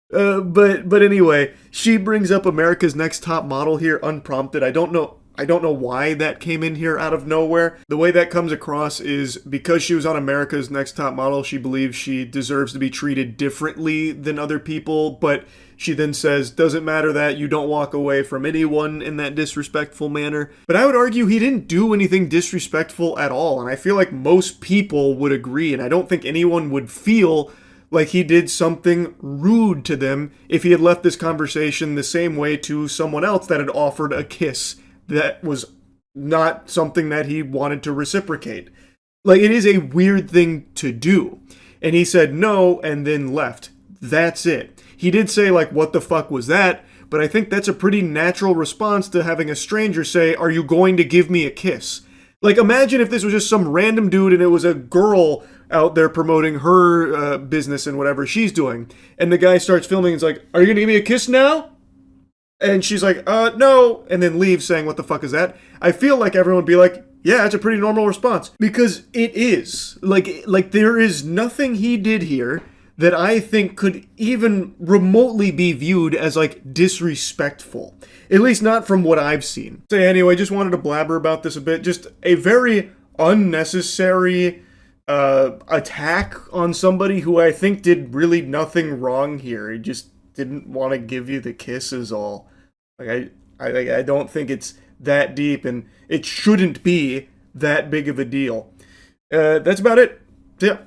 But anyway, she brings up America's Next Top Model here unprompted. I don't know why that came in here out of nowhere. The way that comes across is because she was on America's Next Top Model, she believes she deserves to be treated differently than other people, but she then says, doesn't matter that you don't walk away from anyone in that disrespectful manner. But I would argue he didn't do anything disrespectful at all, and I feel like most people would agree, and I don't think anyone would feel like he did something rude to them if he had left this conversation the same way to someone else that had offered a kiss that was not something that he wanted to reciprocate. It is a weird thing to do. And he said no and then left. That's it. He did say, what the fuck was that? But I think that's a pretty natural response to having a stranger say, are you going to give me a kiss? Imagine if this was just some random dude and it was a girl out there promoting her business and whatever she's doing. And the guy starts filming and is like, are you going to give me a kiss now? And she's like, no, and then leaves saying, what the fuck is that? I feel like everyone would be like, yeah, it's a pretty normal response. Because it is. There is nothing he did here that I think could even remotely be viewed as, disrespectful. At least not from what I've seen. So anyway, just wanted to blabber about this a bit. Just a very unnecessary attack on somebody who I think did really nothing wrong here. didn't want to give you the kiss is all. Like I don't think it's that deep, and it shouldn't be that big of a deal. That's about it. Yeah.